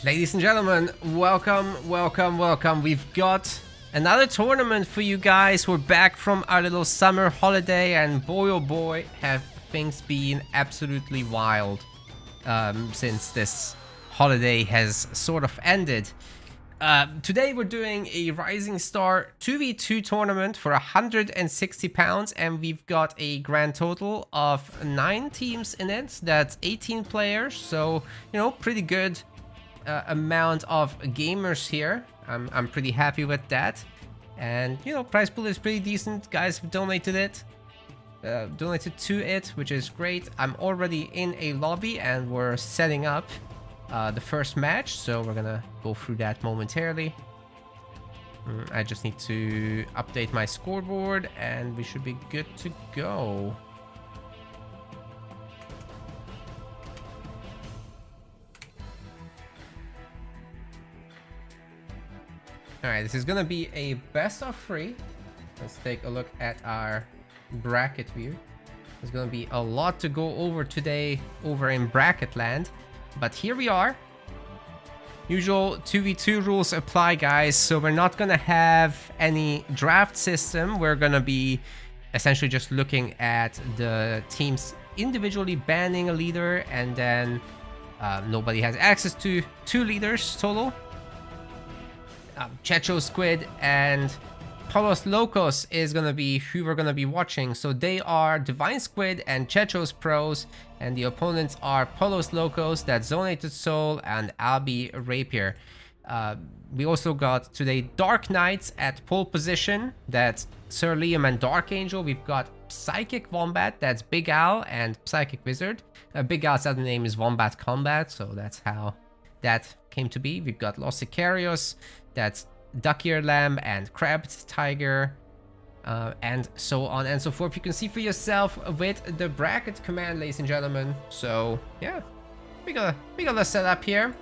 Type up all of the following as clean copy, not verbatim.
Ladies and gentlemen, welcome. We've got another tournament for you guys. We're back from our little summer holiday, and boy oh boy, have things been absolutely wild since this holiday has sort of ended. Today we're doing a Rising Star 2v2 tournament for £160, and we've got a grand total of 9 teams in it. That's 18 players, so, you know, pretty good amount of gamers here. I'm pretty happy with that, and you know, prize pool is pretty decent. Guys have donated to it, which is great. I'm already in a lobby and we're setting up the first match, so we're gonna go through that momentarily. I just need to update my scoreboard and we should be good to go. Alright, this is gonna be a best of 3. Let's take a look at our bracket view. There's gonna be a lot to go over today over in bracket land, but here we are. Usual 2v2 rules apply, guys, so we're not gonna have any draft system. We're gonna be essentially just looking at the teams individually banning a leader, and then nobody has access to 2 leaders total. Checho Squid and Polos Locos is gonna be who we're gonna be watching. So they are Divine Squid and Checho's pros, and the opponents are Polos Locos, that's Zonated Soul, and Albi Rapier. We also got today Dark Knights at pole position, that's Sir Liam and Dark Angel. We've got Psychic Wombat, that's Big Al and Psychic Wizard. Big Al's other name is Wombat Combat, so that's how that came to be. We've got Los Sicarios, that's Duck-Eared Lamb and Crabbed Tiger, and so on and so forth. You can see for yourself with the bracket command, ladies and gentlemen. So yeah, we got a setup here.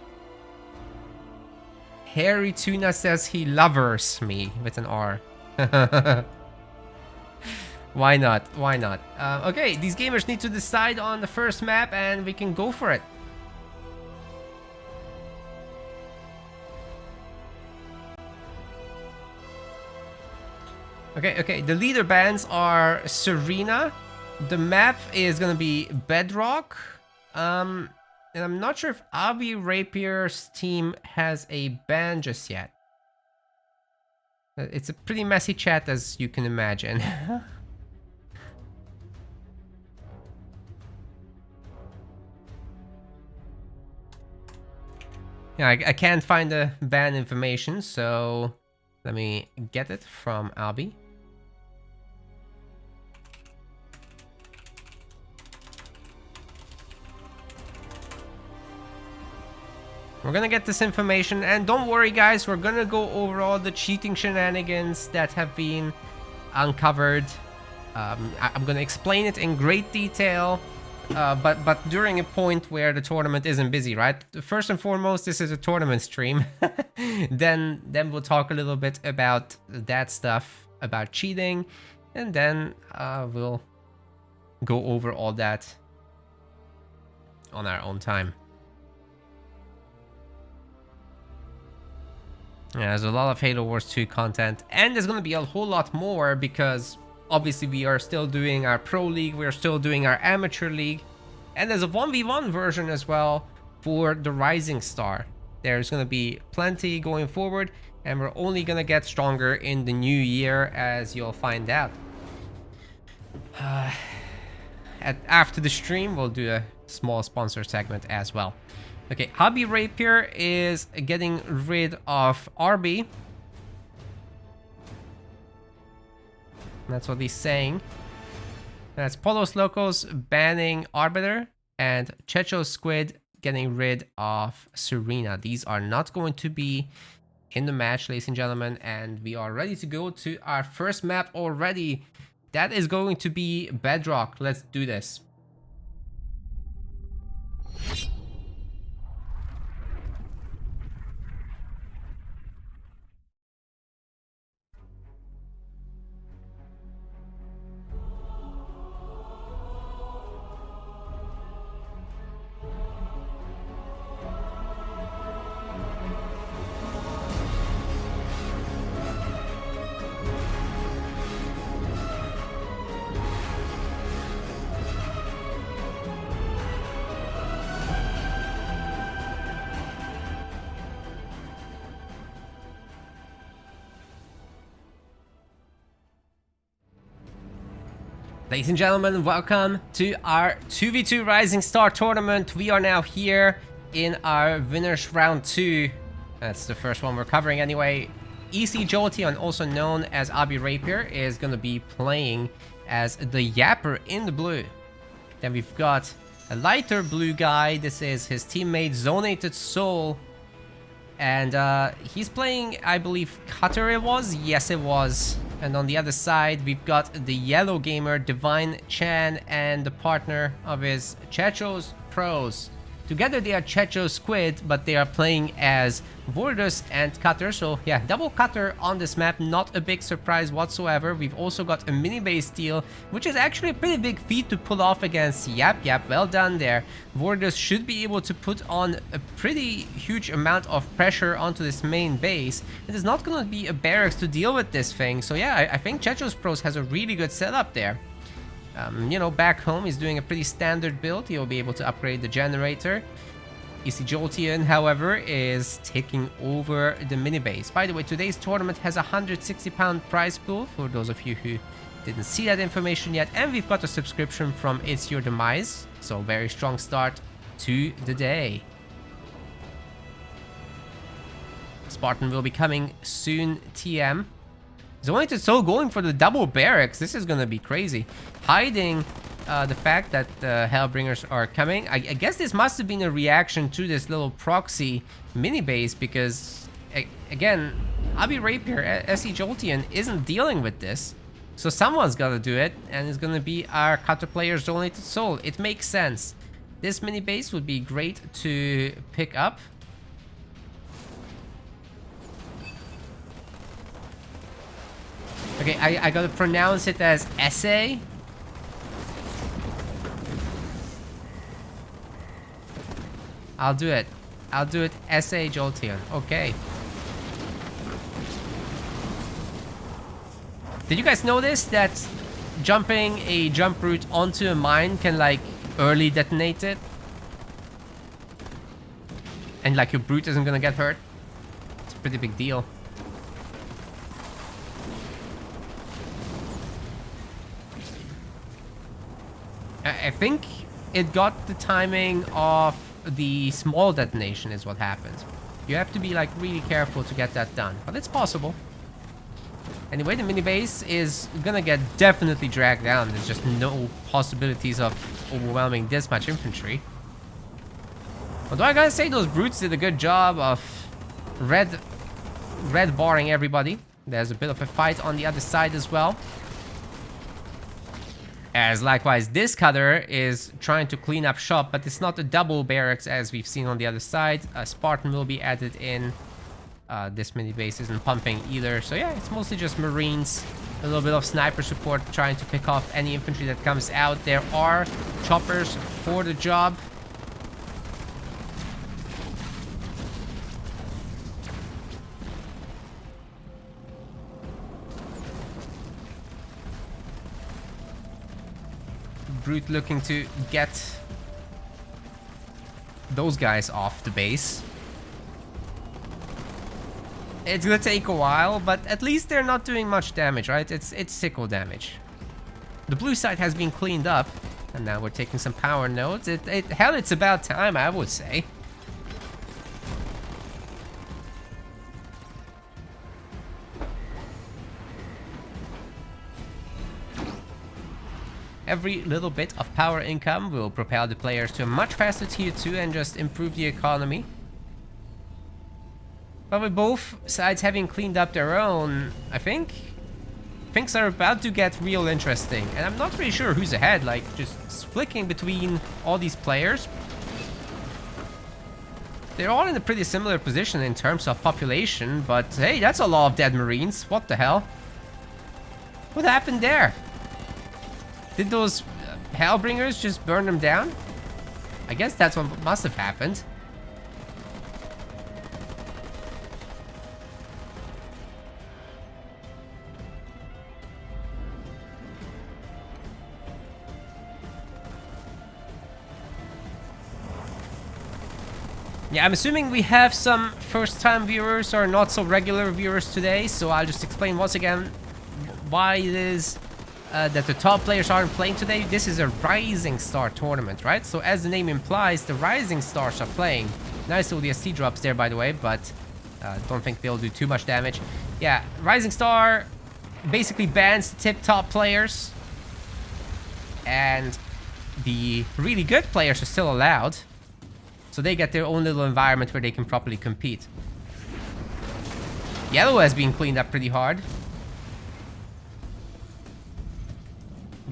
Harry Tuna says he lovers me with an R. Why not? Why not? Okay, these gamers need to decide on the first map and we can go for it. Okay, the leader bands are Serena. The map is gonna be Bedrock. And I'm not sure if Albi Rapier's team has a ban just yet. It's a pretty messy chat, as you can imagine. Yeah, I can't find the ban information, so let me get it from Albi. We're gonna get this information, and don't worry guys, we're gonna go over all the cheating shenanigans that have been uncovered. I'm gonna explain it in great detail, but during a point where the tournament isn't busy, right? First and foremost, this is a tournament stream. then we'll talk a little bit about that stuff, about cheating, and then we'll go over all that on our own time. Yeah, there's a lot of Halo Wars 2 content, and there's going to be a whole lot more because obviously we are still doing our Pro League, we are still doing our Amateur League, and there's a 1v1 version as well for the Rising Star. There's going to be plenty going forward, and we're only going to get stronger in the new year, as you'll find out. After the stream, we'll do a small sponsor segment as well. Okay, Albi Rapier is getting rid of RB. That's what he's saying. That's Polos Locos banning Arbiter, and Checho Squid getting rid of Serena. These are not going to be in the match, ladies and gentlemen, and we are ready to go to our first map already. That is going to be Bedrock. Let's do this. Ladies and gentlemen, welcome to our 2v2 Rising Star tournament. We are now here in our winners round 2. That's the first one we're covering anyway. EC Jolteon, also known as Abi Rapier, is going to be playing as the Yapper in the blue. Then we've got a lighter blue guy. This is his teammate Zonated Soul. And he's playing, I believe, Cutter it was? Yes, it was. And on the other side, we've got the yellow gamer, Divine Chan, and the partner of his, Chechos Pros. Together they are Checho Squid, but they are playing as Vordus and Cutter. So yeah, double Cutter on this map, not a big surprise whatsoever. We've also got a mini base steal, which is actually a pretty big feat to pull off against Yap Yap. Well done there. Vordus should be able to put on a pretty huge amount of pressure onto this main base. It is not going to be a barracks to deal with this thing. So yeah, I think Chechos Pros has a really good setup there. You know, back home, he's doing a pretty standard build. He'll be able to upgrade the generator. EC Jolteon, however, is taking over the mini base. By the way, today's tournament has a £160 prize pool for those of you who didn't see that information yet. And we've got a subscription from It's Your Demise. So very strong start to the day. Spartan will be coming soon, TM. Zonated Soul going for the double barracks. This is going to be crazy. Hiding the fact that the Hellbringers are coming. I guess this must have been a reaction to this little proxy mini base because, again, Abi Rapier, SE Jolteon isn't dealing with this. So someone's got to do it, and it's going to be our Cutter player, Zonated Soul. It makes sense. This mini base would be great to pick up. Okay, I gotta pronounce it as essay. I'll do it. I'll do it essay Jolteon. Okay. Did you guys notice that jumping a jump route onto a mine can like early detonate it? And like your brute isn't gonna get hurt? It's a pretty big deal. I think it got the timing of the small detonation is what happened. You have to be like really careful to get that done, but it's possible. Anyway, the mini base is gonna get definitely dragged down. There's just no possibilities of overwhelming this much infantry. Although I gotta say those brutes did a good job of red barring everybody. There's a bit of a fight on the other side as well. As likewise, this Cutter is trying to clean up shop, but it's not a double barracks as we've seen on the other side. A Spartan will be added in. This mini base isn't pumping either. So yeah, it's mostly just Marines. A little bit of sniper support trying to pick off any infantry that comes out. There are choppers for the job. Brute looking to get those guys off the base. It's gonna take a while, but at least they're not doing much damage, right? It's sickle damage. The blue side has been cleaned up, and now we're taking some power nodes. Hell, it's about time, I would say. Every little bit of power income will propel the players to a much faster tier 2 and just improve the economy. But with both sides having cleaned up their own, I think things are about to get real interesting. And I'm not really sure who's ahead, like just flicking between all these players. They're all in a pretty similar position in terms of population, but hey, that's a lot of dead Marines. What the hell? What happened there? Did those Hellbringers just burn them down? I guess that's what must have happened. Yeah, I'm assuming we have some first-time viewers or not so regular viewers today, so I'll just explain once again why it is that the top players aren't playing today. This is a Rising Star tournament, right? So as the name implies, the Rising Stars are playing. Nice ODST drops there, by the way, but don't think they'll do too much damage. Yeah, Rising Star basically bans the top players, and the really good players are still allowed. So they get their own little environment where they can properly compete. Yellow has been cleaned up pretty hard.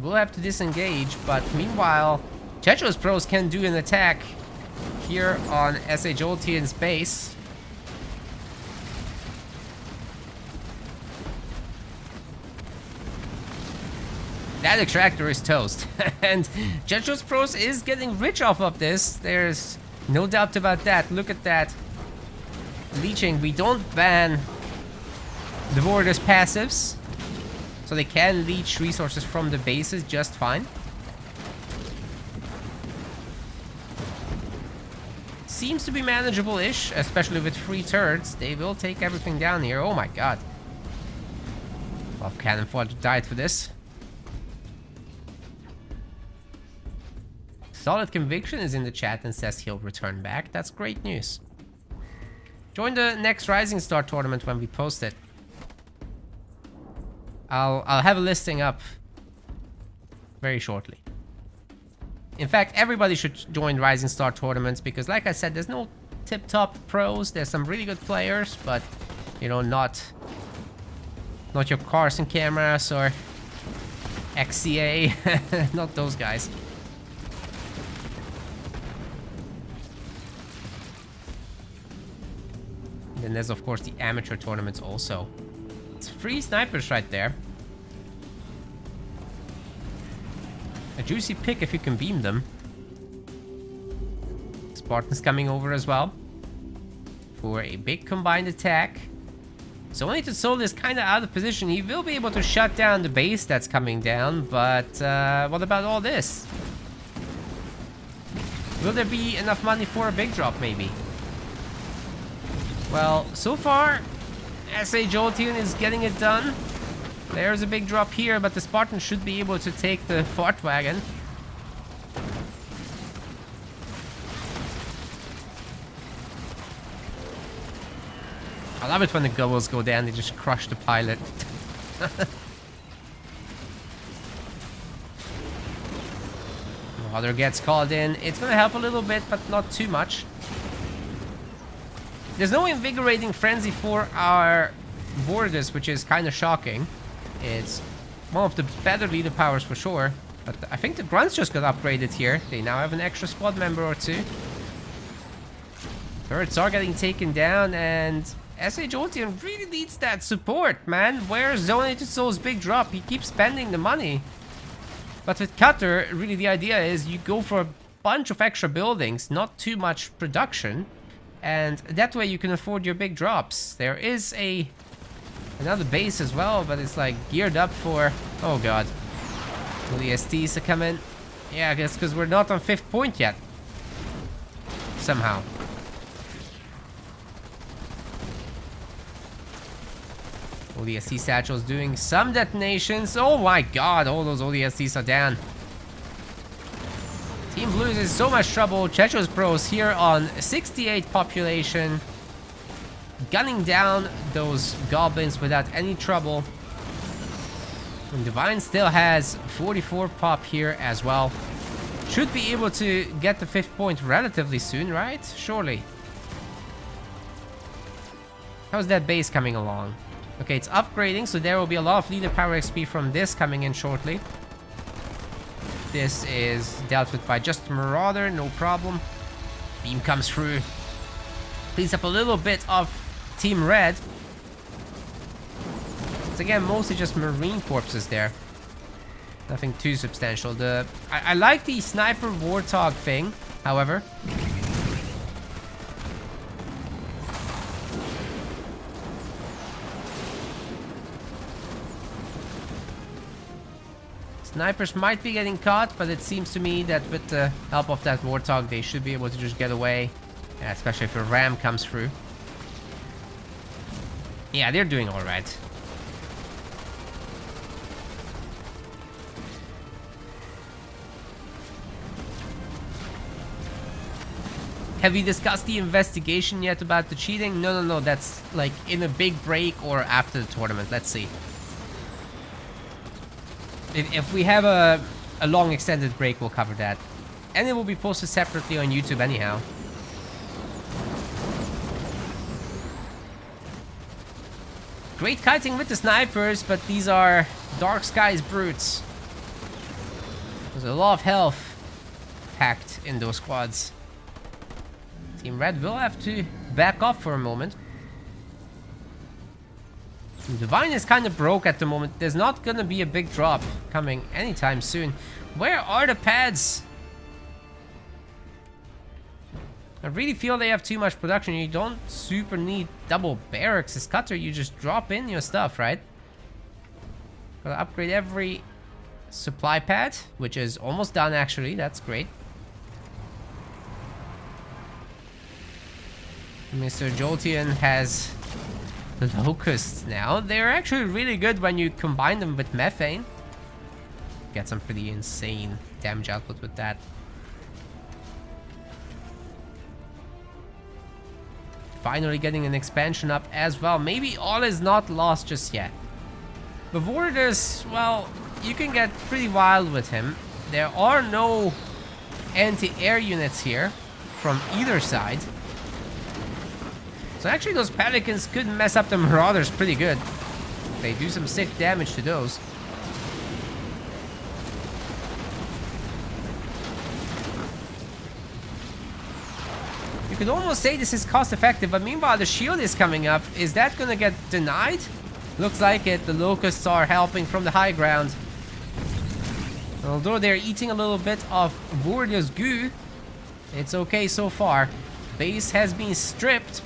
We'll have to disengage, but meanwhile, Checho's Pros can do an attack here on SA Jolteon's base. That extractor is toast. And Checho's Pros is getting rich off of this. There's no doubt about that. Look at that. Leeching. We don't ban the Warriors' passives, so they can leech resources from the bases just fine. Seems to be manageable-ish, especially with 3 turrets. They will take everything down here. Oh my god. Well, Cannon Fodder died for this. Solid Conviction is in the chat and says he'll return back. That's great news. Join the next Rising Star tournament when we post it. I'll have a listing up very shortly. In fact, everybody should join Rising Star tournaments because, like I said, there's no tip-top pros. There's some really good players, but you know, not your Carson Cameras or XCA, not those guys. And then there's of course the amateur tournaments also. It's 3 snipers right there. A juicy pick if you can beam them. Spartan's coming over as well for a big combined attack. Zonyated Soul is kind of out of position. He will be able to shut down the base that's coming down, but what about all this? Will there be enough money for a big drop maybe? Well, so far, SA Jolteon is getting it done. There's a big drop here, but the Spartan should be able to take the fort wagon. I love it when the gobbles go down, they just crush the pilot. Mother gets called in. It's gonna help a little bit, but not too much. There's no Invigorating Frenzy for our Vortigus, which is kind of shocking. It's one of the better leader powers for sure. But I think the Grunts just got upgraded here. They now have an extra squad member or 2. Turrets are getting taken down, and SA Jolteon really needs that support, man. Where's Zonyated Soul's big drop? He keeps spending the money. But with Cutter, really the idea is you go for a bunch of extra buildings, not too much production. And that way you can afford your big drops. There is another base as well, but it's like geared up for... Oh god. Will the STs come in? Yeah, I guess because we're not on 5th point yet. Somehow. ODST Satchel's doing some detonations. Oh my god, all those ODSTs are down. Team Blue is in so much trouble. Checho's Pros here on 68 population. Gunning down those goblins without any trouble. And Divine still has 44 pop here as well. Should be able to get the 5th point relatively soon, right? Surely. How's that base coming along? Okay, it's upgrading, so there will be a lot of leader power XP from this coming in shortly. This is dealt with by just Marauder, no problem. Beam comes through. Cleans up a little bit of Team Red. It's again mostly just Marine corpses there. Nothing too substantial. I like the Sniper Warthog thing, however. Snipers might be getting caught, but it seems to me that with the help of that Warthog, they should be able to just get away. Yeah, especially if a ram comes through. Yeah, they're doing alright. Have you discussed the investigation yet about the cheating? No, that's like in a big break or after the tournament. Let's see. If we have a long extended break, we'll cover that. And it will be posted separately on YouTube anyhow. Great kiting with the snipers, but these are Dark Skies brutes. There's a lot of health packed in those squads. Team Red will have to back off for a moment. Team Divine is kind of broke at the moment. There's not gonna be a big drop coming anytime soon. Where are the pads? I really feel they have too much production. You don't super need double barracks as cutter. You just drop in your stuff, right? Gotta upgrade every supply pad, which is almost done actually. That's great. Mr. Jolteon has the Locusts now. They're actually really good when you combine them with Methane. Get some pretty insane damage output with that. Finally getting an expansion up as well. Maybe all is not lost just yet. The Vortis, well, you can get pretty wild with him. There are no anti-air units here from either side. So actually those Pelicans could mess up the Marauders pretty good. They do some sick damage to those. You could almost say this is cost effective, but meanwhile the shield is coming up. Is that gonna get denied? Looks like it. The Locusts are helping from the high ground. Although they're eating a little bit of Vortia's goo, it's okay so far. Base has been stripped.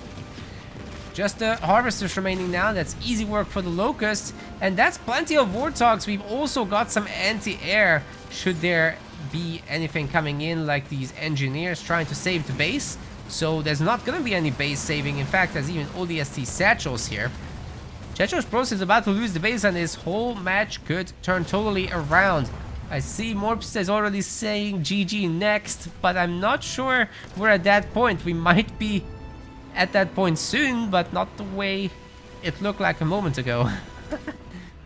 Just the Harvesters remaining now. That's easy work for the Locusts. And that's plenty of Warthogs. We've also got some anti-air should there be anything coming in, like these engineers trying to save the base. So there's not going to be any base saving. In fact, there's even ODST Satchels here. Chetros Bros is about to lose the base and this whole match could turn totally around. I see Morpst is already saying GG next, but I'm not sure we're at that point. We might be at that point soon, but not the way it looked like a moment ago.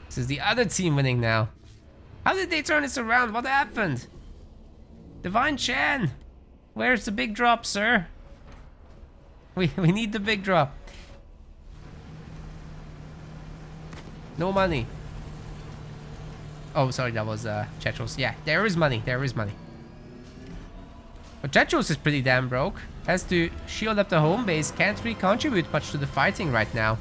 This is the other team winning now. How did they turn this around? What happened? Divine Chan, where's the big drop, sir? We need the big drop. No money. Oh, sorry, that was Chetros. Yeah, there is money. There is money. But Chetros is pretty damn broke. Has to shield up the home base. Can't really contribute much to the fighting right now.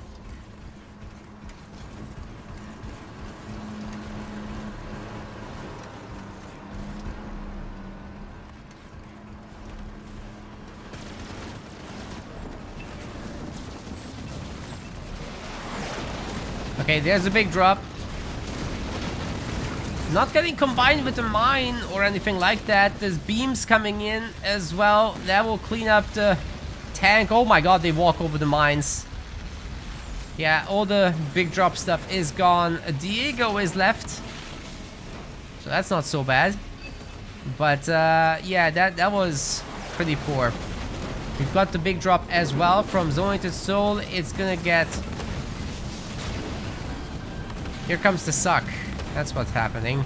Okay, there's a big drop. Not getting combined with the mine or anything like that. There's beams coming in as well. That will clean up the tank. Oh my god, they walk over the mines. Yeah, all the big drop stuff is gone. Diego is left. So that's not so bad. But yeah, that was pretty poor. We've got the big drop as well from Zonated Soul. It's gonna get... Here comes the suck. That's what's happening.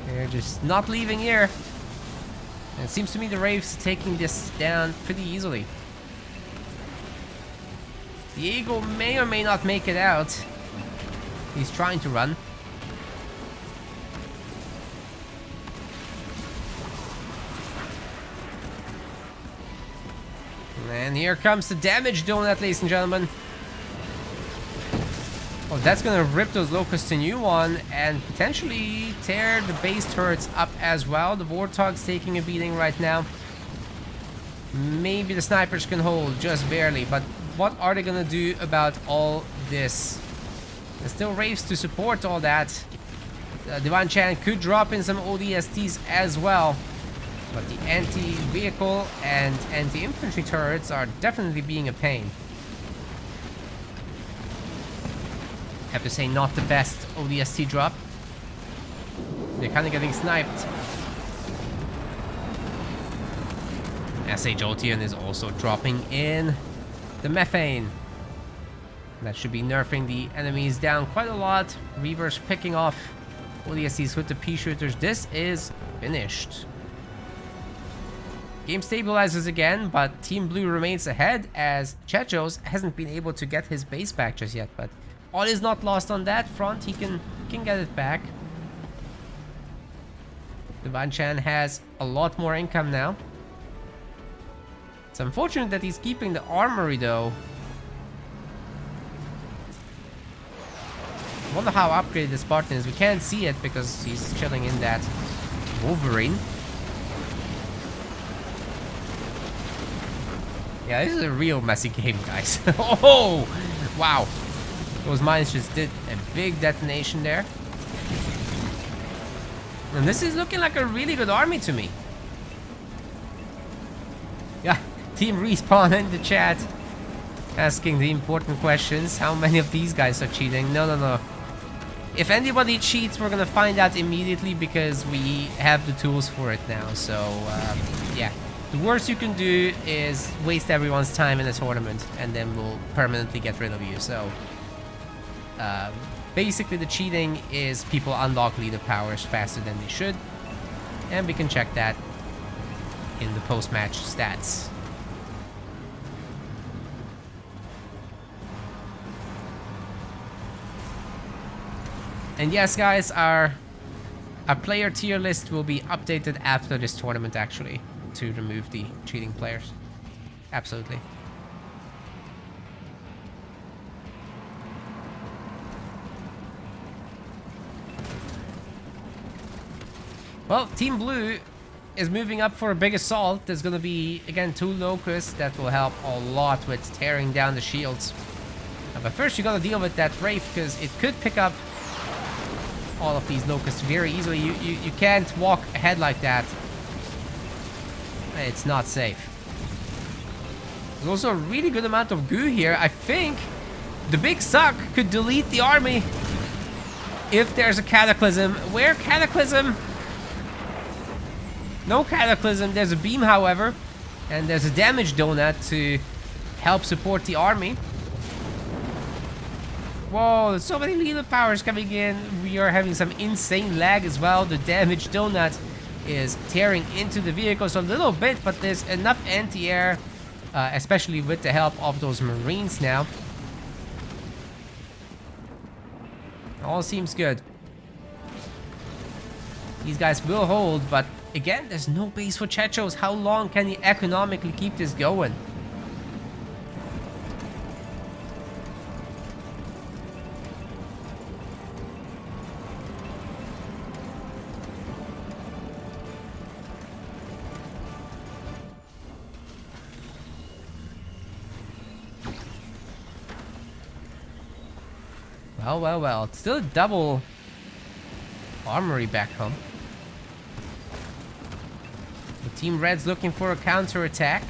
They're just not leaving here. And it seems to me the Wraith's taking this down pretty easily. Diego may or may not make it out. He's trying to run. And here comes the damage donut, ladies and gentlemen. Oh, that's gonna rip those Locusts a new one and potentially tear the base turrets up as well. The Warthog's taking a beating right now. Maybe the snipers can hold, just barely, but what are they gonna do about all this? There's still Wraiths to support all that. Divine Chan could drop in some ODSTs as well, but the anti-vehicle and anti-infantry turrets are definitely being a pain. Have to say, not the best ODST drop. They're kind of getting sniped. SA Jolteon is also dropping in the methane. That should be nerfing the enemies down quite a lot. Reavers picking off ODSTs with the Pea-shooters. This is finished. Game stabilizes again, but Team Blue remains ahead as Chechos hasn't been able to get his base back just yet, but all is not lost on that front. He can get it back. Divine Chan has a lot more income now. It's unfortunate that he's keeping the armory though. I wonder how upgraded the Spartan is. We can't see it because he's chilling in that Wolverine. Yeah, this is a real messy game, guys. Oh, wow. Those mines just did a big detonation there. And this is looking like a really good army to me. Yeah, Team Respawn in the chat asking the important questions. How many of these guys are cheating? No. If anybody cheats, we're gonna find out immediately because we have the tools for it now. So, yeah. The worst you can do is waste everyone's time in a tournament and then we'll permanently get rid of you. So, basically the cheating is people unlock leader powers faster than they should. And we can check that in the post-match stats. And yes, guys, our player tier list will be updated after this tournament, actually, to remove the cheating players. Absolutely. Well, Team Blue is moving up for a big assault. There's going to be, again, 2 Locusts that will help a lot with tearing down the shields. But first, you got to deal with that Wraith because it could pick up all of these Locusts very easily. You can't walk ahead like that. It's not safe. There's also a really good amount of goo here. I think the Big Suck could delete the army if there's a Cataclysm. Where Cataclysm? No Cataclysm. There's a beam, however, and there's a damage donut to help support the army. Whoa, there's so many leader powers coming in. We are having some insane lag as well. The damage donut is tearing into the vehicles a little bit, but there's enough anti-air, especially with the help of those Marines now. All seems good. These guys will hold, but again, there's no base for Chechos. How long can he economically keep this going? Well. It's still a double armory back home. The Team Red's looking for a counter-attack.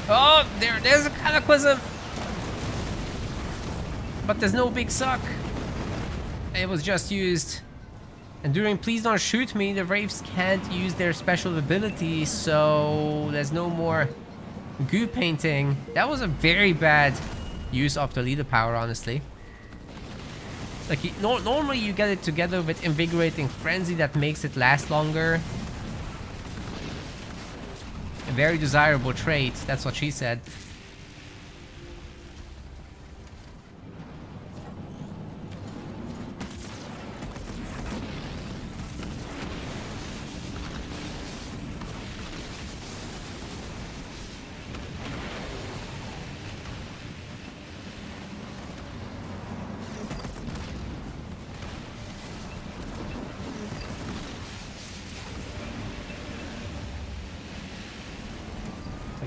Oh, there's a Cataclysm! But there's no Big Suck. It was just used. And during Please Don't Shoot Me, the Wraiths can't use their special ability, so there's no more goo painting. That was a very bad use of the leader power, honestly. Like, normally you get it together with Invigorating Frenzy that makes it last longer. A very desirable trait, that's what she said.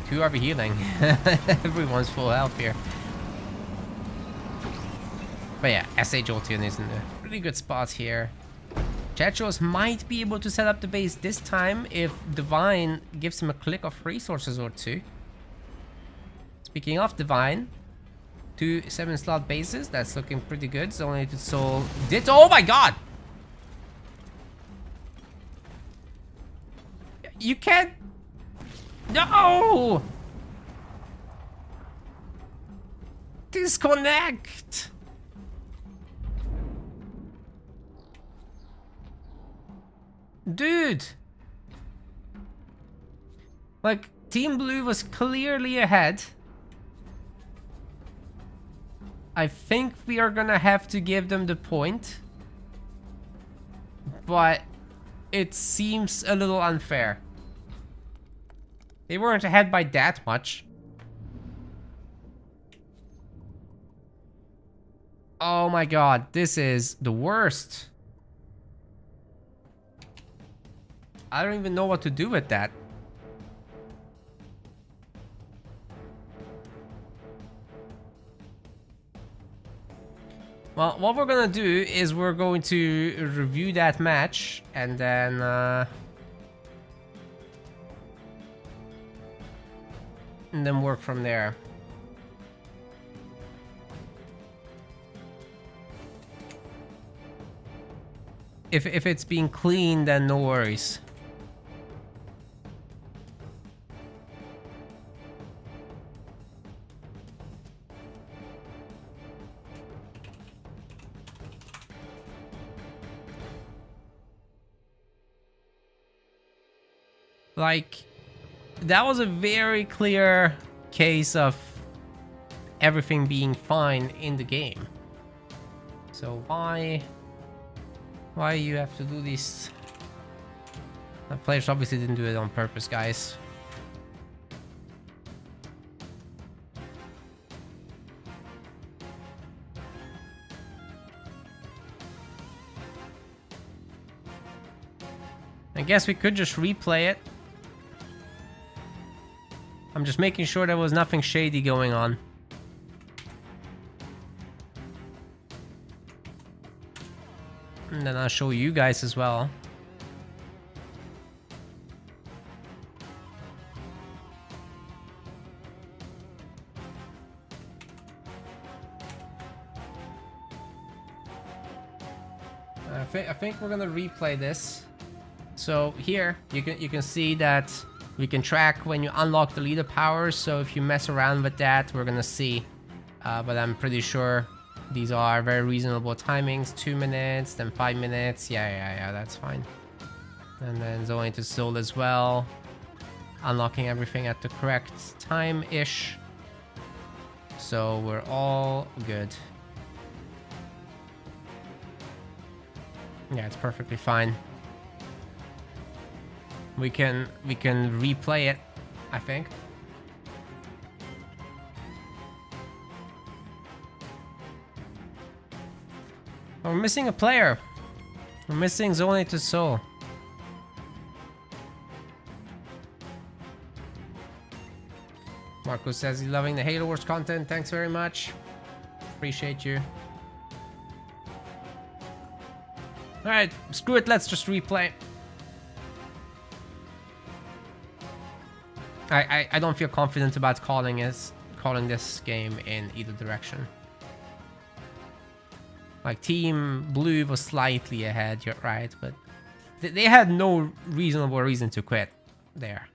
Who are we healing? Everyone's full health here. But yeah, SA Jolteon is in a really good spot here. Chetros might be able to set up the base this time if Divine gives him a click of resources or two. Speaking of Divine, 2 7-slot bases, that's looking pretty good. Zonated Soul did. Oh my god! You can't. No! Disconnect! Dude! Like, Team Blue was clearly ahead. I think we are gonna have to give them the point. But it seems a little unfair. They weren't ahead by that much. Oh my god, this is the worst. I don't even know what to do with that. Well, what we're gonna do is we're going to review that match and then work from there. If it's being clean, then no worries. Like, that was a very clear case of everything being fine in the game. So why you have to do this? The players obviously didn't do it on purpose, guys. I guess we could just replay it. I'm just making sure there was nothing shady going on. And then I'll show you guys as well. I think we're gonna replay this. So here you can see that we can track when you unlock the leader powers. So if you mess around with that, we're gonna see. But I'm pretty sure these are very reasonable timings. 2 minutes, then 5 minutes. Yeah, that's fine. And then Zonated Soul as well. Unlocking everything at the correct time-ish. So we're all good. Yeah, it's perfectly fine. We can replay it, I think. Oh, we're missing a player. We're missing Zonated Soul. Marco says he's loving the Halo Wars content. Thanks very much. Appreciate you. Alright, screw it, let's just replay. I don't feel confident about calling this game in either direction. Like, Team Blue was slightly ahead, you're right, but they had no reasonable reason to quit there.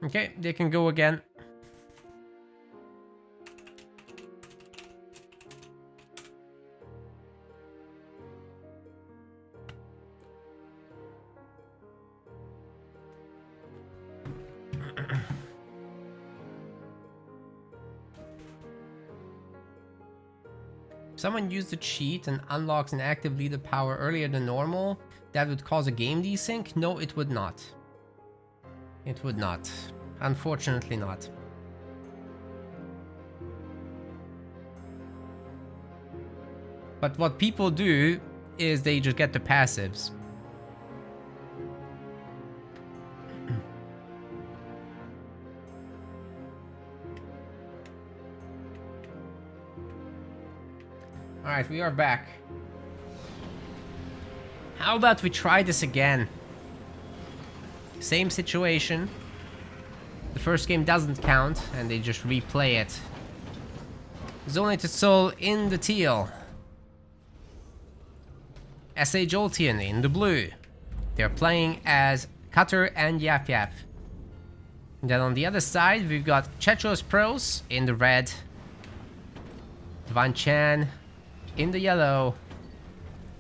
Okay, they can go again. If someone used a cheat and unlocks an active leader power earlier than normal, that would cause a game desync? No, it would not. It would not. Unfortunately not. But what people do is they just get the passives. Alright, we are back. How about we try this again? Same situation. The first game doesn't count, and they just replay it. Zonated Soul in the teal. SA Jolteon in the blue. They're playing as Cutter and Yap Yap. And then on the other side, we've got Chetros Pros in the red. Divine Chan in the yellow.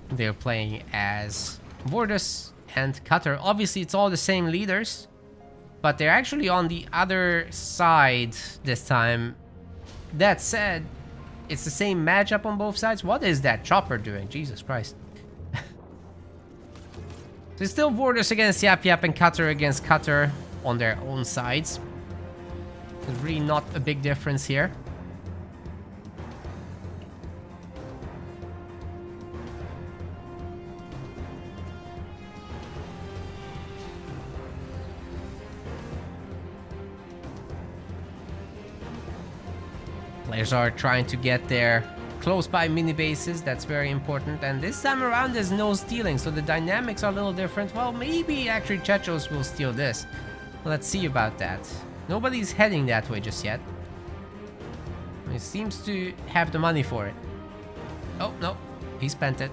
They're playing as Vordus and Cutter. Obviously, it's all the same leaders, but they're actually on the other side this time. That said, it's the same matchup on both sides. What is that Chopper doing? Jesus Christ. So it's still Vordus against Yap Yap and Cutter against Cutter on their own sides. There's really not a big difference here. Players are trying to get their close by mini bases. That's very important. And this time around there's no stealing, so the dynamics are a little different. Well, maybe actually Chetros will steal this. Let's see about that. Nobody's heading that way just yet. He seems to have the money for it. Oh, no. He spent it.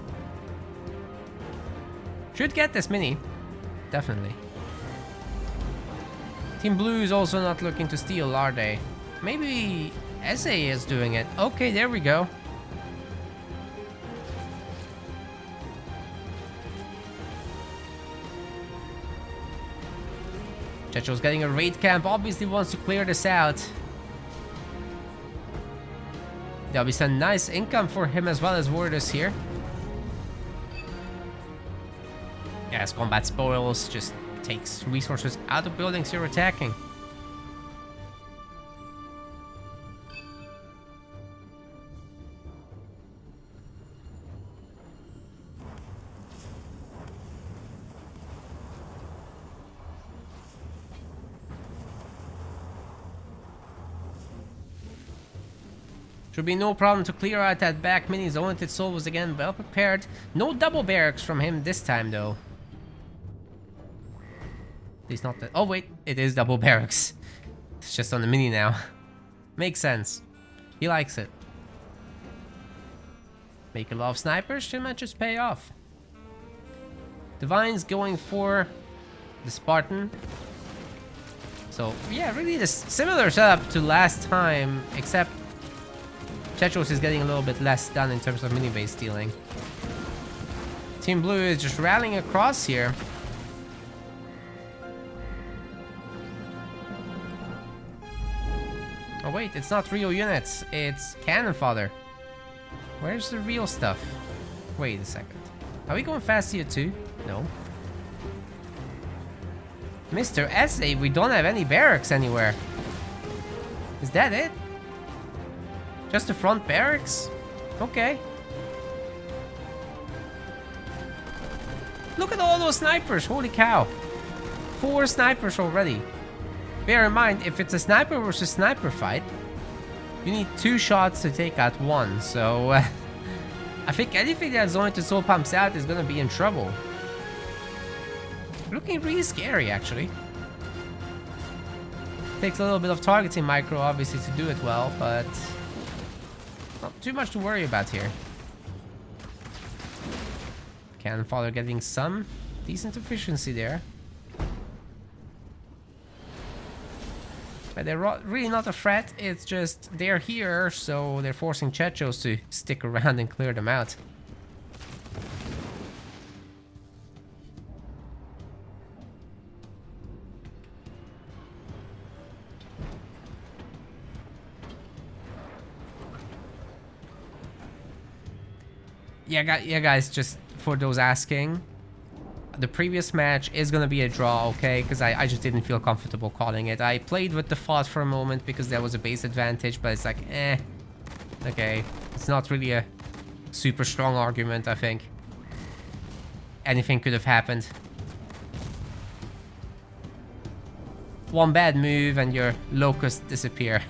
Should get this mini. Definitely. Team Blue is also not looking to steal, are they? Maybe SA is doing it. Okay, there we go. Checho's getting a raid camp. Obviously wants to clear this out. There'll be some nice income for him as well as Vordus here. Yes, combat spoils just takes resources out of buildings you're attacking. Should be no problem to clear out that back mini. Zonated Soul was again well prepared. No double barracks from him this time though. It's not that. Oh wait, it is double barracks. It's just on the mini now. Makes sense. He likes it. Make a lot of snipers, should might just pay off. Divine's going for the Spartan. So yeah, really this similar setup to last time, except Chetros is getting a little bit less done in terms of mini base stealing. Team Blue is just rallying across here. Oh wait, it's not real units, it's cannon fodder. Where's the real stuff? Wait a second. Are we going fast here too? No. Mr. SA, we don't have any barracks anywhere. Is that it? Just the front barracks? Okay. Look at all those snipers, holy cow. 4 snipers already. Bear in mind, if it's a sniper versus sniper fight, you need 2 shots to take out 1, so I think anything that Zonated Soul pumps out is gonna be in trouble. Looking really scary, actually. Takes a little bit of targeting micro, obviously, to do it well, but not too much to worry about here. Cannon fodder getting some decent efficiency there. But they're really not a threat, it's just they're here, so they're forcing Chetros to stick around and clear them out. Yeah, guys, just for those asking, the previous match is gonna be a draw, okay? Because I just didn't feel comfortable calling it. I played with the thought for a moment because there was a base advantage, but it's like, okay. It's not really a super strong argument, I think. Anything could have happened. One bad move and your locusts disappear.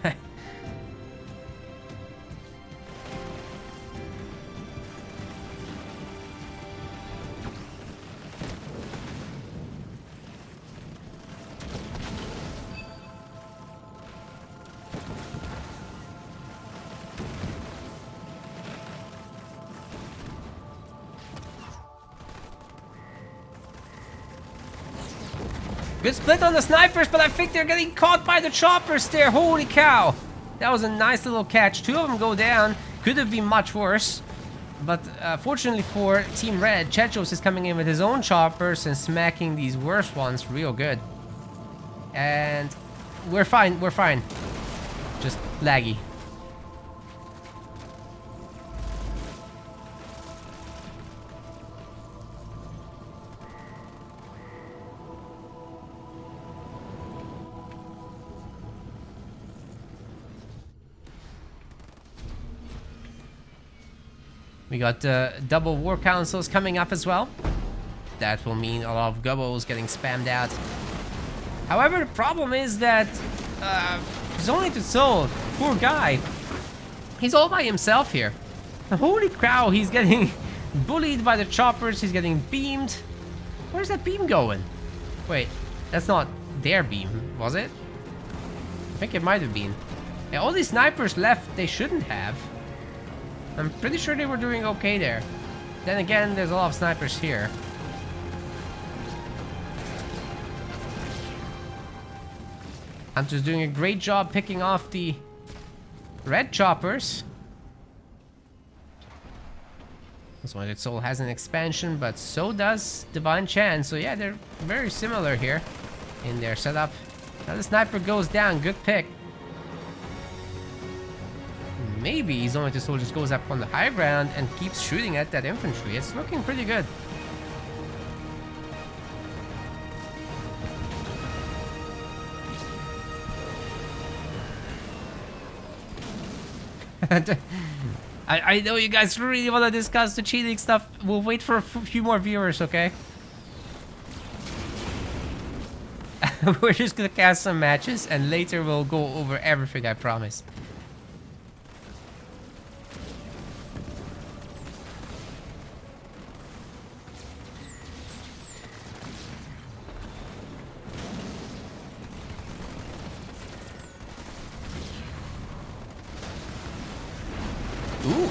Good split on the snipers, but I think they're getting caught by the choppers there. Holy cow. That was a nice little catch. 2 of them go down. Could have been much worse. But fortunately for Team Red, Chechos is coming in with his own choppers and smacking these worst ones real good. And we're fine, we're fine. Just laggy. We got double war councils coming up as well. That will mean a lot of gobos getting spammed out. However, the problem is that Zonito Soul, poor guy, he's all by himself here. Holy cow, he's getting bullied by the choppers, he's getting beamed. Where's that beam going? Wait, that's not their beam, was it? I think it might have been. Yeah, all these snipers left, they shouldn't have. I'm pretty sure they were doing okay there. Then again, there's a lot of snipers here. Hunter's doing a great job picking off the red choppers. Zonito Soul has an expansion, but so does Divine Chan. So yeah, they're very similar here in their setup. Now the sniper goes down, good pick. Maybe Zonito Soul just goes up on the high ground and keeps shooting at that infantry. It's looking pretty good. I know you guys really want to discuss the cheating stuff. We'll wait for a few more viewers, okay? We're just gonna cast some matches and later we'll go over everything, I promise. Ooh.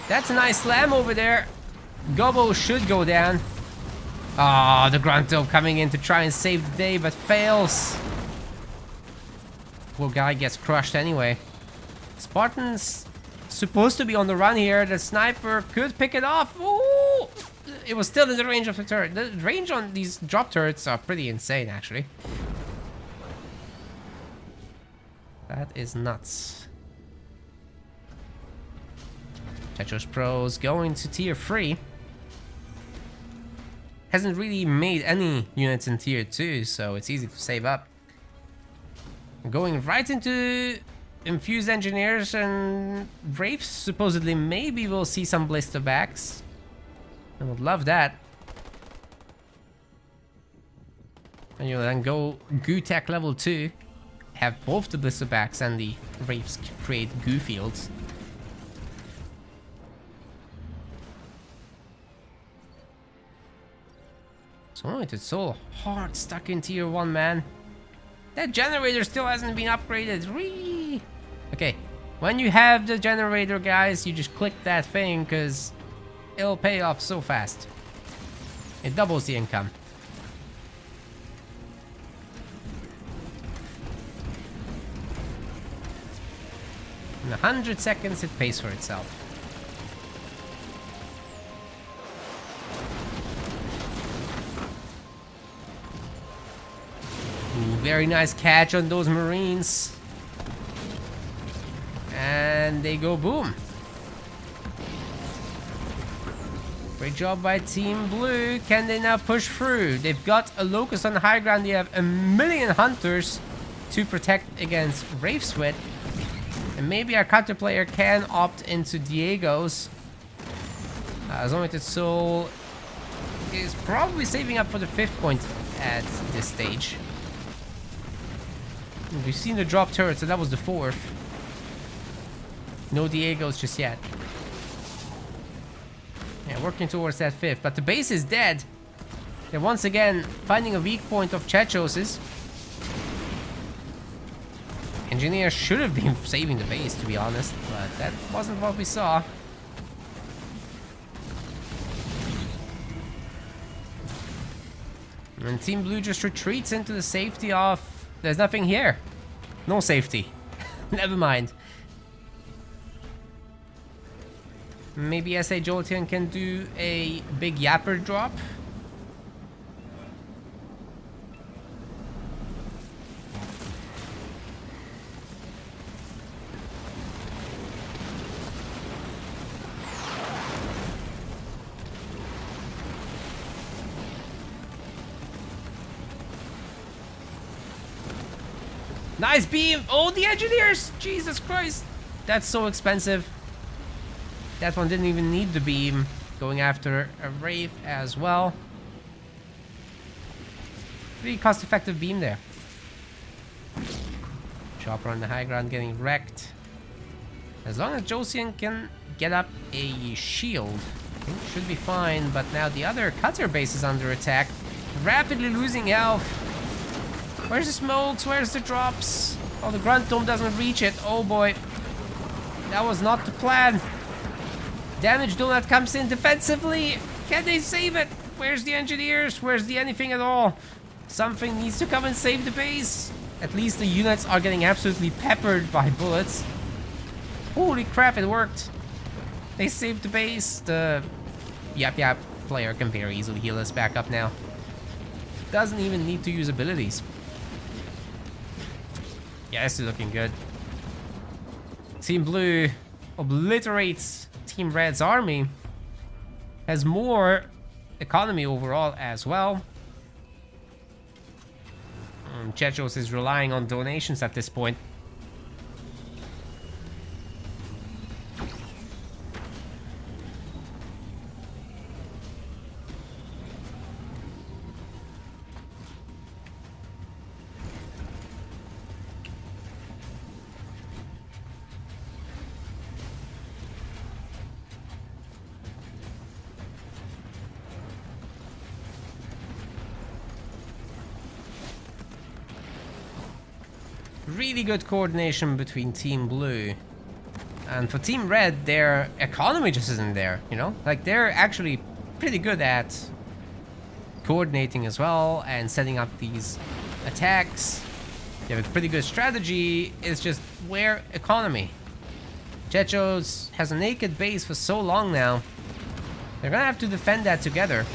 That's a nice slam over there. Gobo should go down. Ah, the Grunto coming in to try and save the day, but fails. Poor guy gets crushed anyway. Spartan's supposed to be on the run here. The sniper could pick it off. Ooh! It was still in the range of the turret. The range on these drop turrets are pretty insane, actually. That is nuts. Tetros Pros going to tier 3. Hasn't really made any units in tier 2, so it's easy to save up. Going right into Infused Engineers and Wraiths. Supposedly, maybe we'll see some blister backs. I would love that. And you'll then go Goo Tech level 2. Have both the blister backs and the Wraiths create goo fields. Zonito Soul hard stuck in tier 1, man. That generator still hasn't been upgraded. Whee! Okay, when you have the generator, guys, you just click that thing because it'll pay off so fast. It doubles the income. In 100 seconds, it pays for itself. Ooh, very nice catch on those Marines. And they go boom. Great job by Team Blue. Can they now push through? They've got a Locust on the high ground. They have 1,000,000 hunters to protect against Wraiths with. And maybe our counter player can opt into Diego's. Zonito Soul is probably saving up for the 5th point at this stage. We've seen the drop turret, so that was the 4th. No Diego's just yet. Yeah, working towards that 5th, but the base is dead. They're once again finding a weak point of Chechos's. Engineer should have been saving the base, to be honest, but that wasn't what we saw. And Team Blue just retreats into the safety of... There's nothing here. No safety. Never mind. Maybe SA Jolteon can do a big yapper drop. Nice beam! Oh, the engineers! Jesus Christ! That's so expensive. That one didn't even need the beam. Going after a Wraith as well. Pretty cost-effective beam there. Chopper on the high ground getting wrecked. As long as Jolteon can get up a shield, I think it should be fine. But now the other cutter base is under attack. Rapidly losing health. Where's the smokes? Where's the drops? Oh, the grunt dome doesn't reach it. Oh boy. That was not the plan. Damage donut comes in defensively. Can they save it? Where's the engineers? Where's the anything at all? Something needs to come and save the base. At least the units are getting absolutely peppered by bullets. Holy crap, it worked. They saved the base. The Yap player can very easily heal us back up now. Doesn't even need to use abilities. Yeah, this is looking good. Team Blue obliterates Team Red's army. Has more economy overall as well. Chechos is relying on donations at this point. Really good coordination between Team Blue. And for Team Red, their economy just isn't there, you know? Like, they're actually pretty good at coordinating as well and setting up these attacks. They have a pretty good strategy. It's just where economy. Chechos has a naked base for so long now. They're gonna have to defend that together.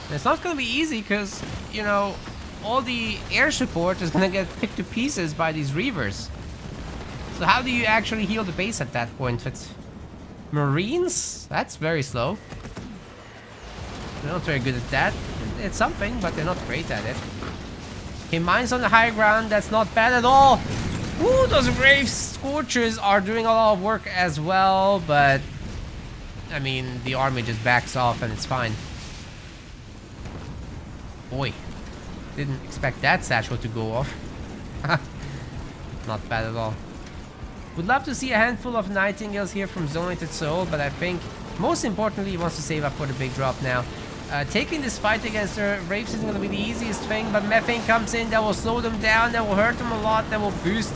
And it's not gonna be easy because, you know, all the air support is gonna get picked to pieces by these Reavers. So how do you actually heal the base at that point? It's Marines? That's very slow. They're not very good at that. It's something, but they're not great at it. Okay, mines on the high ground. That's not bad at all. Ooh, those Wraith Scorchers are doing a lot of work as well, but I mean, the army just backs off and it's fine. Boy. Didn't expect that satchel to go off. Not bad at all. Would love to see a handful of Nightingales here from Zonated Soul, but I think most importantly he wants to save up for the big drop now. Taking this fight against the Wraiths isn't going to be the easiest thing, but Methane comes in, that will slow them down, that will hurt them a lot, that will boost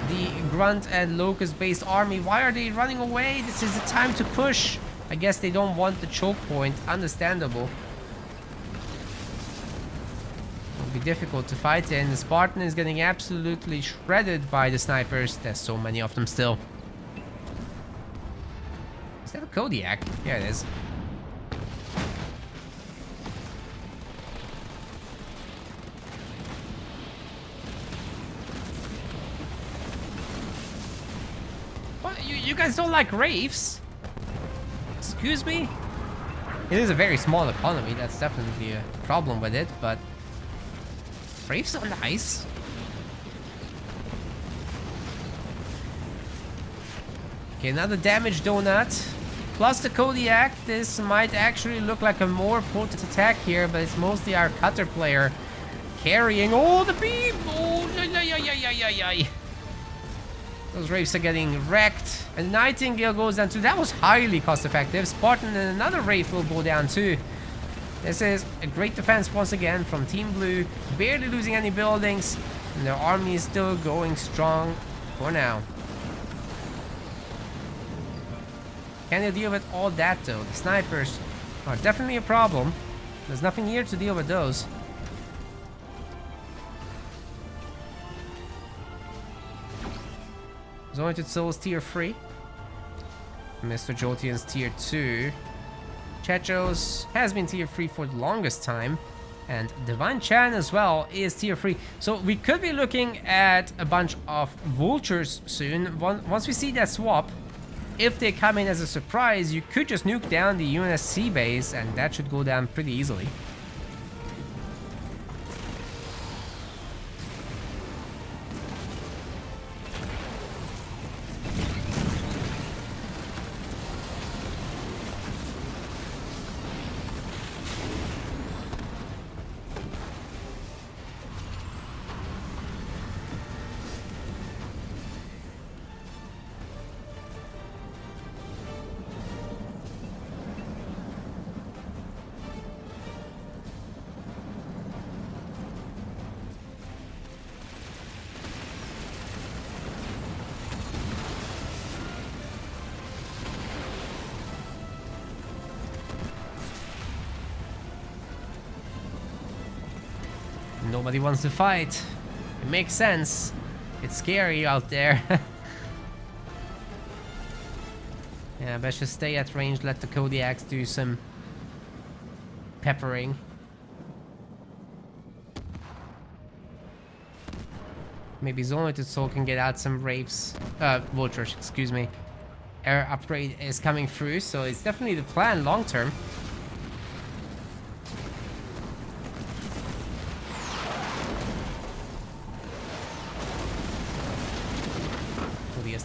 the Grunt and Locust based army. Why are they running away? This is the time to push. I guess they don't want the choke point. Understandable. Be difficult to fight in. The Spartan is getting absolutely shredded by the snipers. There's so many of them still. Is that a Kodiak? Yeah, it is. What? You guys don't like Wraiths? Excuse me? It is a very small economy. That's definitely a problem with it, but Wraiths are nice. Okay, another damage donut. Plus the Kodiak. This might actually look like a more potent attack here, but it's mostly our cutter player carrying. Oh, the beam! Oh, yeah. Those Wraiths are getting wrecked. And Nightingale goes down too. That was highly cost effective. Spartan and another Wraith will go down too. This is a great defense once again from Team Blue. Barely losing any buildings. And their army is still going strong for now. Can they deal with all that though? The snipers are definitely a problem. There's nothing here to deal with those. Zointed Souls tier 3. Mr. Jolteon's tier 2. Chechos has been tier 3 for the longest time. And Divine Chan as well is tier 3. So we could be looking at a bunch of vultures soon. Once we see that swap, if they come in as a surprise, you could just nuke down the UNSC base and that should go down pretty easily. Nobody wants to fight. It makes sense. It's scary out there. Yeah, best just stay at range, let the Kodiaks do some peppering. Maybe Zonoid Soul can get out some Wraiths, Vultures, excuse me. Air upgrade is coming through, so it's definitely the plan long term.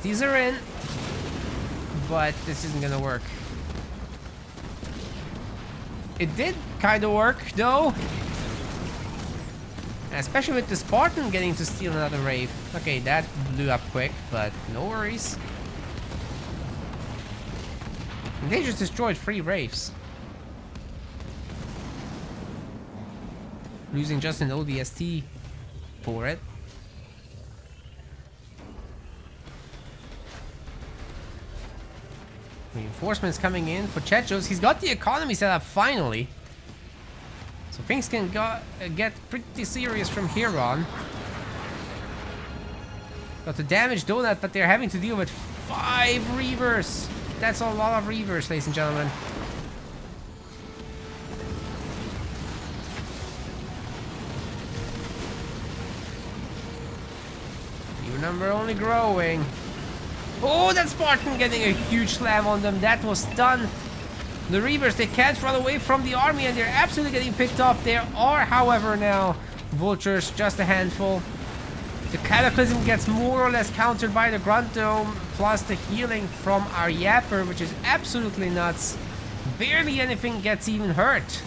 These are in, but this isn't gonna work. It did kind of work though, especially with the Spartan getting to steal another Wraith. Okay, that blew up quick, but no worries. And they just destroyed 3 Wraiths, losing just an ODST for it. Reinforcements coming in for Chechos. He's got the economy set up finally. So things can get pretty serious from here on. Got the damage donut, but they're having to deal with 5 Reavers. That's a lot of Reavers, ladies and gentlemen. Reaver number only growing. Oh, that Spartan getting a huge slam on them. That was done. The Reavers, they can't run away from the army and they're absolutely getting picked up. There are, however, now Vultures, just a handful. The Cataclysm gets more or less countered by the Grunt Dome, plus the healing from our Yapper, which is absolutely nuts. Barely anything gets even hurt.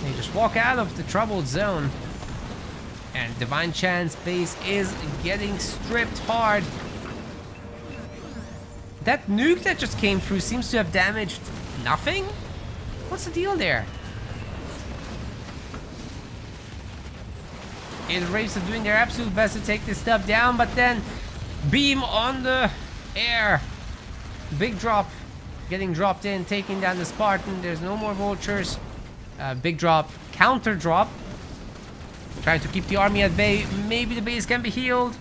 They just walk out of the troubled zone. And Divine Chan's base is getting stripped hard. That nuke that just came through seems to have damaged nothing? What's the deal there? Okay, the Wraiths are doing their absolute best to take this stuff down, but then beam on the air. Big drop getting dropped in, taking down the Spartan. There's no more Vultures. Big drop, counter drop. Trying to keep the army at bay. Maybe the base can be healed.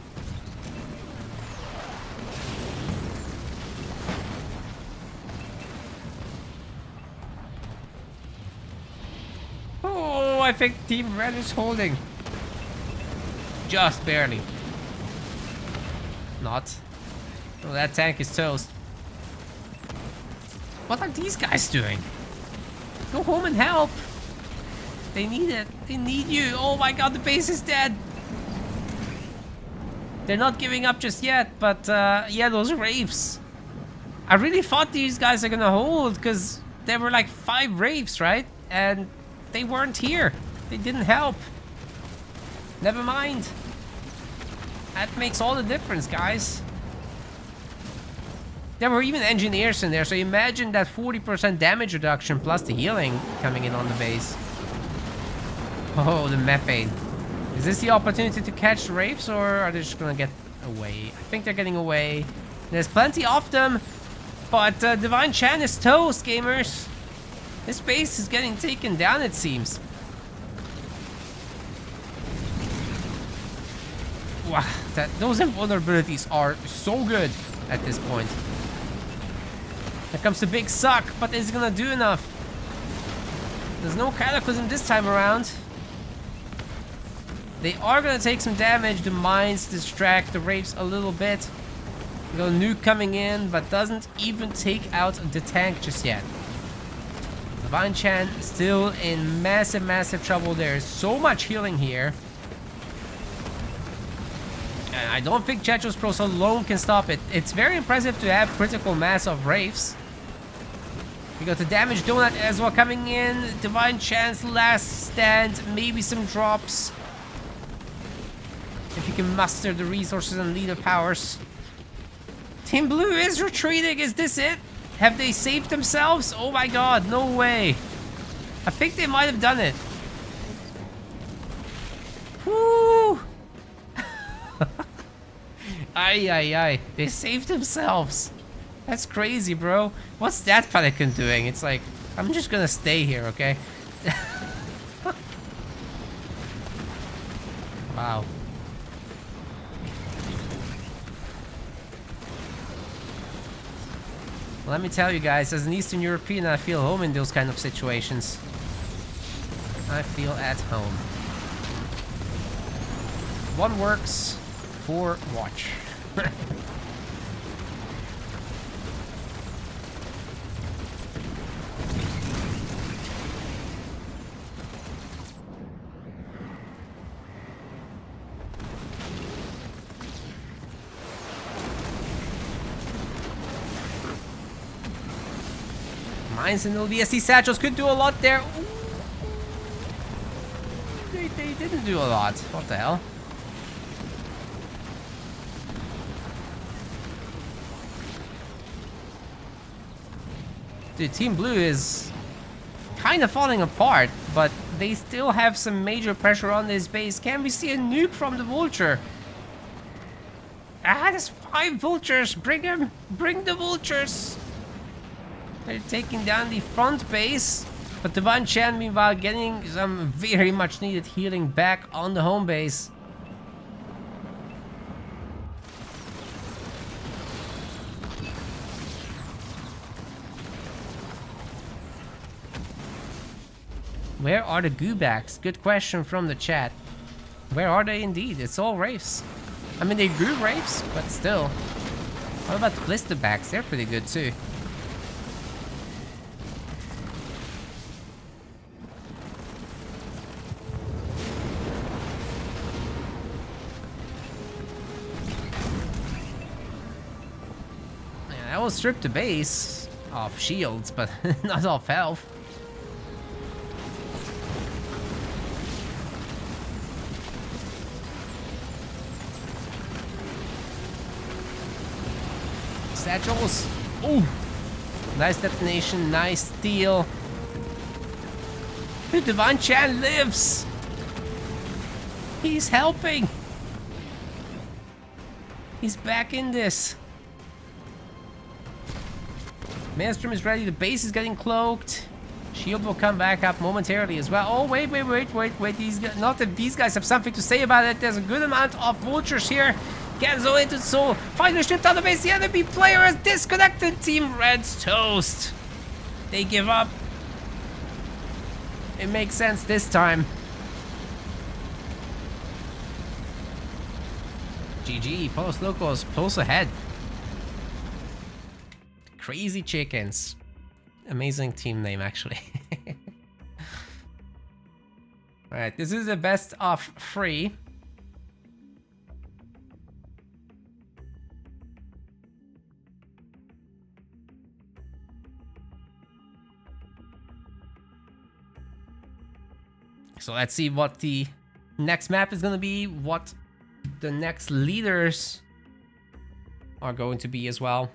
Oh, I think Team Red is holding. Just barely. Not. Oh, that tank is toast. What are these guys doing? Go home and help. They need it. They need you. Oh my god, the base is dead. They're not giving up just yet, but yeah, those Wraiths. I really thought these guys are gonna hold, because there were like 5 Wraiths, right? And they weren't here. They didn't help. Never mind. That makes all the difference, guys. There were even engineers in there, so imagine that 40% damage reduction plus the healing coming in on the base. Oh, the methane. Is this the opportunity to catch the Wraiths, or are they just gonna get away? I think they're getting away. There's plenty of them, but Divine Chan is toast, gamers. This base is getting taken down, it seems. Wow, those invulnerabilities are so good at this point. Here comes the big suck, but is it gonna do enough? There's no Cataclysm this time around. They are gonna take some damage. The mines distract the Wraiths a little bit. We got a nuke coming in, but doesn't even take out the tank just yet. Divine Chan still in massive, massive trouble. There's so much healing here. And I don't think Chetros Pros alone can stop it. It's very impressive to have critical mass of Wraiths. We got the damage donut as well coming in. Divine Chan's last stand. Maybe some drops. If you can muster the resources and leader powers. Team Blue is retreating. Is this it? Have they saved themselves? Oh my god, no way. I think they might have done it. Woo! Ay, ay, ay. They saved themselves. That's crazy, bro. What's that Pelican doing? It's like, I'm just gonna stay here, okay? Wow. Let me tell you guys, as an Eastern European, I feel home in those kind of situations. I feel at home. One works, 4 watch. Mines and LBSC satchels could do a lot there. Ooh. They didn't do a lot. What the hell? Dude, Team Blue is kind of falling apart, but they still have some major pressure on this base. Can we see a nuke from the Vulture? Ah, there's 5 Vultures. Bring them. Bring the Vultures. They're taking down the front base, but Divine Chan meanwhile getting some very much needed healing back on the home base. Where are the Goobacks? Good question from the chat. Where are they indeed? It's all Wraiths. I mean, they grew Wraiths, but still. What about the Blisterbacks? They're pretty good too. I will strip the base of shields, but not off health. Satchels. Ooh. Nice detonation, nice steal. The Divine Chan lives. He's helping. He's back in this. Maelstrom is ready. The base is getting cloaked. Shield will come back up momentarily as well. Oh, wait. These guys, not that these guys have something to say about it. There's a good amount of vultures here. Genzo into Soul. Finally stripped on the base. The enemy player has disconnected. Team Red's toast. They give up. It makes sense this time. GG. Post Locals. Pulse ahead. Crazy Chickens. Amazing team name, actually. Alright, this is the best of 3. So let's see what the next map is going to be, what the next leaders are going to be as well.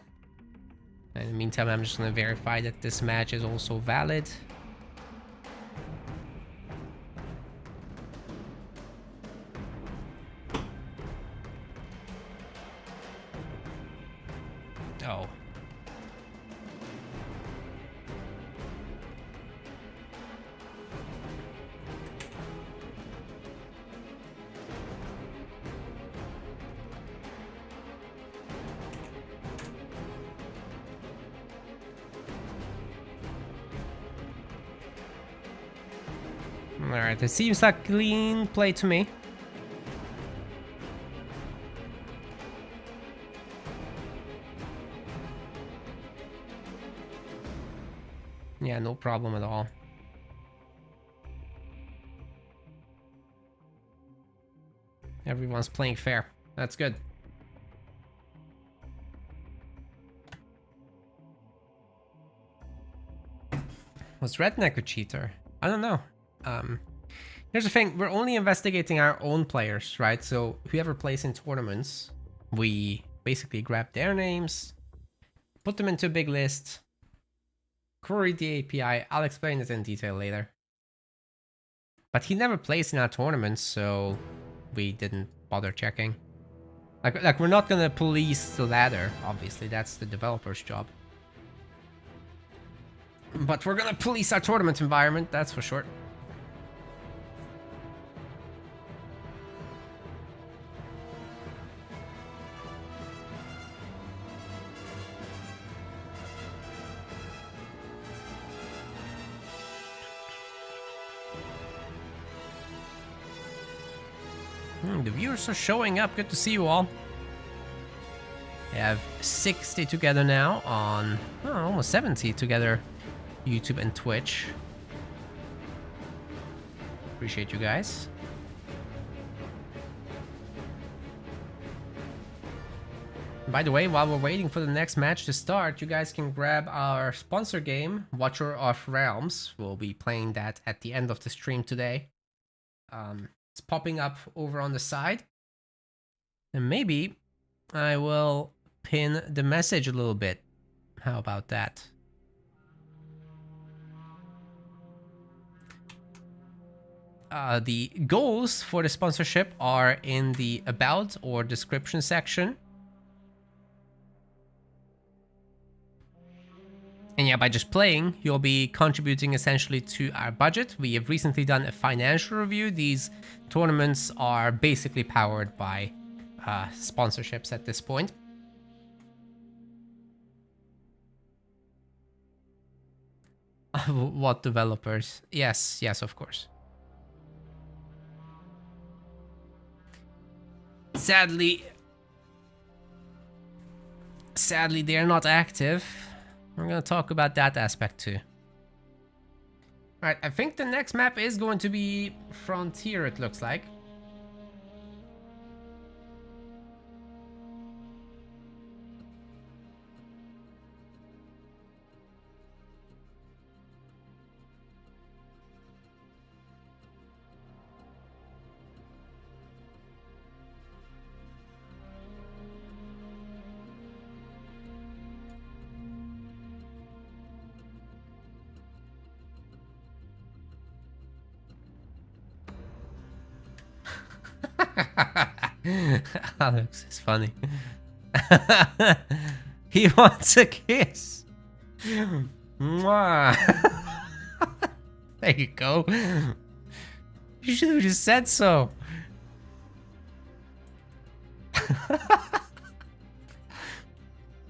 In the meantime, I'm just going to verify that this match is also valid. Oh. Alright, it seems like clean play to me. Yeah, no problem at all. Everyone's playing fair. That's good. Was Redneck a cheater? I don't know. Here's the thing, we're only investigating our own players, right? So whoever plays in tournaments, we basically grab their names, put them into a big list, query the API. I'll explain it in detail later. But he never plays in our tournaments, so we didn't bother checking. Like we're not gonna police the ladder, obviously, that's the developer's job. But we're gonna police our tournament environment, that's for sure. The viewers are showing up. Good to see you all. We have 60 together now on almost 70 together, YouTube and Twitch. Appreciate you guys. By the way, while we're waiting for the next match to start, you guys can grab our sponsor game, Watcher of Realms. We'll be playing that at the end of the stream today. It's popping up over on the side. And maybe I will pin the message a little bit. How about that? The goals for the sponsorship are in the about or description section. And yeah, by just playing, you'll be contributing essentially to our budget. We have recently done a financial review. These tournaments are basically powered by sponsorships at this point. What developers? Yes, yes, of course. Sadly, they're not active. We're gonna talk about that aspect too. Alright, I think the next map is going to be Frontier, it looks like. Alex is funny. He wants a kiss. Mwah. There you go. You should have just said so.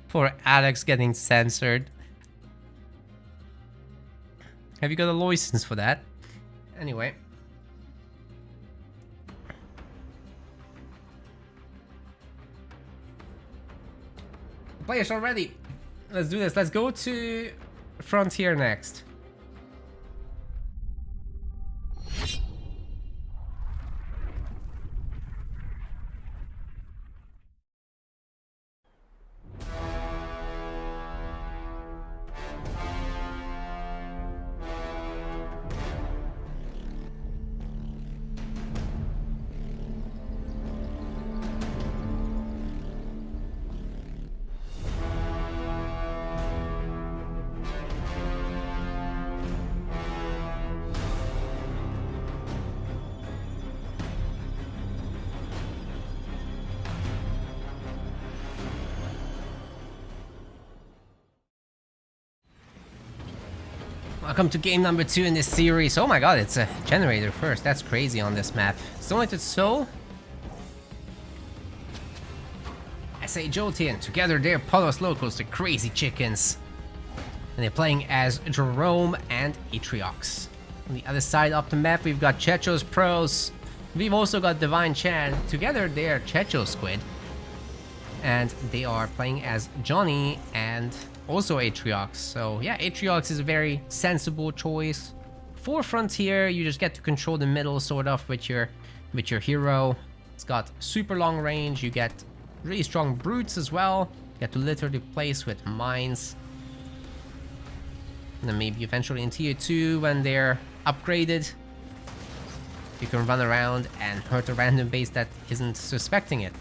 Poor Alex getting censored. Have you got a license for that? Anyway. Players are ready. Let's do this. Let's go to Frontier next. Welcome to game number 2 in this series. Oh my god, it's a generator first. That's crazy on this map. Stoneted Soul. S.A. Jolteon. Together they're Polos Locals, the Crazy Chickens. And they're playing as Jerome and Atriox. On the other side of the map, we've got Chechos Pros. We've also got Divine Chan. Together, they are Checho Squid. And they are playing as Johnny and also Atriox. So yeah, Atriox is a very sensible choice. For Frontier, you just get to control the middle sort of with your hero. It's got super long range. You get really strong brutes as well. You get to literally place with mines. And then maybe eventually in tier 2 when they're upgraded, you can run around and hurt a random base that isn't suspecting it.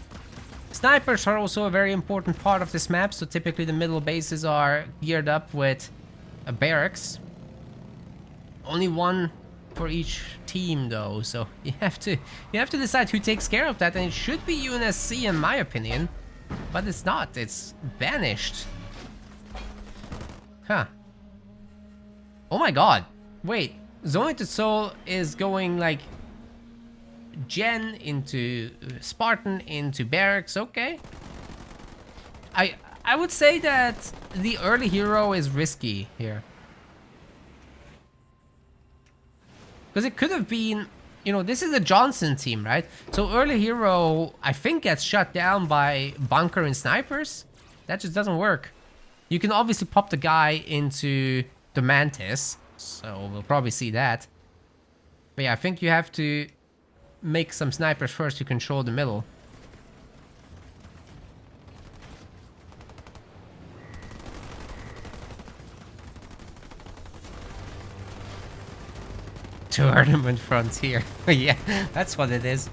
Snipers are also a very important part of this map, so typically the middle bases are geared up with a barracks. Only one for each team though, so you have to decide who takes care of that, and it should be UNSC in my opinion, but it's not. It's banished. Huh. Oh my god. Wait, Zonated Soul is going like Gen into Spartan into Barracks. Okay. I would say that the early hero is risky here. Because it could have been, you know, this is a Johnson team, right? So early hero, I think, gets shut down by bunker and snipers. That just doesn't work. You can obviously pop the guy into the Mantis, so we'll probably see that. But yeah, I think you have to make some snipers first to control the middle. Tournament Frontier. Yeah, that's what it is.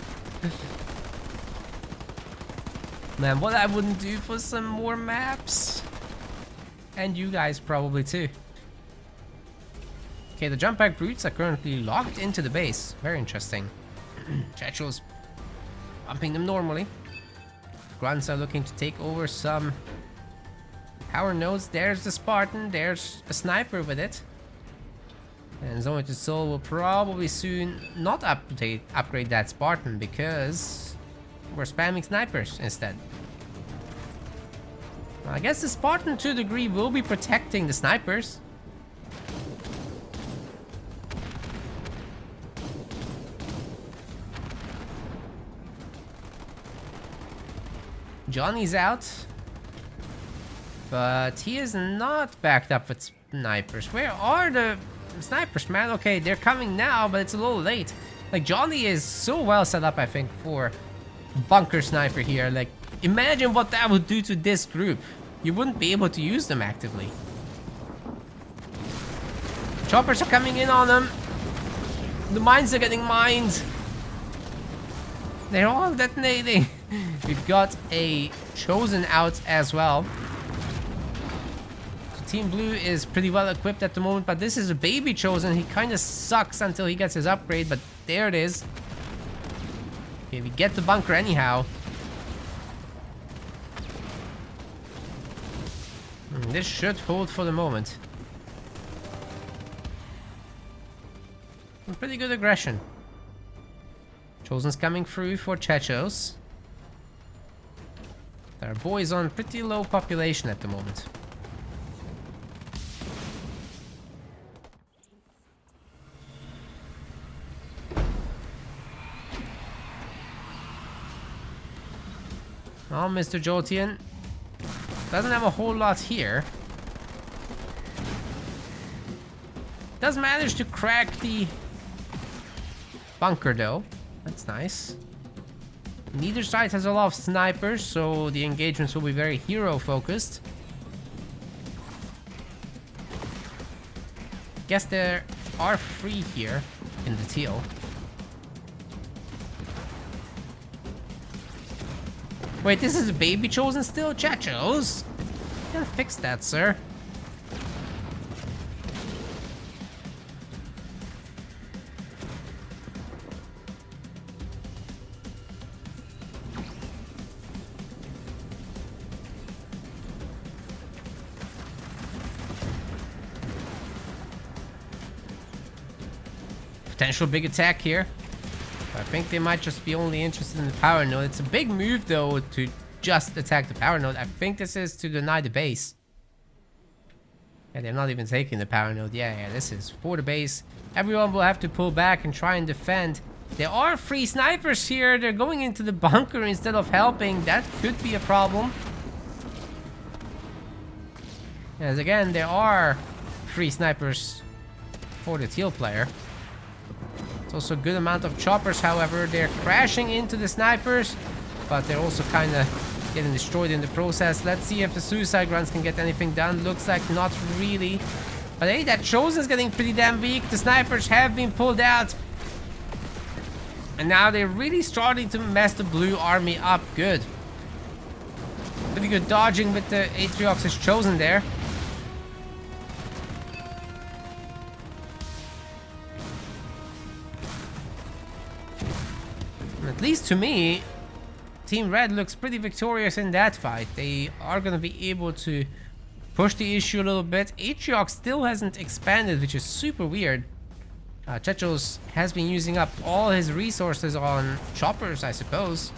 Man, what I wouldn't do for some more maps. And you guys probably too. Okay, the jump back brutes are currently locked into the base. Very interesting. Checho's bumping them normally. Grunts are looking to take over some power nodes. There's the Spartan. There's a sniper with it. And Zonated Soul will probably soon not upgrade that Spartan because we're spamming snipers instead. Well, I guess the Spartan to a degree will be protecting the snipers. Johnny's out, but he is not backed up with snipers. Where are the snipers, man? Okay, they're coming now, but it's a little late. Like, Johnny is so well set up, I think, for bunker sniper here. Like, imagine what that would do to this group. You wouldn't be able to use them actively. Choppers are coming in on them. The mines are getting mined. They're all detonating. We've got a Chosen out as well. So Team Blue is pretty well equipped at the moment, but this is a baby Chosen. He kind of sucks until he gets his upgrade, but there it is. Okay, we get the bunker anyhow. This should hold for the moment. Pretty good aggression. Chosen's coming through for Chechos. There are boys on pretty low population at the moment. Oh, Mr. Jolteon doesn't have a whole lot here. Does manage to crack the bunker though. That's nice. Neither side has a lot of snipers, so the engagements will be very hero focused. Guess there are 3 here in the teal. Wait, this is a baby Chosen still? Chechos? You gotta fix that, sir. Potential big attack here. I think they might just be only interested in the power node. It's a big move though to just attack the power node. I think this is to deny the base. Yeah, they're not even taking the power node. Yeah, this is for the base. Everyone will have to pull back and try and defend. There are 3 snipers here. They're going into the bunker instead of helping. That could be a problem. As again, there are 3 snipers for the teal player. It's also a good amount of choppers, however. They're crashing into the snipers, but they're also kind of getting destroyed in the process. Let's see if the suicide grunts can get anything done. Looks like not really. But hey, that Chosen's getting pretty damn weak. The snipers have been pulled out. And now they're really starting to mess the blue army up. Good. Pretty good dodging with the Atriox's Chosen there. And at least to me, Team Red looks pretty victorious in that fight. They are going to be able to push the issue a little bit. Atriox still hasn't expanded, which is super weird. Chechos has been using up all his resources on choppers, I suppose.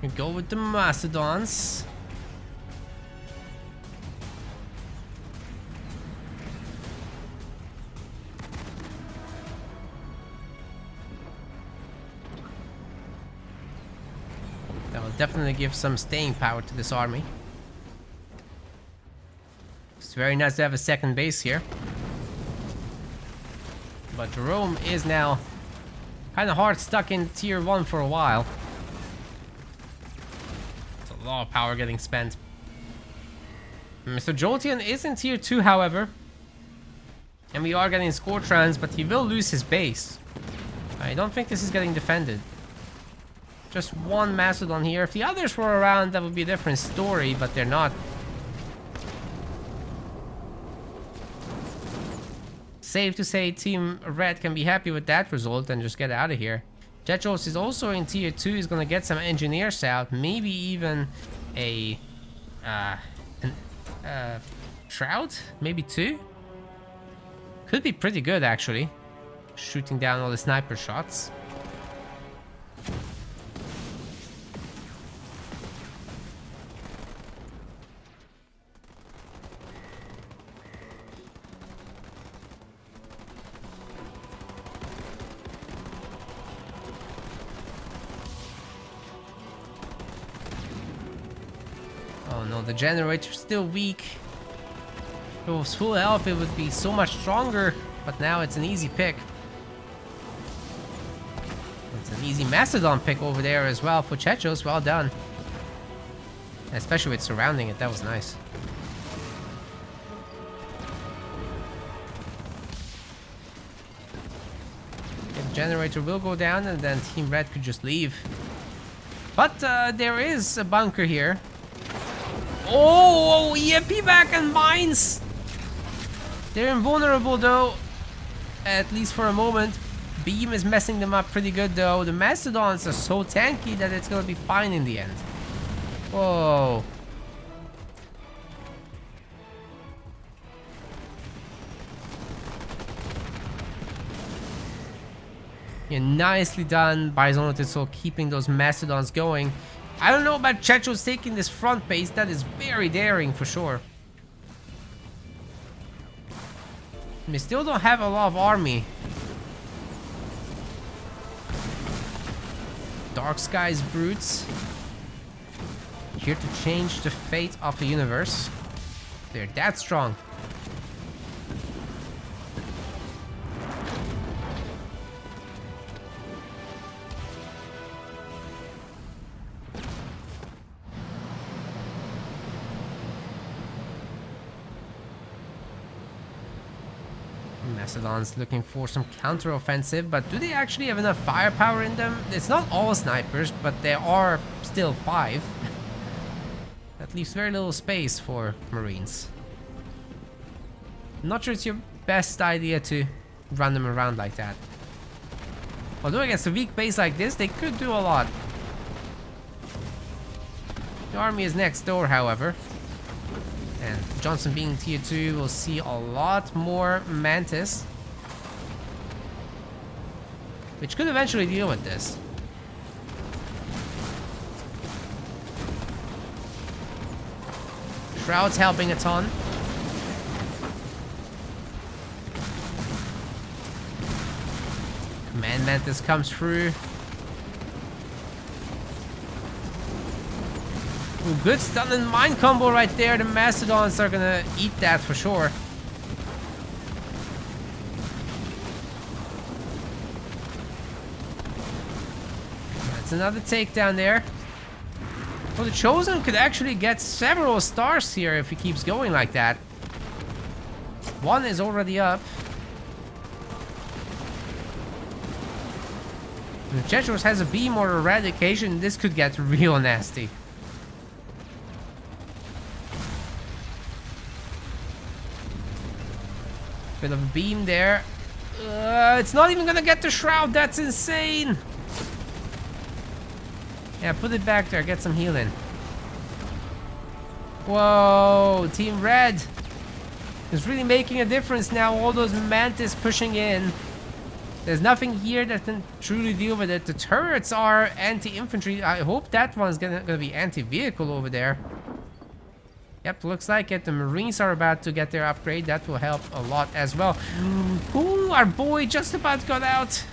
We go with the Mastodons. That will definitely give some staying power to this army. It's very nice to have a second base here. But Jerome is now kind of hard stuck in tier 1 for a while. A lot of power getting spent. Mr. Jolteon is in tier 2, however. And we are getting Scortrans, but he will lose his base. I don't think this is getting defended. Just one Mastodon here. If the others were around, that would be a different story, but they're not. Safe to say Team Red can be happy with that result and just get out of here. Chechos is also in tier 2. He's gonna get some engineers out, maybe even a Shroud, maybe 2. Could be pretty good actually, shooting down all the sniper shots. Oh no, the generator's still weak. If it was full health, it would be so much stronger, but now it's an easy pick. It's an easy Mastodon pick over there as well for Chechos. Well done. Especially with surrounding it, that was nice. Okay, the generator will go down and then Team Red could just leave. But there is a bunker here. Oh, EMP back and mines! They're invulnerable though, at least for a moment. Beam is messing them up pretty good though. The Mastodons are so tanky that it's gonna be fine in the end. Whoa. Yeah, nicely done by Zonotitzel keeping those Mastodons going. I don't know about Chechos taking this front base. That is very daring for sure. We still don't have a lot of army. Dark Skies brutes. Here to change the fate of the universe. They're that strong. Mastodon's looking for some counter-offensive, but do they actually have enough firepower in them? It's not all snipers, but there are still 5. That leaves very little space for Marines. I'm not sure it's your best idea to run them around like that. Although against a weak base like this, they could do a lot. The army is next door, however. And Johnson being tier 2 will see a lot more Mantis, which could eventually deal with this. Shroud's helping a ton. Command Mantis comes through. Ooh, good stun and mine combo right there. The Mastodons are gonna eat that for sure. That's another takedown there. Well, the Chosen could actually get several stars here if he keeps going like that. One is already up. If Jetros has a beam or eradication, this could get real nasty. Bit of a beam there. It's not even gonna get the Shroud. That's insane. Yeah, put it back there. Get some healing. Whoa, Team Red is really making a difference now. All those Mantis pushing in. There's nothing here that can truly deal with it. The turrets are anti-infantry. I hope that one's gonna be anti-vehicle over there. Yep, looks like it. The Marines are about to get their upgrade. That will help a lot as well. Ooh, our boy just about got out.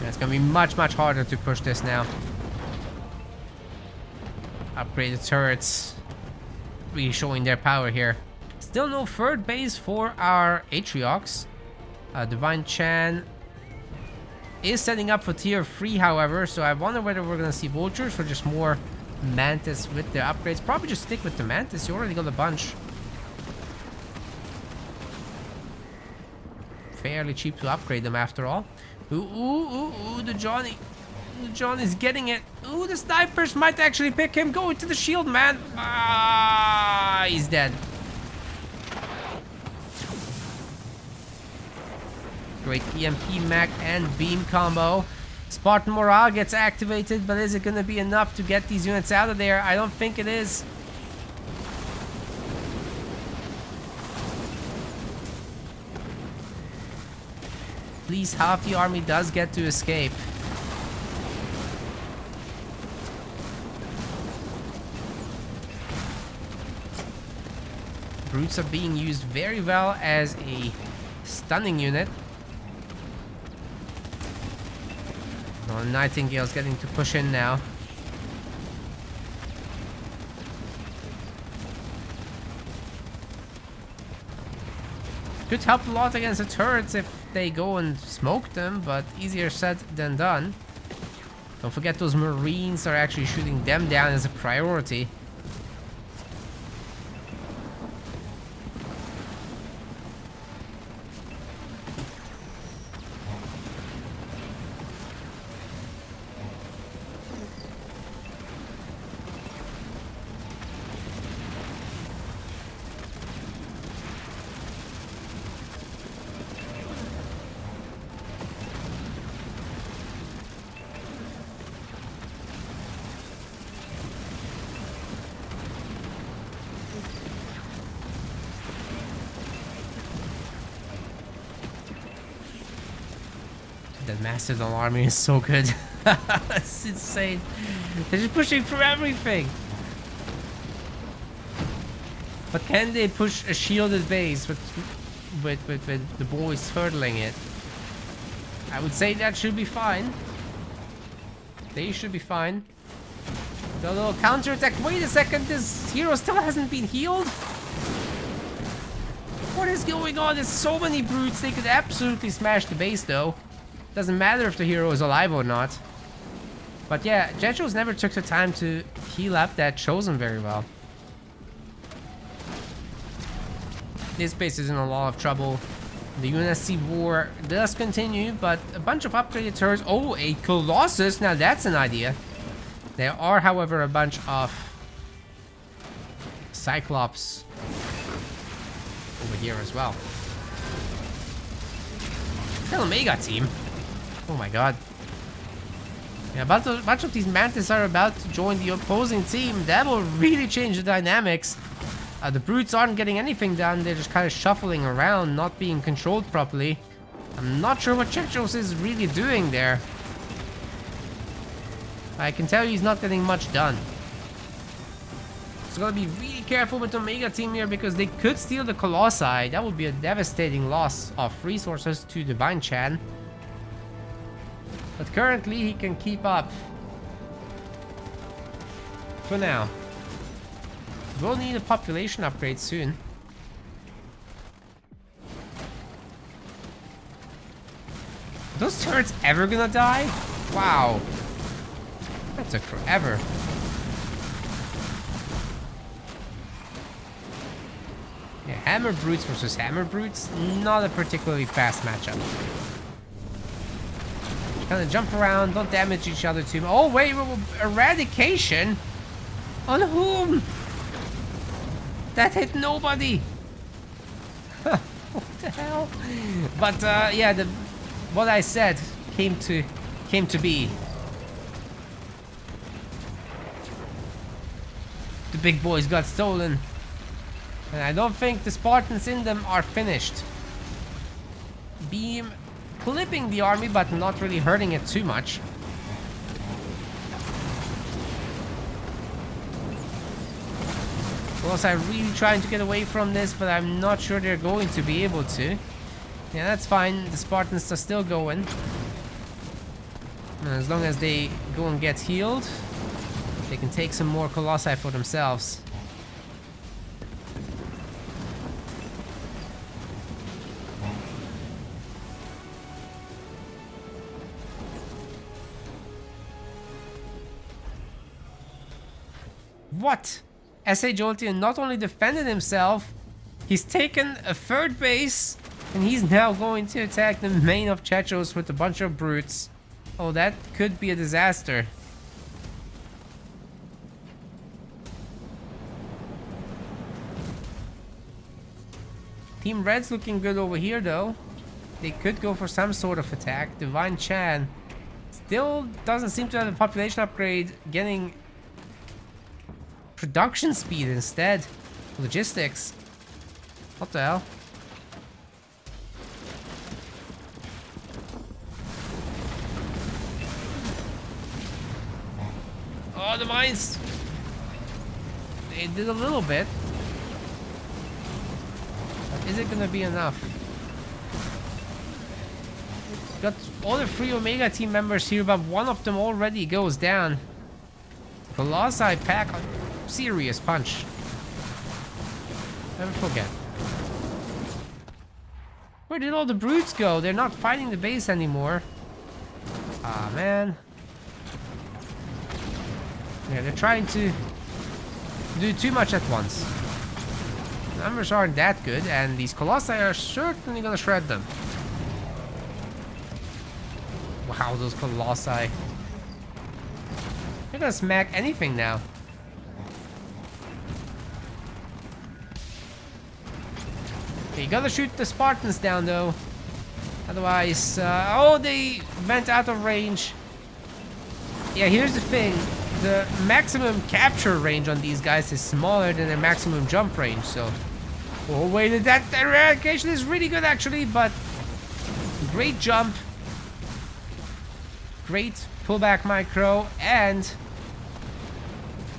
It's gonna be much harder to push this now. Upgraded turrets really showing their power here. Still no third base for our Atriox. Divine Chan is setting up for tier 3, however, so I wonder whether we're gonna see Vultures or just more Mantis with their upgrades. Probably just stick with the Mantis. You already got a bunch. Fairly cheap to upgrade them after all. Ooh, the Johnny. The Johnny's getting it. Ooh, the snipers might actually pick him. Go into the shield, man. Ah, he's dead. Great EMP, Mac, and beam combo. Spartan Morale gets activated, but is it going to be enough to get these units out of there? I don't think it is. At least half the army does get to escape. Brutes are being used very well as a stunning unit. Oh, Nightingale's getting to push in now. Could help a lot against the turrets if they go and smoke them, but easier said than done. Don't forget those Marines are actually shooting them down as a priority. That Mastodon army is so good. It's insane. They're just pushing through everything. But can they push a shielded base with the boys hurdling it? I would say that should be fine. They should be fine. The little counterattack. Wait a second, this hero still hasn't been healed? What is going on? There's so many brutes. They could absolutely smash the base, though. Doesn't matter if the hero is alive or not. But yeah, Jetros never took the time to heal up that Chosen very well. This base is in a lot of trouble. The UNSC war does continue, but a bunch of upgraded turrets. Oh, a Colossus. Now that's an idea. There are, however, a bunch of Cyclops over here as well. Still a Mega team. Oh my god. Yeah, a bunch of these Mantis are about to join the opposing team. That will really change the dynamics. The brutes aren't getting anything done. They're just kind of shuffling around, not being controlled properly. I'm not sure what Chechos is really doing there. I can tell you he's not getting much done. So gotta be really careful with the Omega team here because they could steal the Colossi. That would be a devastating loss of resources to Divine Chan. But currently he can keep up. For now. We'll need a population upgrade soon. Are those turrets ever gonna die? Wow. That took forever. Yeah, Hammer Brutes versus Hammer Brutes. Not a particularly fast matchup. Kind of jump around, don't damage each other too much. Oh wait, eradication? On whom? That hit nobody. What the hell? But yeah, what I said came to be. The big boys got stolen, and I don't think the Spartans in them are finished. Beam clipping the army, but not really hurting it too much. Colossi are really trying to get away from this, but I'm not sure they're going to be able to. Yeah, that's fine. The Spartans are still going. And as long as they go and get healed, they can take some more Colossi for themselves. What? S.A. Jolteon not only defended himself, he's taken a third base, and he's now going to attack the main of Chechos with a bunch of brutes. Oh, that could be a disaster. Team Red's looking good over here, though. They could go for some sort of attack. Divine Chan still doesn't seem to have a population upgrade, getting production speed instead. Logistics. What the hell? Oh, the mines! They did a little bit. But is it gonna be enough? Got all the 3 Omega team members here, but one of them already goes down. Colossi pack a serious punch. Never forget. Where did all the brutes go? They're not fighting the base anymore. Ah, man. Yeah, they're trying to do too much at once. Numbers aren't that good, and these Colossi are certainly gonna shred them. Wow, those Colossi. They're gonna smack anything now. Okay, you gotta shoot the Spartans down, though. Otherwise, oh, they went out of range. Yeah, here's the thing. The maximum capture range on these guys is smaller than their maximum jump range, so... Oh, wait, that eradication is really good, actually, but... Great jump. Great pullback micro, and...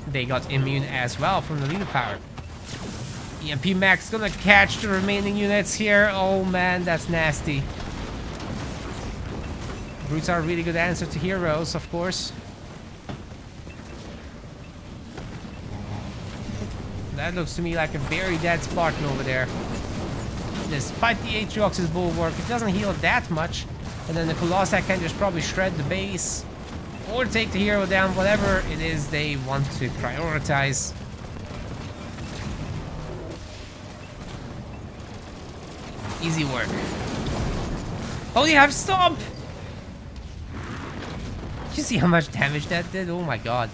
They got immune as well from the leader power. EMP Max gonna catch the remaining units here. Oh man, that's nasty. Brutes are a really good answer to heroes, of course. That looks to me like a very dead Spartan over there. despite the Atriox's Bulwark, it doesn't heal that much. And then the Colossi can just probably shred the base or take the hero down, whatever it is they want to prioritize. Easy work. Oh, you have Stomp! Did you see how much damage that did? Oh my god.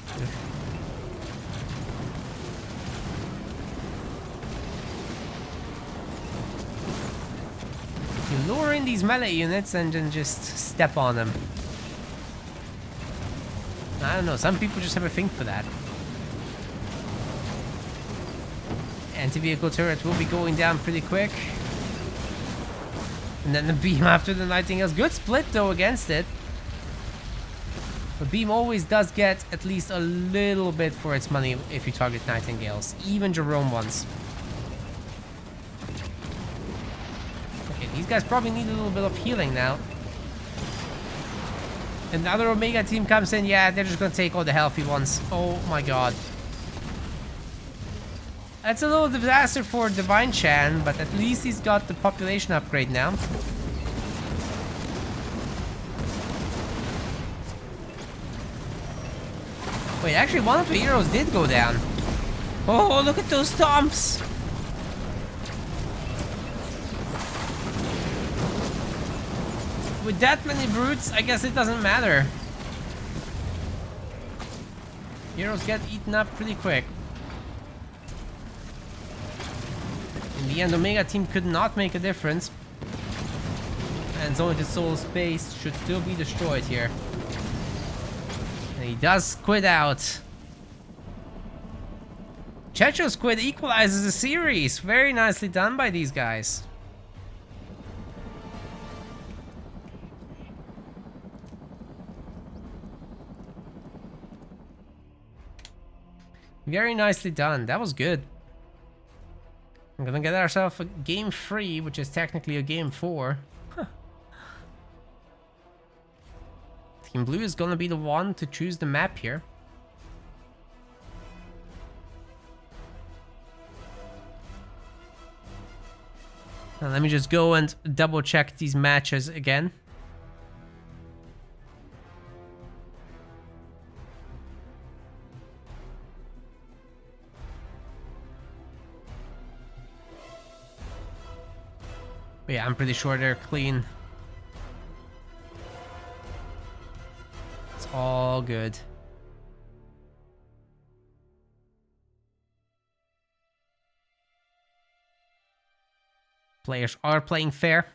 You lure in these melee units and then just step on them. I don't know, some people just have a thing for that. Anti-vehicle turret will be going down pretty quick. And then the beam after the Nightingales. Good split though against it. But beam always does get at least a little bit for its money if you target Nightingales. Even Jerome ones. Okay, these guys probably need a little bit of healing now. Another Omega team comes in. Yeah, they're just gonna take all the healthy ones. Oh my god. That's a little disaster for Divine Chan, but at least he's got the population upgrade now. Wait, actually one of the heroes did go down. Oh, look at those stomps! With that many brutes, I guess it doesn't matter. Heroes get eaten up pretty quick. In the end, Omega team could not make a difference. And Zonic's Soul Space should still be destroyed here. And he does squid out. Checho Squid equalizes the series. Very nicely done by these guys. Very nicely done. That was good. I'm gonna get ourselves a game 3, which is technically a game 4. Huh. Team Blue is gonna be the one to choose the map here. Now let me just go and double check these matches again. But yeah, I'm pretty sure they're clean. It's all good. Players are playing fair.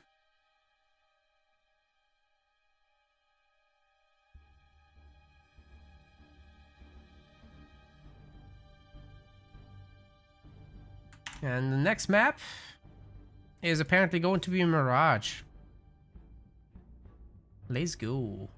And the next map is apparently going to be Mirage. Let's go.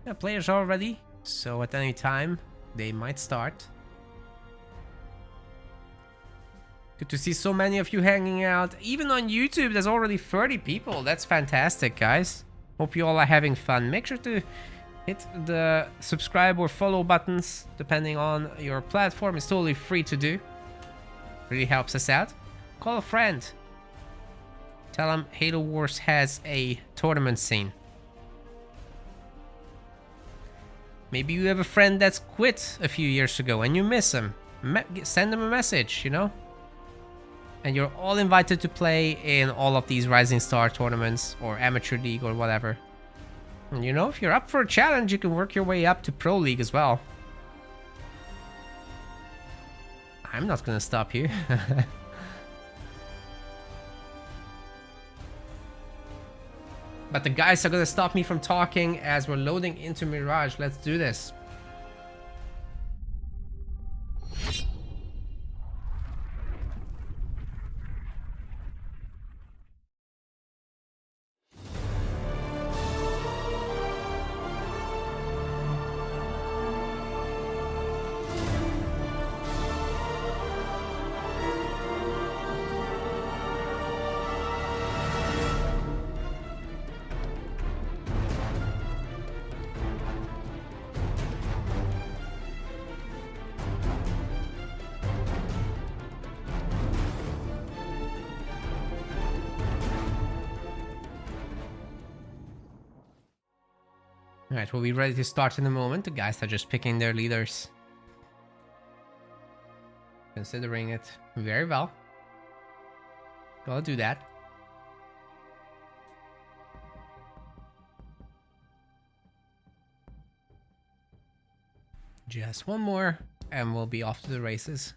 Yeah, players are ready, so at any time they might start. Good to see so many of you hanging out. Even on YouTube, there's already 30 people. That's fantastic, guys. Hope you all are having fun. Make sure to hit the subscribe or follow buttons, depending on your platform. It's totally free to do. Really helps us out. Call a friend. Tell them Halo Wars has a tournament scene. Maybe you have a friend that's quit a few years ago and you miss him. Send them a message, you know? And you're all invited to play in all of these Rising Star tournaments or Amateur League or whatever. And you know, if you're up for a challenge, you can work your way up to Pro League as well. I'm not gonna stop you. But the guys are gonna stop me from talking as we're loading into Mirage. Let's do this. Alright, we'll be ready to start in a moment. The guys are just picking their leaders. Considering it very well. I'll do that. Just one more, and we'll be off to the races.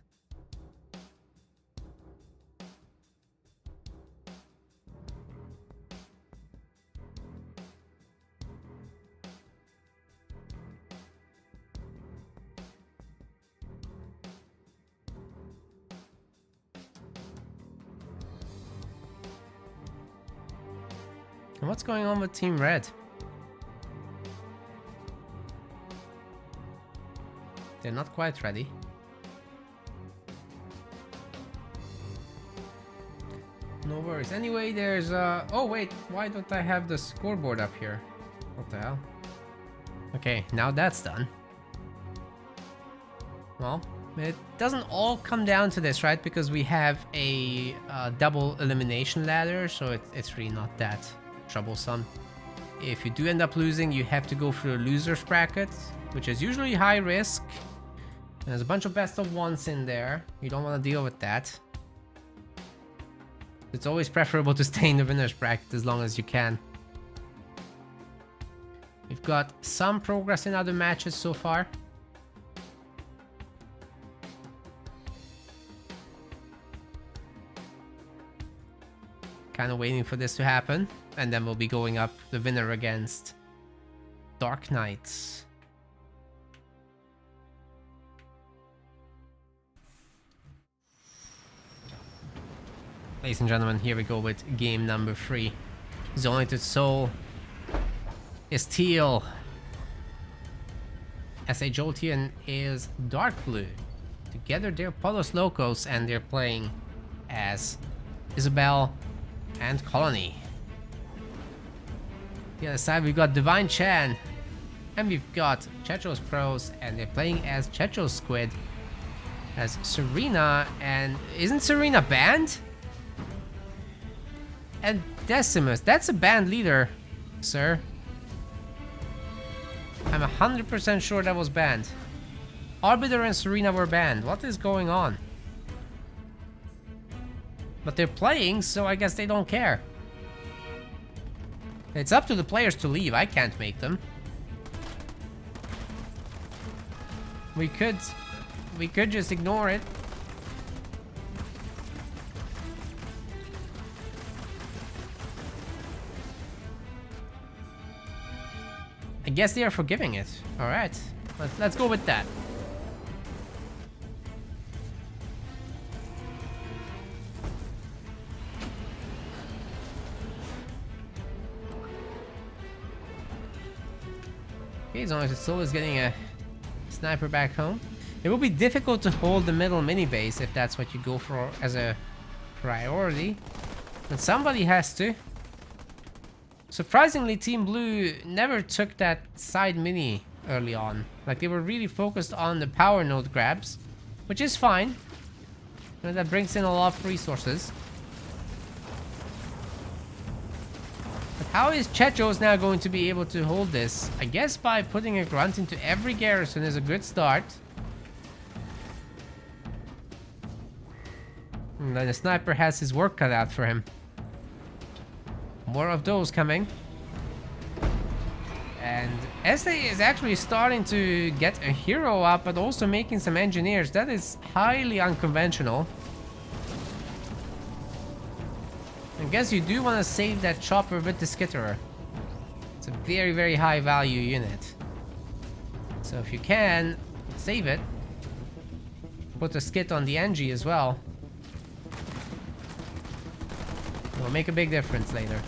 And what's going on with Team Red? They're not quite ready. No worries. Anyway, there's oh wait, why don't I have the scoreboard up here? What the hell? Okay, now that's done. Well, it doesn't all come down to this, right? Because we have a double elimination ladder, so it's really not that troublesome. If you do end up losing, you have to go through a loser's bracket, which is usually high risk. And there's a bunch of best of ones in there. You don't want to deal with that. It's always preferable to stay in the winner's bracket as long as you can. We've got some progress in other matches so far. Kind of waiting for this to happen. And then we'll be going up the winner against Dark Knights. Ladies and gentlemen, here we go with game number 3. Zonated Soul is teal. SA Jolteon is dark blue. Together they're Polos Locos, and they're playing as Isabelle and Colony. The other side we've got Divine Chan, and we've got Chechos Pros, and they're playing as Chechos Squid, as Serena, and isn't Serena banned? And Decimus, that's a band leader, sir. I'm 100% sure that was banned. Arbiter and Serena were banned. What is going on? But they're playing, so I guess they don't care. It's up to the players to leave. I can't make them. We could just ignore it. I guess they are forgiving it. All right, let's go with that. Okay, as long as Soul is getting a sniper back home. It will be difficult to hold the middle mini base if that's what you go for as a priority, but somebody has to. Surprisingly, Team Blue never took that side mini early on. Like, they were really focused on the power node grabs, which is fine. And that brings in a lot of resources. But how is Chechos now going to be able to hold this? I guess by putting a grunt into every garrison is a good start. And then the sniper has his work cut out for him. More of those coming. And SA is actually starting to get a hero up, but also making some engineers. That is highly unconventional. I guess you do want to save that chopper with the skitterer. It's a very, very high value unit. So if you can, save it. Put a skit on the Engie as well. It will make a big difference later.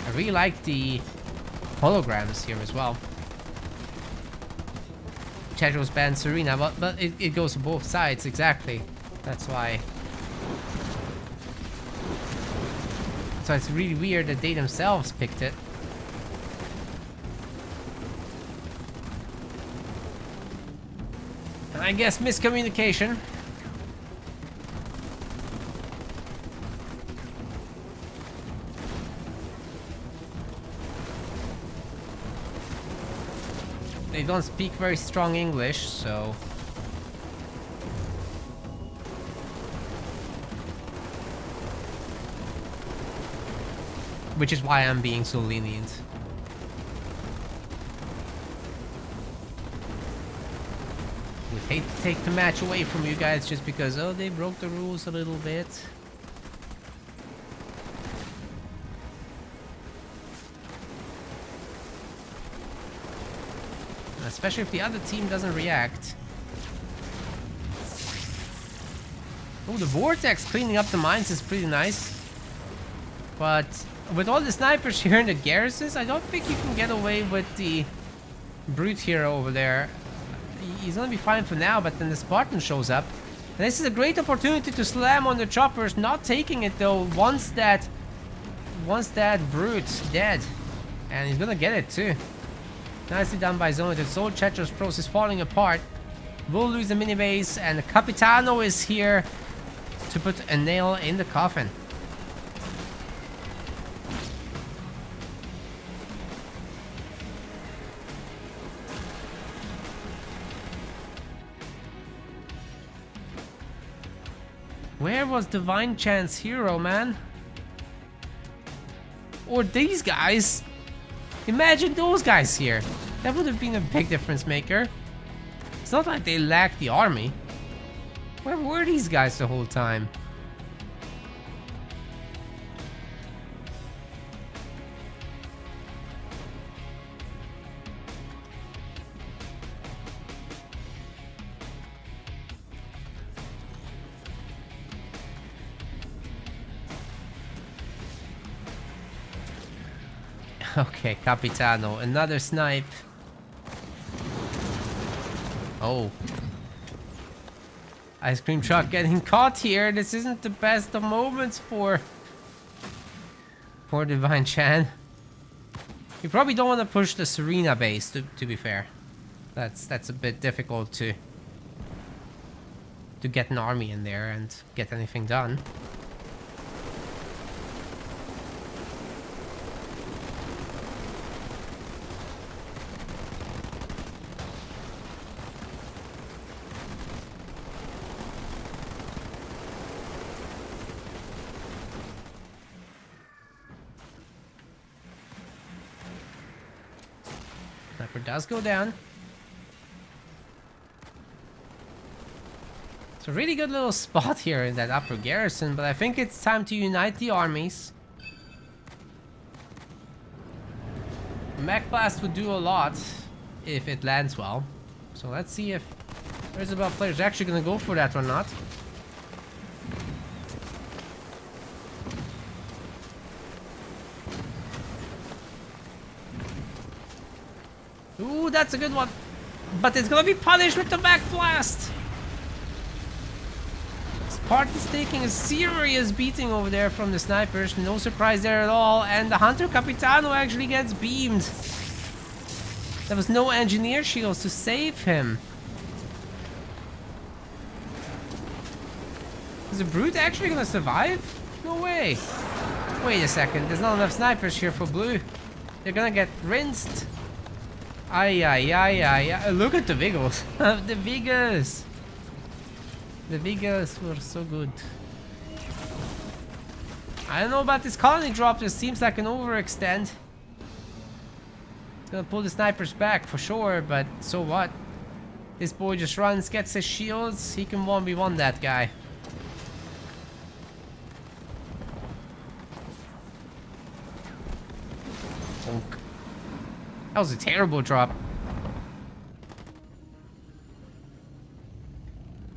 I really like the holograms here as well. Chechos banned Serena, but it goes to both sides, exactly. That's why it's really weird that they themselves picked it. And I guess miscommunication. they don't speak very strong English, so... Which is why I'm being so lenient. Would hate to take the match away from you guys just because, oh, they broke the rules a little bit. Especially if the other team doesn't react. Oh, the Vortex cleaning up the mines is pretty nice. But with all the snipers here in the garrisons, I don't think you can get away with the Brute hero over there. He's gonna be fine for now, but then the Spartan shows up. And this is a great opportunity to slam on the choppers, not taking it though once that Brute's dead. And he's gonna get it too. Nicely done by Zonated. Soul Chetros Pros is falling apart. We'll lose the mini base, and the Capitano is here to put a nail in the coffin. Where was Divine Chance hero, man? Or these guys? Imagine those guys here. That would have been a big difference maker. It's not like they lacked the army. Where were these guys the whole time? Okay, Capitano, another snipe. Oh. Ice cream truck getting caught here. This isn't the best of moments for Divine Chan. You probably don't want to push the Serena base, to be fair. That's a bit difficult to get an army in there and get anything done. Sniper does go down. It's a really good little spot here in that upper garrison, but I think it's time to unite the armies. Mech Blast would do a lot if it lands well. So let's see if Roosevelt players are actually going to go for that or not. Ooh, that's a good one. But it's gonna be punished with the Mech Blast. Spartan's taking a serious beating over there from the snipers. No surprise there at all. And the Hunter Capitano actually gets beamed. There was no engineer shields to save him. Is the Brute actually gonna survive? No way. Wait a second, there's not enough snipers here for blue. They're gonna get rinsed. Ay, ay, ay, ay, ay. Look at the Vigils. The Vigils. The Vigils were so good. I don't know about this colony drop. This seems like an overextend. It's gonna pull the snipers back for sure, but so what? This boy just runs, gets his shields. He can 1v1 that guy. Bonk. That was a terrible drop.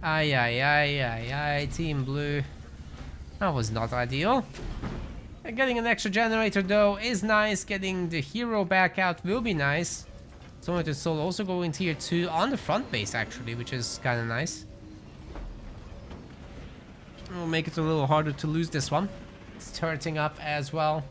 Ay, ay, ay, ay, ay, Team Blue. That was not ideal. And getting an extra generator though is nice. Getting the hero back out will be nice. Zonated Soul also going tier 2 on the front base actually, which is kind of nice. We'll make it a little harder to lose this one. It's turreting up as well.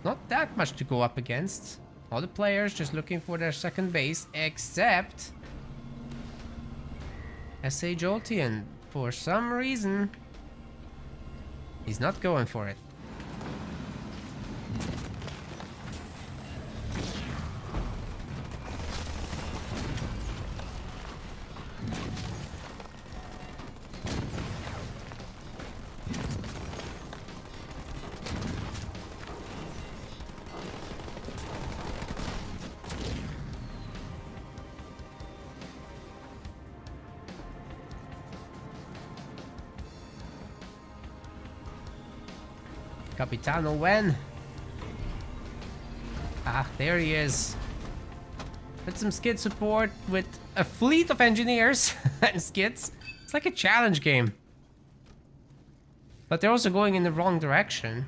Not that much to go up against. All the players just looking for their second base, except SA Jolteon. For some reason, he's not going for it. Capitano, when? Ah, there he is. With some skid support, with a fleet of engineers and skids. It's like a challenge game. But they're also going in the wrong direction.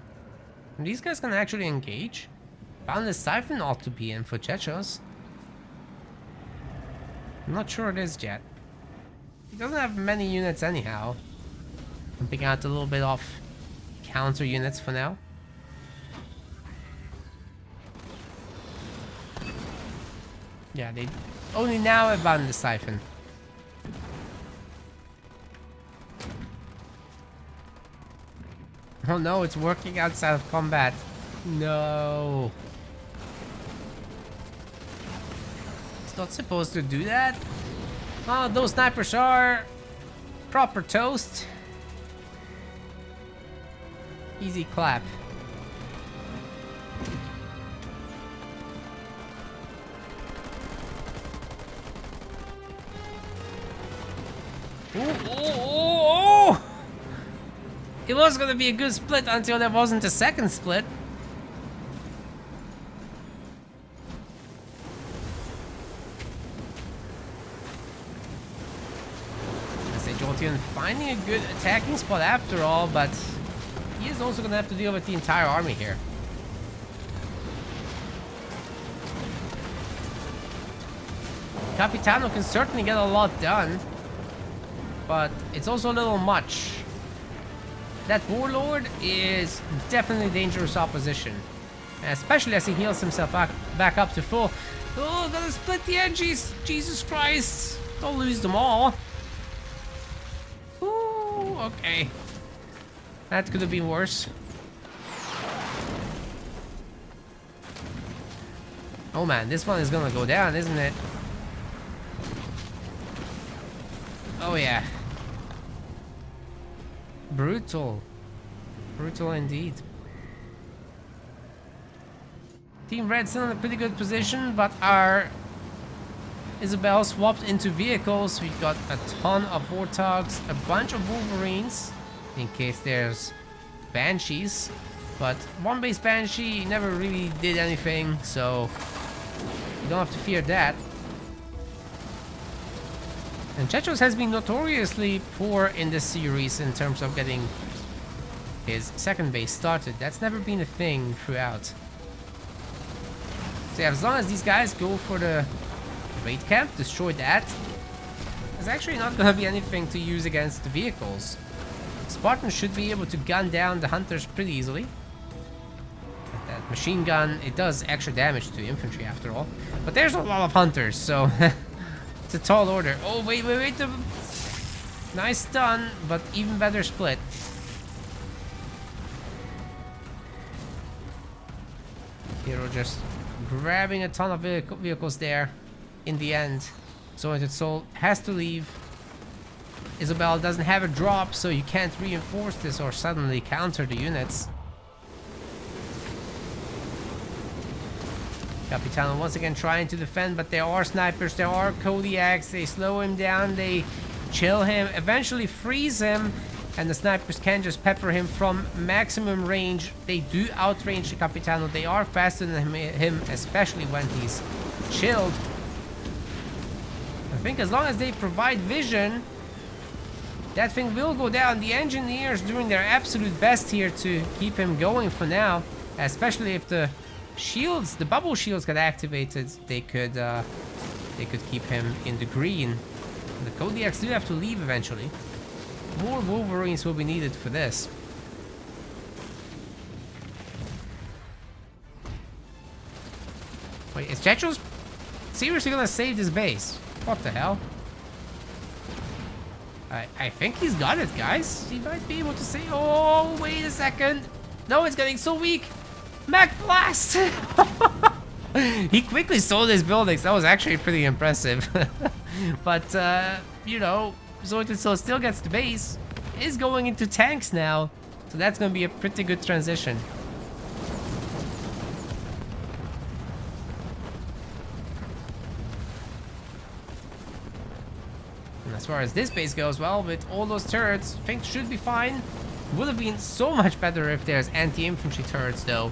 Are these guys gonna actually engage? Boundless Siphon ought to be in for Chechos. I'm not sure it is yet. He doesn't have many units anyhow. I'm picking out a little bit of counter units for now. Yeah, they only now have Boundless Siphon. Oh no, it's working outside of combat. No. It's not supposed to do that. Oh, those snipers are proper toast. Easy clap. Ooh, ooh, ooh, ooh. It was gonna be a good split until there wasn't a second split. I say Jolteon finding a good attacking spot after all, but he is also gonna have to deal with the entire army here. Capitano can certainly get a lot done, but it's also a little much. That Warlord is definitely dangerous opposition, especially as he heals himself back up to full. Oh, gonna split the edges! Jesus Christ! Don't lose them all. Ooh, okay. That could have been worse. Oh man, this one is gonna go down, isn't it? Oh yeah. Brutal. Brutal indeed. Team Red still in a pretty good position, but our Isabel swapped into vehicles. We've got a ton of Warthogs, a bunch of Wolverines, in case there's Banshees. But one base Banshee never really did anything, so you don't have to fear that. And Chechos has been notoriously poor in this series in terms of getting his second base started. That's never been a thing throughout. So yeah, as long as these guys go for the raid camp, destroy that, there's actually not going to be anything to use against the vehicles. Spartans should be able to gun down the hunters pretty easily. But that machine gun, it does extra damage to infantry after all. But there's a lot of hunters, so it's a tall order. Oh, wait. Nice stun, but even better split. Hero just grabbing a ton of vehicles there in the end. Zoeted Soul has to leave. Isabel doesn't have a drop, so you can't reinforce this or suddenly counter the units. Capitano once again trying to defend, but there are snipers, there are Kodiaks. They slow him down, they chill him, eventually freeze him, and the snipers can just pepper him from maximum range. They do outrange the Capitano. They are faster than him, especially when he's chilled. I think as long as they provide vision, that thing will go down. The engineers doing their absolute best here to keep him going for now, especially if the shields, the bubble shields get activated, they could keep him in the green. The Kodiaks do have to leave eventually. More Wolverines will be needed for this. Wait, is Chechos seriously gonna save this base? What the hell? I think he's got it, guys. He might be able to say, oh, wait a second. No, it's getting so weak. Mech Blast! He quickly sold his buildings. That was actually pretty impressive. But, you know, Zoeted Soul still gets the base. Is going into tanks now. So that's going to be a pretty good transition. And as far as this base goes, well, with all those turrets, things should be fine. Would have been so much better if there's anti-infantry turrets though.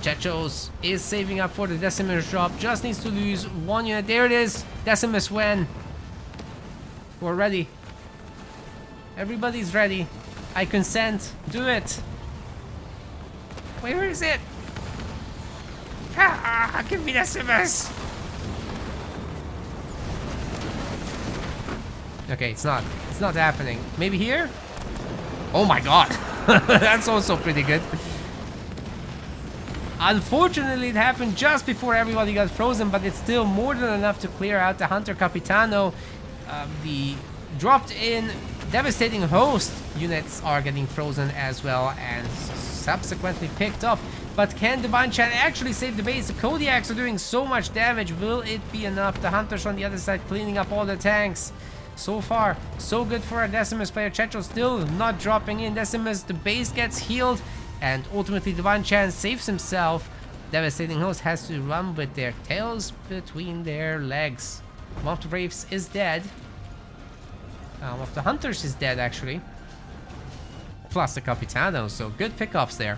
Chechos is saving up for the Decimus drop. Just needs to lose 1 unit. There it is. Decimus when? We're ready. Everybody's ready. I consent. Do it. Where is it? Ah, give me Decimus. Okay, it's not happening. Maybe here? Oh my god. That's also pretty good. Unfortunately, it happened just before everybody got frozen, but it's still more than enough to clear out the Hunter Capitano. The dropped in devastating host units are getting frozen as well and subsequently picked up. But can Divine Chant actually save the base? The Kodiaks are doing so much damage. Will it be enough? The Hunters on the other side cleaning up all the tanks. So far, so good for our Decimus player. Checho still not dropping in. Decimus, the base gets healed. And ultimately, Divine Chant saves himself. Devastating Host has to run with their tails between their legs. One of the Wraiths is dead. One of the Hunters is dead, actually. Plus the Capitano, so good pickoffs there.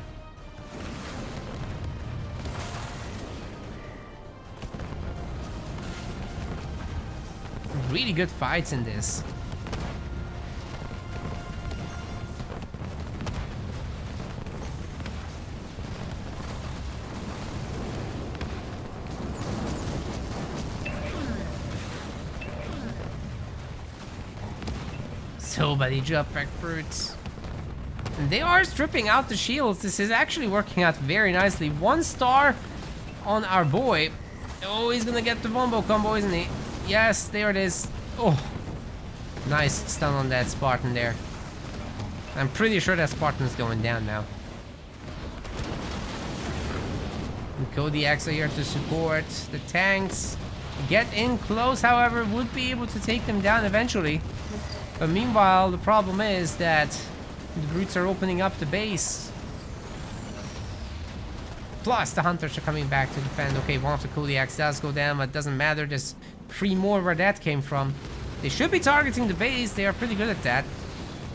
Really good fights in this. So many drop back brutes. And they are stripping out the shields. This is actually working out very nicely. 1 star on our boy. Oh, he's gonna get the Wombo combo, isn't he? Yes, there it is. Oh, nice stun on that Spartan there. I'm pretty sure that Spartan is going down now. And Kodiaks are here to support the tanks. Get in close, however, would be able to take them down eventually. But meanwhile, the problem is that the brutes are opening up the base. Plus, the Hunters are coming back to defend. Okay, one of the Kodiaks does go down, but it doesn't matter. There's 3 more where that came from. They should be targeting the base. They are pretty good at that.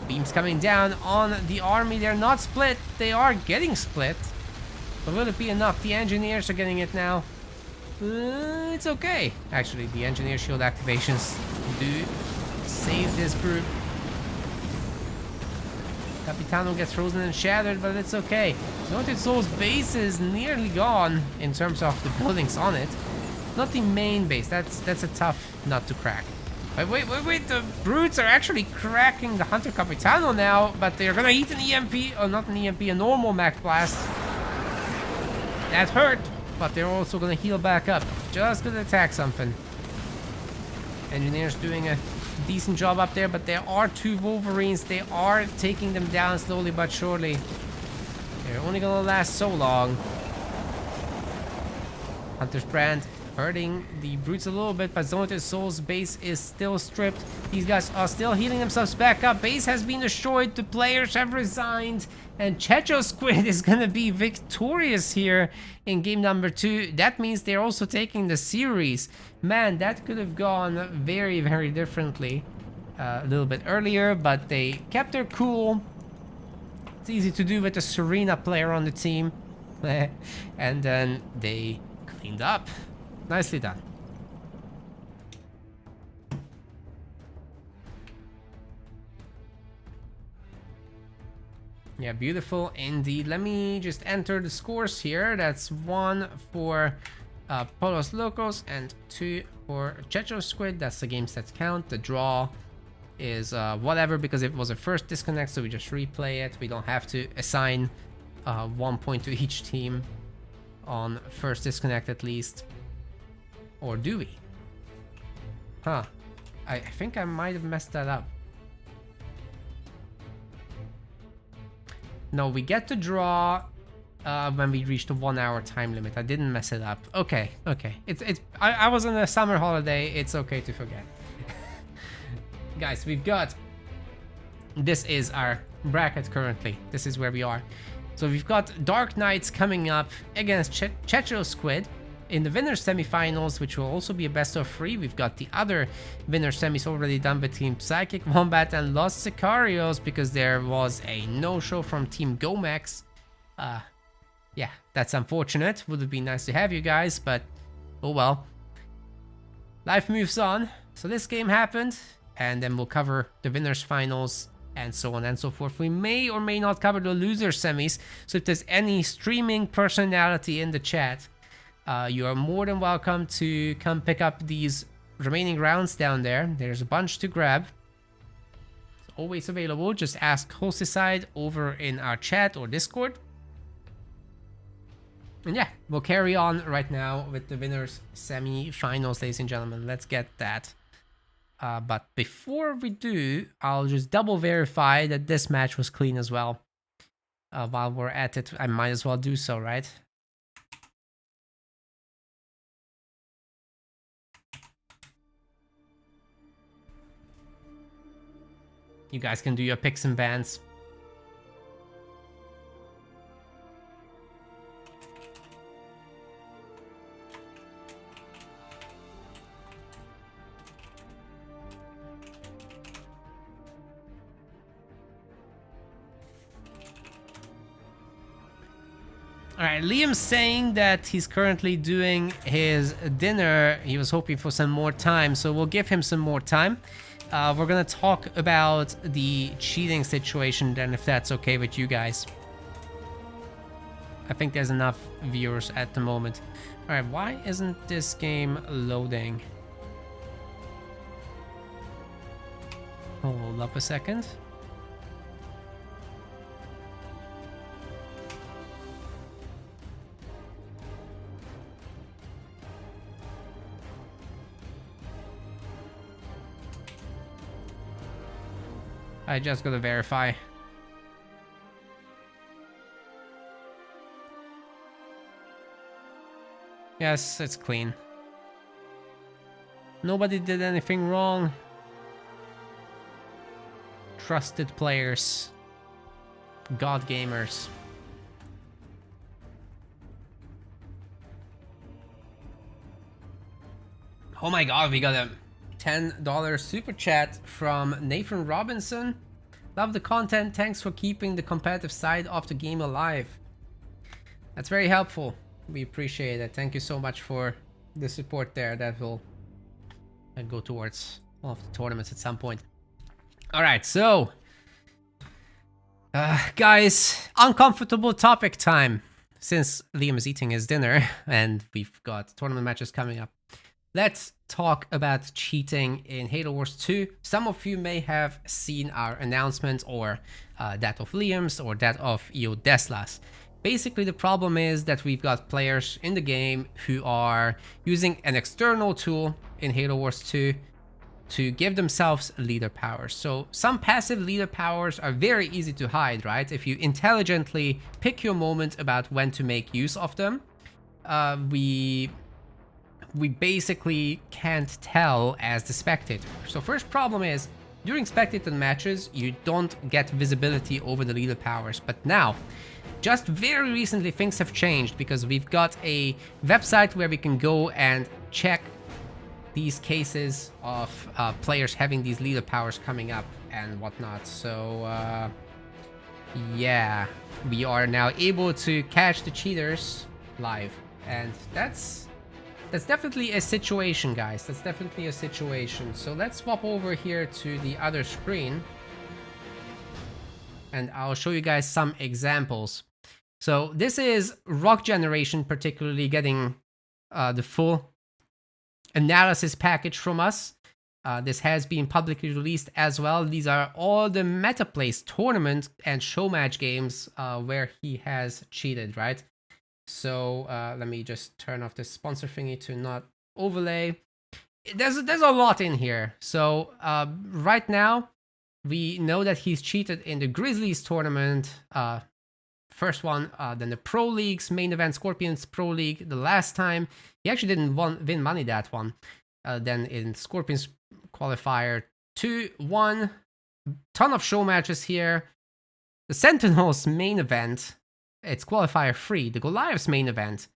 Beams coming down on the army. They're not split. They are getting split. But will it be enough? The engineers are getting it now. It's okay. Actually, the engineer shield activations do save this group. Capitano gets frozen and shattered, but it's okay. Noted Soul's base is nearly gone in terms of the buildings on it. Not the main base. That's a tough nut to crack. But wait. The brutes are actually cracking the Hunter Capitano now, but they're gonna eat an EMP. Oh, not an EMP, a normal Mach Blast. That hurt, but they're also gonna heal back up. Just gonna attack something. Engineers doing a decent job up there, but there are 2 Wolverines. They are taking them down slowly but surely. They're only gonna last so long. Hunter's Brand hurting the brutes a little bit, but Zonated Soul's base is still stripped. These guys are still healing themselves back up. Base has been destroyed. The players have resigned. And Checho Squid is gonna be victorious here in game number 2. That means they're also taking the series. Man, that could have gone very, very differently a little bit earlier, but they kept their cool. It's easy to do with a Serena player on the team. And then they cleaned up. Nicely done. Yeah, beautiful indeed. Let me just enter the scores here. That's 1 for Polos Locos and 2 for Checho Squid. That's the games that count. The draw is whatever, because it was a first disconnect, so we just replay it. We don't have to assign 1 point to each team on first disconnect at least. Or do we? Huh. I think I might have messed that up. No, we get to draw when we reach the 1 hour time limit. I didn't mess it up. Okay. I was on a summer holiday. It's okay to forget. Guys, we've got... This is our bracket currently. This is where we are. So we've got Dark Knights coming up against Checho Squid in the winners semifinals, which will also be a best of 3, we've got the other winner semis already done between Psychic Wombat and Los Sicarios because there was a no-show from Team Gomax. Yeah, that's unfortunate. Would have been nice to have you guys, but oh well. Life moves on. So this game happened, and then we'll cover the winners finals and so on and so forth. We may or may not cover the loser semis, so if there's any streaming personality in the chat, you are more than welcome to come pick up these remaining rounds down there. There's a bunch to grab. It's always available. Just ask Hosticide over in our chat or Discord. And yeah, we'll carry on right now with the winners semi-finals, ladies and gentlemen. Let's get that. But before we do, I'll just double verify that this match was clean as well. While we're at it, I might as well do so, right? You guys can do your picks and bans. Alright, Liam's saying that he's currently doing his dinner. He was hoping for some more time, so we'll give him some more time. We're gonna talk about the cheating situation then, if that's okay with you guys. I think there's enough viewers at the moment. Alright, why isn't this game loading? Hold up a second. I just gotta verify. Yes, it's clean. Nobody did anything wrong. Trusted players. God gamers. Oh my god, we got a $10 super chat from Nathan Robinson. Love the content, thanks for keeping the competitive side of the game alive. That's very helpful. We appreciate it. Thank you so much for the support there. That will go towards one of the tournaments at some point. Alright, so guys, uncomfortable topic time. Since Liam is eating his dinner and we've got tournament matches coming up, let's talk about cheating in Halo Wars 2. Some of you may have seen our announcement, or that of Liam's, or that of EO Deslas. Basically, the problem is that we've got players in the game who are using an external tool in Halo Wars 2 to give themselves leader powers. So some passive leader powers are very easy to hide, right? If you intelligently pick your moment about when to make use of them, we basically can't tell as the spectator. So first problem is, during spectator matches, you don't get visibility over the leader powers. But now, just very recently, things have changed because we've got a website where we can go and check these cases of players having these leader powers coming up and whatnot. So yeah, we are now able to catch the cheaters live, and that's definitely a situation, guys. That's definitely a situation. So let's swap over here to the other screen, and I'll show you guys some examples. So this is Rock Generation particularly getting the full analysis package from us. This has been publicly released as well. These are all the MetaPlays tournament and show match games where he has cheated, right? So let me just turn off the sponsor thingy to not overlay. There's a lot in here. So right now, we know that he's cheated in the Grizzlies tournament. First one, then the Pro League's main event, Scorpions Pro League. The last time, he actually didn't win money that one. Then in Scorpions qualifier 2-1, ton of show matches here. The Sentinels main event, it's qualifier 3. The Goliath's main event,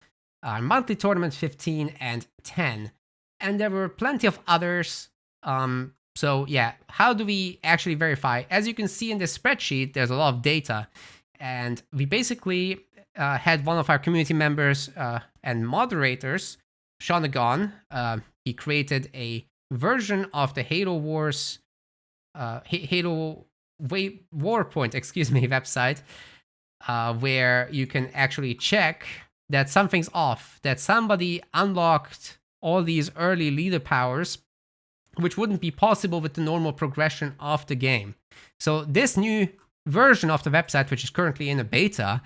monthly tournament 15 and 10. And there were plenty of others. So yeah, how do we actually verify? As you can see in this spreadsheet, there's a lot of data. And we basically had one of our community members and moderators, Shonagon. He created a version of the Halo Wars, Halo Warpoint, website, where you can actually check that something's off, that somebody unlocked all these early leader powers, which wouldn't be possible with the normal progression of the game. So this new version of the website, which is currently in a beta,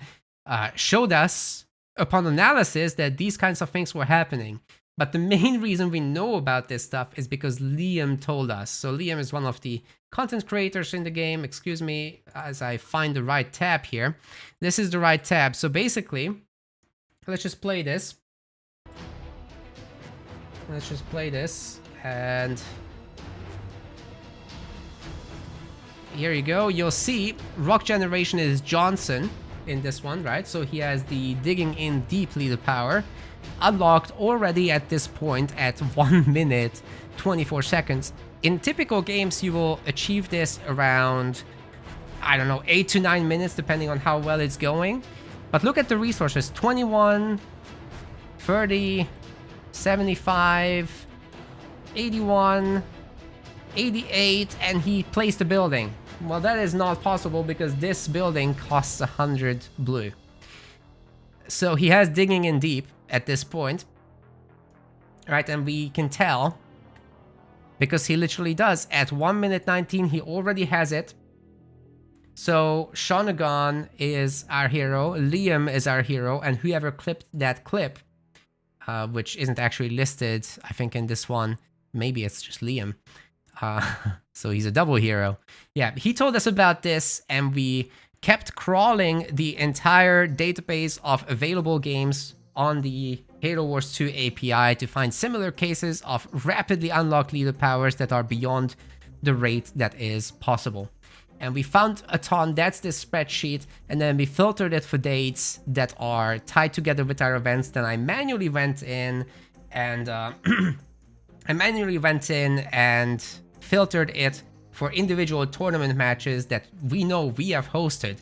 showed us upon analysis that these kinds of things were happening. But the main reason we know about this stuff is because Liam told us. So Liam is one of the content creators in the game. Excuse me as I find the right tab here. This is the right tab. So basically, let's just play this. And here you go. You'll see Rock Generation is Johnson in this one, right? So he has the digging in deep leader power unlocked already at this point at 1 minute 24 seconds. In typical games, you will achieve this around, I don't know, 8 to 9 minutes, depending on how well it's going. But look at the resources: 21, 30, 75, 81, 88, and he placed the building. Well, that is not possible because this building costs 100 blue. So he has digging in deep at this point, right? And we can tell because he literally does. At 1 minute 19, he already has it. So Shonagon is our hero, Liam is our hero, and whoever clipped that clip, which isn't actually listed, I think in this one, maybe it's just Liam. So he's a double hero. Yeah, he told us about this, and we kept crawling the entire database of available games on the Halo Wars 2 API to find similar cases of rapidly unlocked leader powers that are beyond the rate that is possible. And we found a ton. That's this spreadsheet, and then we filtered it for dates that are tied together with our events. Then I manually went in and filtered it for individual tournament matches that we know we have hosted.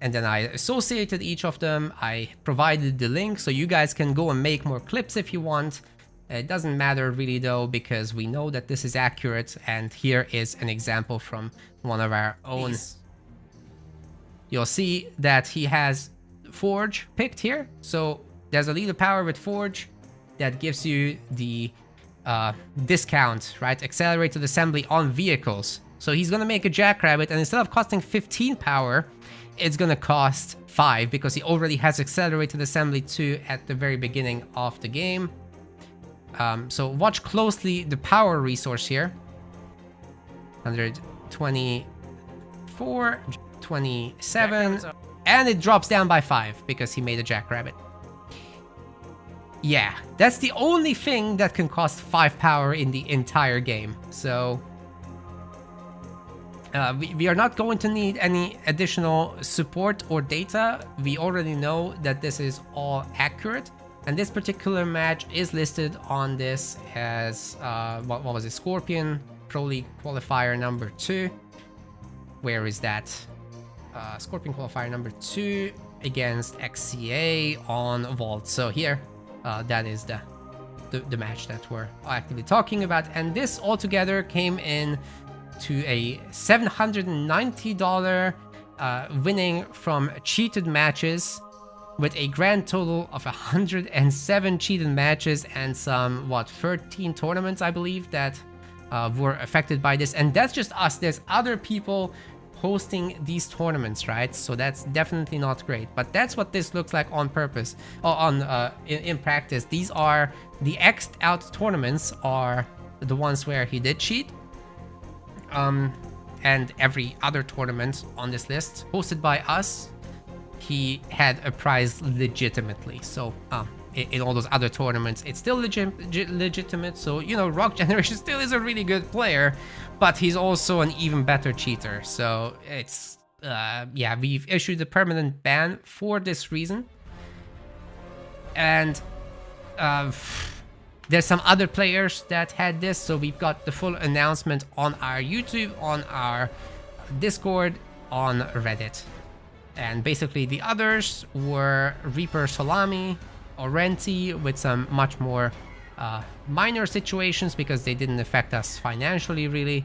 And then I associated each of them. I provided the link so you guys can go and make more clips if you want. It doesn't matter really though, because we know that this is accurate. And here is an example from one of our own. You'll see that he has Forge picked here. So there's a leader power with Forge that gives you the discount, right? Accelerated assembly on vehicles. So he's gonna make a Jackrabbit, and instead of costing 15 power, it's gonna cost 5 because he already has accelerated assembly 2 at the very beginning of the game. So watch closely the power resource here. 124, 27, and it drops down by 5 because he made a Jackrabbit. Yeah, that's the only thing that can cost 5 power in the entire game. So we are not going to need any additional support or data. We already know that this is all accurate. And this particular match is listed on this as, what was it? Scorpion Pro League Qualifier number 2. Where is that? Scorpion Qualifier number 2 against XCA on Vault. So here, that is the match that we're actively talking about. And this altogether came in to a $790 winning from cheated matches, with a grand total of 107 cheated matches and some, 13 tournaments, I believe, that were affected by this. And that's just us. There's other people hosting these tournaments, right? So that's definitely not great. But that's what this looks like on purpose, or in practice. These are the X'd out tournaments, are the ones where he did cheat. And every other tournament on this list hosted by us, he had a prize legitimately. So in all those other tournaments, it's still legitimate. So, you know, Rock Generation still is a really good player, but he's also an even better cheater. So it's, yeah, we've issued a permanent ban for this reason. And there's some other players that had this, so we've got the full announcement on our YouTube, on our Discord, on Reddit. And basically the others were Reaper Salami, Orenti, with some much more minor situations because they didn't affect us financially really.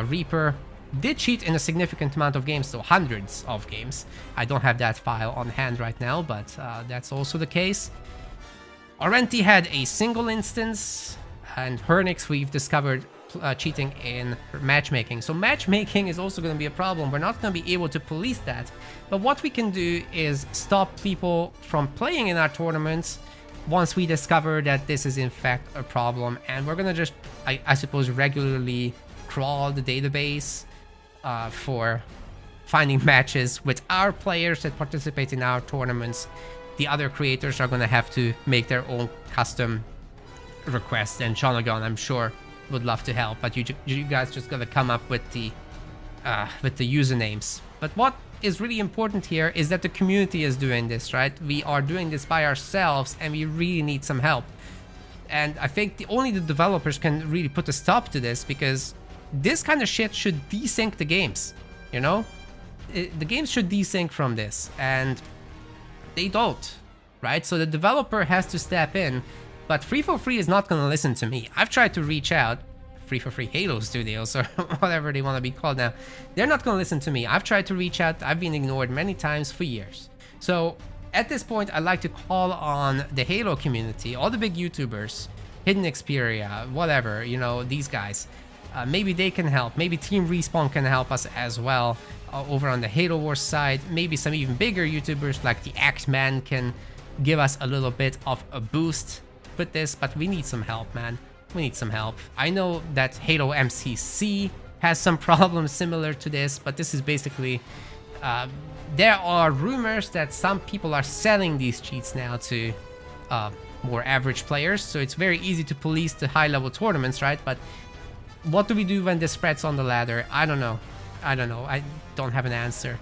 Reaper did cheat in a significant amount of games, so hundreds of games. I don't have that file on hand right now, but that's also the case. Orenti had a single instance, and Hernix we've discovered cheating in matchmaking. So matchmaking is also going to be a problem. We're not going to be able to police that. But what we can do is stop people from playing in our tournaments once we discover that this is in fact a problem. And we're going to just, I suppose, regularly crawl the database for finding matches with our players that participate in our tournaments. The other creators are going to have to make their own custom requests, and Shonagon, I'm sure, would love to help, but you guys just gotta come up with the usernames. But what is really important here is that the community is doing this, right? We are doing this by ourselves, and we really need some help. And I think only the developers can really put a stop to this, because this kind of shit should desync the games, you know? The games should desync from this, and they don't, right? So the developer has to step in, but Free4Free is not going to listen to me. I've tried to reach out, Free4Free Halo Studios, or whatever they want to be called now. They're not going to listen to me. I've tried to reach out. I've been ignored many times for years. So at this point, I'd like to call on the Halo community, all the big YouTubers, Hidden Xperia, whatever, you know, these guys. Maybe they can help. Maybe Team Respawn can help us as well over on the Halo Wars side. Maybe some even bigger YouTubers like the Axeman can give us a little bit of a boost with this, but we need some help, man. We need some help. I know that Halo MCC has some problems similar to this, but this is basically there are rumors that some people are selling these cheats now to more average players, so it's very easy to police the high-level tournaments, right? But what do we do when this spreads on the ladder? I don't know. I don't have an answer.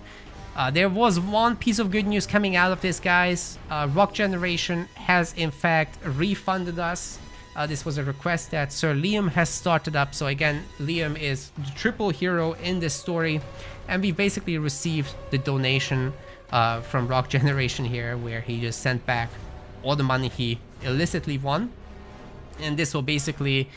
There was one piece of good news coming out of this, guys. Rock Generation has in fact refunded us. This was a request that Sir Liam has started up. So again, Liam is the triple hero in this story, and we basically received the donation from Rock Generation here, where he just sent back all the money he illicitly won, and this will basically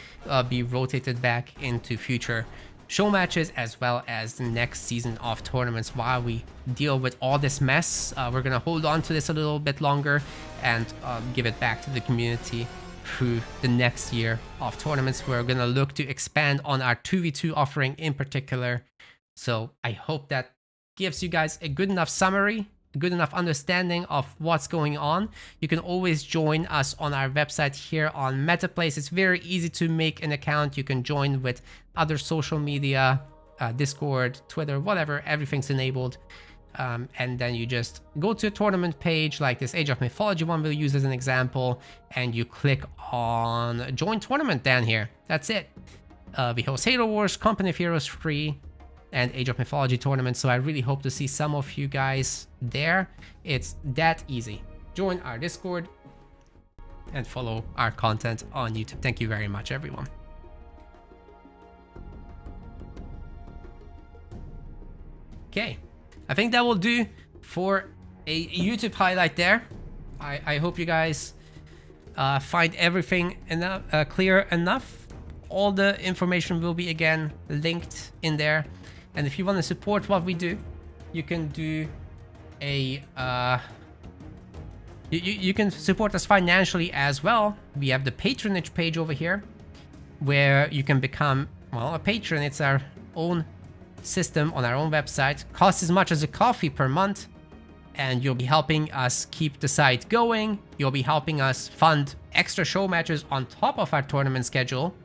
be rotated back into future show matches as well as the next season of tournaments while we deal with all this mess. We're gonna hold on to this a little bit longer and give it back to the community through the next year of tournaments. We're gonna look to expand on our 2v2 offering in particular. So I hope that gives you guys a good enough summary, a good enough understanding of what's going on. You can always join us on our website here on MetaPlace. It's very easy to make an account. You can join with other social media, Discord, Twitter, whatever, everything's enabled. And then you just go to a tournament page like this Age of Mythology one we'll use as an example, and you click on join tournament down here. That's it. We host Halo Wars, Company of Heroes 3, and Age of Mythology tournaments, so I really hope to see some of you guys there. It's that easy. Join our Discord and follow our content on YouTube. Thank you very much, everyone. Okay, I think that will do for a YouTube highlight there. I hope you guys find everything enough, clear enough. All the information will be again linked in there. And if you want to support what we do, you can do a you can support us financially as well. We have the patronage page over here where you can become, well, a patron. It's our own system on our own website. Costs as much as a coffee per month, and you'll be helping us keep the site going. You'll be helping us fund extra show matches on top of our tournament schedule,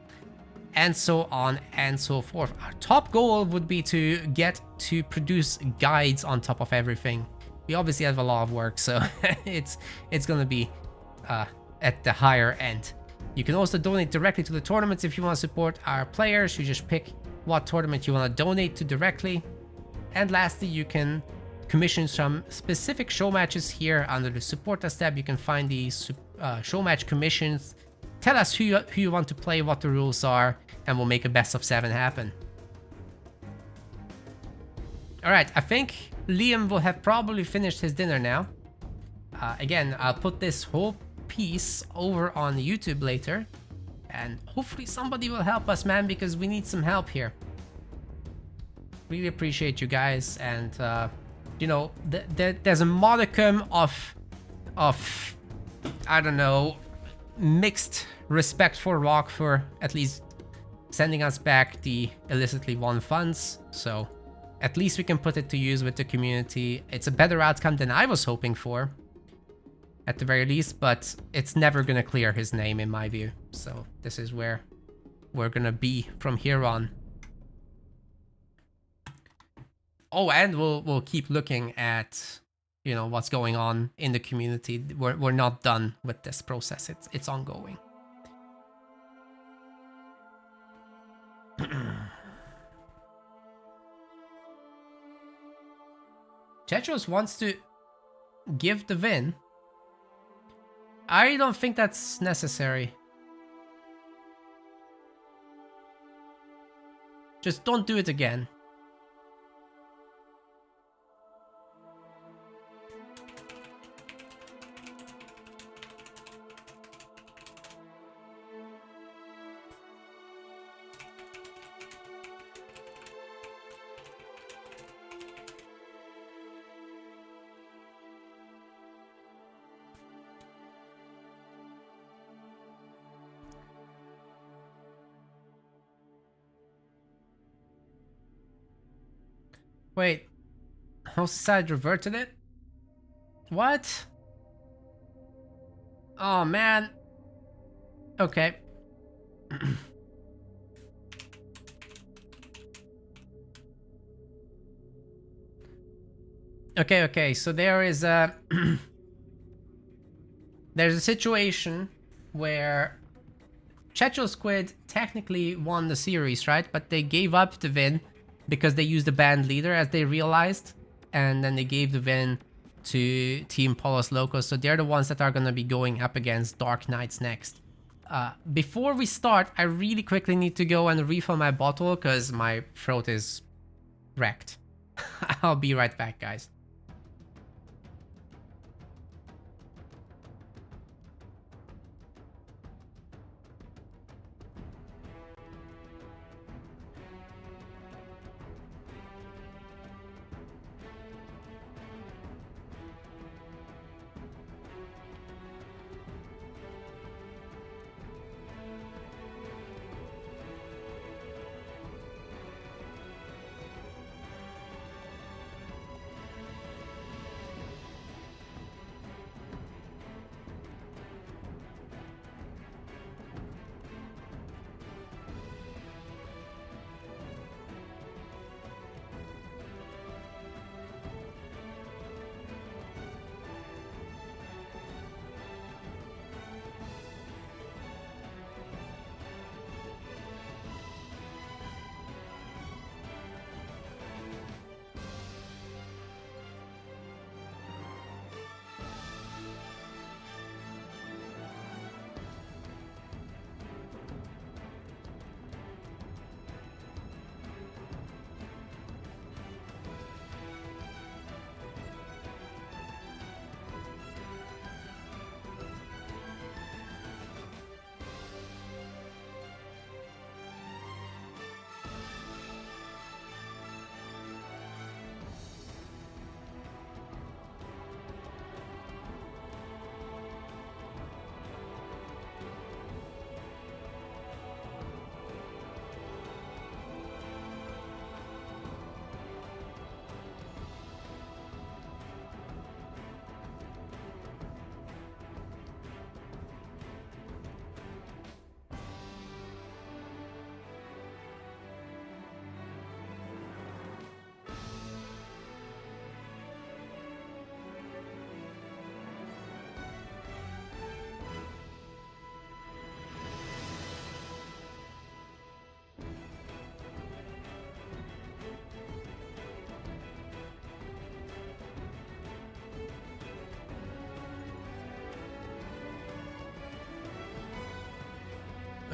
and so on and so forth. Our top goal would be to get to produce guides on top of everything. We obviously have a lot of work, so it's gonna be at the higher end. You can also donate directly to the tournaments if you want to support our players. You just pick what tournament you want to donate to directly. And lastly, you can commission some specific show matches here under the support us tab. You can find the show match commissions. Tell us who you want to play, what the rules are, and we'll make a best of 7 happen. Alright, I think Liam will have probably finished his dinner now. Again, I'll put this whole piece over on YouTube later. And hopefully somebody will help us, man, because we need some help here. Really appreciate you guys. And, you know, there's a modicum of, I don't know, mixed respect for Rock for at least sending us back the illicitly won funds. So at least we can put it to use with the community. It's a better outcome than I was hoping for, at the very least, but it's never gonna clear his name in my view. So this is where we're gonna be from here on. Oh, and we'll keep looking at, you know, what's going on in the community. We're not done with this process. It's ongoing. Chetros wants to give the win. I don't think that's necessary. Just don't do it again. Wait, host side reverted it? What? Oh man. Okay. Okay, so there is a there's a situation where Chetro Squid technically won the series, right? But they gave up the win because they used the band leader, as they realized, and then they gave the win to Team Polos Locos. So they're the ones that are going to be going up against Dark Knights next. Before we start, I really quickly need to go and refill my bottle because my throat is wrecked. I'll be right back, guys.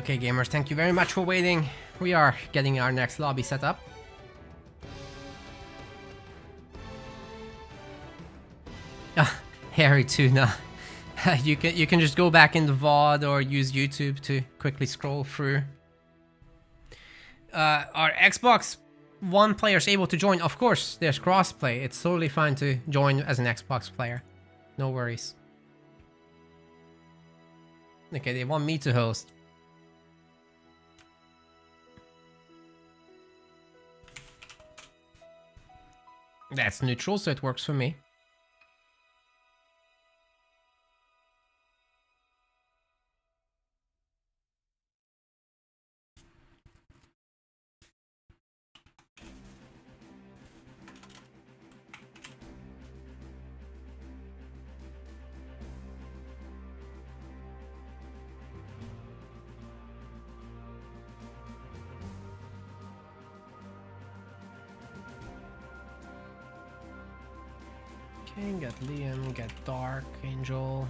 Okay, gamers, thank you very much for waiting. We are getting our next lobby set up. Harry Tuna. You can just go back in the VOD or use YouTube to quickly scroll through. Are Xbox One players able to join? Of course, there's crossplay. It's totally fine to join as an Xbox player. No worries. Okay, they want me to host. That's neutral, so it works for me. Okay, get Liam, get Dark Angel.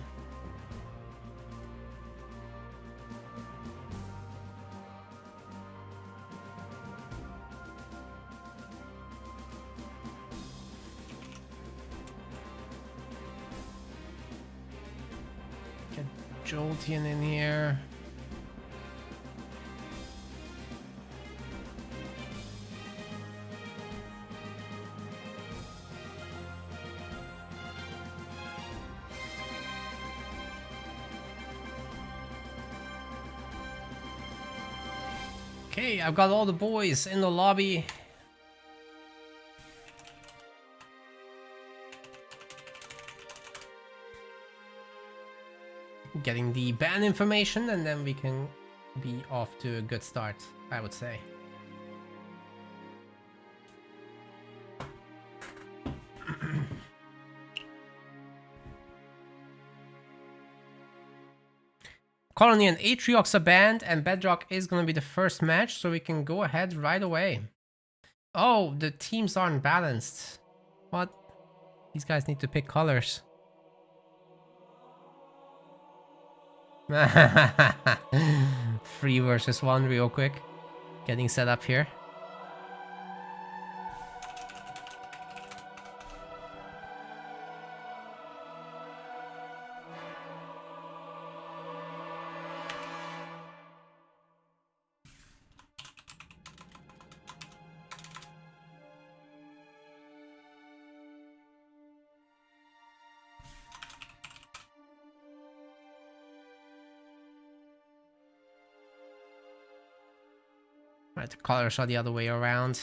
Get Jolteon in here. Okay, I've got all the boys in the lobby. Getting the ban information, and then we can be off to a good start, I would say. Colony and Atriox are banned, and Bedrock is going to be the first match, so we can go ahead right away. Oh, the teams aren't balanced. What? These guys need to pick colors. 3 versus 1 real quick. Getting set up here. Right, the colors are the other way around.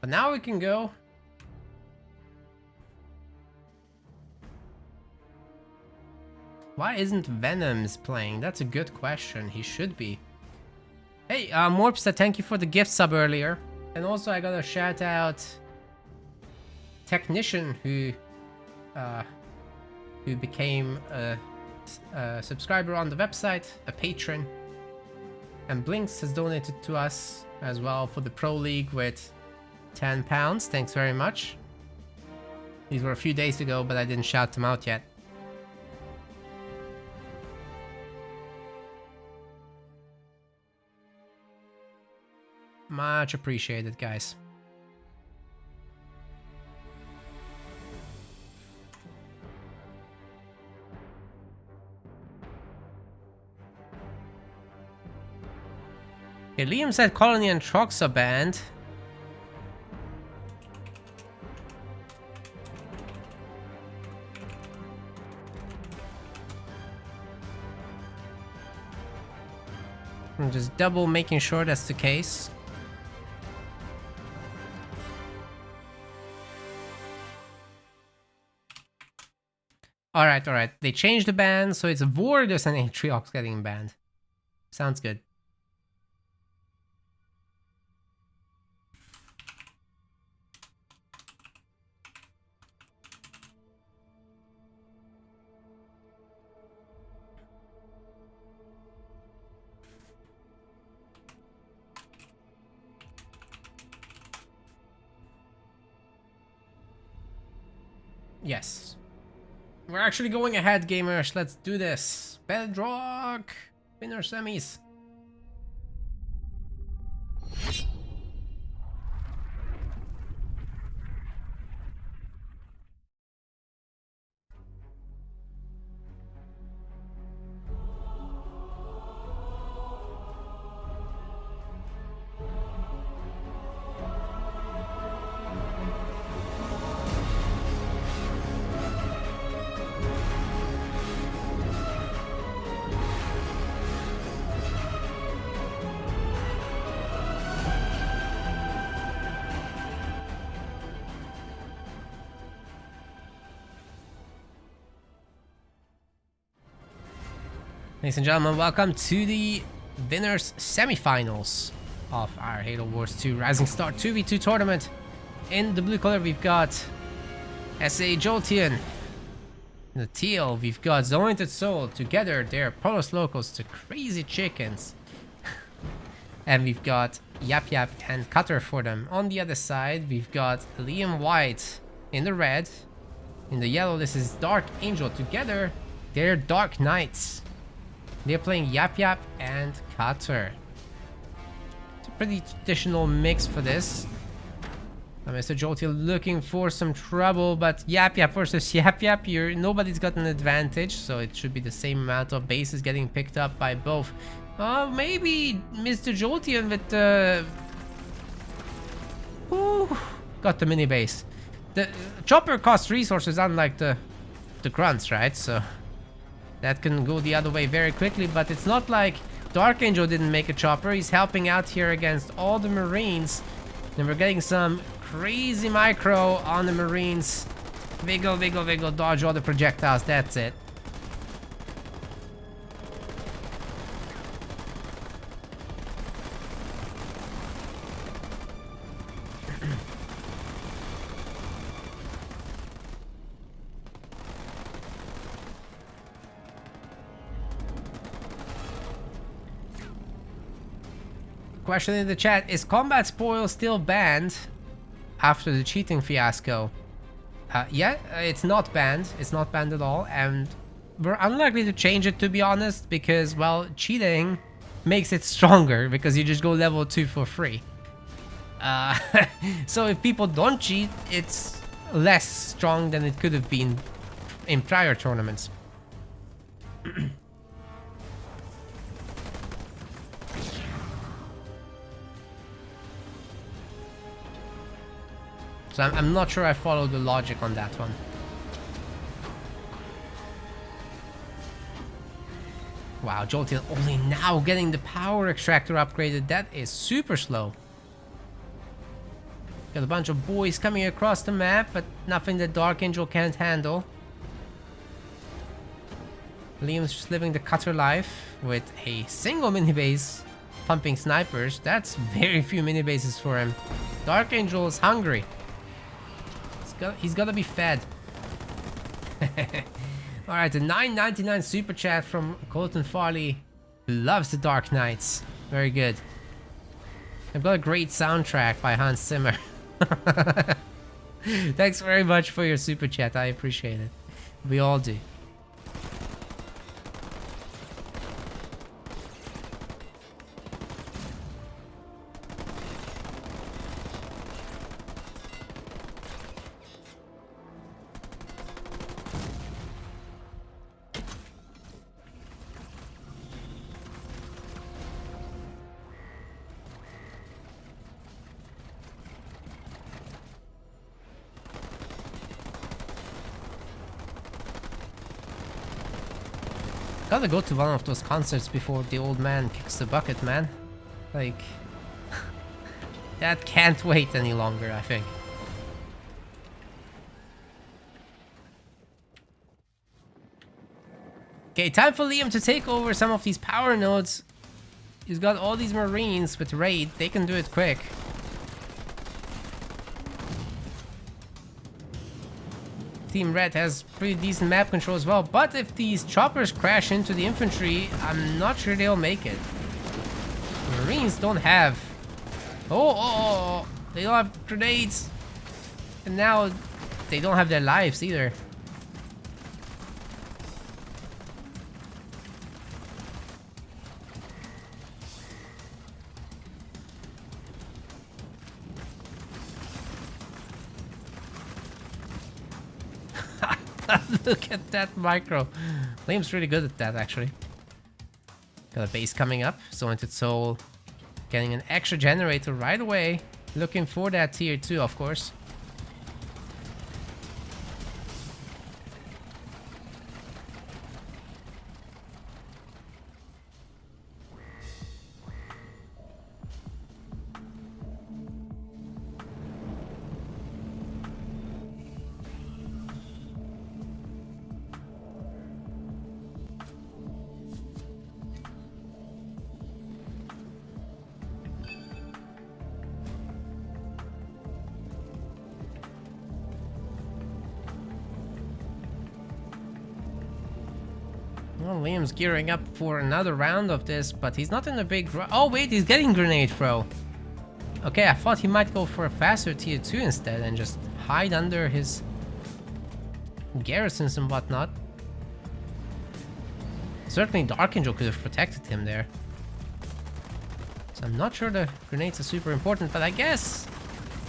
But now we can go. Why isn't Venoms playing? That's a good question. He should be. Hey, Morpsta, thank you for the gift sub earlier. And also I gotta shout out Technician who became a subscriber on the website, a patron. And Blinks has donated to us as well for the Pro League with £10. Thanks very much. These were a few days ago, but I didn't shout them out yet. Much appreciated, guys. Okay, Liam said Colony and Trox are banned. I'm just double making sure that's the case. Alright, alright. They changed the ban, so it's Vortus and Atriox getting banned. Sounds good. Yes. We're actually going ahead, gamers. Let's do this. Bedrock winner semis. Ladies and gentlemen, welcome to the winners semifinals of our Halo Wars 2 Rising Star 2v2 tournament. In the blue color, we've got SA Jolteon. In the teal, we've got Zointed Soul. Together, they're Polos Locos, the Crazy Chickens. And we've got Yap Yap and Cutter for them. On the other side, we've got Liam White in the red. In the yellow, this is Dark Angel. Together, they're Dark Knights. They're playing Yap Yap and Cutter. It's a pretty traditional mix for this. Mr. Jolteon looking for some trouble, but Yap Yap versus Yap Yap, nobody's got an advantage, so it should be the same amount of bases getting picked up by both. Maybe Mr. Jolteon with the... got the mini base. The chopper costs resources unlike the grunts, right? So that can go the other way very quickly, but it's not like Dark Angel didn't make a chopper. He's helping out here against all the Marines. And we're getting some crazy micro on the Marines. Wiggle, wiggle, wiggle, dodge all the projectiles. That's it. Question in the chat, is combat spoil still banned after the cheating fiasco? Yeah, it's not banned. It's not banned at all, and we're unlikely to change it, to be honest, because, well, cheating makes it stronger because you just go level 2 for free. So if people don't cheat, it's less strong than it could have been in prior tournaments. So I'm not sure I follow the logic on that one. Wow, Jolteon only now getting the power extractor upgraded. That is super slow. Got a bunch of boys coming across the map, but nothing that Dark Angel can't handle. Liam's just living the Cutter life with a single mini base pumping snipers. That's very few mini bases for him. Dark Angel is hungry. He's gotta be fed. Alright, the $9.99 super chat from Colton Farley, who loves the Dark Knights. Very good. I've got a great soundtrack by Hans Zimmer. Thanks very much for your super chat. I appreciate it. We all do. Gotta go to one of those concerts before the old man kicks the bucket, man. Like, that can't wait any longer, I think. Okay, time for Liam to take over some of these power nodes. He's got all these Marines with raid. They can do it quick. Team Red has pretty decent map control as well, but if these choppers crash into the infantry, I'm not sure they'll make it. Marines don't have... Oh, they don't have grenades. And now they don't have their lives either. Look at that micro. Liam's really good at that, actually. Got a base coming up. Zoneted Soul getting an extra generator right away. Looking for that tier 2, of course. Well, Liam's gearing up for another round of this, but he's not in a big... Oh, wait, he's getting grenade throw. Okay, I thought he might go for a faster tier 2 instead and just hide under his garrisons and whatnot. Certainly Dark Angel could have protected him there. So I'm not sure the grenades are super important, but I guess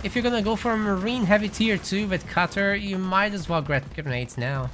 if you're gonna go for a Marine heavy tier 2 with Cutter, you might as well get grenades now.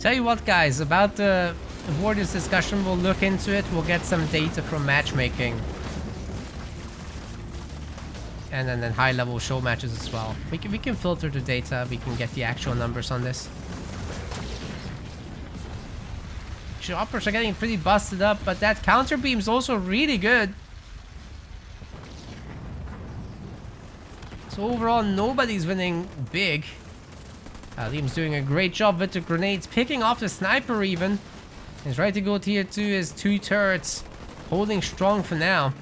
Tell you what, guys, about the Warriors discussion, we'll look into it. We'll get some data from matchmaking. And then high-level show matches as well. We can filter the data. We can get the actual numbers on this. Choppers are getting pretty busted up, but that counter beam's also really good. So overall, nobody's winning big. Liam's doing a great job with the grenades, picking off the sniper even. He's ready to go tier 2, his 2 turrets holding strong for now.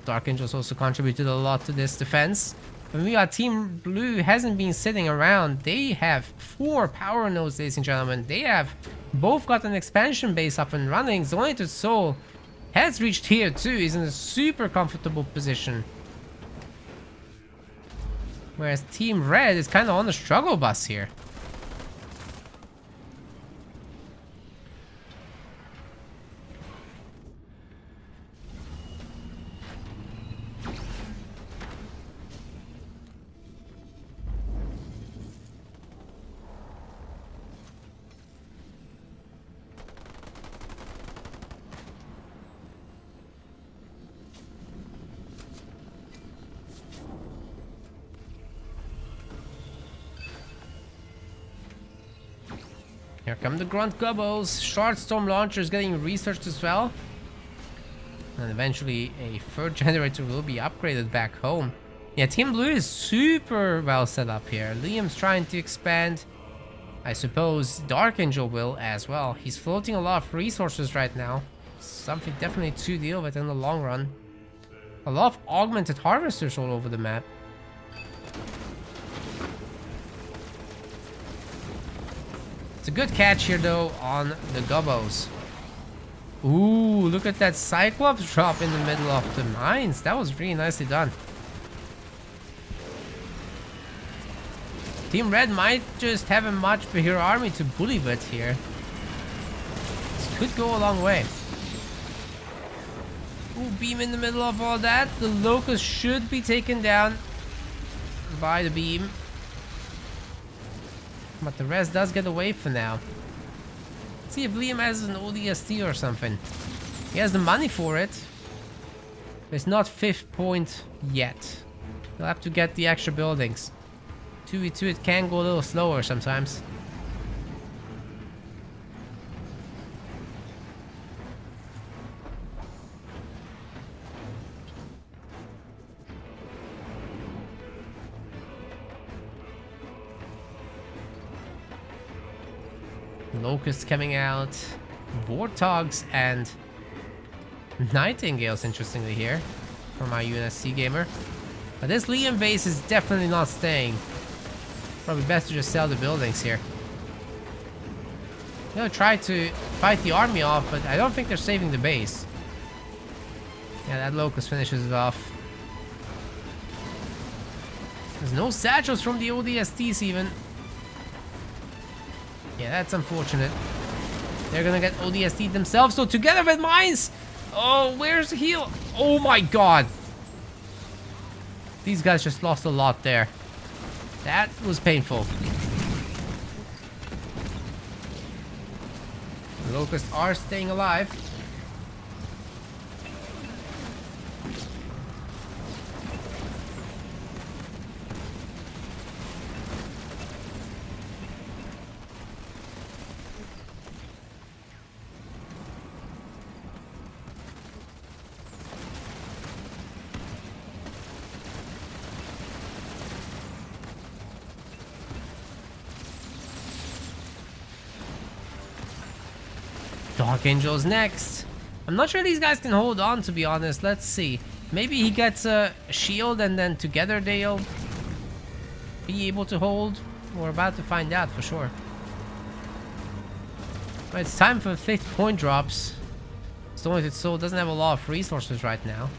Dark Angel's also contributed a lot to this defense. But we got Team Blue hasn't been sitting around. They have 4 power nodes, ladies and gentlemen. They have both got an expansion base up and running. Zoneted Soul has reached tier 2. He's in a super comfortable position. Whereas Team Red is kind of on the struggle bus here. Here come the Grunt Gubbos. Shard Storm Launcher is getting researched as well. And eventually a third generator will be upgraded back home. Yeah, Team Blue is super well set up here. Liam's trying to expand. I suppose Dark Angel will as well. He's floating a lot of resources right now. Something definitely to deal with in the long run. A lot of augmented harvesters all over the map. It's a good catch here though on the Gubbos. Ooh, look at that Cyclops drop in the middle of the mines. That was really nicely done. Team Red might just have a much bigger army to bully with here. This could go a long way. Ooh, beam in the middle of all that. The Locust should be taken down by the beam. But the rest does get away for now. Let's see if Liam has an ODST or something. He has the money for it. But it's not 5th point yet. He'll have to get the extra buildings. 2v2 it can go a little slower sometimes. Locusts coming out, Warthogs and Nightingales, interestingly here, from our UNSC gamer. But this Liam base is definitely not staying. Probably best to just sell the buildings here. They'll try to fight the army off, but I don't think they're saving the base. Yeah, that Locust finishes it off. There's no satchels from the ODSTs even. Yeah, that's unfortunate. They're gonna get ODST themselves, so together with mines! Oh, where's the heal? Oh my god! These guys just lost a lot there. That was painful. The Locusts are staying alive. Dark Angel's next. I'm not sure these guys can hold on, to be honest. Let's see. Maybe he gets a shield and then together they'll be able to hold. We're about to find out for sure. But it's time for 5th point drops. Stonelit Soul doesn't have a lot of resources right now.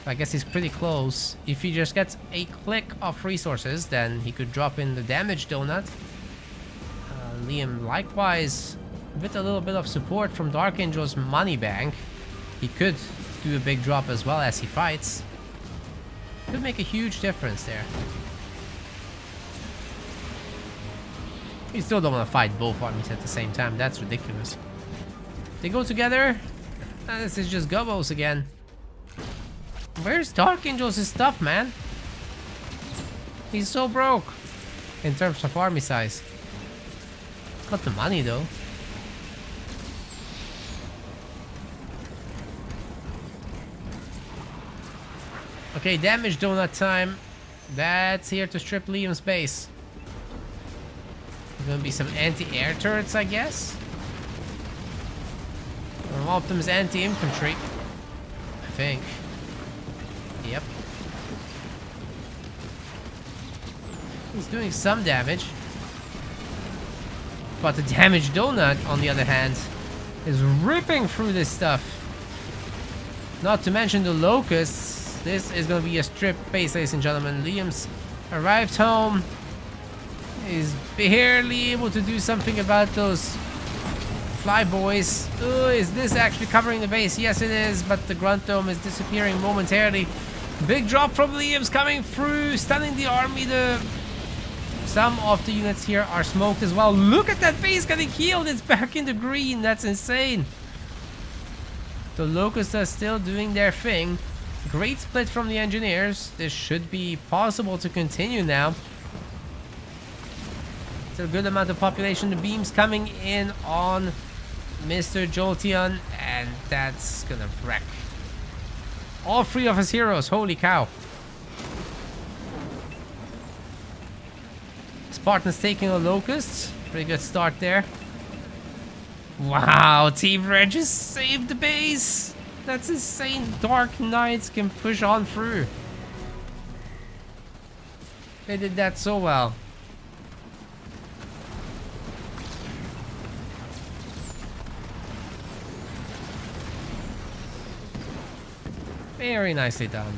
I guess he's pretty close. If he just gets a click of resources, then he could drop in the damage donut. Liam likewise, with a little bit of support from Dark Angel's money bank, he could do a big drop as well as he fights. Could make a huge difference there. You still don't want to fight both armies at the same time. That's ridiculous. They go together. This is just Gobos again. Where's Dark Angel's stuff, man? He's so broke in terms of army size. Got the money though. Okay, damage donut time. That's here to strip Liam's base. There's gonna be some anti-air turrets, I guess. Optimus anti-infantry, I think. Yep. He's doing some damage. But the damage donut, on the other hand, is ripping through this stuff. Not to mention the locusts. This is going to be a strip base, ladies and gentlemen. Liam's arrived home. He's barely able to do something about those flyboys. Oh, is this actually covering the base? Yes, it is, but the grunt dome is disappearing momentarily. Big drop from Liam's coming through, stunning the army. Some of the units here are smoked as well. Look at that base getting healed. It's back in the green. That's insane. The locusts are still doing their thing. Great split from the engineers. This should be possible to continue now. It's a good amount of population. The beams coming in on Mr. Jolteon, and that's gonna wreck all 3 of his heroes. Holy cow. Spartan's taking a locust. Pretty good start there. Wow, Team Red just saved the base. That's insane. Dark Knights can push on through. They did that so well. Very nicely done.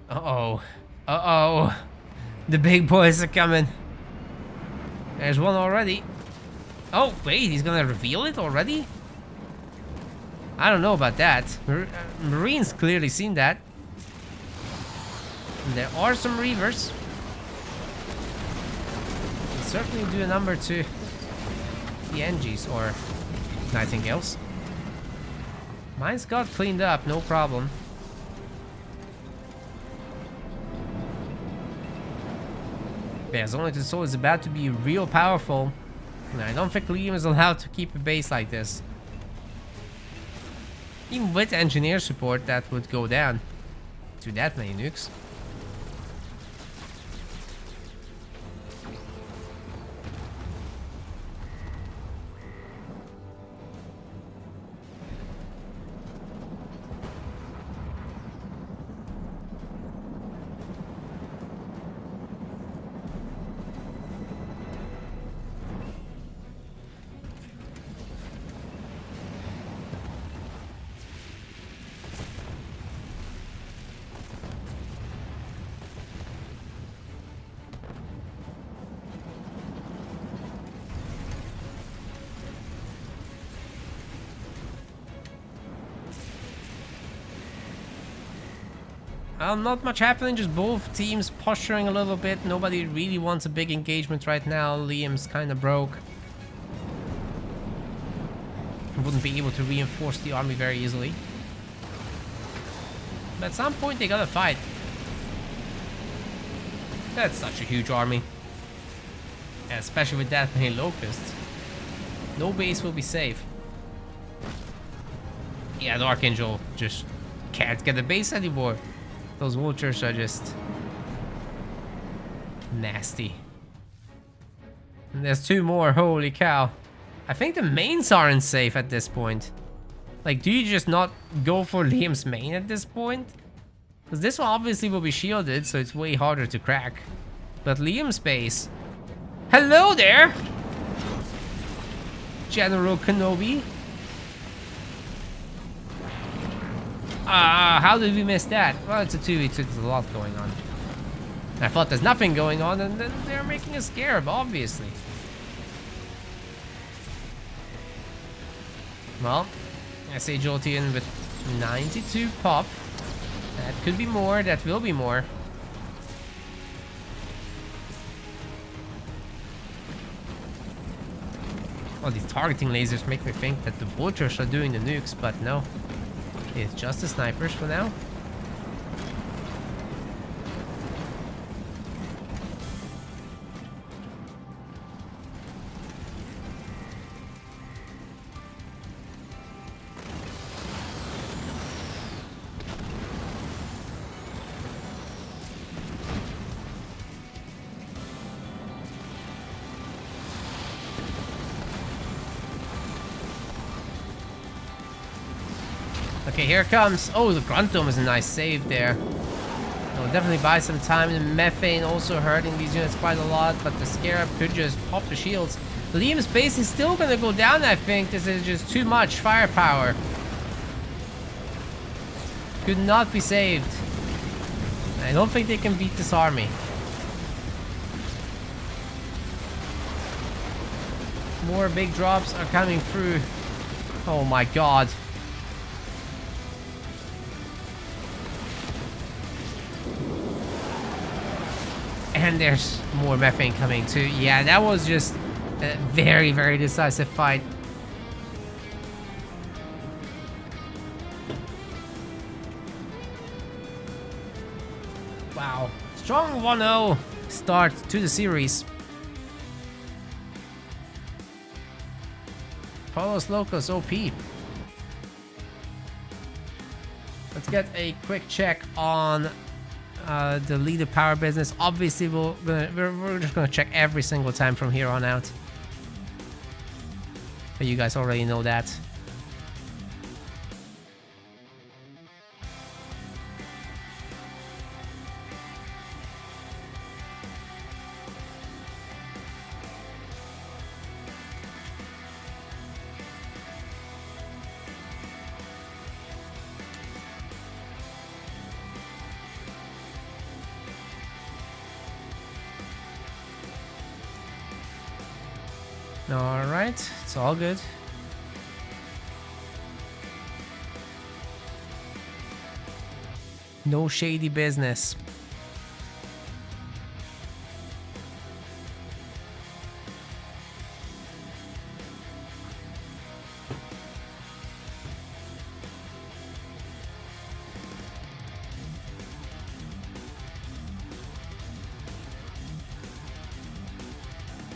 Uh-oh. Uh-oh. The big boys are coming. There's one already. Oh, wait, he's gonna reveal it already? I don't know about that. Marines clearly seen that. And there are some Reavers. Can certainly do a number to the NGs or Nightingales. Mine's got cleaned up, no problem. Yeah, Stonelit Soul is about to be real powerful. And I don't think Liam is allowed to keep a base like this. Even with engineer support, that would go down to that many nukes. Not much happening, just both teams posturing a little bit. Nobody really wants a big engagement right now. Liam's kind of broke. Wouldn't be able to reinforce the army very easily. But at some point they gotta fight. That's such a huge army. And especially with that many locusts. No base will be safe. Yeah, the Archangel just can't get a base anymore. Those vultures are just nasty. And there's 2 more, holy cow. I think the mains aren't safe at this point. Like, do you just not go for Liam's main at this point? Because this one obviously will be shielded, so it's way harder to crack. But Liam's base... Hello there! General Kenobi. How did we miss that? Well, it's a 2v2, there's a lot going on. I thought there's nothing going on, and then they're making a scarab, obviously. Well, I say Jolteon with 92 pop. That could be more, that will be more. Well, these targeting lasers make me think that the vultures are doing the nukes, but no. It's just the snipers for now. Okay, here it comes. Oh, the Grunt Dome is a nice save there. It'll definitely buy some time. The Methane also hurting these units quite a lot, but the Scarab could just pop the shields. Liam's base is still gonna go down, I think. This is just too much firepower. Could not be saved. I don't think they can beat this army. More big drops are coming through. Oh my god. And there's more methane coming too. Yeah, that was just a very, very decisive fight. Wow. Strong 1-0 start to the series. Paulos Locos OP. Let's get a quick check on the leader power business. Obviously, we're just gonna check every single time from here on out. But you guys already know that. Alright, it's all good. No shady business.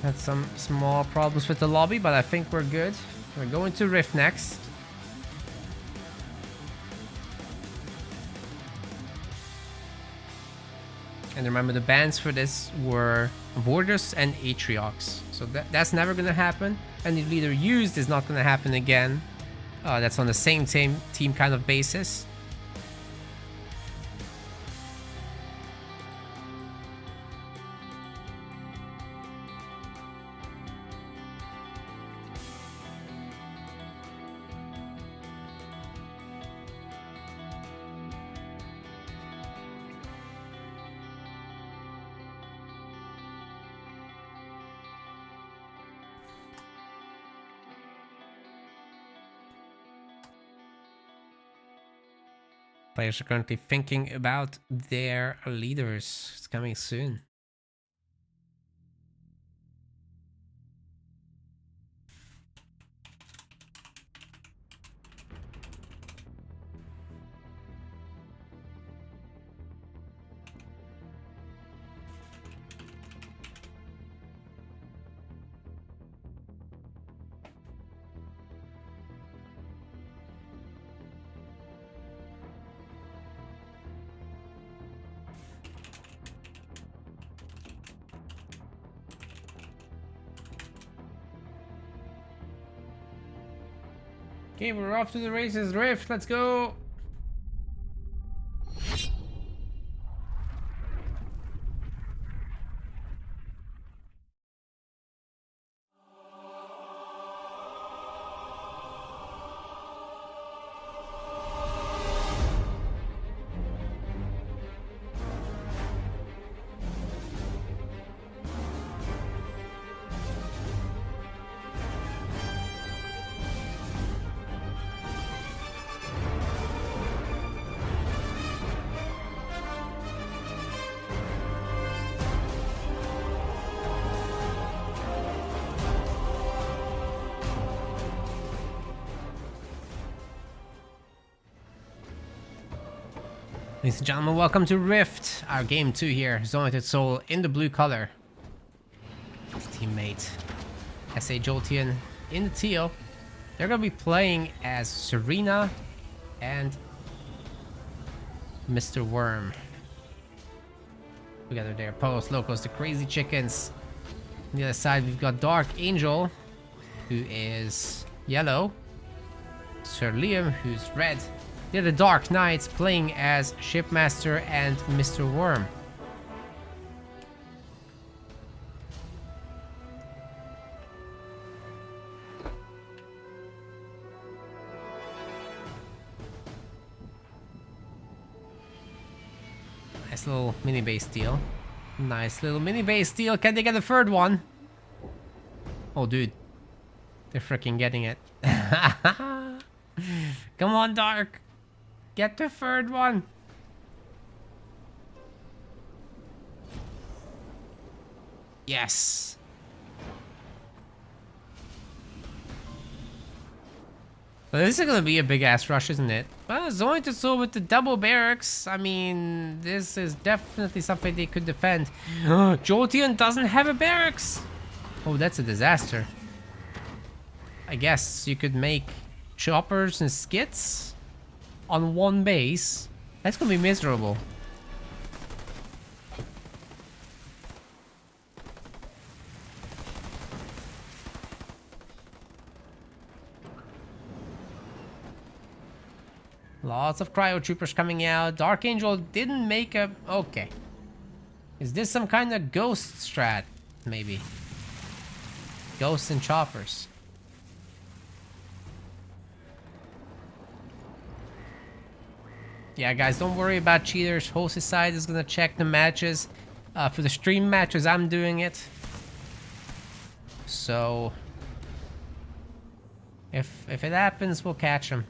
Had some small problems with the lobby, but I think we're good. We're going to Rift next. And remember, the bans for this were Vordos and Atriox. So that's never going to happen. And the leader used is not going to happen again. That's on the same team kind of basis. Players are currently thinking about their leaders. It's coming soon. Okay, we're off to the races. Rift, let's go. Ladies and gentlemen, welcome to Rift, our game 2 here. Zonated Soul in the blue color. His teammate, SA Jolteon in the teal. They're gonna be playing as Serena and Mr. Worm. Together there, Post Locos, the Crazy Chickens. On the other side, we've got Dark Angel, who is yellow. Sir Liam, who's red. They're the Dark Knights playing as Shipmaster and Mr. Worm. Nice little mini base deal. Nice little mini base deal. Can they get a third one? Oh, dude. They're freaking getting it. Come on, Dark. Get the third one. Yes. Well, this is gonna be a big ass rush, isn't it? Well, Zonated Soul with the double barracks. I mean, this is definitely something they could defend. Jolteon doesn't have a barracks. Oh, that's a disaster. I guess you could make choppers and skits on one base. That's gonna be miserable. Lots of cryo troopers coming out. Dark Angel didn't make a... Okay. Is this some kind of ghost strat? Maybe. Ghosts and choppers. Yeah, guys, don't worry about cheaters. Host's side is gonna check the matches. For the stream matches, I'm doing it. So... If it happens, we'll catch them.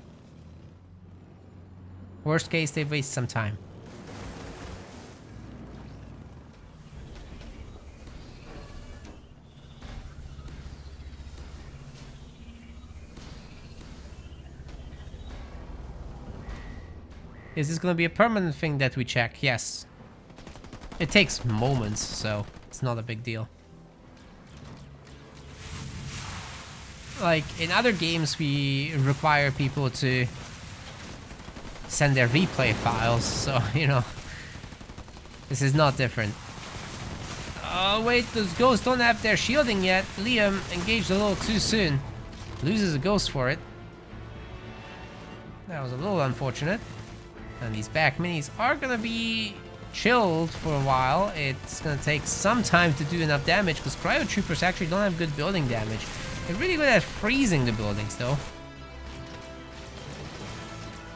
Worst case, they waste some time. Is this gonna be a permanent thing that we check? Yes. It takes moments, so it's not a big deal. Like, in other games, we require people to send their replay files, so, you know, this is not different. Oh, wait, those ghosts don't have their shielding yet. Liam engaged a little too soon. Loses a ghost for it. That was a little unfortunate. And these back minis are gonna be chilled for a while. It's gonna take some time to do enough damage, because cryo troopers actually don't have good building damage. They're really good at freezing the buildings, though.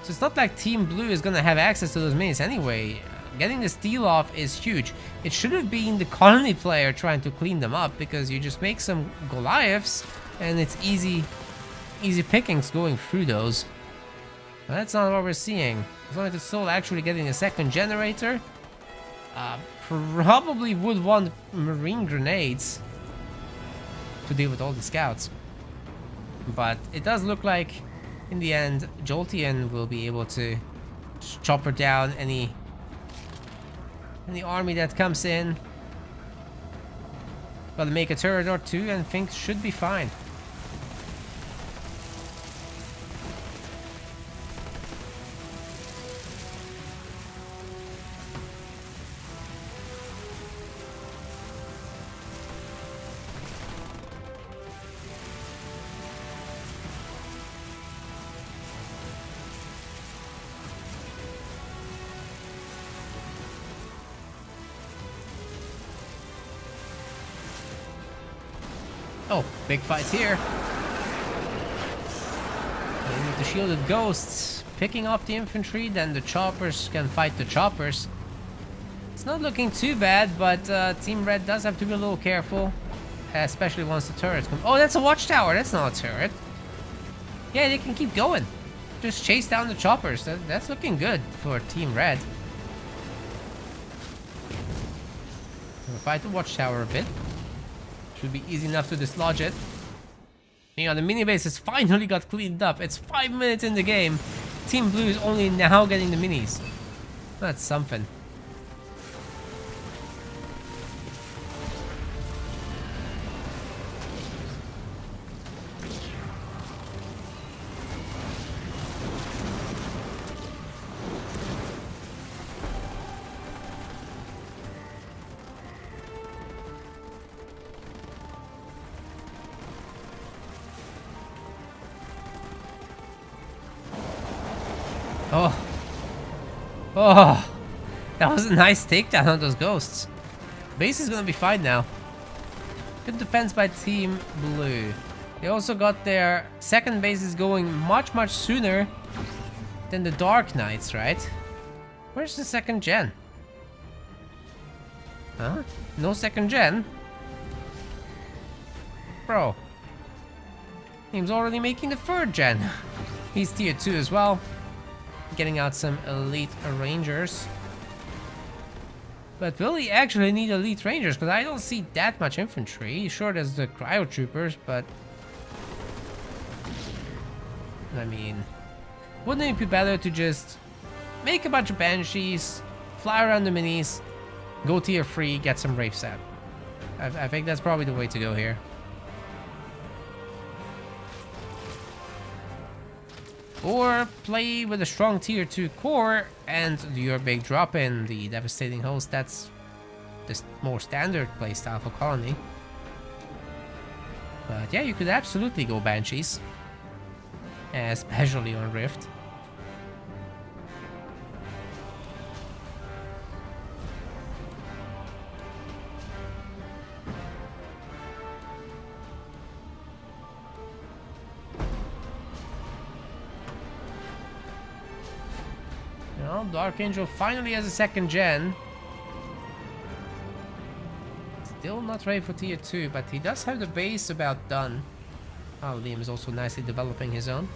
So it's not like Team Blue is gonna have access to those minis anyway. Getting the steal off is huge. It should have been the colony player trying to clean them up, because you just make some Goliaths and it's easy pickings going through those. That's not what we're seeing. As long as it's still actually getting a second generator, probably would want marine grenades to deal with all the scouts. But it does look like, in the end, Jolteon will be able to chopper down any army that comes in. Gotta make a turret or two and things should be fine. Oh, big fight here. With the shielded ghosts picking off the infantry, then the choppers can fight the choppers. It's not looking too bad, but Team Red does have to be a little careful, especially once the turrets come. Oh, that's a watchtower. That's not a turret. Yeah, they can keep going. Just chase down the choppers. That's looking good for Team Red. We'll fight the watchtower a bit. Should be easy enough to dislodge it. You know, the mini bases finally got cleaned up. It's 5 minutes in the game. Team Blue is only now getting the minis. That's something. Oh. Oh. That was a nice takedown on those ghosts. Base is gonna be fine now. Good defense by Team Blue. They also got their second bases going much sooner than the Dark Knights, right? Where's the second gen? Huh? No second gen? Bro. Team's already making the third gen. He's tier 2 as well. Getting out some elite rangers. But will he actually need elite rangers? Because I don't see that much infantry. Sure, there's the cryo troopers, but I mean, wouldn't it be better to just make a bunch of banshees, fly around the minis, go tier 3, get some Wraith Sap? I think that's probably the way to go here. Or play with a strong tier 2 core and do your big drop in the Devastating Host. That's the more standard playstyle for Colony. But yeah, you could absolutely go Banshees, especially on Rift. Dark Angel finally has a second gen. Still not ready for tier 2, but he does have the base about done. Oh, Liam is also nicely developing his own.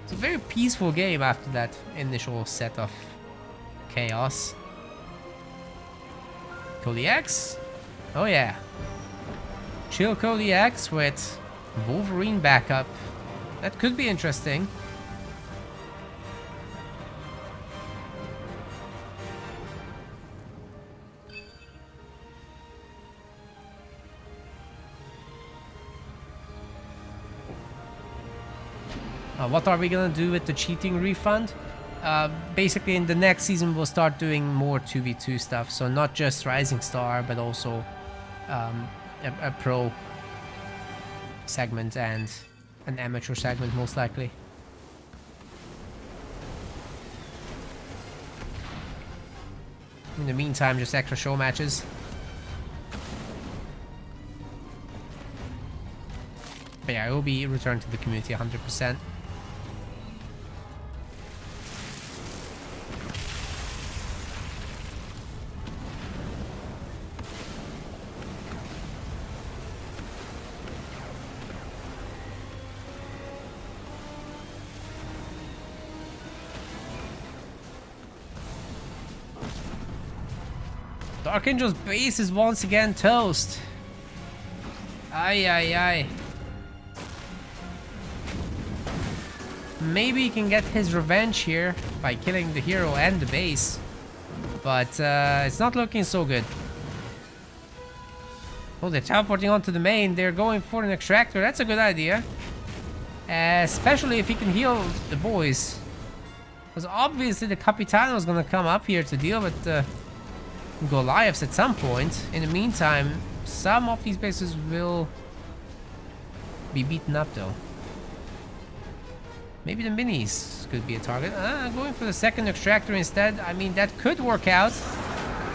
It's a very peaceful game after that initial set of chaos. Cody X? Oh yeah. Chill Cody X with Wolverine backup. That could be interesting. What are we gonna do with the cheating refund? Basically, in the next season, we'll start doing more 2v2 stuff. So not just Rising Star, but also a pro segment and an amateur segment, most likely. In the meantime, just extra show matches. But yeah, it will be returned to the community 100%. Dark Angel's base is once again toast. Ay, ay, ay. Maybe he can get his revenge here by killing the hero and the base. But it's not looking so good. Oh, they're teleporting onto the main. They're going for an extractor. That's a good idea. Especially if he can heal the boys. Because obviously the Capitano is going to come up here to deal with the Goliaths at some point. In the meantime, some of these bases will be beaten up though. Maybe the minis could be a target. Going for the second extractor instead. I mean, that could work out.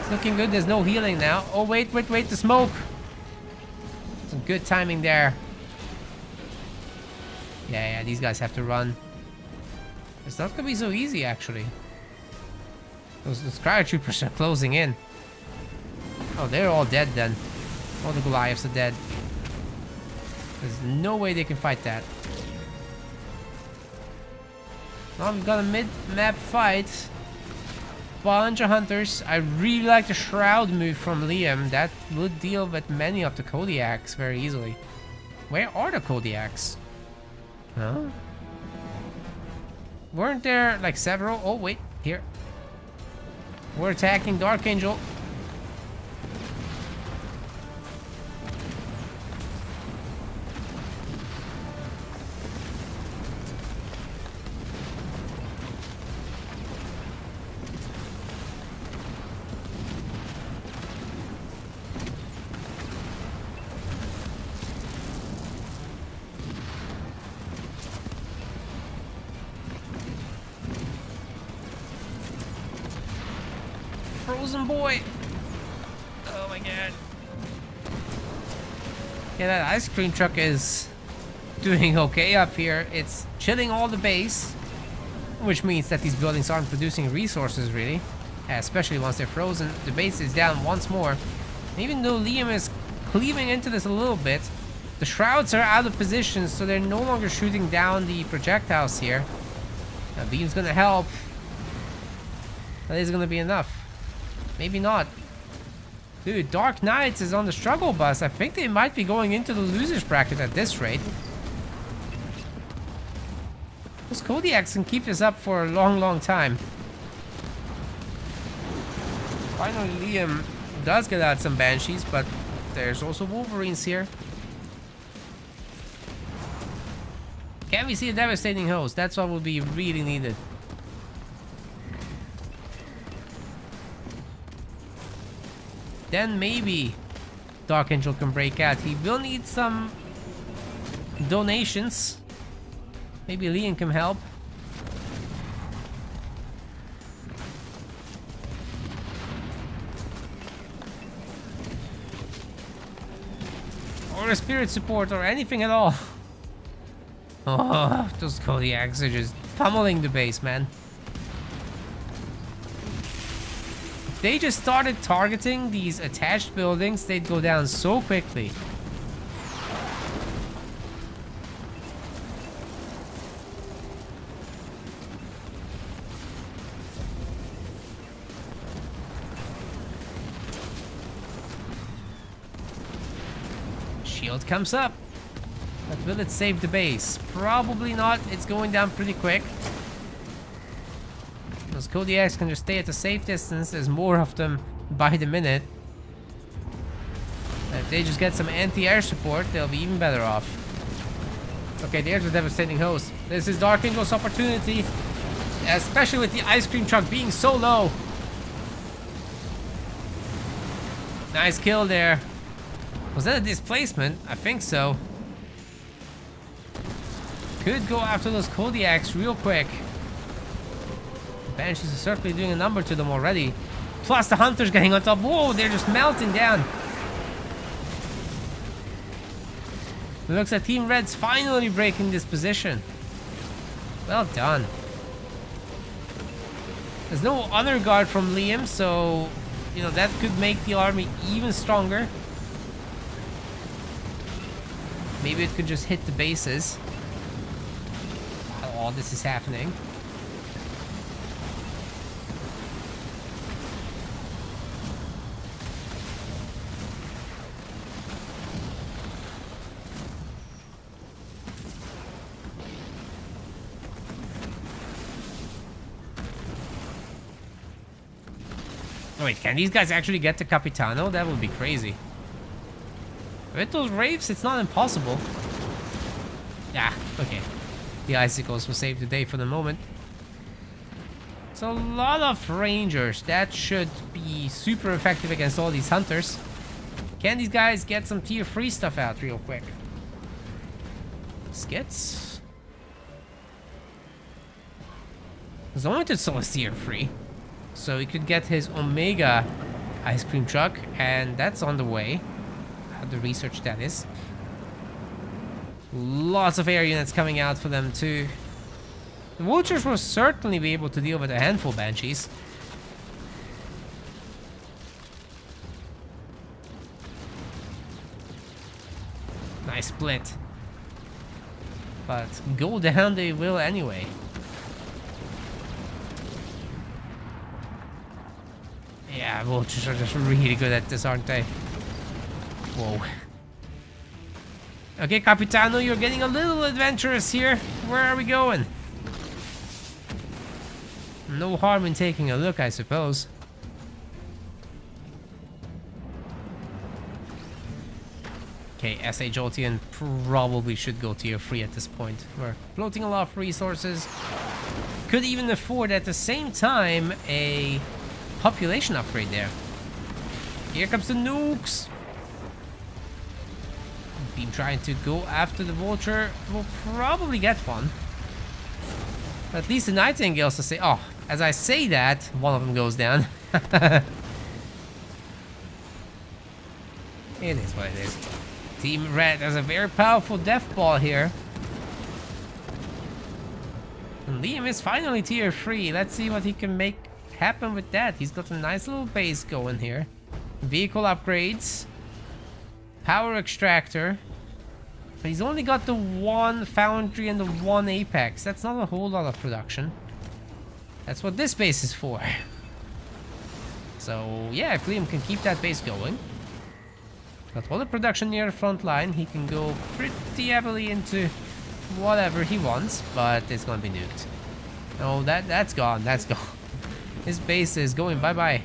It's looking good. There's no healing now. Oh, wait, the smoke. Some good timing there. Yeah, these guys have to run. It's not gonna be so easy, actually. Those cryo troopers are closing in. Oh, they're all dead then. All the Goliaths are dead. There's no way they can fight that. Now we've got a mid-map fight. Bunch of hunters. I really like the Shroud move from Liam. That would deal with many of the Kodiaks very easily. Where are the Kodiaks? Huh? Weren't there like several? Oh wait, here. We're attacking Dark Angel. Frozen boy. Oh my god. Yeah, that ice cream truck is doing okay up here. It's chilling all the base, which means that these buildings aren't producing resources really, especially once they're frozen. The base is down once more. And even though Liam is cleaving into this a little bit, the shrouds are out of position, so they're no longer shooting down the projectiles here. Now, beam's gonna help. That is gonna be enough. Maybe not. Dude, Dark Knights is on the struggle bus. I think they might be going into the losers bracket at this rate. Those Kodiaks can keep this up for a long time. Finally, Liam does get out some Banshees, but there's also Wolverines here. Can we see a devastating host? That's what will be really needed. Then maybe Dark Angel can break out. He will need some donations. Maybe Liam can help. Or a spirit support or anything at all. Oh, those Kodiaks are just pummeling the base, man. If they just started targeting these attached buildings, they'd go down so quickly. Shield comes up. But will it save the base? Probably not. It's going down pretty quick. Those Kodiaks can just stay at a safe distance. There's more of them by the minute. If they just get some anti-air support, they'll be even better off. Okay, there's a devastating host. This is Dark Angel's opportunity. Especially with the ice cream truck being so low. Nice kill there. Was that a displacement? I think so. Could go after those Kodiaks real quick. The Banshees are certainly doing a number to them already. Plus the Hunters getting on top. Whoa, they're just melting down. It looks like Team Red's finally breaking this position. Well done. There's no honor guard from Liam, so you know that could make the army even stronger. Maybe it could just hit the bases. All this is happening. Wait, can these guys actually get to Capitano? That would be crazy. With those Wraiths, it's not impossible. Yeah, okay. The Icicles will save the day for the moment. It's a lot of Rangers. That should be super effective against all these Hunters. Can these guys get some tier 3 stuff out real quick? Skits? Zointed Soul is tier 3. So he could get his Omega ice cream truck, and that's on the way. The research that is. Lots of air units coming out for them too. The Vultures will certainly be able to deal with a handful of Banshees. Nice split. But go down they will anyway. Yeah, Vultures are just really good at this, aren't they? Whoa. Okay, Capitano, you're getting a little adventurous here. Where are we going? No harm in taking a look, I suppose. Okay, SH Jolteon probably should go tier 3 at this point. We're floating a lot of resources. Could even afford at the same time a population upgrade there. Here comes the nukes. Beam trying to go after the Vulture. Will probably get one. At least the Nightingales to say, oh, as I say that, one of them goes down. It is what it is. Team Red has a very powerful Death Ball here. And Liam is finally tier 3. Let's see what he can make happen with that. He's got a nice little base going here. Vehicle upgrades. Power extractor. But he's only got the one foundry and the one apex. That's not a whole lot of production. That's what this base is for. So yeah, if Liam can keep that base going. Got all the production near the front line. He can go pretty heavily into whatever he wants, but it's gonna be nuked. No, that's gone. That's gone. His base is going bye-bye.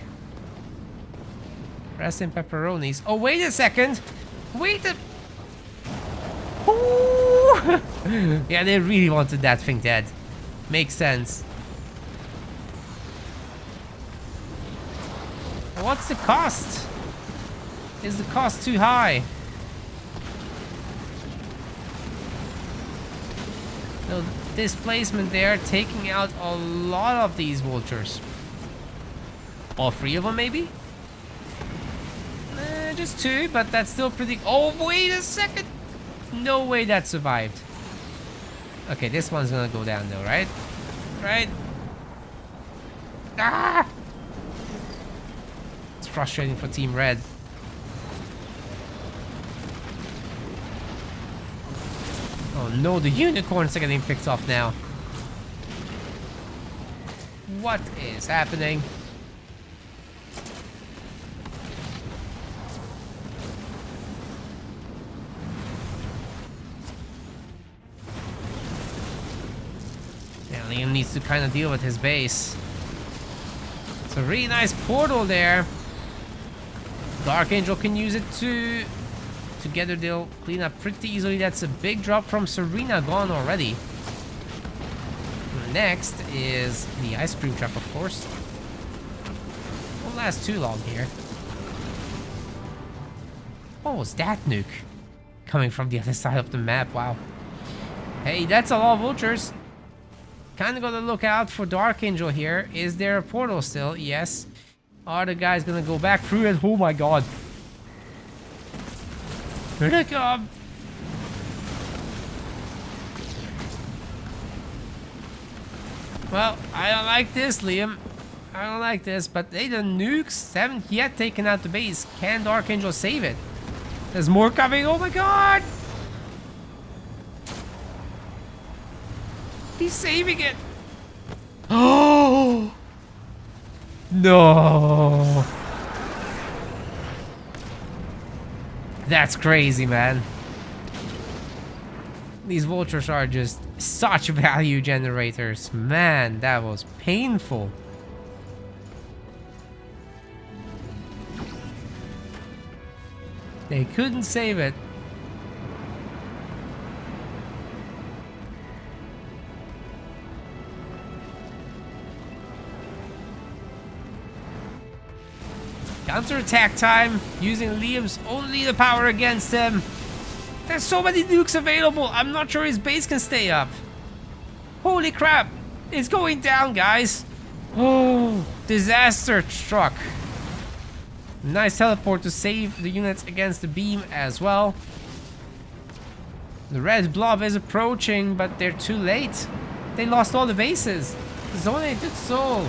Rest in pepperonis. Oh, wait a second. Wait a... Ooh. Yeah, they really wanted that thing dead. Makes sense. What's the cost? Is the cost too high? No, displacement there, taking out a lot of these Vultures. All 3 of them, maybe? Just 2, but that's still pretty... Oh, wait a second! No way that survived. Okay, this one's gonna go down though, right? Right? Ah! It's frustrating for Team Red. Oh no, the unicorns are getting picked off now. What is happening? Yeah, Liam needs to kind of deal with his base. It's a really nice portal there. Dark Angel can use it too. Together they'll clean up pretty easily. That's a big drop from Serena gone already. Next is the ice cream truck, of course. Won't last too long here. What was that nuke? Coming from the other side of the map, wow. Hey, that's a lot of Vultures. Kinda gotta look out for Dark Angel here. Is there a portal still? Yes. Are the guys gonna go back through it? Oh my god. Here they come! Well, I don't like this, Liam. I don't like this, but they the nukes haven't yet taken out the base. Can Dark Angel save it? There's more coming, oh my god! He's saving it! Oh! No! That's crazy, man. These Vultures are just such value generators. Man, that was painful. They couldn't save it. Counter-attack time, using Liam's only the power against him. There's so many nukes available, I'm not sure his base can stay up. Holy crap, it's going down, guys. Oh, disaster struck. Nice teleport to save the units against the beam as well. The red blob is approaching, but they're too late. They lost all the bases. Zonated Soul.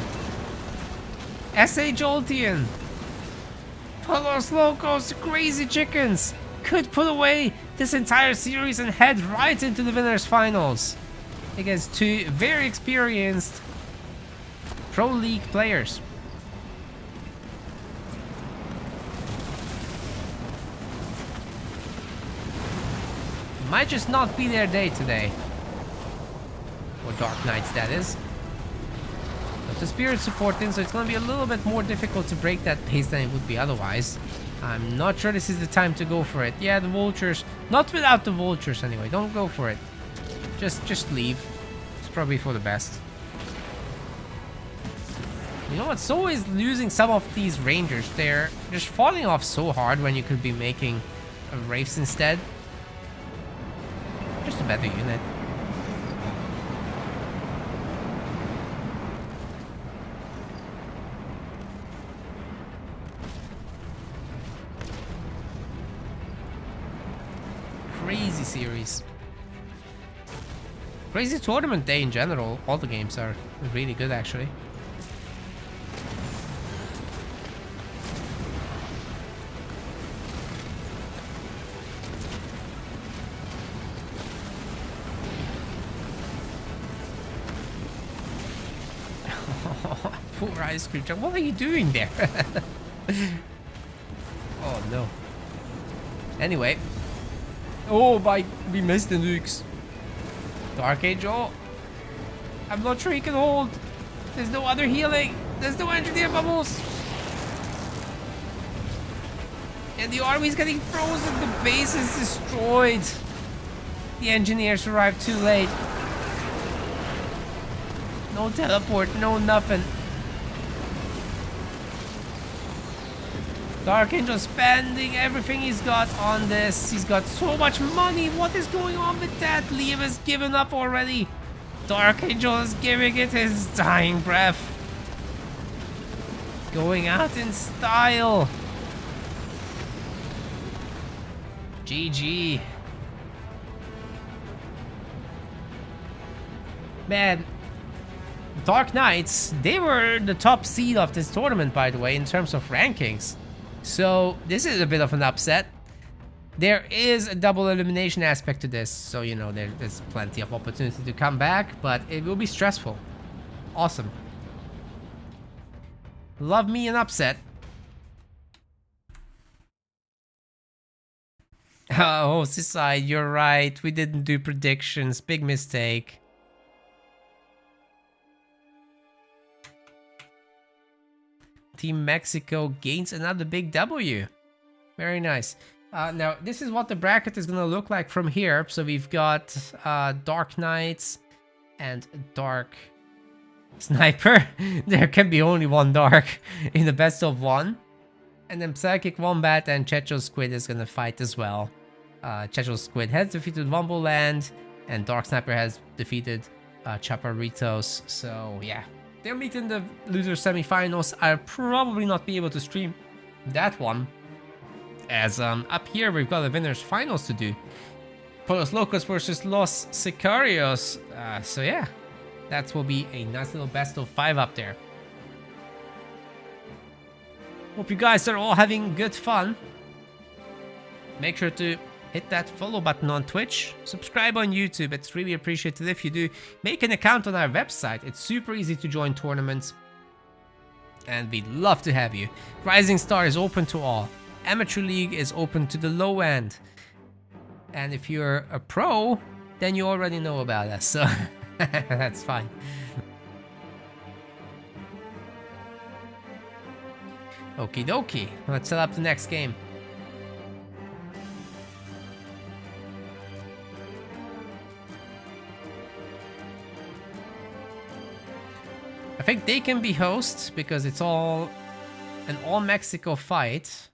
SA Jolteon. Polos Locos, Crazy Chickens could put away this entire series and head right into the winners finals against two very experienced Pro League players. Might just not be their day today. Or Dark Knights, that is. But the Spirit support in, so it's gonna be a little bit more difficult to break that pace than it would be otherwise. I'm not sure this is the time to go for it. Yeah, the Vultures. Not without the Vultures anyway. Don't go for it. Just leave. It's probably for the best. You know what? So is losing some of these Rangers. They're just falling off so hard when you could be making Wraiths instead. Just a better unit. Crazy series. Crazy tournament day in general. All the games are really good actually. Poor Ice Cream Truck. What are you doing there? Oh no. Anyway. Oh my, we missed the nukes. Dark Angel. I'm not sure he can hold. There's no other healing. There's no engineer bubbles. And the army's getting frozen. The base is destroyed. The engineers arrived too late. No teleport, no nothing. Dark Angel spending everything he's got on this. He's got so much money. What is going on with that? Liam has given up already. Dark Angel is giving it his dying breath. Going out in style. GG. Man, Dark Knights, they were the top seed of this tournament, by the way, in terms of rankings. So this is a bit of an upset. There is a double elimination aspect to this, so you know there's plenty of opportunity to come back, but it will be stressful. Awesome. Love me an upset. Oh, Sisai, you're right. We didn't do predictions. Big mistake. Team Mexico gains another big W. Very nice. Now, this is what the bracket is going to look like from here. So we've got Dark Knights and Dark Sniper. There can be only one Dark in the best of one. And then Psychic Wombat and Checho Squid is going to fight as well. Checho Squid has defeated Womboland, and Dark Sniper has defeated Chaparritos. So, yeah. They'll meet in the loser semifinals. I'll probably not be able to stream that one, as up here we've got the winners finals to do. Polos Locos versus Los Sicarios. So yeah, that will be a nice little best of 5 up there. Hope you guys are all having good fun. Make sure to hit that follow button on Twitch, subscribe on YouTube, it's really appreciated if you do. Make an account on our website, it's super easy to join tournaments, and we'd love to have you. Rising Star is open to all, Amateur League is open to the low end, and if you're a pro, then you already know about us, so that's fine. Okie dokie, let's set up the next game. I think they can be hosts because it's all an all Mexico fight.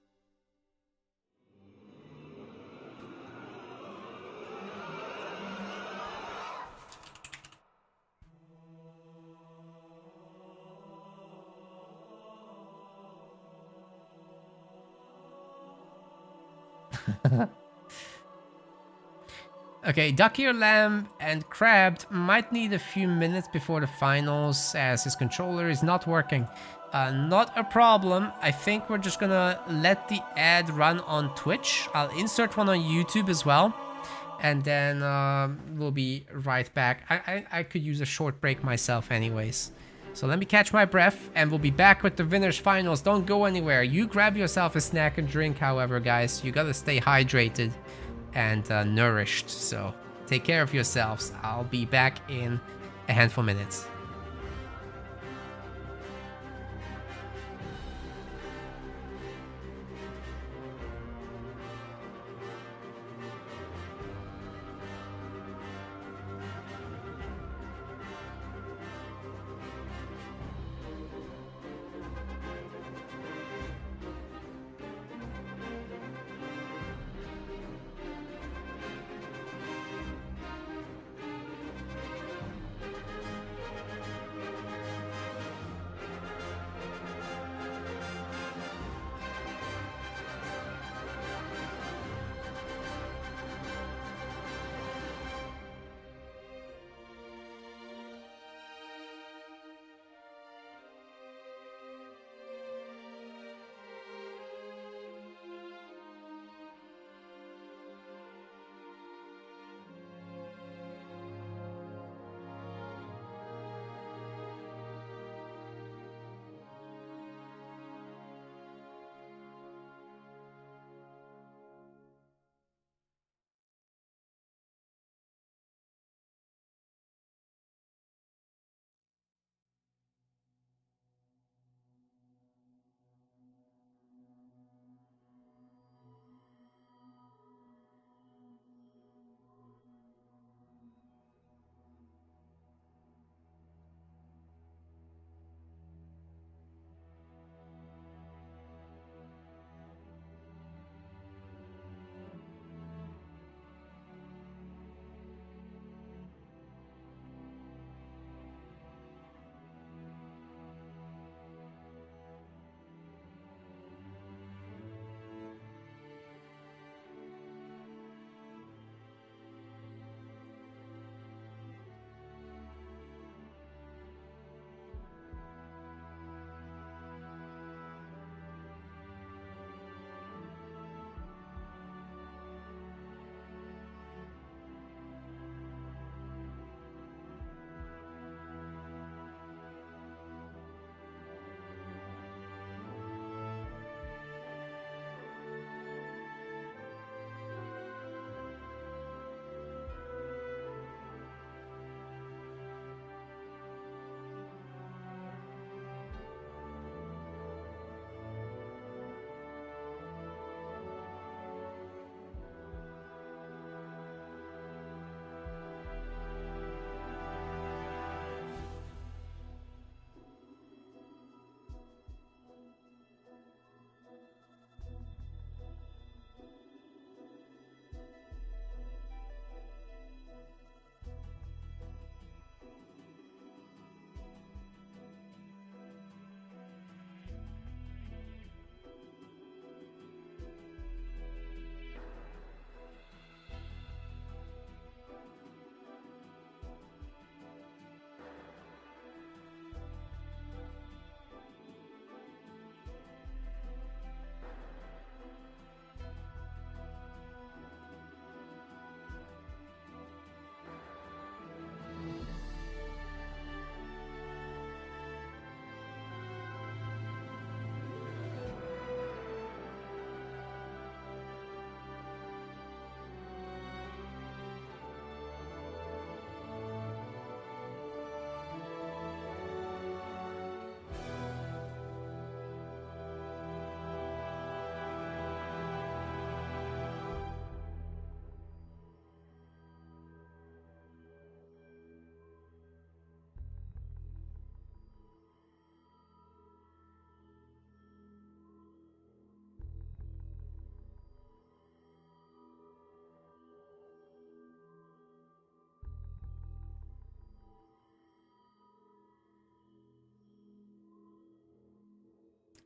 Okay, Ducky or Lamb and Crabbed might need a few minutes before the finals as his controller is not working. Not a problem. I think we're just gonna let the ad run on Twitch. I'll insert one on YouTube as well. And then we'll be right back. I could use a short break myself anyways. So let me catch my breath and we'll be back with the winners finals. Don't go anywhere. You grab yourself a snack and drink, however, guys. You gotta stay hydrated and nourished. So take care of yourselves. I'll be back in a handful of minutes.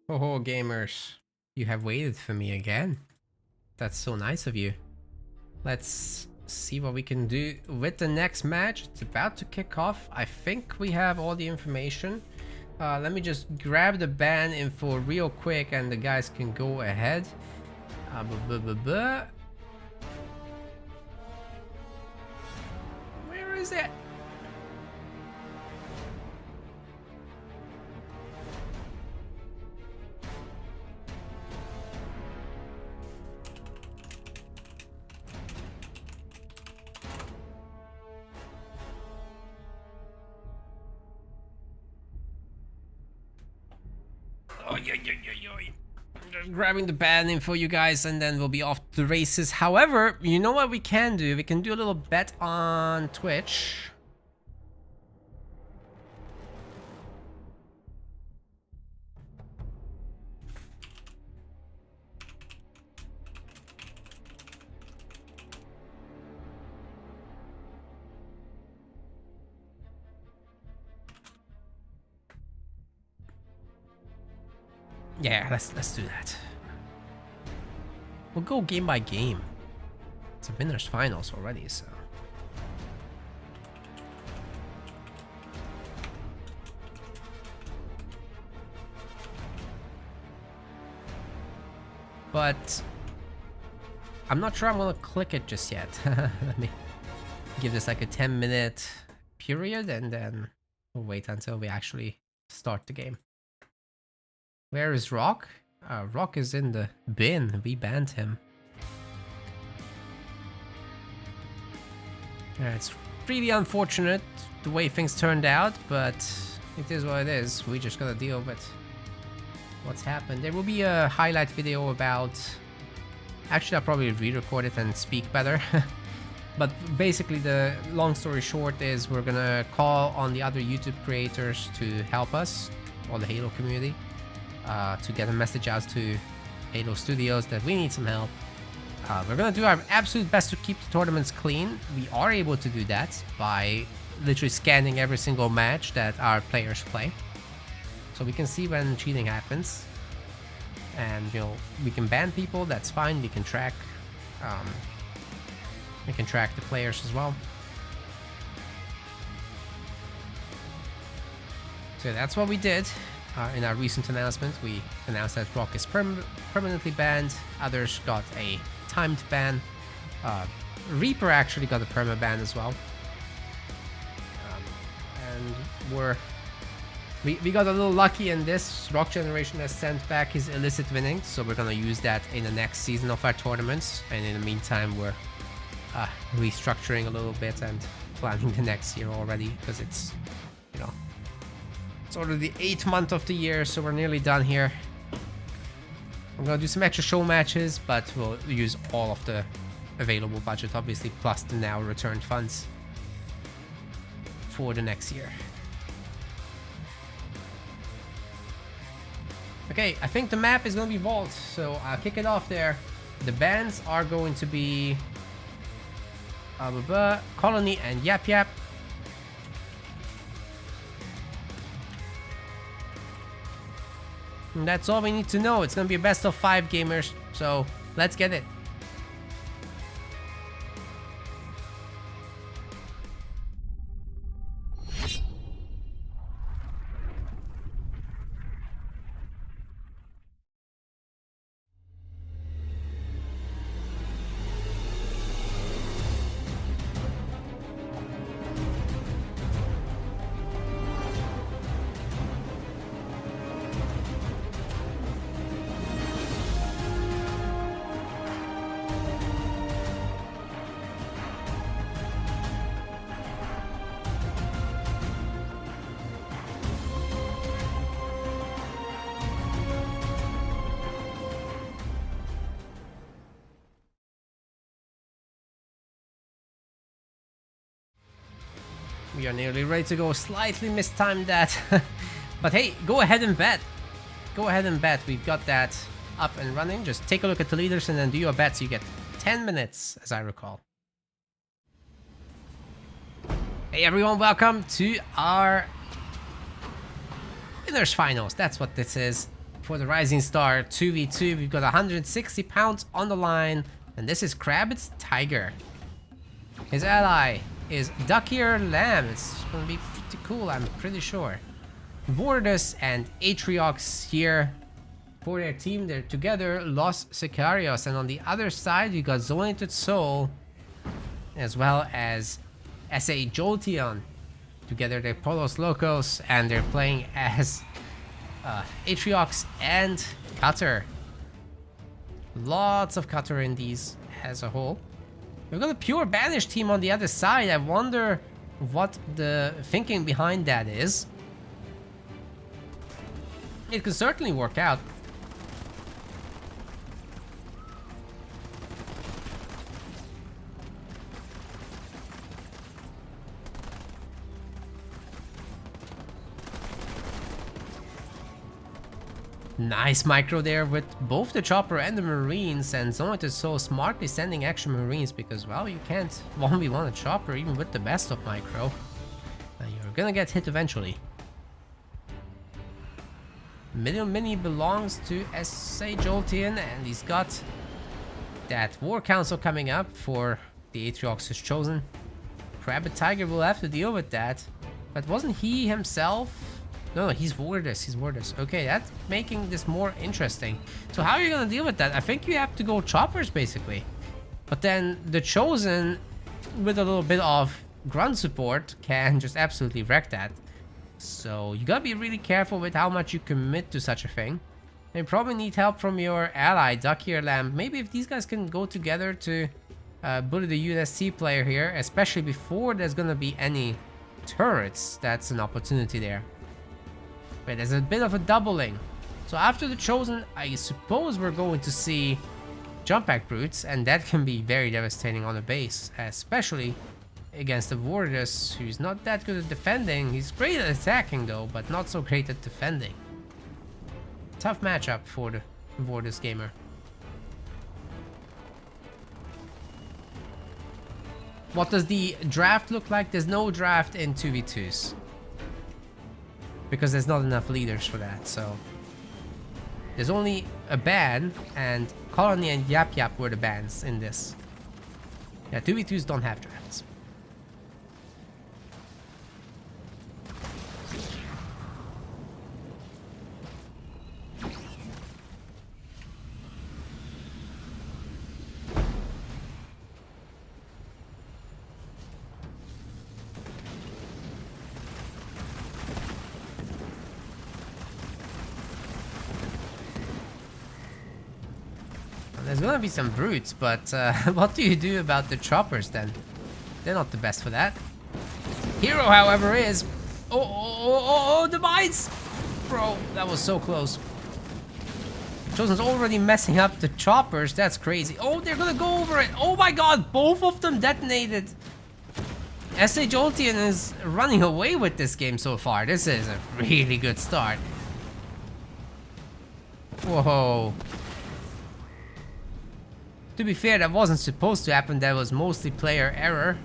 Oh, gamers, you have waited for me again. That's so nice of you. Let's see what we can do with the next match. It's about to kick off. I think we have all the information. Let me just grab the ban info real quick and the guys can go ahead. Where is it? Oh, yeah. Just grabbing the ban info, you guys, and then we'll be off to the races. However, you know what we can do? We can do a little bet on Twitch. Yeah, let's do that. We'll go game by game. It's a winners finals already, so. But I'm not sure I'm gonna click it just yet. Let me give this like a 10-minute period and then we'll wait until we actually start the game. Where is Rock? Rock is in the bin. We banned him. It's really unfortunate the way things turned out, but it is what it is. We just gotta deal with what's happened. There will be a highlight video about... Actually, I'll probably re-record it and speak better. But basically, the long story short is we're gonna call on the other YouTube creators to help us, or the Halo community. To get a message out to Halo Studios that we need some help. We're gonna do our absolute best to keep the tournaments clean. We are able to do that by literally scanning every single match that our players play. So we can see when cheating happens. And, you know, we can ban people, that's fine. We can track the players as well. So that's what we did. In our recent announcement, we announced that Rock is permanently banned. Others got a timed ban. Reaper actually got a perma ban as well. And we got a little lucky in this. Rock Generation has sent back his illicit winnings, so we're gonna use that in the next season of our tournaments. And in the meantime, we're restructuring a little bit and planning the next year already, because it's, you know, it's already the 8th month of the year, so we're nearly done here. I'm gonna do some extra show matches, but we'll use all of the available budget, obviously, plus the now returned funds for the next year. Okay, I think the map is gonna be Vault, so I'll kick it off there. The bans are going to be Colony and Yap Yap. And that's all we need to know. It's gonna be a best of 5, gamers, so let's get it. We are nearly ready to go. Slightly mistimed that. But hey, go ahead and bet. Go ahead and bet. We've got that up and running. Just take a look at the leaders and then do your bets. You get 10 minutes, as I recall. Hey everyone, welcome to our winners finals. That's what this is. for the Rising Star 2v2. We've got 160 pounds on the line, and this is Krabbit's Tiger. His ally is Duckier Lamb. It's gonna be pretty cool, I'm pretty sure. Vordus and Atriox here for their team. They're together, Los Sicarios, and on the other side you got Zonated Soul as well as SA Jolteon. Together they're Polos Locos, and they're playing as Atriox and Cutter. Lots of Cutter in these as a whole. We've got a pure Banish team on the other side. I wonder what the thinking behind that is. It could certainly work out. Nice micro there with both the Chopper and the Marines, and Zonated is so smartly sending extra Marines because, well, you can't 1v1 a Chopper even with the best of micro. You're gonna get hit eventually. Middle Mini belongs to SA Jolteon, and he's got that War Council coming up for the Atriox is chosen. Krabbit Tiger will have to deal with that, but wasn't he himself? No, he's Vordus. He's Vordus. Okay, that's making this more interesting. So how are you gonna deal with that? I think you have to go Choppers basically, but then the Chosen with a little bit of grunt support can just absolutely wreck that. So you gotta be really careful with how much you commit to such a thing. And you probably need help from your ally, Duckier Lamb. Maybe if these guys can go together to bully the UNSC player here, especially before there's gonna be any turrets, that's an opportunity there. But there's a bit of a doubling. So after the Chosen, I suppose we're going to see Jump Pack Brutes, and that can be very devastating on a base, especially against the Vordus, who's not that good at defending. He's great at attacking though, but not so great at defending. Tough matchup for the Vordus gamer. What does the draft look like? There's no draft in 2v2s. Because there's not enough leaders for that, so... There's only a ban, and Colony and Yap Yap were the bans in this. Yeah, 2v2s don't have drafts. There's gonna be some brutes, but what do you do about the Choppers then? They're not the best for that. Hero, however, is... Oh, the mines! Bro, that was so close. Chosen's already messing up the Choppers, that's crazy. Oh, they're gonna go over it! Oh my god, both of them detonated! SA Jolteon is running away with this game so far. This is a really good start. Whoa. To be fair, that wasn't supposed to happen. That was mostly player error.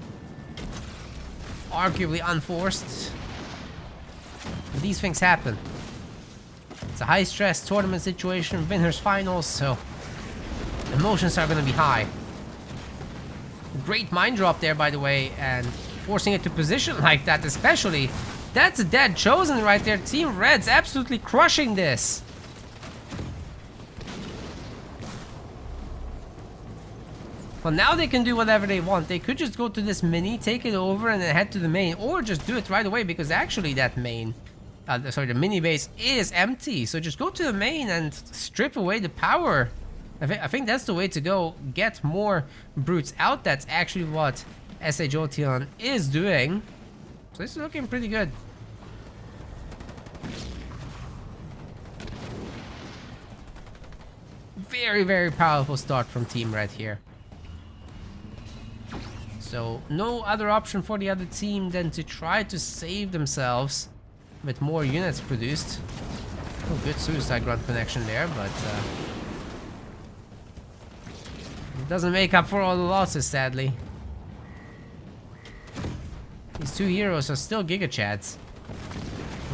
Arguably unforced. But these things happen. It's a high-stress tournament situation, winners finals, so emotions are gonna be high. Great mine drop there, by the way, and forcing it to position like that especially. That's a dead Chosen right there. Team Red's absolutely crushing this. Well, now they can do whatever they want. They could just go to this mini, take it over, and then head to the main, or just do it right away, because actually that main, the mini base is empty. So just go to the main and strip away the power. I think that's the way to go. Get more brutes out. That's actually what SA Jolteon is doing. So this is looking pretty good. Very, very powerful start from Team Red here. So no other option for the other team than to try to save themselves with more units produced. Oh, good suicide grunt connection there, but it doesn't make up for all the losses, sadly. These two heroes are still Giga Chads.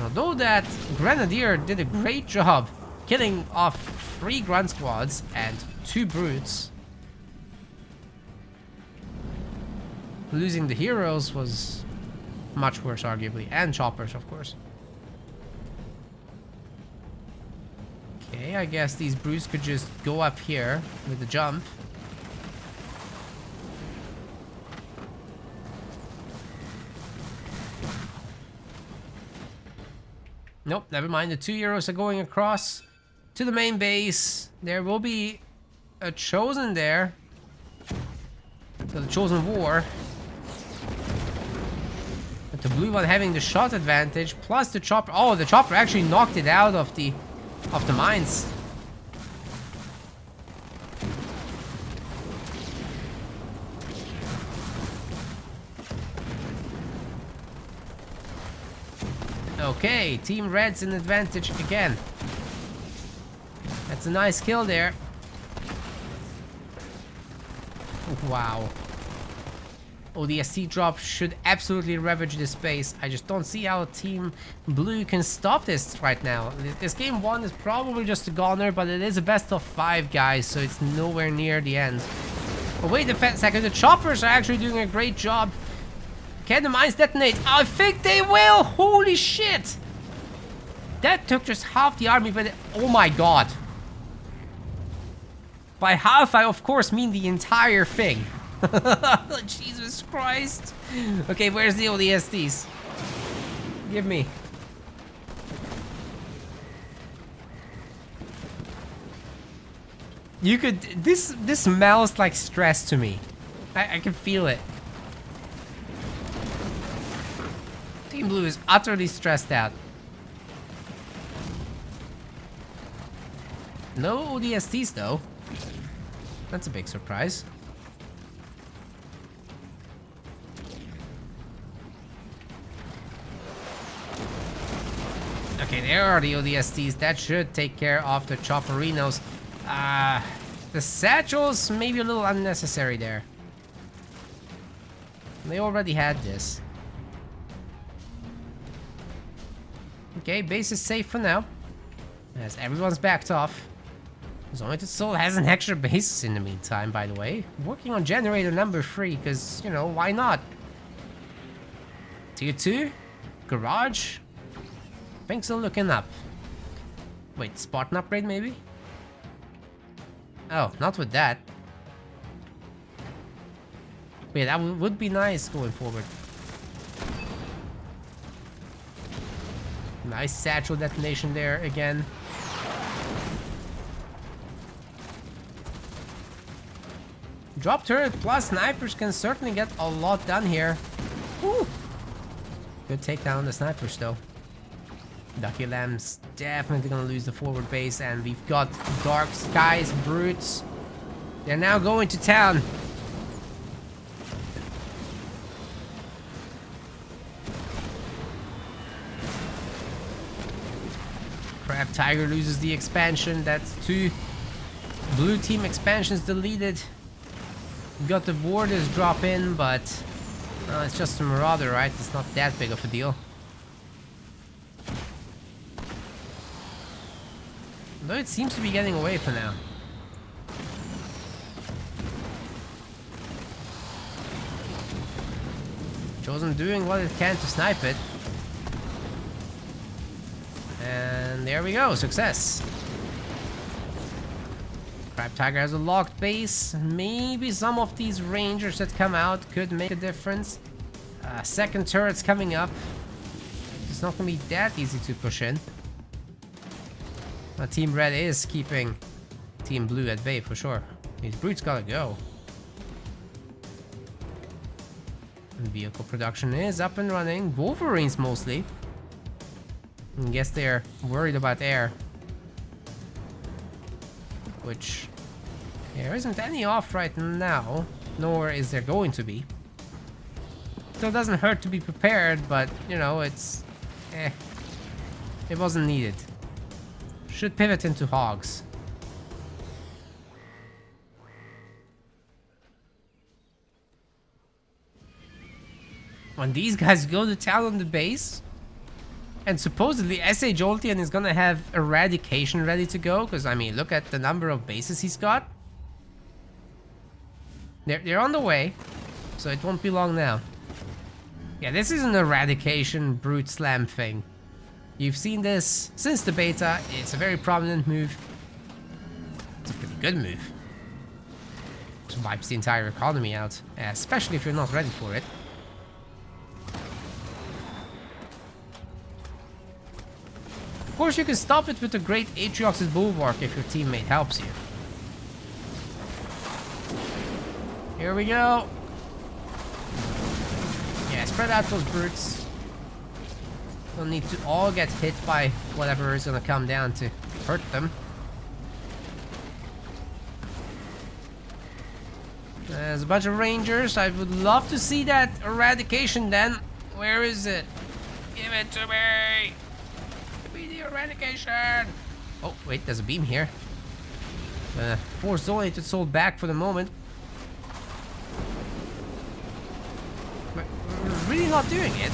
Although that Grenadier did a great job killing off 3 grunt squads and 2 brutes. Losing the heroes was much worse, arguably, and choppers, of course. Okay, I guess these brutes could just go up here with the jump. Nope, never mind. The 2 heroes are going across to the main base. There will be a chosen there. So the chosen war. But the blue one having the shot advantage plus the chopper. Oh, the chopper actually knocked it out of the mines. Okay, Team Red's in advantage again. That's a nice kill there. Wow. ODST drop should absolutely ravage this space. I just don't see how Team Blue can stop this right now. This game 1 is probably just a goner, but it is a best of 5, guys, so it's nowhere near the end. But wait a second, the choppers are actually doing a great job. Can the mines detonate? I think they will! Holy shit! That took just half the army, but oh my god. By half, I of course mean the entire thing. Jesus Christ. Okay, where's the ODSTs? Give me. You could... This smells like stress to me. I can feel it. Team Blue is utterly stressed out. No ODSTs though. That's a big surprise. Okay, there are the ODSTs. That should take care of the chopperinos. The satchels maybe a little unnecessary there. They already had this. Okay, base is safe for now. As everyone's backed off. Zonoid Soul has an extra base in the meantime, by the way. Working on generator number 3, because, you know, why not? Tier 2? Garage? Things are looking up. Wait, Spartan upgrade maybe? Oh, not with that. Wait, that would be nice going forward. Nice satchel detonation there again. Drop turret plus snipers can certainly get a lot done here. Woo! Good take down the snipers though. Ducky Lamb's definitely gonna lose the forward base, and we've got Dark Skies Brutes. They're now going to town. Crab Tiger loses the expansion. That's 2 blue team expansions deleted. We got the Warders drop in, but it's just a Marauder, right? It's not that big of a deal. Though it seems to be getting away for now. Chosen doing what it can to snipe it. And there we go, success. Crab Tiger has a locked base. Maybe some of these rangers that come out could make a difference. Second turret's coming up. It's not gonna be that easy to push in. Team Red is keeping Team Blue at bay for sure. These brutes gotta go. And vehicle production is up and running. Wolverines mostly. I guess they're worried about air. Which there isn't any off right now, nor is there going to be. So it doesn't hurt to be prepared, but you know, it's it wasn't needed. Should pivot into hogs. When these guys go to town on the base, And supposedly S.A. Jolteon is gonna have Eradication ready to go, because I mean, look at the number of bases he's got. They're on the way, so it won't be long now. Yeah, this is an Eradication Brute Slam thing. You've seen this since the beta. It's a very prominent move. It's a pretty good move. It wipes the entire economy out, especially if you're not ready for it. Of course, you can stop it with a great Atriox's Bulwark if your teammate helps you. Here we go. Yeah, spread out those brutes. Don't need to all get hit by whatever is gonna come down to hurt them. There's a bunch of rangers. I would love to see that Eradication then. Where is it? Give it to me! Give me the Eradication! Oh, wait, there's a beam here. Force only to soul back for the moment. But we're really not doing it.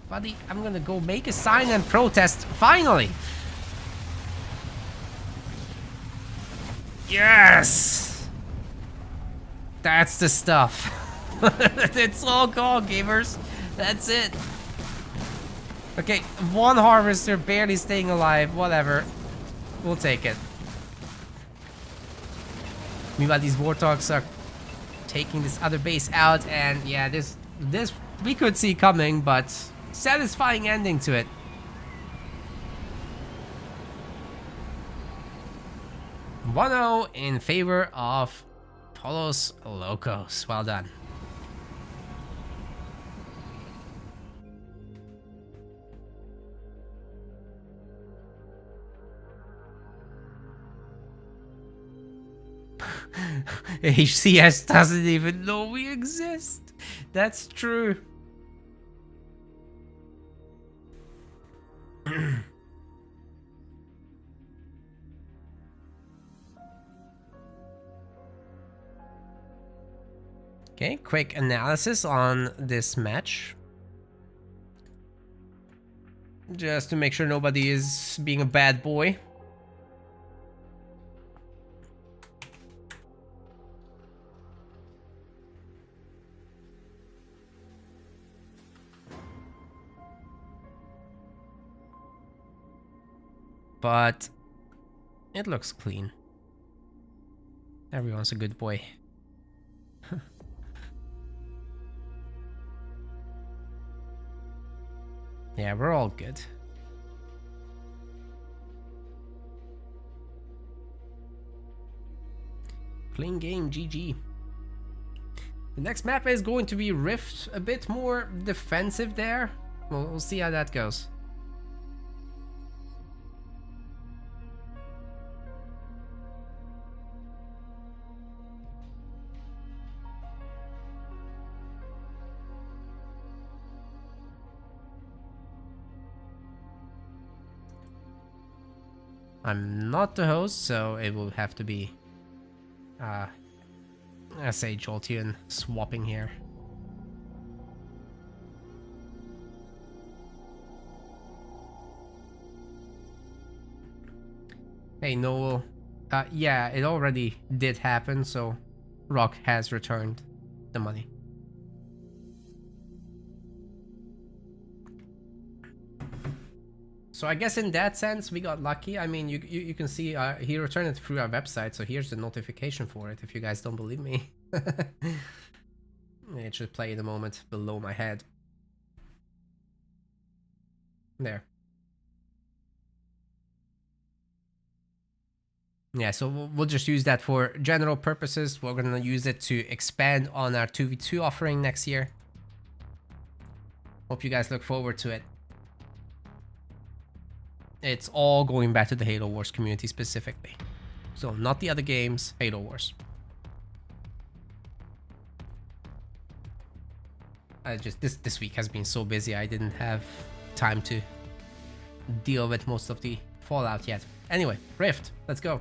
Buddy, I'm gonna go make a sign and protest. Finally! Yes! That's the stuff. It's all gone, gamers. That's it. Okay, one harvester barely staying alive. Whatever. We'll take it. Meanwhile, these Warthogs are taking this other base out, and yeah, this we could see coming, but satisfying ending to it. One-0 in favor of Pollos Locos. Well done. HCS doesn't even know we exist. That's true. Okay, quick analysis on this match. Just to make sure nobody is being a bad boy. But it looks clean. Everyone's a good boy. Yeah, we're all good. Clean game, GG. The next map is going to be Rift, a bit more defensive there. We'll see how that goes. I'm not the host, so it will have to be S.A. Jolteon swapping here. Hey Noel, yeah, it already did happen, so Rock has returned the money. So I guess in that sense, we got lucky. I mean, you can see he returned it through our website, so here's the notification for it if you guys don't believe me. It should play in a moment below my head. There. Yeah, so we'll just use that for general purposes. We're going to use it to expand on our 2v2 offering next year. Hope you guys look forward to it. It's all going back to the Halo Wars community specifically. So not the other games, Halo Wars. I just this week has been so busy, I didn't have time to deal with most of the fallout yet. Anyway, Rift, let's go.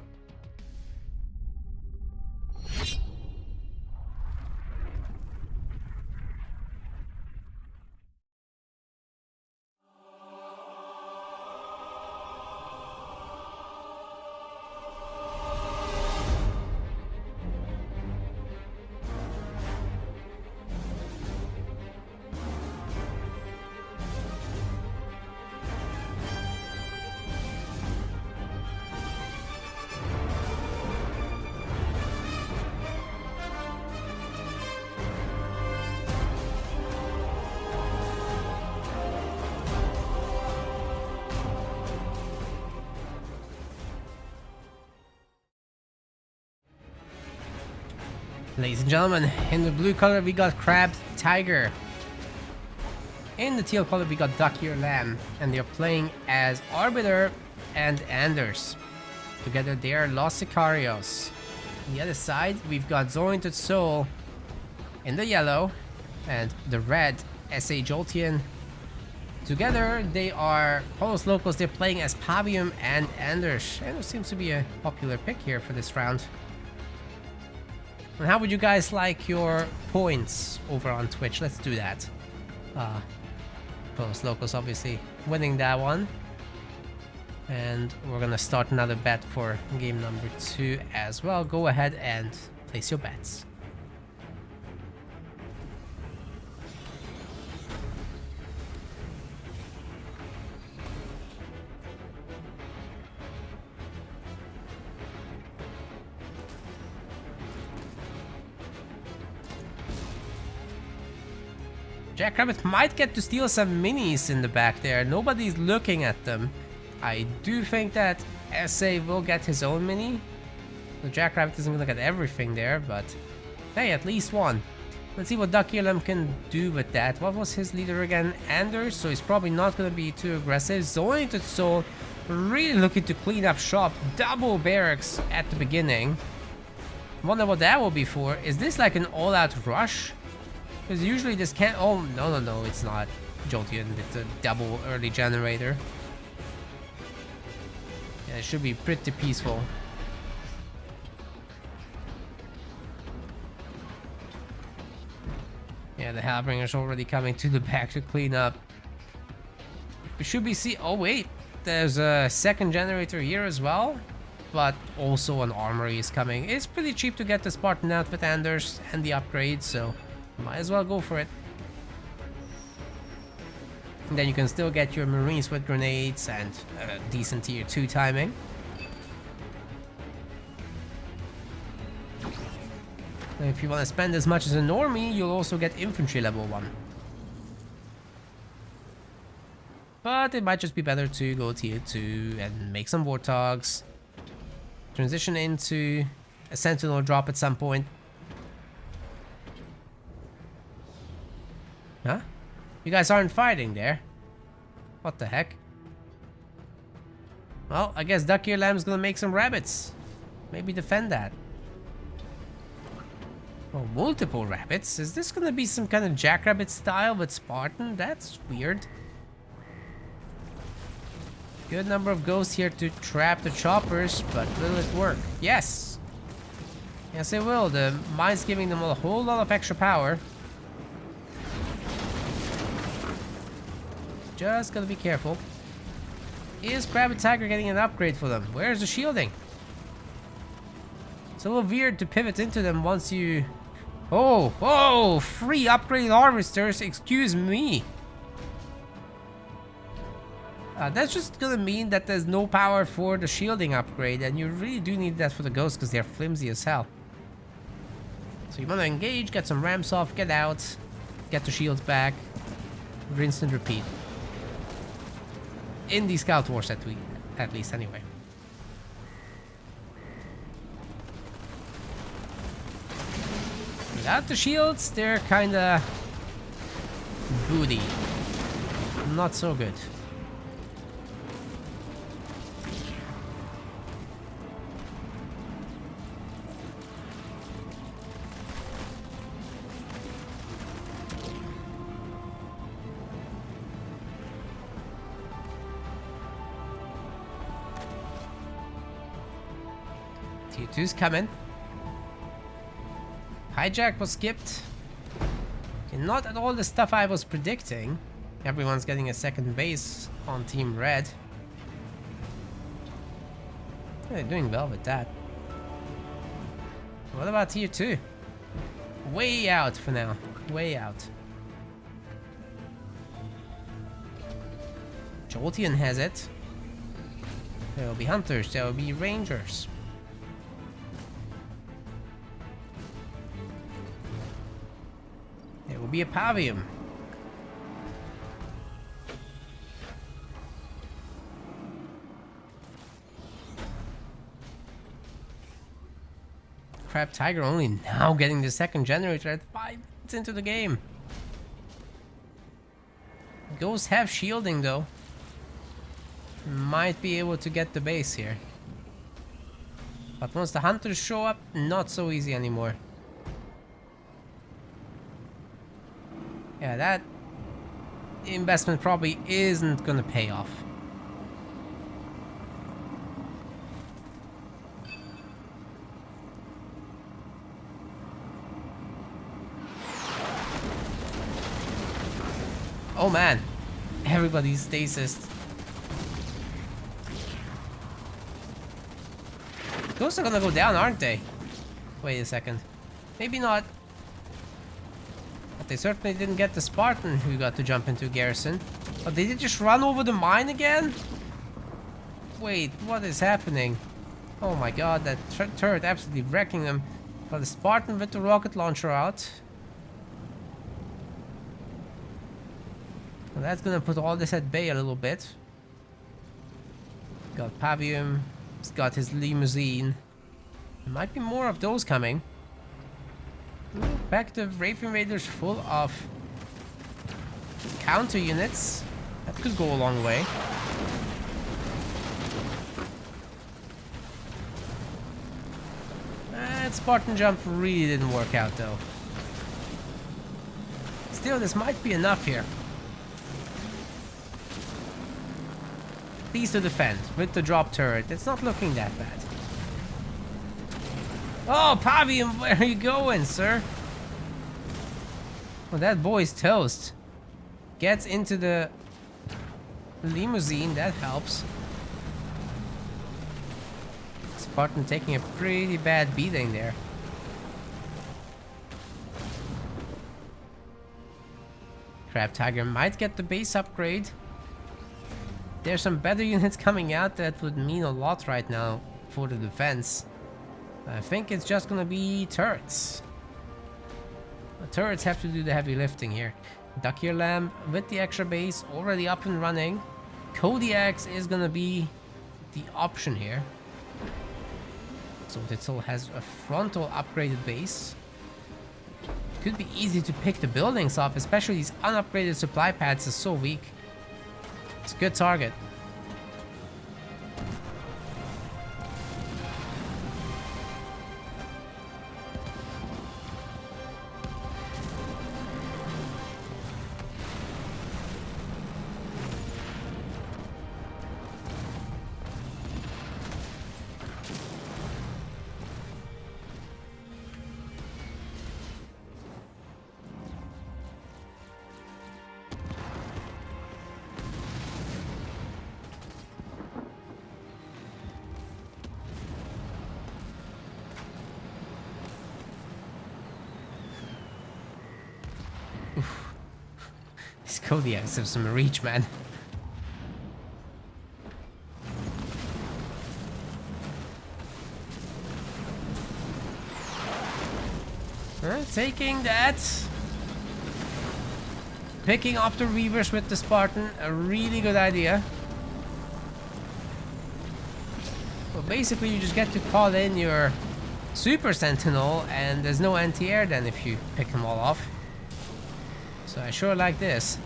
Ladies and gentlemen, in the blue color we got Crabbed Tiger. In the teal color we got Duck-Ear Lamb, and they're playing as Arbiter and Anders. Together they are Los Sicarios. On the other side we've got Zorinted Soul in the yellow, and the red S.A. Jolteon. Together they are Polos Locos. They're playing as Pavium and Anders. Anders seems to be a popular pick here for this round. And how would you guys like your points over on Twitch? Let's do that. Polos Locos obviously winning that one. And we're gonna start another bet for game number 2 as well. Go ahead and place your bets. Jackrabbit might get to steal some minis in the back there. Nobody's looking at them. I do think that SA will get his own mini. The Jackrabbit isn't gonna get everything there, but hey, at least one. Let's see what Duck-Ear Lamb can do with that. What was his leader again? Anders, so he's probably not gonna be too aggressive. Zorinted Soul really looking to clean up shop. Double barracks at the beginning. Wonder what that will be for. Is this like an all-out rush? Because usually this can't... Oh, no, it's not Jolteon. It's a double early generator. Yeah, it should be pretty peaceful. Yeah, the Hellbringer's already coming to the back to clean up. We should be see... Oh, wait. There's a second generator here as well. But also an armory is coming. It's pretty cheap to get the Spartan outfit, Anders, and the upgrades, so... might as well go for it. And then you can still get your Marines with grenades and decent tier 2 timing. And if you want to spend as much as a normie, you'll also get infantry level 1. But it might just be better to go tier 2 and make some Warthogs. Transition into a Sentinel drop at some point. Huh? You guys aren't fighting there? What the heck? Well, I guess Duck-Ear Lamb's gonna make some rabbits. Maybe defend that. Oh, multiple rabbits? Is this gonna be some kind of Jackrabbit style with Spartan? That's weird. Good number of ghosts here to trap the choppers, but will it work? Yes! Yes, it will. The mine's giving them a whole lot of extra power. Just gotta be careful. Is Crabbed Tiger getting an upgrade for them? Where's the shielding? It's a little weird to pivot into them once you... Oh, free upgrade harvesters, excuse me. That's just gonna mean that there's no power for the shielding upgrade, and you really do need that for the ghosts because they're flimsy as hell. So you wanna engage, get some ramps off, get out, get the shields back, rinse and repeat. In the Scout Wars at least anyway. Without the shields, they're kinda booty. Not so good. Tier 2's coming. Hijack was skipped. And not at all the stuff I was predicting. Everyone's getting a second base on Team Red. They're doing well with that. What about Tier 2? Way out for now. Way out. Jolteon has it. There will be hunters, there will be rangers. There will be a Pavium. Crab Tiger only now getting the second generator at 5 minutes into the game. Ghosts have shielding though. Might be able to get the base here. But once the hunters show up, not so easy anymore. Yeah, that investment probably isn't gonna pay off. Oh man, everybody's stasis. Those are gonna go down, aren't they? Wait a second. Maybe not. But they certainly didn't get the Spartan who got to jump into garrison. But they did just run over the mine again? Wait, what is happening? Oh my god, that turret absolutely wrecking them. But the Spartan with the rocket launcher out. Well, that's gonna put all this at bay a little bit. Got Pavium. He's got his limousine. There might be more of those coming. Back to Raven Raiders full of counter units. That could go a long way. That Spartan jump really didn't work out though. Still, this might be enough here. These to defend with the drop turret. It's not looking that bad. Oh, Pavium, where are you going, sir? Well, that boy's toast. Gets into the limousine, that helps. Spartan taking a pretty bad beating there. Crab Tiger might get the base upgrade. There's some better units coming out that would mean a lot right now for the defense. I think it's just gonna be turrets. The turrets have to do the heavy lifting here. Dakir Lamb with the extra base already up and running. Kodiaks is gonna be the option here. So it still has a frontal upgraded base. Could be easy to pick the buildings off, especially these unupgraded supply pads are so weak. It's a good target. These Kodiaks have some reach, man. Taking that. Picking up the Reavers with the Spartan, a really good idea. Well, basically you just get to call in your Super Sentinel and there's no anti-air then if you pick them all off. So I sure like this.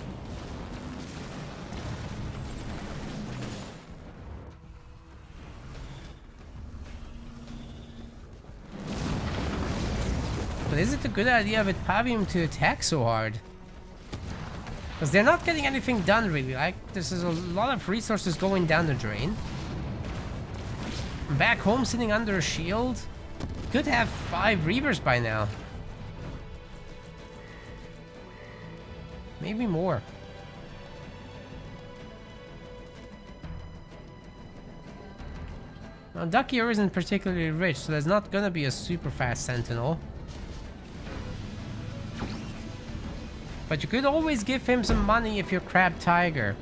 But is it a good idea with Pavium to attack so hard? Because they're not getting anything done really. Like, this is a lot of resources going down the drain. Back home sitting under a shield. Could have 5 Reavers by now. Maybe more. Now, Dakir isn't particularly rich, so there's not gonna be a super fast Sentinel. But you could always give him some money if you're Crab Tiger.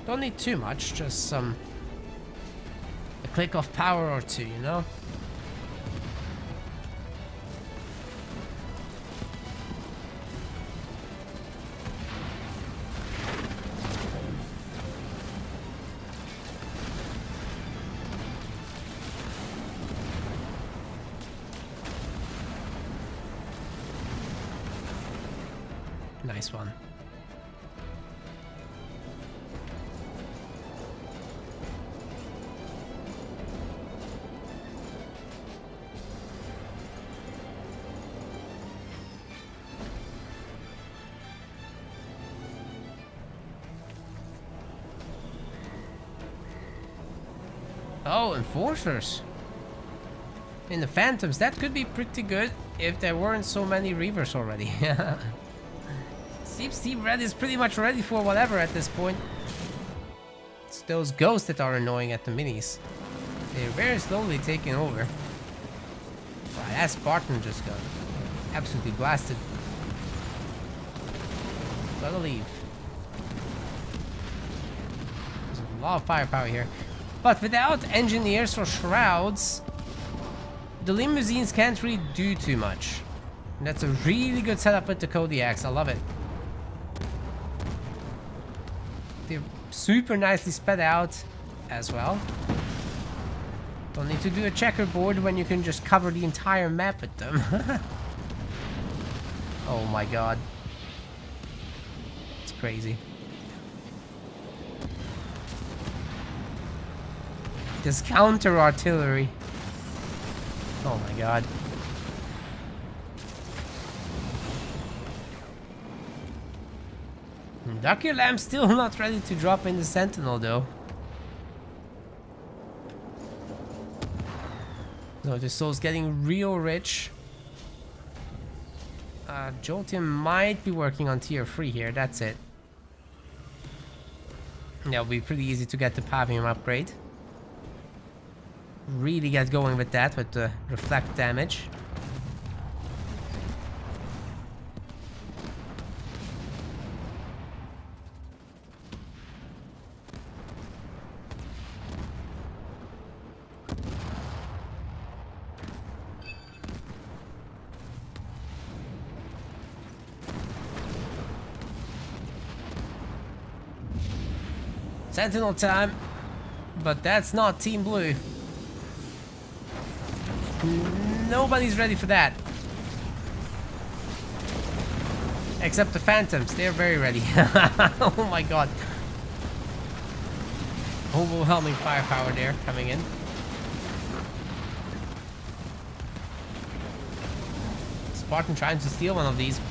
Don't need too much, just a click of power or two, you know? Nice one. Oh, enforcers. In the Phantoms, that could be pretty good if there weren't so many Reavers already. Seems Team Red is pretty much ready for whatever at this point. It's those ghosts that are annoying at the minis. They're very slowly taking over. Wow, that Spartan just got absolutely blasted. Gotta leave. There's a lot of firepower here. But without engineers or shrouds, the limousines can't really do too much. And that's a really good setup with the Kodiaks. I love it. They're super nicely sped out as well. Don't need to do a checkerboard when you can just cover the entire map with them. Oh my god. It's crazy. This counter artillery. Oh my god. Ducky Lamb still not ready to drop in the Sentinel though. So the soul's getting real rich. Jolteon might be working on tier 3 here, that's it. Yeah, it'll be pretty easy to get the Pavium upgrade. Really get going with that, with the reflect damage. Sentinel time, but that's not Team Blue. Nobody's ready for that. Except the Phantoms, they're very ready. Oh my god. Overwhelming firepower there coming in. Spartan trying to steal one of these.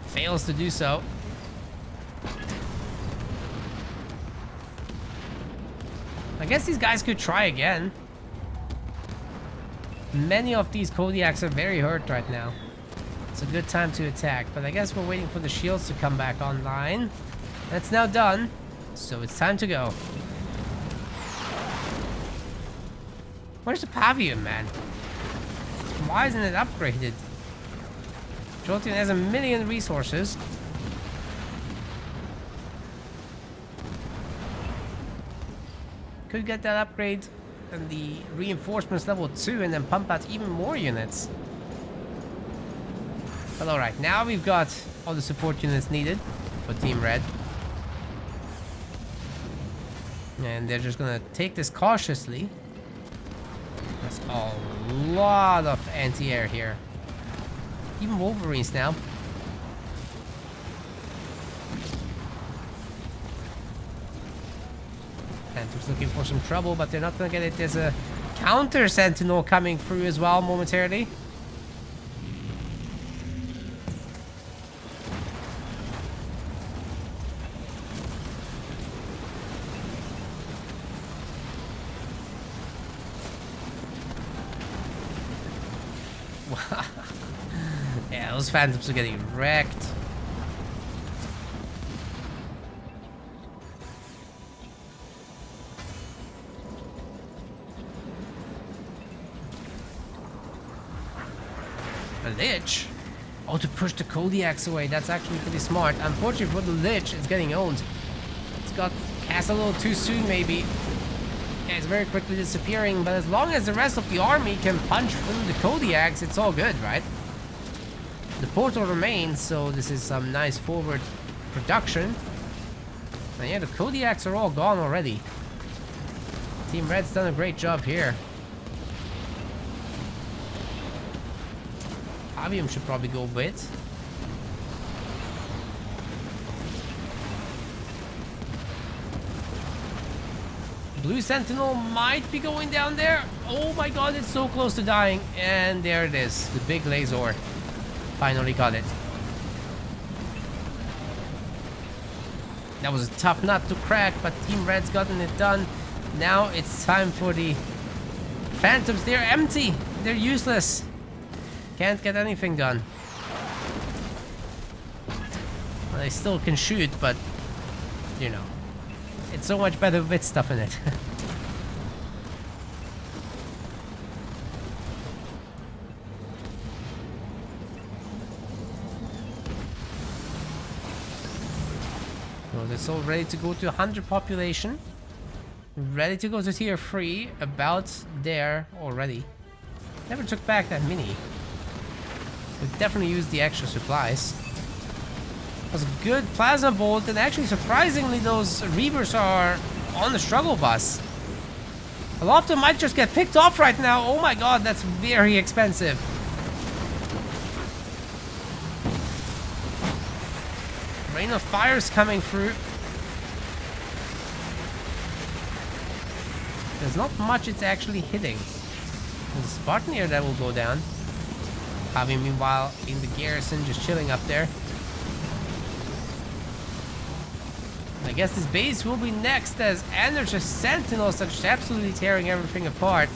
Fails to do so. I guess these guys could try again. Many of these Kodiaks are very hurt right now. It's a good time to attack, but I guess we're waiting for the shields to come back online. That's now done, so it's time to go. Where's the Pavium, man? Why isn't it upgraded? Jolteon has a million resources. Could get that upgrade and the reinforcements level 2 and then pump out even more units. But alright, now we've got all the support units needed for Team Red. And they're just gonna take this cautiously. There's a lot of anti-air here. Even Wolverines now. Phantom's looking for some trouble, but they're not gonna get it. There's a counter Sentinel coming through as well momentarily. Yeah, those Phantoms are getting wrecked. A Lich? Oh, to push the Kodiaks away. That's actually pretty smart. Unfortunately for the Lich, it's getting owned. It's got cast a little too soon, maybe. Yeah, it's very quickly disappearing, but as long as the rest of the army can punch through the Kodiaks, it's all good, right? The portal remains, so this is some nice forward production. And yeah, the Kodiaks are all gone already. Team Red's done a great job here. Pavium should probably go with. Blue Sentinel might be going down there. Oh my god, it's so close to dying. And there it is. The big laser. Finally got it. That was a tough nut to crack, but Team Red's gotten it done. Now it's time for the Phantoms. They're empty. They're useless. Can't get anything done. Well, they still can shoot, but, you know, it's so much better with stuff in it. So it's all ready to go to 100 population. Ready to go to tier 3. About there already. Never took back that mini. We've definitely used the extra supplies. It was a good plasma bolt, and actually surprisingly those Reavers are on the struggle bus. A lot of them might just get picked off right now. Oh my god, that's very expensive. Rain of Fire's coming through. There's not much it's actually hitting. There's a Spartan here that will go down. Javi, meanwhile, in the garrison, just chilling up there. I guess this base will be next, as and there's just Sentinels are just absolutely tearing everything apart.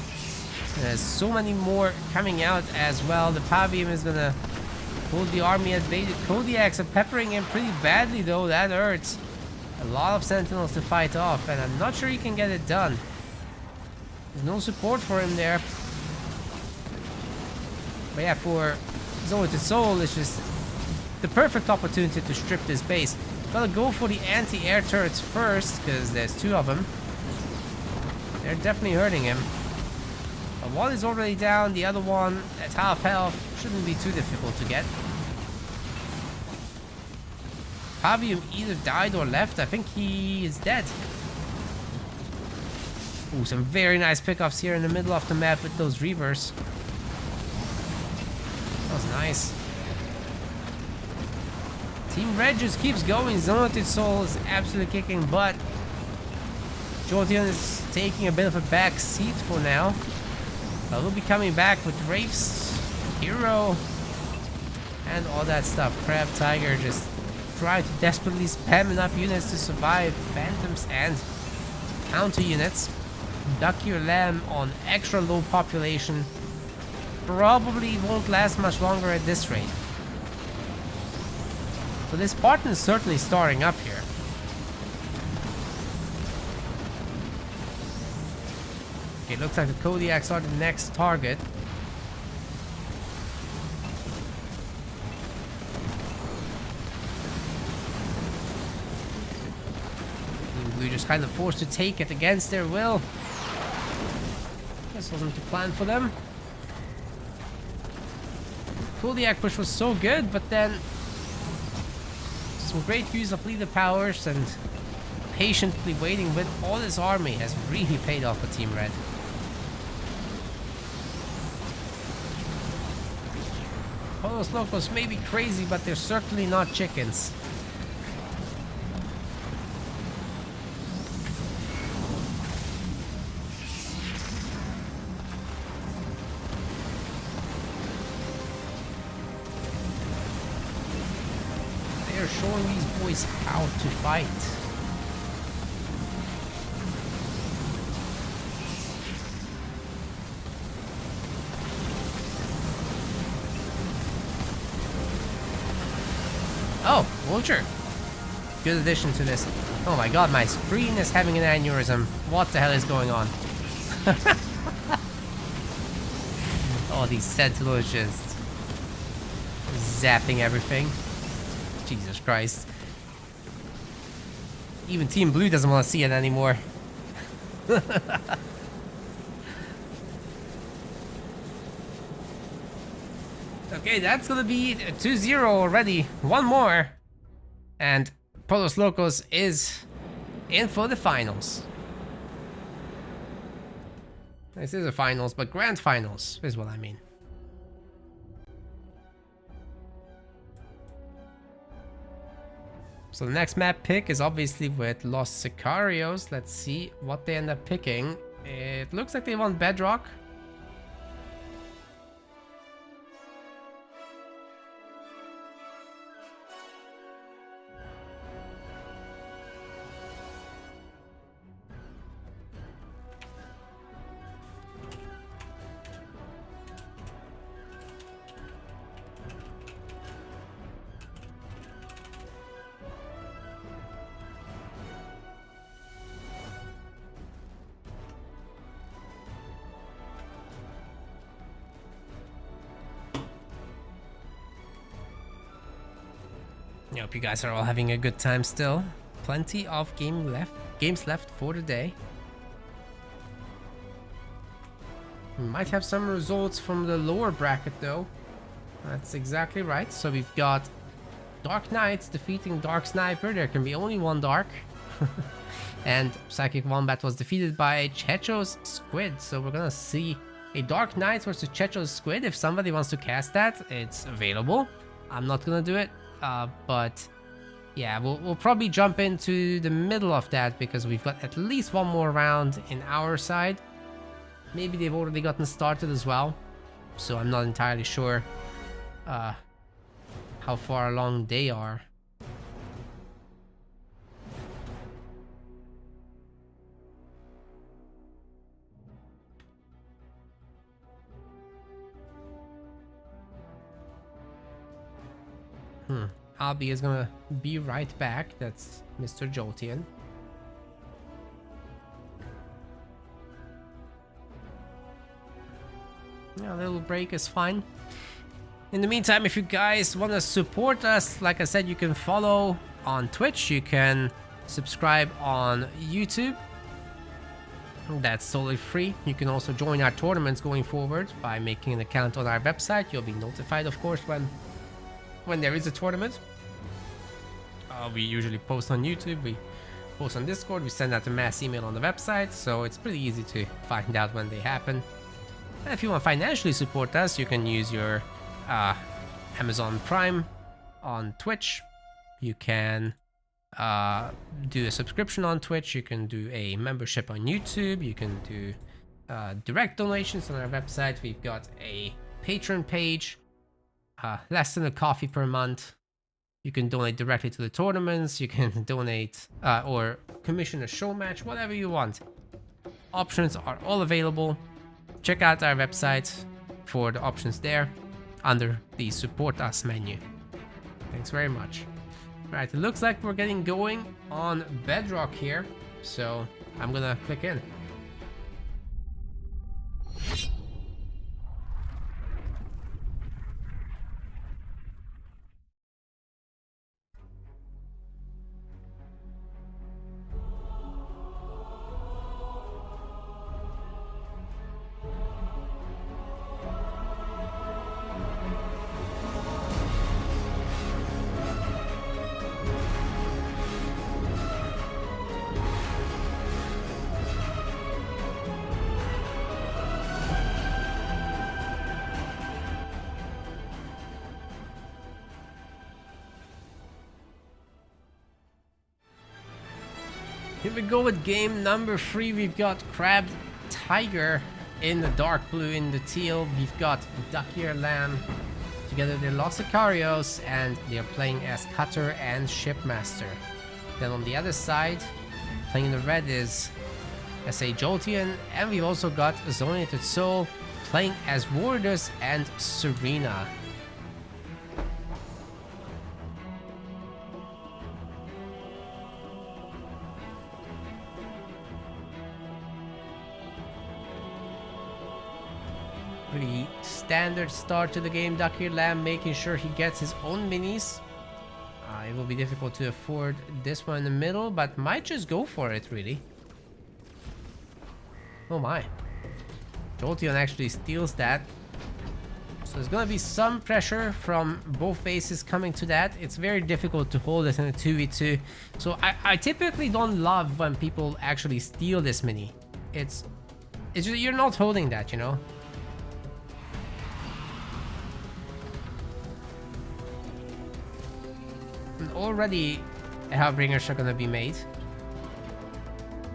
There's so many more coming out as well. The Pavium is gonna hold the army at bay. The Kodiaks are peppering him pretty badly though. That hurts. A lot of Sentinels to fight off, and I'm not sure he can get it done. There's no support for him there. But yeah, for Zoeted Soul, it's just the perfect opportunity to strip this base. Gotta go for the anti-air turrets first, because there's 2 of them. They're definitely hurting him. But one is already down, the other one at half health. Shouldn't be too difficult to get. Pavium either died or left. I think he is dead. Ooh, some very nice pickups here in the middle of the map with those Reavers. That was nice. Team Red just keeps going. Zonoted Soul is absolutely kicking butt. Jolteon is taking a bit of a back seat for now. But we'll be coming back with Wraiths, Hero, and all that stuff. Crab Tiger just trying to desperately spam enough units to survive. Phantoms and counter units. Duck your lamb on extra low population. Probably won't last much longer at this rate. So this Spartan is certainly starting up here. Okay, looks like the Kodiaks are the next target. We're just kind of forced to take it against their will. This wasn't the plan for them. Kodiak push was so good, but then some great use of leader powers and patiently waiting with all his army has really paid off for Team Red. Polos Locos may be crazy, but they're certainly not chickens. They're showing these boys how to fight. Oh, Vulture. Good addition to this. Oh my god, my screen is having an aneurysm. What the hell is going on? Oh, these Sentinels just zapping everything. Jesus Christ. Even Team Blue doesn't want to see it anymore. Okay, that's gonna be 2-0 already. One more. And Polos Locos is in for the finals. This is a finals, but grand finals is what I mean. So the next map pick is obviously with Los Sicarios. Let's see what they end up picking. It looks like they want Bedrock. I hope you guys are all having a good time still. Plenty of games left for the day. We might have some results from the lower bracket though. That's exactly right. So we've got Dark Knights defeating Dark Sniper. There can be only one Dark. And Psychic Wombat was defeated by Checho's Squid. So we're gonna see a Dark Knight versus Checho's Squid. If somebody wants to cast that, it's available. I'm not gonna do it. But yeah, we'll probably jump into the middle of that because we've got at least one more round in our side. Maybe they've already gotten started as well, so I'm not entirely sure how far along they are. Albi is gonna be right back. That's Mr. Jolteon. Yeah, a little break is fine. In the meantime, if you guys want to support us, like I said, you can follow on Twitch. You can subscribe on YouTube. That's totally free. You can also join our tournaments going forward by making an account on our website. You'll be notified, of course, when there is a tournament. We usually post on YouTube, we post on Discord, we send out a mass email on the website, so it's pretty easy to find out when they happen. And if you want to financially support us, you can use your Amazon Prime on Twitch. You can do a subscription on Twitch, you can do a membership on YouTube, you can do direct donations on our website. We've got a Patreon page. Less than a coffee per month. You can donate directly to the tournaments. You can donate or commission a show match, whatever you want. Options are all available. Check out our website for the options there under the Support Us menu. Thanks very much. Right, it looks like we're getting going on Bedrock here, so I'm gonna click in. Here we go with game number 3. We've got Crabbed Tiger in the dark blue, in the teal. We've got Duck-Eared Lamb. Together they're Los Sicarios, and they're playing as Cutter and Shipmaster. Then on the other side, playing in the red is SA Jolteon, and we've also got Zonated Soul playing as Wardus and Serena. Pretty standard start to the game. Duck-Eared Lamb making sure he gets his own minis. It will be difficult to afford this one in the middle, but might just go for it, really. Oh my. Jolteon actually steals that. So there's gonna be some pressure from both bases coming to that. It's very difficult to hold it in a 2v2. So I typically don't love when people actually steal this mini. It's just, you're not holding that, you know? And already Hellbringers are gonna be made.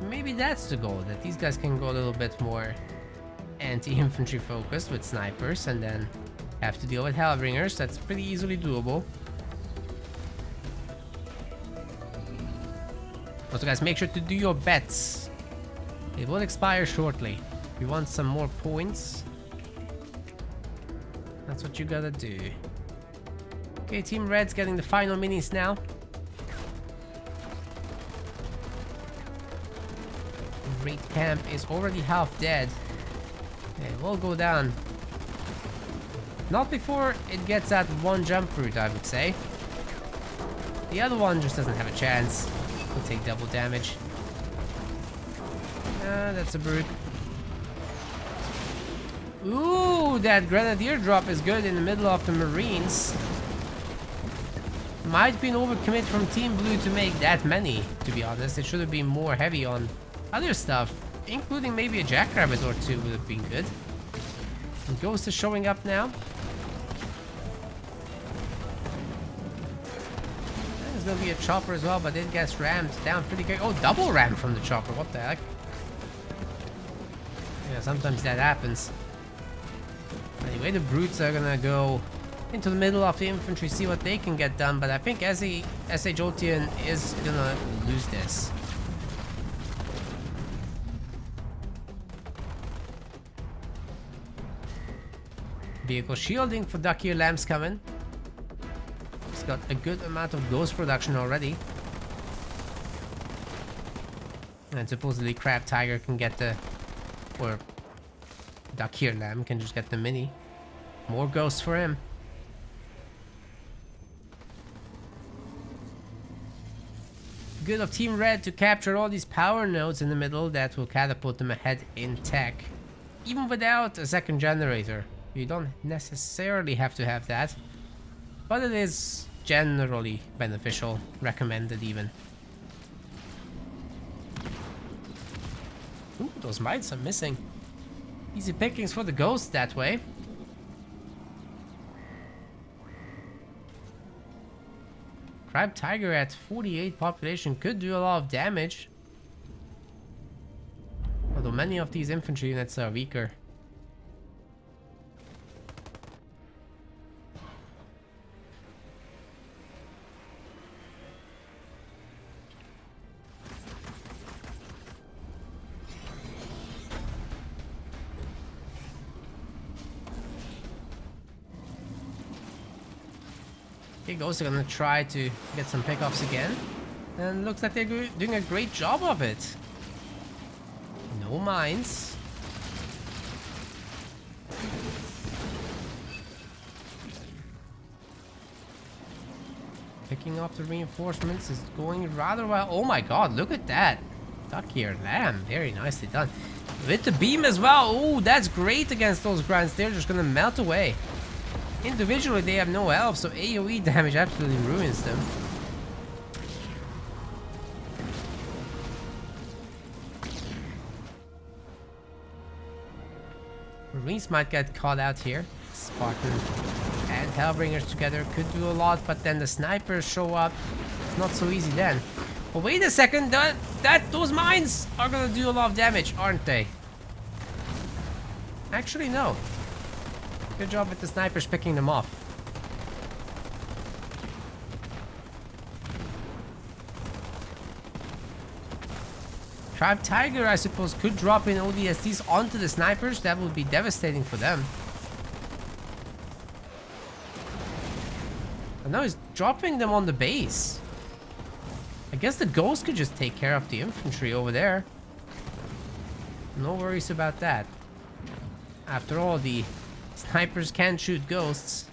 Maybe that's the goal, that these guys can go a little bit more anti-infantry focused with snipers and then have to deal with Hellbringers. That's pretty easily doable. Also guys, make sure to do your bets. It will expire shortly. If you want some more points, that's what you gotta do. Okay, Team Red's getting the final minis now. Great Camp is already half dead. It will go down. Not before it gets that one jump route, I would say. The other one just doesn't have a chance. Will take double damage. That's a brute. Ooh, that Grenadier drop is good in the middle of the Marines. Might be an overcommit from Team Blue to make that many, to be honest. It should have been more heavy on other stuff, including maybe a Jackrabbit or two would have been good. And Ghost is showing up now. There's gonna be a chopper as well, but it gets rammed down pretty good. Oh, double ram from the chopper, what the heck? Yeah, sometimes that happens. Anyway, the brutes are gonna go into the middle of the infantry, see what they can get done, but I think SH Otian is gonna lose this. Vehicle shielding for Dakir Lamb's coming. He's got a good amount of ghost production already. And supposedly Crab Tiger can get the... or Dakir Lamb can just get the mini. More ghosts for him. Good of Team Red to capture all these power nodes in the middle that will catapult them ahead in tech. Even without a second generator. You don't necessarily have to have that, but it is generally beneficial, recommended even. Ooh, those mites are missing. Easy pickings for the ghost that way. Crab Tiger at 48 population could do a lot of damage. Although many of these infantry units are weaker. Ghosts are gonna try to get some pickoffs again, and looks like they're doing a great job of it. No mines. Picking up the reinforcements is going rather well. Oh my god, look at that. Dakir Lamb, very nicely done. With the beam as well. Oh, that's great against those grunts. They're just gonna melt away. Individually, they have no health, so AoE damage absolutely ruins them. Marines might get caught out here. Spartan and Hellbringers together could do a lot, but then the snipers show up. It's not so easy then. But wait a second, those mines are gonna do a lot of damage, aren't they? Actually, no. Good job with the snipers picking them off. Crab Tiger, I suppose, could drop in ODSTs onto the snipers. That would be devastating for them. And now he's dropping them on the base. I guess the ghost could just take care of the infantry over there. No worries about that. After all, the snipers can shoot ghosts.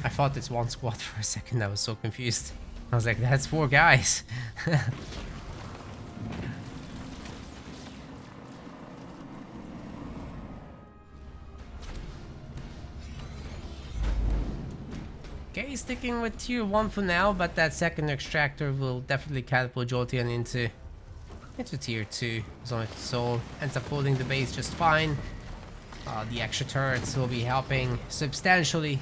I thought it's one squad for a second. I was so confused. I was like, that's 4 guys. Okay, sticking with tier 1 for now, but that second extractor will definitely catapult Jolteon into tier 2. Zonoid Soul ends up holding the base just fine. The extra turrets will be helping substantially.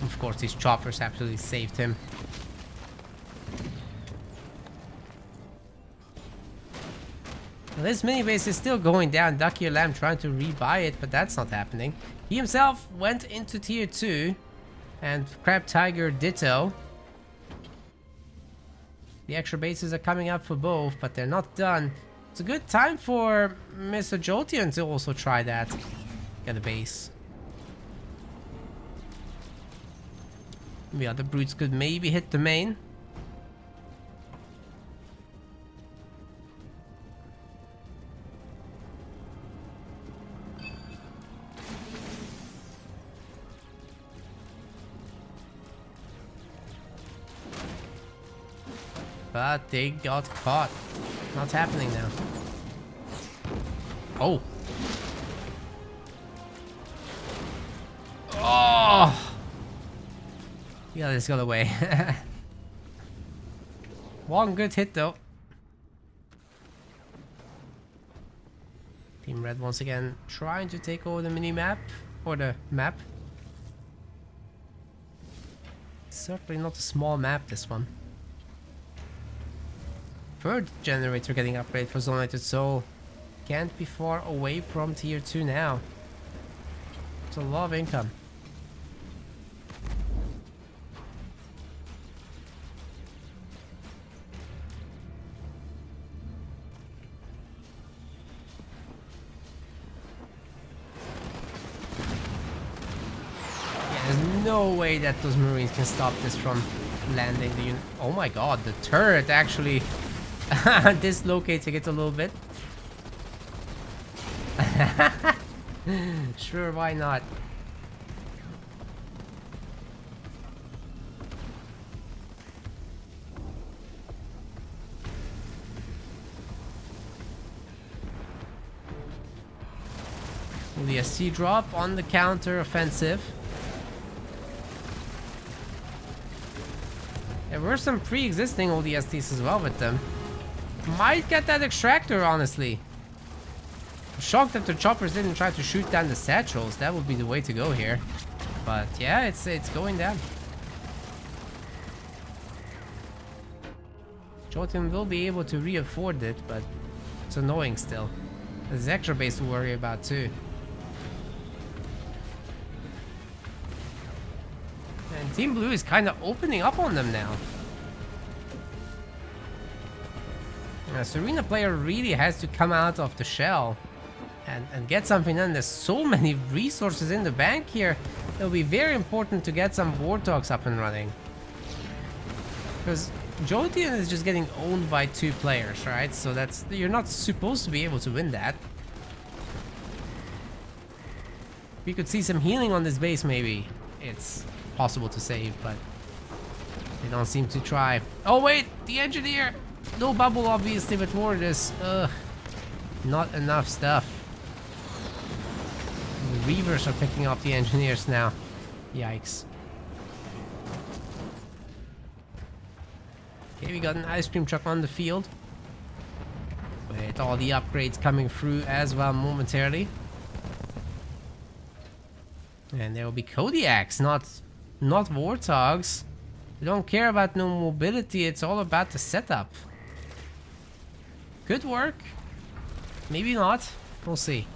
Of course, these choppers absolutely saved him. This mini base is still going down. Ducky Lamb trying to rebuy it, but that's not happening. He himself went into tier 2, and Crab Tiger ditto. The extra bases are coming up for both, but they're not done. It's a good time for Mr. Jolteon to also try that. Get a base. The other brutes could maybe hit the main. But they got caught. Not happening now. Oh. Oh. Yeah, this got away. One good hit though. Team Red once again trying to take over the mini map or the map. Certainly not a small map, this one. Third generator getting upgrade for Zonoid Soul. Can't be far away from tier 2 now. It's a lot of income. There's no way that those Marines can stop this from landing the unit. Oh my god, the turret actually dislocating it a little bit. Sure, why not? The SC drop on the counter offensive. There were some pre-existing ODSTs as well with them. Might get that extractor, honestly. I'm shocked that the choppers didn't try to shoot down the satchels. That would be the way to go here. But yeah, it's going down. Jolteon will be able to re-afford it, but it's annoying still. There's extra base to worry about too. And Team Blue is kind of opening up on them now. Serena player really has to come out of the shell and get something done. There's so many resources in the bank here. It'll be very important to get some Warthogs up and running. Because Jolteon is just getting owned by 2 players, right? So you're not supposed to be able to win that. We could see some healing on this base maybe. It's possible to save, but they don't seem to try. Oh wait, the engineer! No bubble obviously, but more of this. Ugh. Not enough stuff. The Reavers are picking off the engineers now. Yikes. Okay, we got an ice cream truck on the field. With all the upgrades coming through as well momentarily. And there will be Kodiaks, not Warthogs. We don't care about no mobility, it's all about the setup. Good work. Maybe not. We'll see.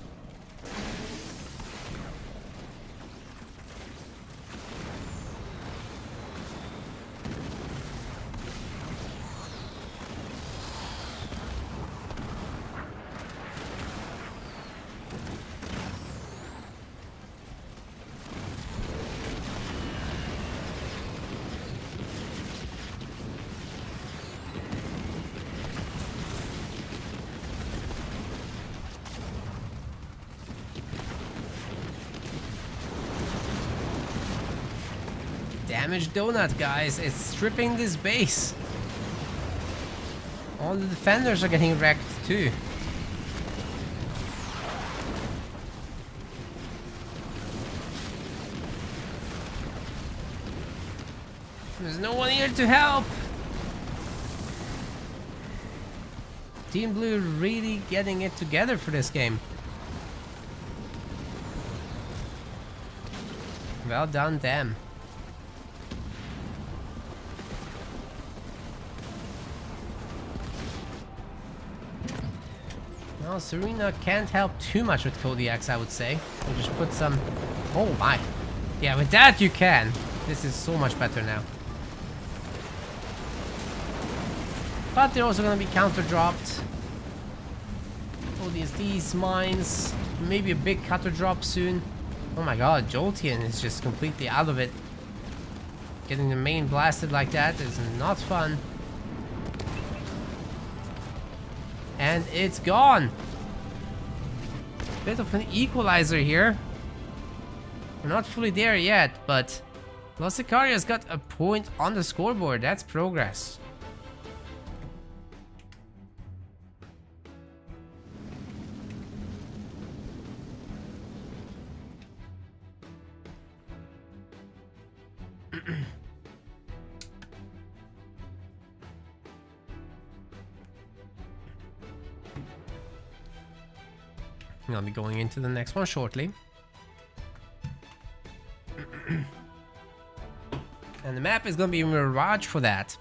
Damaged donut, guys. It's stripping this base. All the defenders are getting wrecked too. here to help. Team Blue really getting it together for this game. Well done, them. Well, Serena can't help too much with Kodiaks, I would say. We'll just put some... Oh my. Yeah, with that you can. This is so much better now. But they're also going to be counter-dropped. Oh, these mines. Maybe a big cutter drop soon. Oh my god, Jolteon is just completely out of it. Getting the main blasted like that is not fun. And it's gone. Bit of an equalizer here. We're not fully there yet, but Los Sicaria's got a point on the scoreboard. That's progress. I'll be going into the next one shortly. And the map is going to be Mirage for that.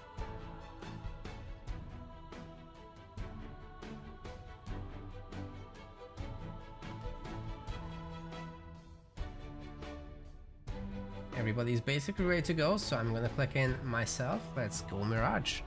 Everybody's basically ready to go, so I'm going to click in myself. Let's go Mirage.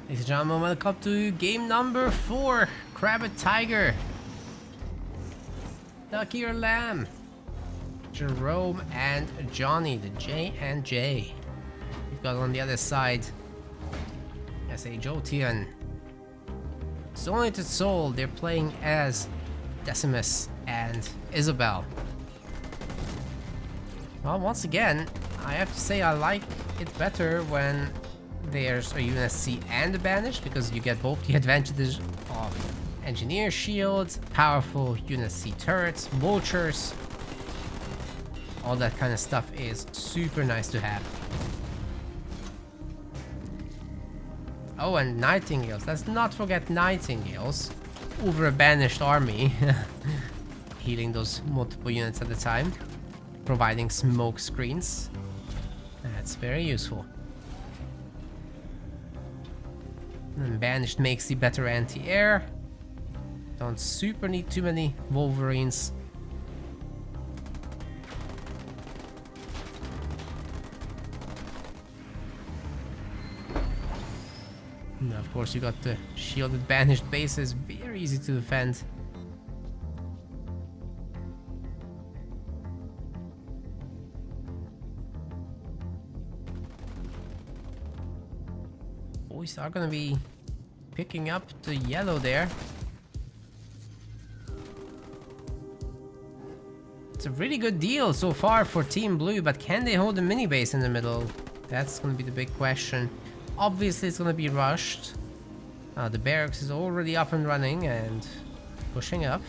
Ladies and gentlemen, welcome to game number 4. Crabbit Tiger. Ducky or Lamb. Jerome and Johnny, the J and J. We've got on the other side SA Jolteon. Soul to Soul, they're playing as Decimus and Isabelle. Well, once again, I have to say I like it better when there's a UNSC and a Banished, because you get both the advantages of Engineer Shields, powerful UNSC turrets, vultures. All that kind of stuff is super nice to have. Oh, and Nightingales. Let's not forget Nightingales over a Banished army. Healing those multiple units at a time. Providing smoke screens. That's very useful. And Banished makes the better anti-air. Don't super need too many Wolverines. And of course you got the shielded Banished bases, very easy to defend. Boys are gonna be picking up the yellow there. It's a really good deal so far for Team Blue, but can they hold a mini base in the middle? That's gonna be the big question. Obviously it's gonna be rushed. The barracks is already up and running and pushing up.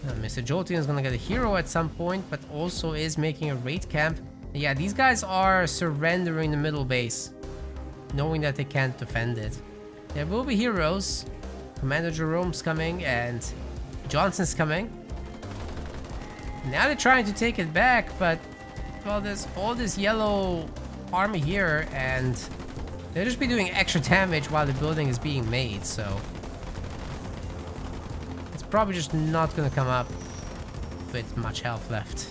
Mr. Jolteon is gonna get a hero at some point, but also is making a raid camp. Yeah, these guys are surrendering the middle base, knowing that they can't defend it. There will be heroes. Commander Jerome's coming and Johnson's coming. Now they're trying to take it back, but well, there's all this yellow army here and they'll just be doing extra damage while the building is being made, so it's probably just not gonna come up with much health left.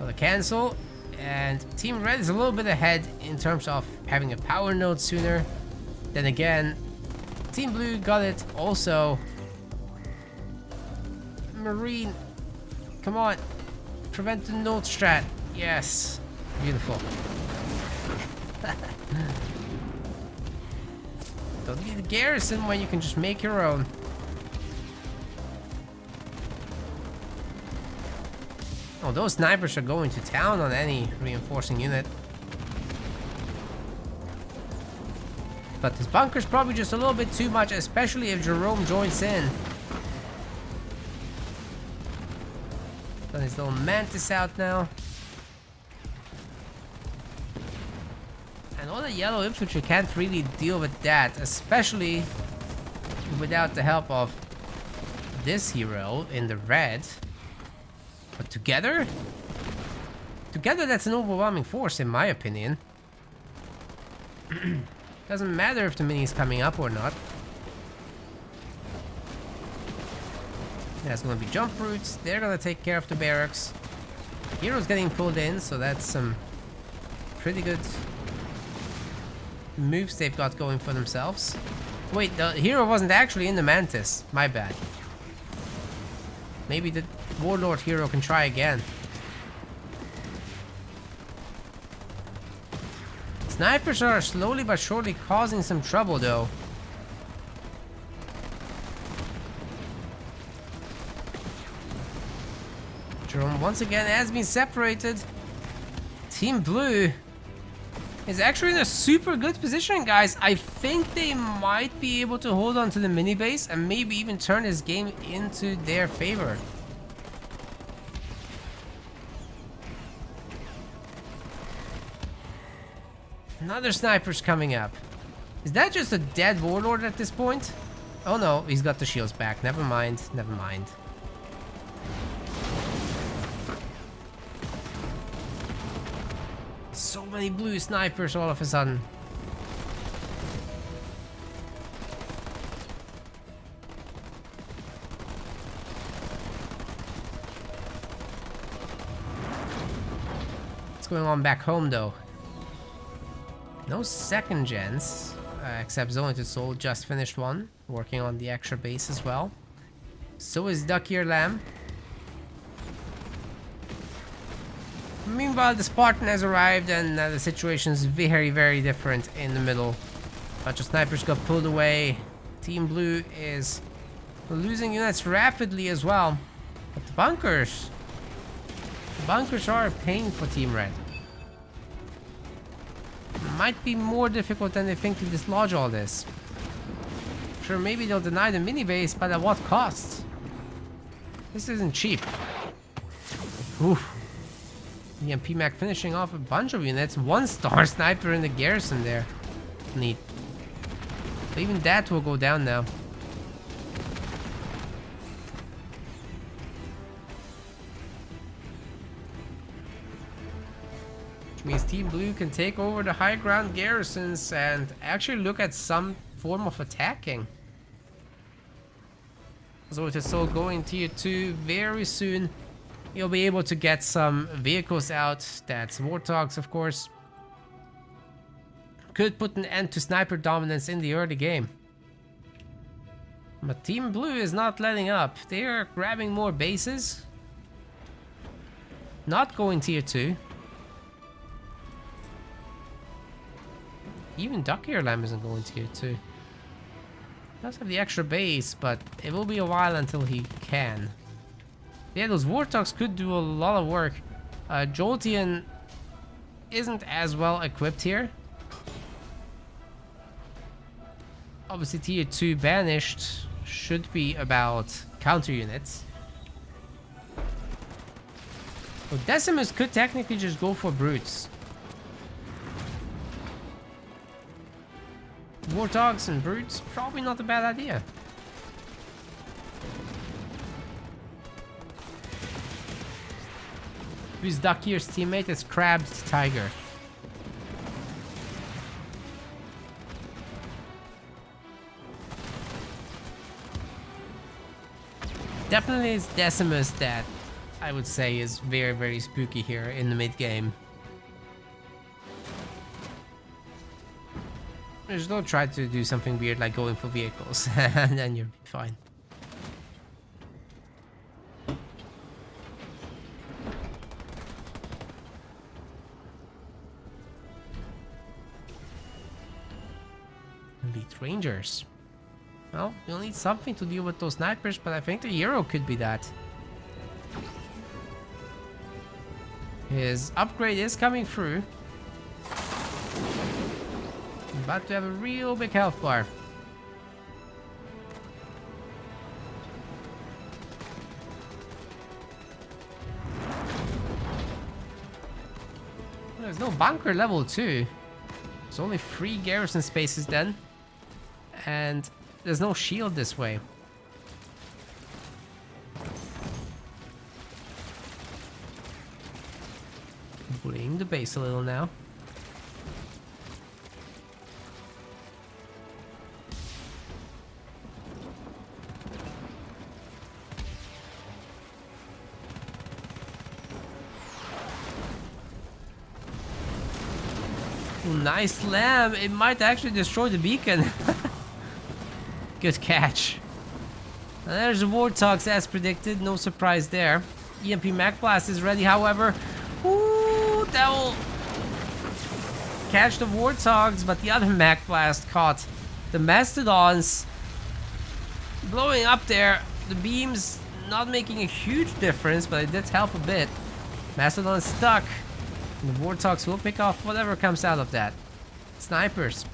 Got a cancel. And Team Red is a little bit ahead in terms of having a power node sooner. Then again, Team Blue got it also. Marine, come on. Prevent the node strat. Yes. Beautiful. Don't need the garrison when you can just make your own. Oh, those snipers are going to town on any reinforcing unit. But this bunker's probably just a little bit too much, especially if Jerome joins in. Got his little Mantis out now. And all the yellow infantry can't really deal with that, especially without the help of this hero in the red. But together? Together, that's an overwhelming force, in my opinion. Doesn't matter if the mini is coming up or not. There's gonna be jump routes. They're gonna take care of the barracks. Hero's getting pulled in, so that's some pretty good moves they've got going for themselves. Wait, the hero wasn't actually in the Mantis. My bad. Maybe the Warlord hero can try again. Snipers are slowly but surely causing some trouble though. Jerome once again has been separated. Team Blue is actually in a super good position, guys. I think they might be able to hold on to the mini base and maybe even turn this game into their favor. Another sniper's coming up. Is that just a dead warlord at this point? Oh no, he's got the shields back. Never mind, never mind. So many blue snipers all of a sudden. What's going on back home though? No second gens, except Zonated Soul just finished one, working on the extra base as well. So is Ducky Ear Lamb. Meanwhile, the Spartan has arrived and the situation is very, very different in the middle. A bunch of snipers got pulled away. Team Blue is losing units rapidly as well. But the bunkers are a pain for Team Red. Might be more difficult than they think to dislodge all this. Sure, maybe they'll deny the mini base, but at what cost? This isn't cheap. Oof. EMP Mac finishing off a bunch of units. 1-star sniper in the garrison there. Neat. But even that will go down now. Means Team Blue can take over the high ground garrisons and actually look at some form of attacking. Zonated Soul going tier 2 very soon. You'll be able to get some vehicles out. That's Warthogs, of course. Could put an end to sniper dominance in the early game. But Team Blue is not letting up. They are grabbing more bases. Not going tier 2. Even Ducky Ear Lamb isn't going tier 2. He does have the extra base, but it will be a while until he can. Yeah, those Warthogs could do a lot of work. Jolteon isn't as well equipped here. Obviously tier 2 banished should be about counter units. So Decimus could technically just go for brutes. Warthogs and brutes, probably not a bad idea. Who's Ducky Ear's teammate? It's Crabbed Tiger. Definitely it's Decimus that I would say, is very, very spooky here in the mid game. Just don't try to do something weird like going for vehicles, and then you'll be fine. Elite Rangers. Well, you'll need something to deal with those snipers, but I think the hero could be that. His upgrade is coming through. About to have a real big health bar. There's no bunker level 2. There's only 3 garrison spaces then. And there's no shield this way. Bullying the base a little now. Nice slam. It might actually destroy the beacon. Good catch. And there's the Warthogs as predicted. No surprise there. EMP Mach Blast is ready, however. Ooh, that will catch the Warthogs, but the other Mach Blast caught the Mastodons. Blowing up there. The beams not making a huge difference, but it did help a bit. Mastodon is stuck. The Warthogs will pick off whatever comes out of that. Snipers.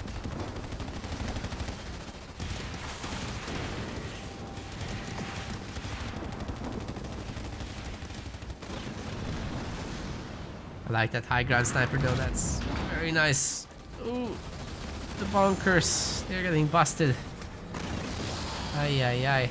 I like that high ground sniper though, that's very nice. Ooh, the bunkers, they're getting busted. Ay, ay, ay.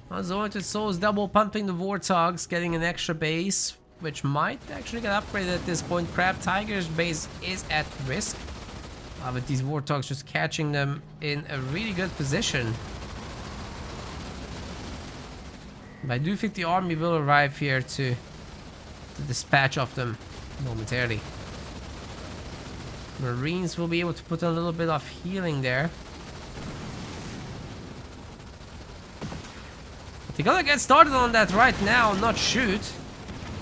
Unzointed Souls double pumping the Warthogs, getting an extra base, which might actually get upgraded at this point. Crab Tiger's base is at risk, but these Warthogs just catching them in a really good position. But I do think the army will arrive here to dispatch of them momentarily. Marines will be able to put a little bit of healing there. They gotta get started on that right now, not shoot.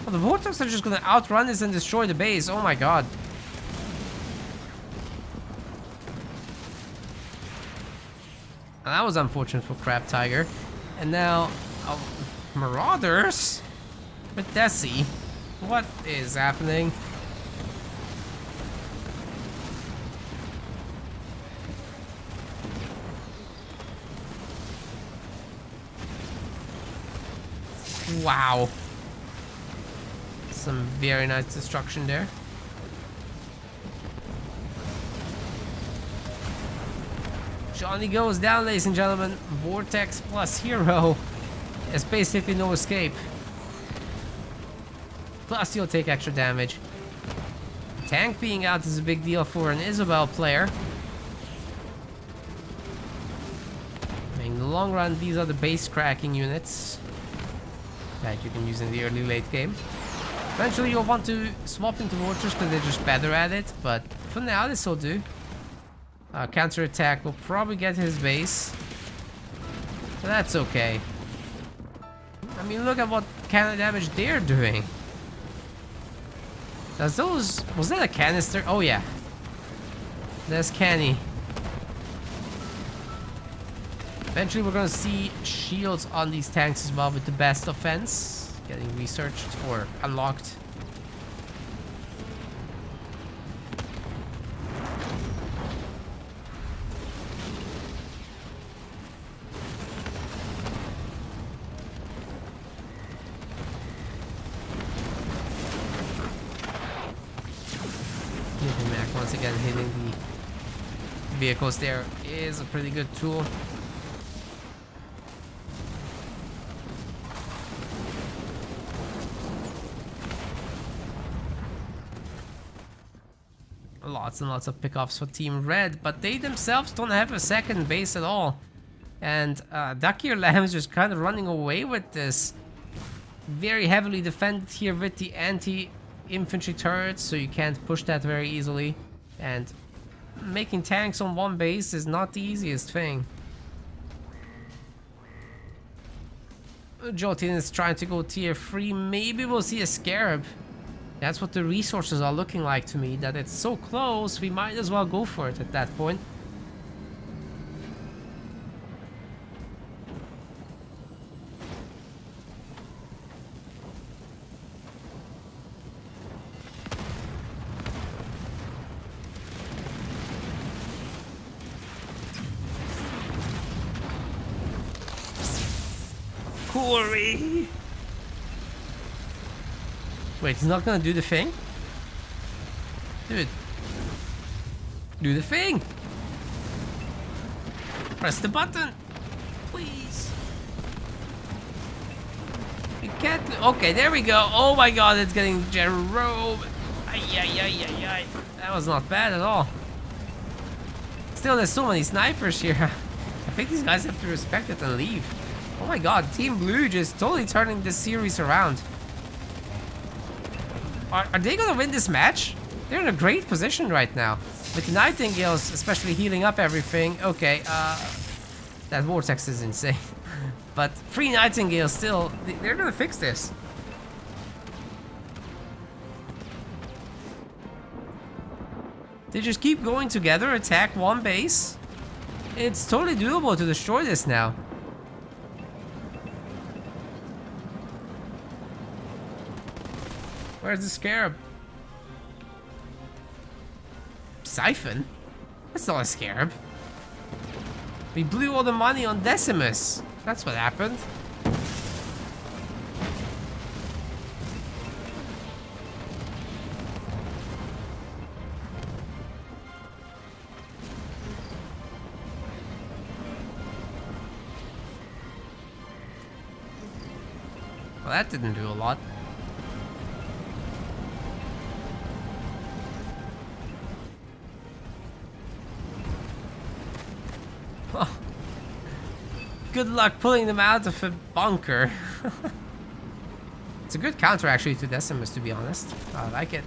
Oh, the Warthogs are just gonna outrun this and destroy the base. Oh my god. And that was unfortunate for Crab Tiger. And now, Marauders with Desi. What is happening? Wow. Some very nice destruction there. Johnny goes down, ladies and gentlemen. Vortex plus hero. There's basically no escape. Plus you'll take extra damage. Tank being out is a big deal for an Isabel player. In the long run, these are the base cracking units that you can use in the early late game. Eventually you'll want to swap into Warriors because they're just better at it, but for now this will do. Counter attack will probably get his base, but that's okay. I mean, look at what kind of damage they're doing. Does those... was that a canister? Oh yeah. There's Canny. Eventually we're gonna see shields on these tanks as well with the best offense getting researched or unlocked. Mac once again hitting the vehicles there is a pretty good tool. Lots and lots of pickoffs for Team Red, but they themselves don't have a second base at all. And Dakir Lamb is just kind of running away with this. Very heavily defended here with the anti-infantry turrets, so you can't push that very easily. And making tanks on one base is not the easiest thing. Jotun is trying to go tier 3. Maybe we'll see a Scarab. That's what the resources are looking like to me, that it's so close, we might as well go for it at that point. Corey! Wait, he's not gonna do the thing? Dude. Do the thing! Press the button! Please! You can't... Okay, there we go. Oh my god, it's getting Jerome. Ay, ay, ay, ay, ay. That was not bad at all. Still, there's so many snipers here. I think these guys have to respect it and leave. Oh my god, Team Blue just totally turning this series around. Are they gonna win this match? They're in a great position right now. With the Nightingales especially healing up everything. Okay, that Vortex is insane. But 3 Nightingales still, they're gonna fix this. They just keep going together, attack one base. It's totally doable to destroy this now. Where's the Scarab? Siphon? That's not a Scarab. We blew all the money on Decimus. That's what happened. Well, that didn't do a lot. Good luck pulling them out of a bunker. It's a good counter actually to Decimus, to be honest. I like it.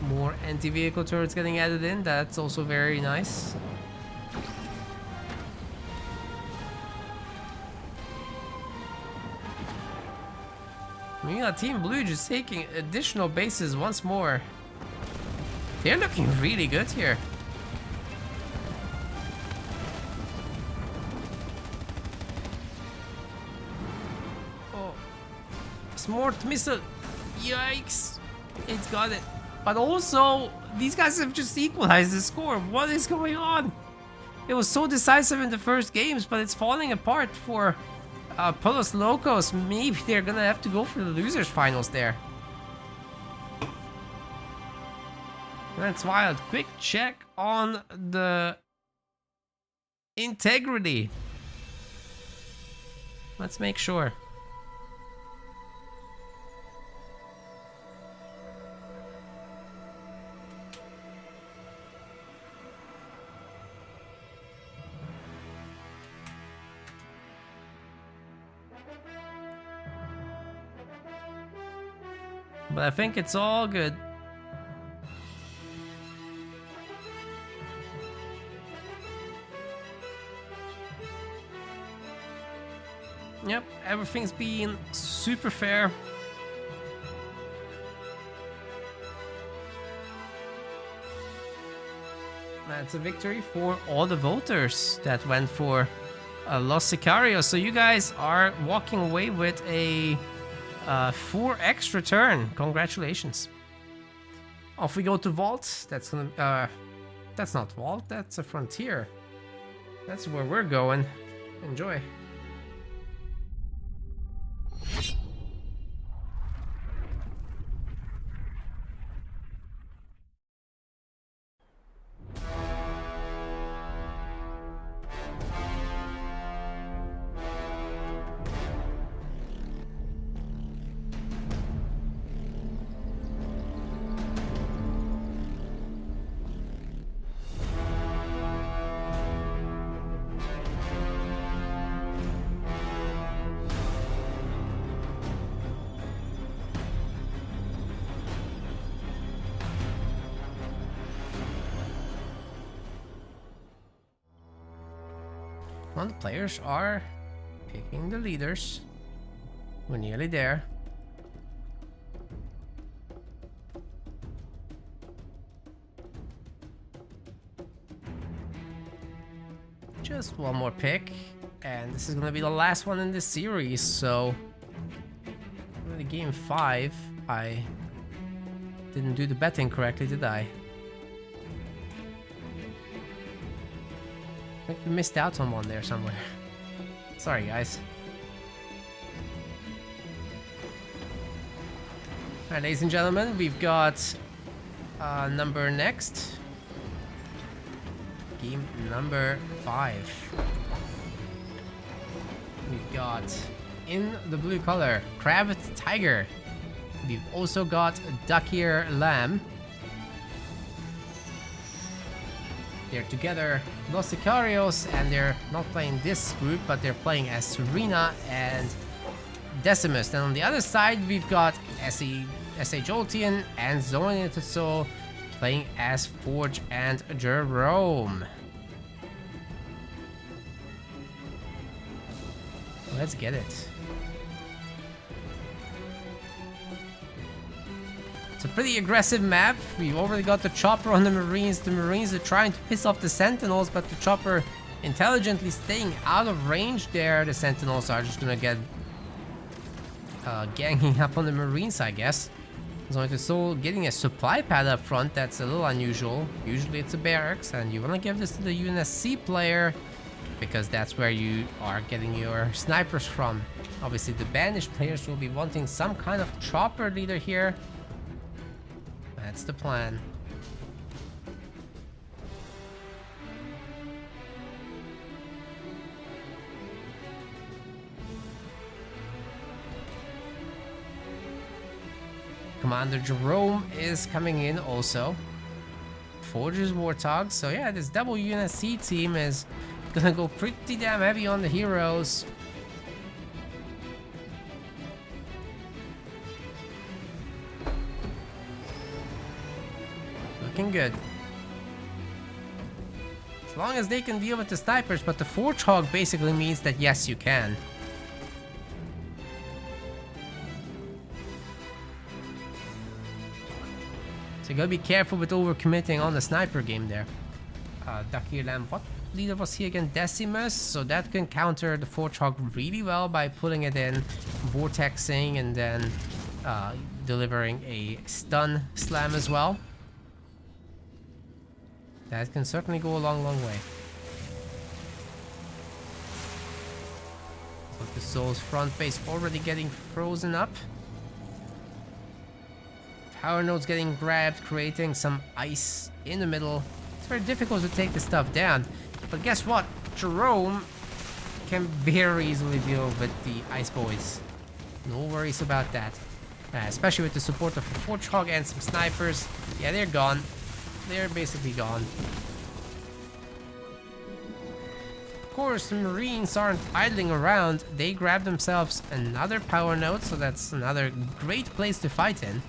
More anti-vehicle turrets getting added in. That's also very nice. Meanwhile, Team Blue just taking additional bases once more. They're looking really good here. Smart missile. Yikes. It's got it. But also, these guys have just equalized the score. What is going on? It was so decisive in the first games, but it's falling apart for Polos Locos. Maybe they're gonna have to go for the losers finals there. That's wild. Quick check on the integrity. Let's make sure. But I think it's all good. Yep, everything's been super fair. That's a victory for all the voters that went for Los Sicarios. So you guys are walking away with a 4x return. Congratulations. Off we go to Vault. That's gonna that's not Vault, that's a Frontier. That's where we're going. Enjoy. Come on, the players are picking the leaders. We're nearly there. Just one more pick, and this is gonna be the last one in this series, so... The game 5, I didn't do the betting correctly, did I? I think we missed out on one there somewhere. Sorry, guys. Alright, ladies and gentlemen, we've got number next. Game number 5. We've got, in the blue color, Crabbed Tiger. We've also got Duck-Ear Lamb. They're together, Los Sicarios, and they're not playing this group, but they're playing as Serena and Decimus. And on the other side, we've got S.A. Jolteon and Zonitsu playing as Forge and Jerome. Let's get it. It's a pretty aggressive map. We've already got the Chopper on the Marines. The Marines are trying to piss off the Sentinels, but the Chopper intelligently staying out of range there. The Sentinels are just gonna get ganging up on the Marines, I guess. So getting a supply pad up front, that's a little unusual. Usually it's a barracks, and you want to give this to the UNSC player because that's where you are getting your snipers from. Obviously the banished players will be wanting some kind of chopper leader here. That's the plan. Commander Jerome is coming in also. Forge's Warthog. So yeah, this double UNSC team is gonna go pretty damn heavy on the heroes. Looking good. As long as they can deal with the snipers, but the Forge Hog basically means that yes, you can. So you gotta be careful with overcommitting on the sniper game there. Duck-Ear Lamb, what leader was he again? Decimus, so that can counter the Forge Hog really well by putting it in, vortexing, and then delivering a stun slam as well. That can certainly go a long, long way. Look, the Soul's front base already getting frozen up. Power nodes getting grabbed, creating some ice in the middle. It's very difficult to take this stuff down. But guess what? Jerome can very easily deal with the ice boys. No worries about that. Especially with the support of a Forge Hog and some snipers. Yeah, they're gone. They're basically gone. Of course, the Marines aren't idling around. They grab themselves another power node, so that's another great place to fight in.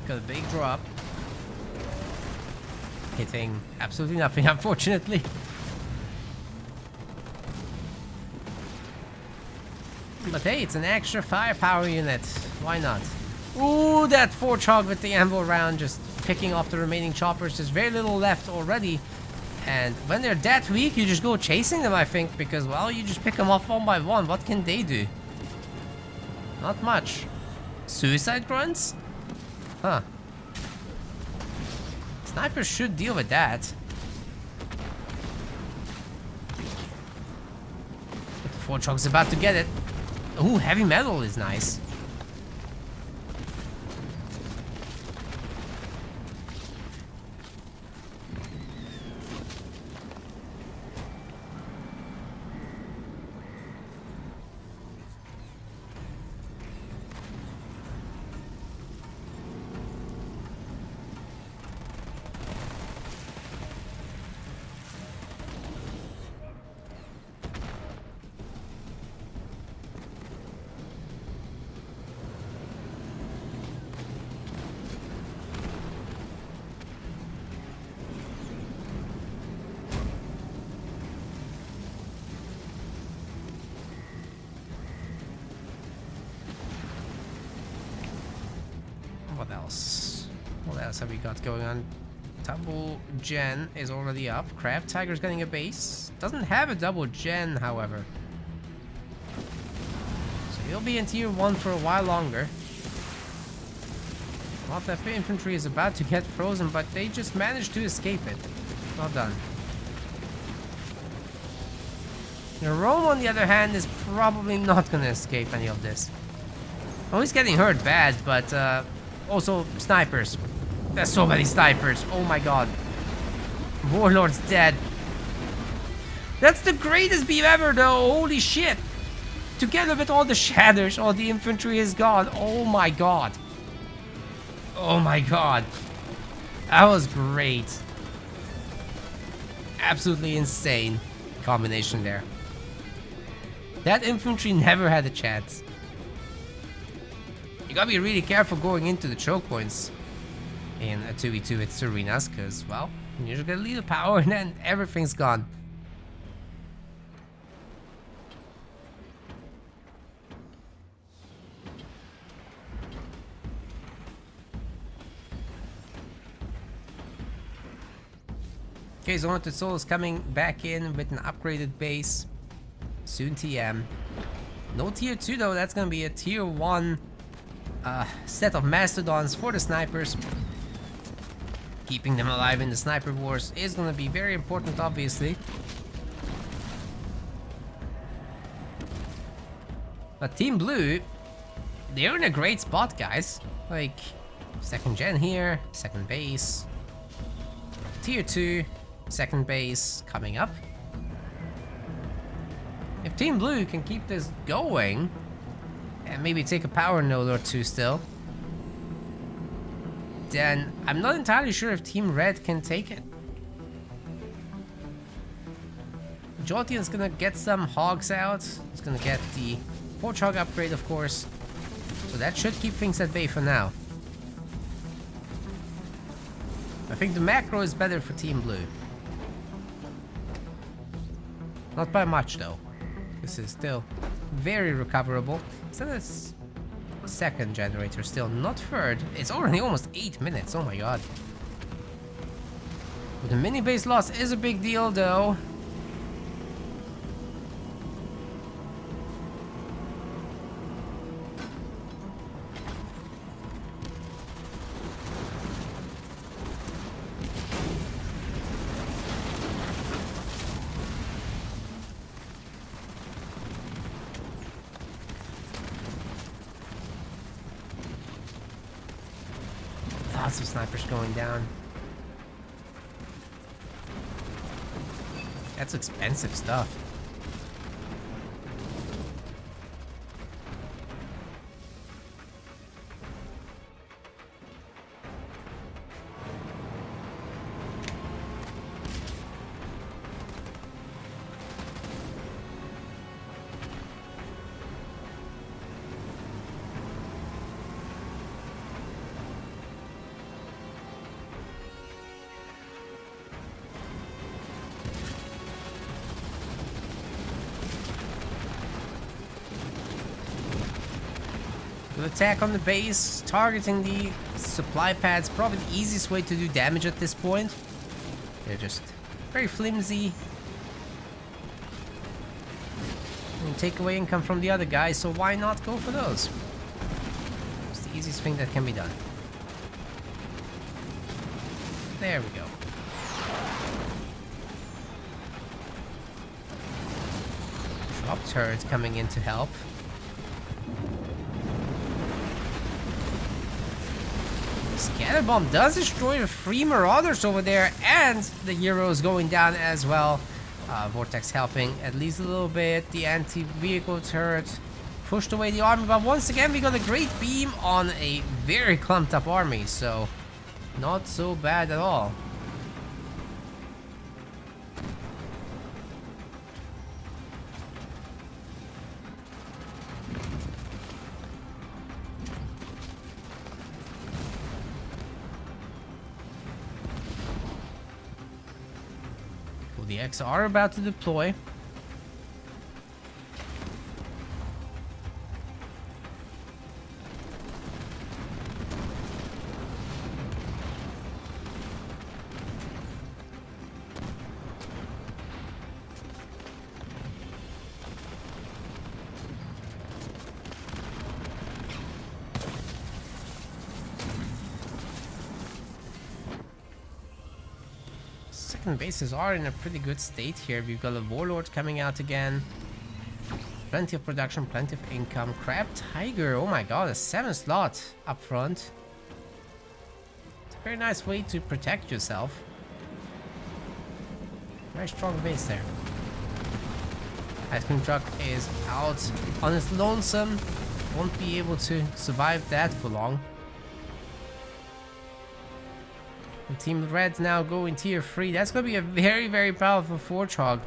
Got a big drop. Hitting absolutely nothing, unfortunately. But hey, it's an extra firepower unit. Why not? Ooh, that Forge Hog with the Anvil round just picking off the remaining choppers. There's very little left already. And when they're that weak, you just go chasing them, I think. Because, well, you just pick them off one by one. What can they do? Not much. Suicide grunts? Huh. Snipers should deal with that. Fortrog's about to get it. Ooh, heavy metal is nice. What else? What else have we got going on? Double gen is already up. Crab Tiger's getting a base. Doesn't have a double gen, however. So he'll be in tier 1 for a while longer. Lot of infantry is about to get frozen, but they just managed to escape it. Well done. Now, Rome, on the other hand, is probably not gonna escape any of this. Oh, he's getting hurt bad, but also snipers. There's so many snipers. Oh my god. Warlord's dead. That's the greatest beam ever, though. Holy shit. Together with all the shatters, all the infantry is gone. Oh my god. Oh my god. That was great. Absolutely insane combination there. That infantry never had a chance. You gotta be really careful going into the choke points in a 2v2 with Serenas, because, well, you're just gonna leave the power and then everything's gone. Okay, Zone of the Soul is coming back in with an upgraded base. Soon TM. No tier 2 though, that's gonna be a tier 1 set of Mastodons for the snipers. Keeping them alive in the sniper wars is gonna be very important, obviously. But Team Blue, they're in a great spot, guys. Like, second gen here, second base. Tier 2, second base coming up. If Team Blue can keep this going, and maybe take a power node or two still, then I'm not entirely sure if Team Red can take it. Jolteon's gonna get some hogs out. He's gonna get the Fortrog upgrade, of course. So that should keep things at bay for now. I think the macro is better for Team Blue. Not by much though. This is still very recoverable. So that's second generator still, not third. It's already almost 8 minutes, oh my god. But the mini base loss is a big deal though. Lots of snipers going down. That's expensive stuff. Attack on the base, targeting the supply pads, probably the easiest way to do damage at this point. They're just very flimsy. And take away income from the other guys, so why not go for those? It's the easiest thing that can be done. There we go. Drop turret coming in to help. Scatterbomb does destroy the 3 Marauders over there, and the hero is going down as well. Vortex helping at least a little bit. The anti-vehicle turret pushed away the army, but once again we got a great beam on a very clumped up army, so not so bad at all. The X are about to deploy. Second bases are in a pretty good state here. We've got a Warlord coming out again. Plenty of production, plenty of income. Crab Tiger, oh my god, a 7 slot up front. It's a very nice way to protect yourself. Very strong base there. Ice Cream Truck is out on its lonesome. Won't be able to survive that for long. Team Red's now going tier 3. That's going to be a very, very powerful Forge Hog.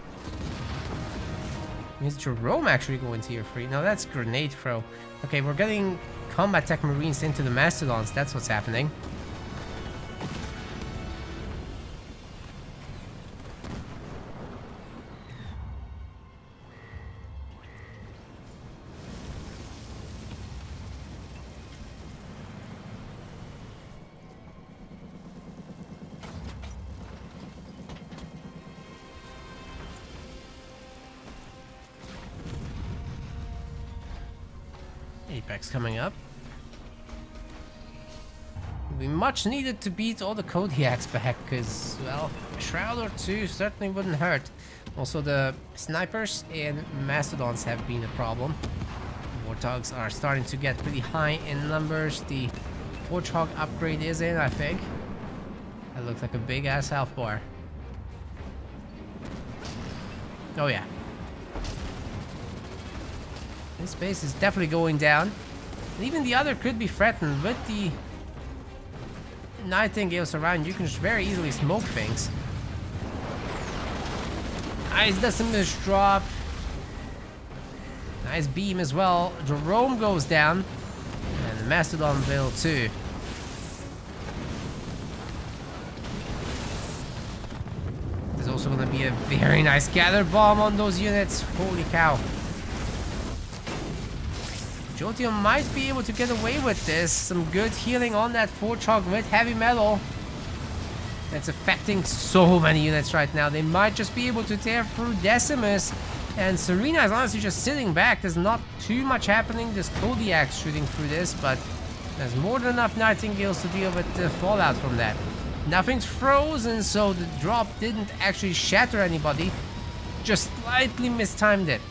Is Jerome actually going tier 3? No, that's Grenade Throw. Okay, we're getting Combat Tech Marines into the Mastodons. That's what's happening. Apex coming up. We much needed to beat all the Kodiaks back, because, well, a Shroud or 2 certainly wouldn't hurt. Also, the snipers in Mastodons have been a problem. Warthogs are starting to get pretty high in numbers. The Forge Hog upgrade is in, I think. That looks like a big ass health bar. Oh yeah. This base is definitely going down. And even the other could be threatened. With the Nightingales around, you can just very easily smoke things. Nice Decimus drop. Nice beam as well. Jerome goes down. And the Mastodon will too. There's also going to be a very nice gather bomb on those units. Holy cow. Jolteon might be able to get away with this. Some good healing on that Forge Hog with heavy metal. It's affecting so many units right now. They might just be able to tear through Decimus. And Serena is honestly just sitting back. There's not too much happening. There's Kodiaks shooting through this, but there's more than enough Nightingales to deal with the fallout from that. Nothing's frozen, so the drop didn't actually shatter anybody. Just slightly mistimed it.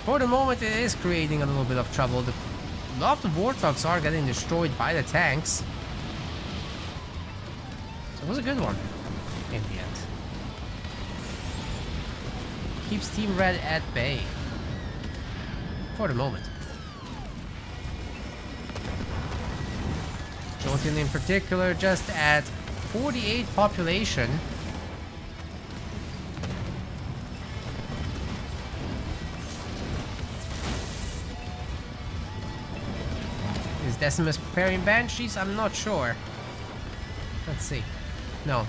For the moment, it is creating a little bit of trouble. A lot of the Warthogs are getting destroyed by the tanks. So it was a good one in the end. Keeps Team Red at bay. For the moment. Jolteon in particular just at 48 population. Is Decimus preparing Banshees? I'm not sure. Let's see. No.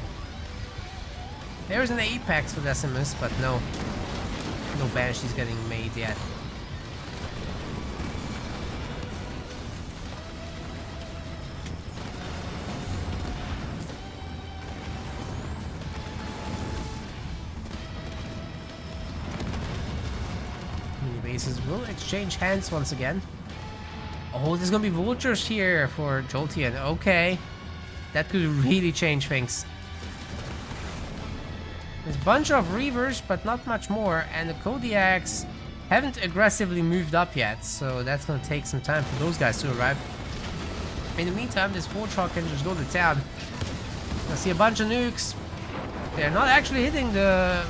There's an Apex for Decimus, but no Banshees getting made yet. Bases will exchange hands once again. Oh, there's gonna be vultures here for Jolteon. Okay. That could really change things. There's a bunch of Reavers, but not much more, and the Kodiaks haven't aggressively moved up yet, so that's gonna take some time for those guys to arrive. In the meantime, this Warthog can just go to town. I see a bunch of nukes. They're not actually hitting the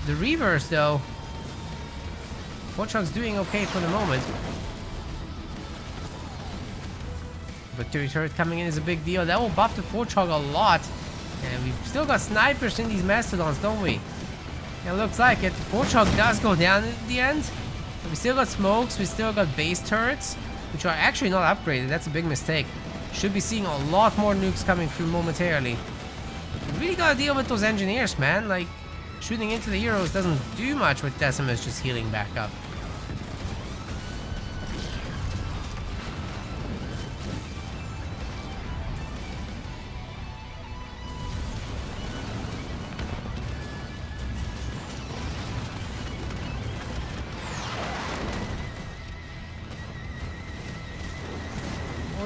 Reavers though. Warthog's doing okay for the moment. Victory turret coming in is a big deal. That will buff the Warthog a lot. And we've still got snipers in these Mastodons, don't we? It looks like it. The Warthog does go down in the end. But we still got smokes, we still got base turrets, which are actually not upgraded. That's a big mistake. Should be seeing a lot more nukes coming through momentarily. You really gotta deal with those engineers, man. Like, shooting into the heroes doesn't do much with Decimus just healing back up.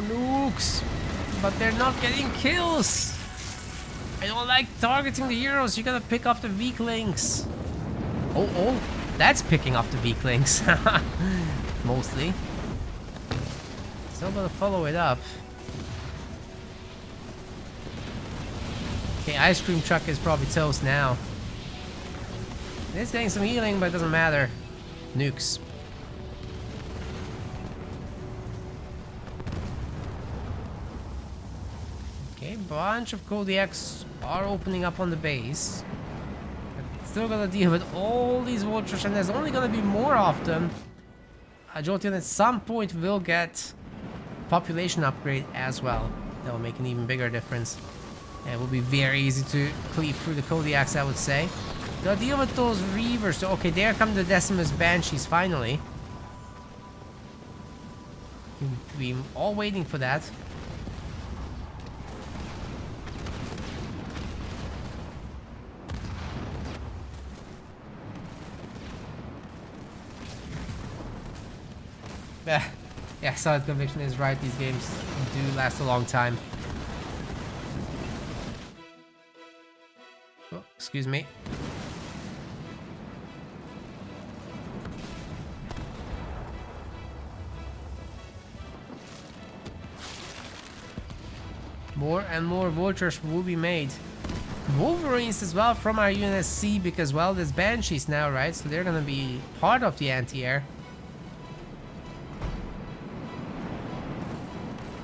Nukes, but they're not getting kills. I don't like targeting the heroes. You gotta pick off the weak links. Oh, that's picking off the weak links. Mostly. Still gotta follow it up. Okay, ice cream truck is probably toast now. It's getting some healing, but it doesn't matter. Nukes. A bunch of Kodiaks are opening up on the base. But still gotta deal with all these vultures, and there's only gonna be more of them. Jolteon at some point will get population upgrade as well. That will make an even bigger difference. And it will be very easy to cleave through the Kodiaks, I would say. Gotta deal with those Reavers. So, okay, there come the Decimus Banshees finally. We've been all waiting for that. Yeah, Solid Conviction is right. These games do last a long time. Oh, excuse me. More and more vultures will be made. Wolverines as well from our UNSC because, well, there's Banshees now, right? So they're gonna be part of the anti-air.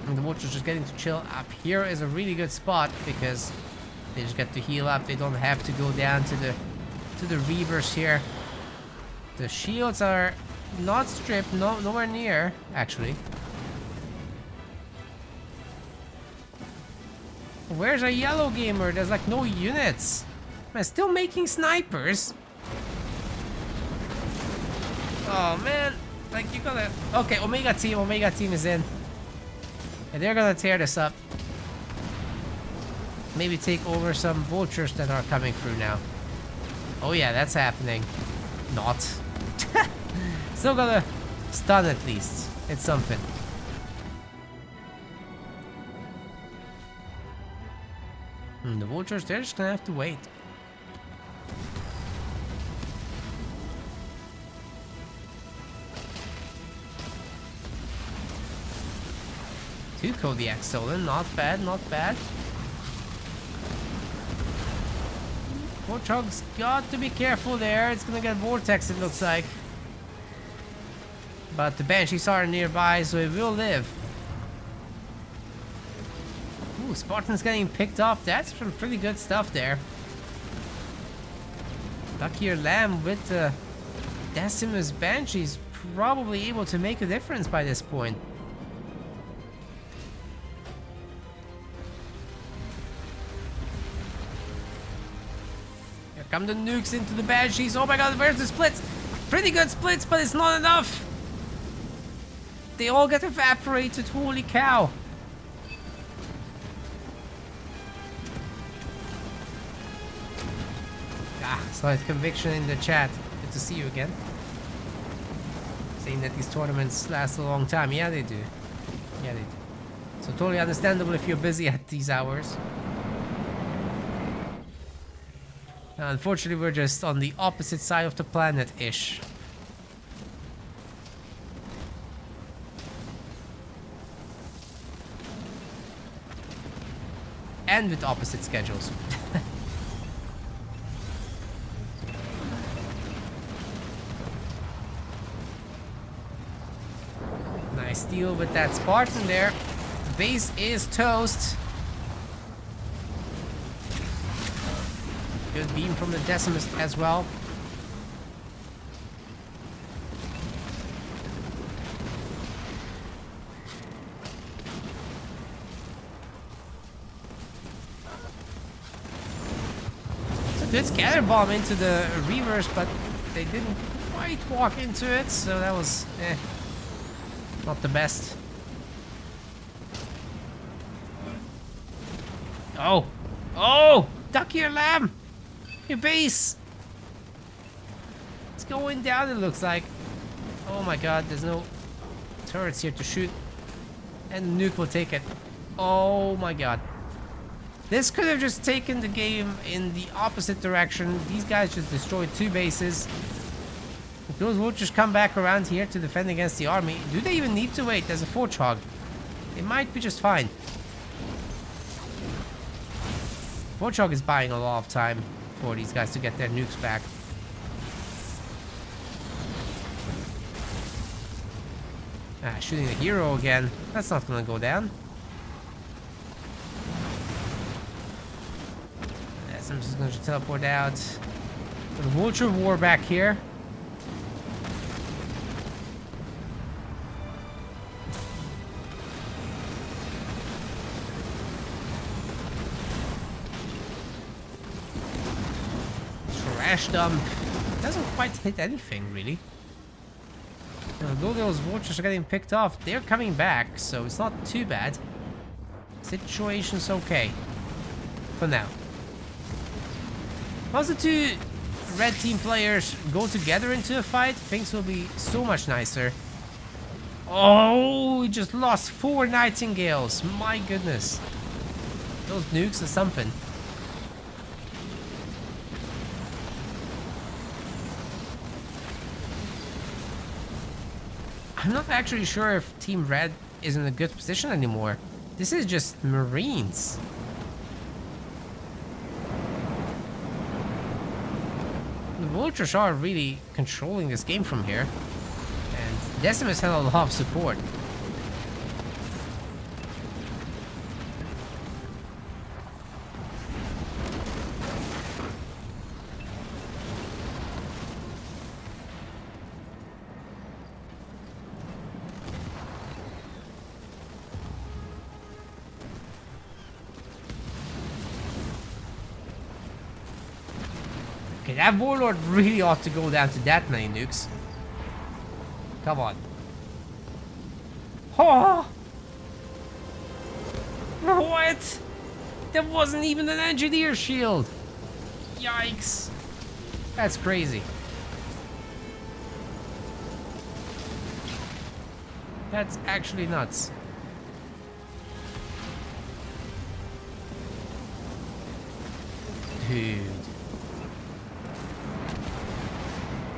And the vultures just getting to chill up here is a really good spot because they just get to heal up. They don't have to go down to the Reavers here. The shields are not stripped, nowhere near actually. Where's a yellow gamer? There's like no units. Man, still making snipers. Oh man, like you gotta. Okay, Omega Team is in. And they're gonna tear this up. Maybe take over some vultures that are coming through now. Oh yeah, that's happening. Not. Still gotta stun at least. It's something. The vultures, they're just gonna have to wait. Two Kodiaks stolen, not bad, not bad. Warthog's got to be careful there, it's gonna get Vortex it looks like. But the Banshees are nearby, so it will live. Ooh, Spartan's getting picked off, that's some pretty good stuff there. Luckier Lamb with the Decimus Banshees probably able to make a difference by this point. Come the nukes into the Banshees. Oh my god, where's the splits? Pretty good splits, but it's not enough. They all get evaporated. Holy cow. Slight conviction in the chat. Good to see you again. Saying that these tournaments last a long time. Yeah, they do. Yeah, they do. So totally understandable if you're busy at these hours. Unfortunately, we're just on the opposite side of the planet-ish. And with opposite schedules. Nice deal with that Spartan there. The base is toast. Good beam from the Decimus as well. It's a good scatter bomb into the reverse, but they didn't quite walk into it, so that was not the best. Oh! Oh! Duck your lamb! Your base! It's going down, it looks like. Oh my god, there's no turrets here to shoot. And the nuke will take it. Oh my god. This could have just taken the game in the opposite direction. These guys just destroyed 2 bases. If those vultures come back around here to defend against the army, do they even need to wait? There's a Forge Hog. They might be just fine. Forge Hog is buying a lot of time for these guys to get their nukes back. Shooting the hero again. That's not gonna go down. I'm just gonna teleport out. The Vulture War back here. Trash dump. Doesn't quite hit anything really. Although those vultures are getting picked off, they're coming back, so it's not too bad. Situation's okay. For now. Once the 2 red team players go together into a fight, things will be so much nicer. Oh, we just lost 4 Nightingales. My goodness. Those nukes are something. I'm not actually sure if Team Red is in a good position anymore. This is just Marines. The Vultures are really controlling this game from here. And Decimus had a lot of support. Okay, that Warlord really ought to go down to that many nukes. Come on. Oh! What? That wasn't even an engineer shield. Yikes. That's crazy. That's actually nuts. Dude.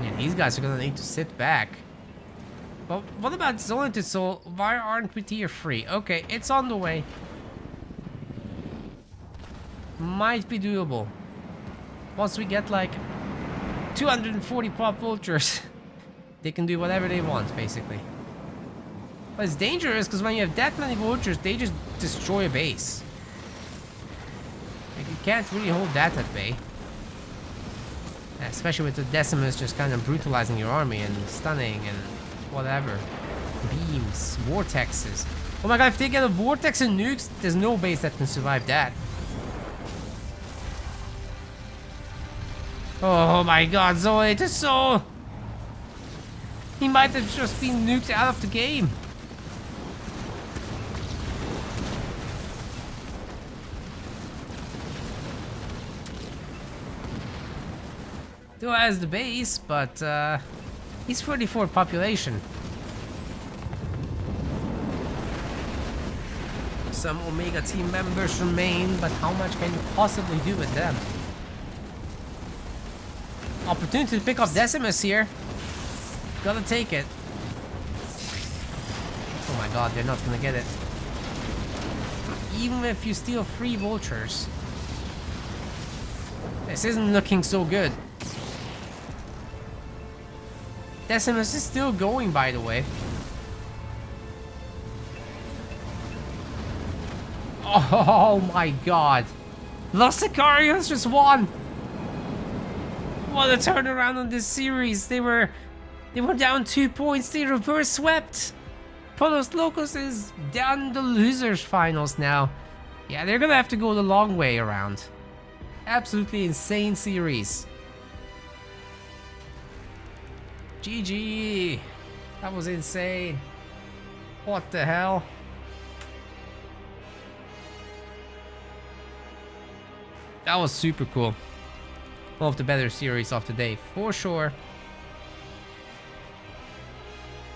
Yeah, these guys are gonna need to sit back. But what about Zolanted Soul? Why aren't we tier 3? Okay, it's on the way. Might be doable. Once we get like 240 pop vultures, they can do whatever they want, basically. But it's dangerous because when you have that many vultures, they just destroy a base. Like, you can't really hold that at bay. Especially with the Decimus just kind of brutalizing your army and stunning and whatever. Beams, vortexes. Oh my god, if they get a vortex and nukes, there's no base that can survive that. Oh my god, Zoe, so... He might have just been nuked out of the game. Still has the base, but he's 34 population. Some Omega team members remain, but how much can you possibly do with them? Opportunity to pick up Decimus here. Gotta take it. Oh my god, they're not gonna get it. Even if you steal 3 vultures. This isn't looking so good. Decimus is still going, by the way. Oh my god. Los Sicarios just won. What a turnaround on this series. They were down 2 points. They reverse swept. Pollos Locos is down in the losers finals now. Yeah, they're gonna have to go the long way around. Absolutely insane series. GG. That was insane. What the hell? That was super cool. One of the better series of the day, for sure.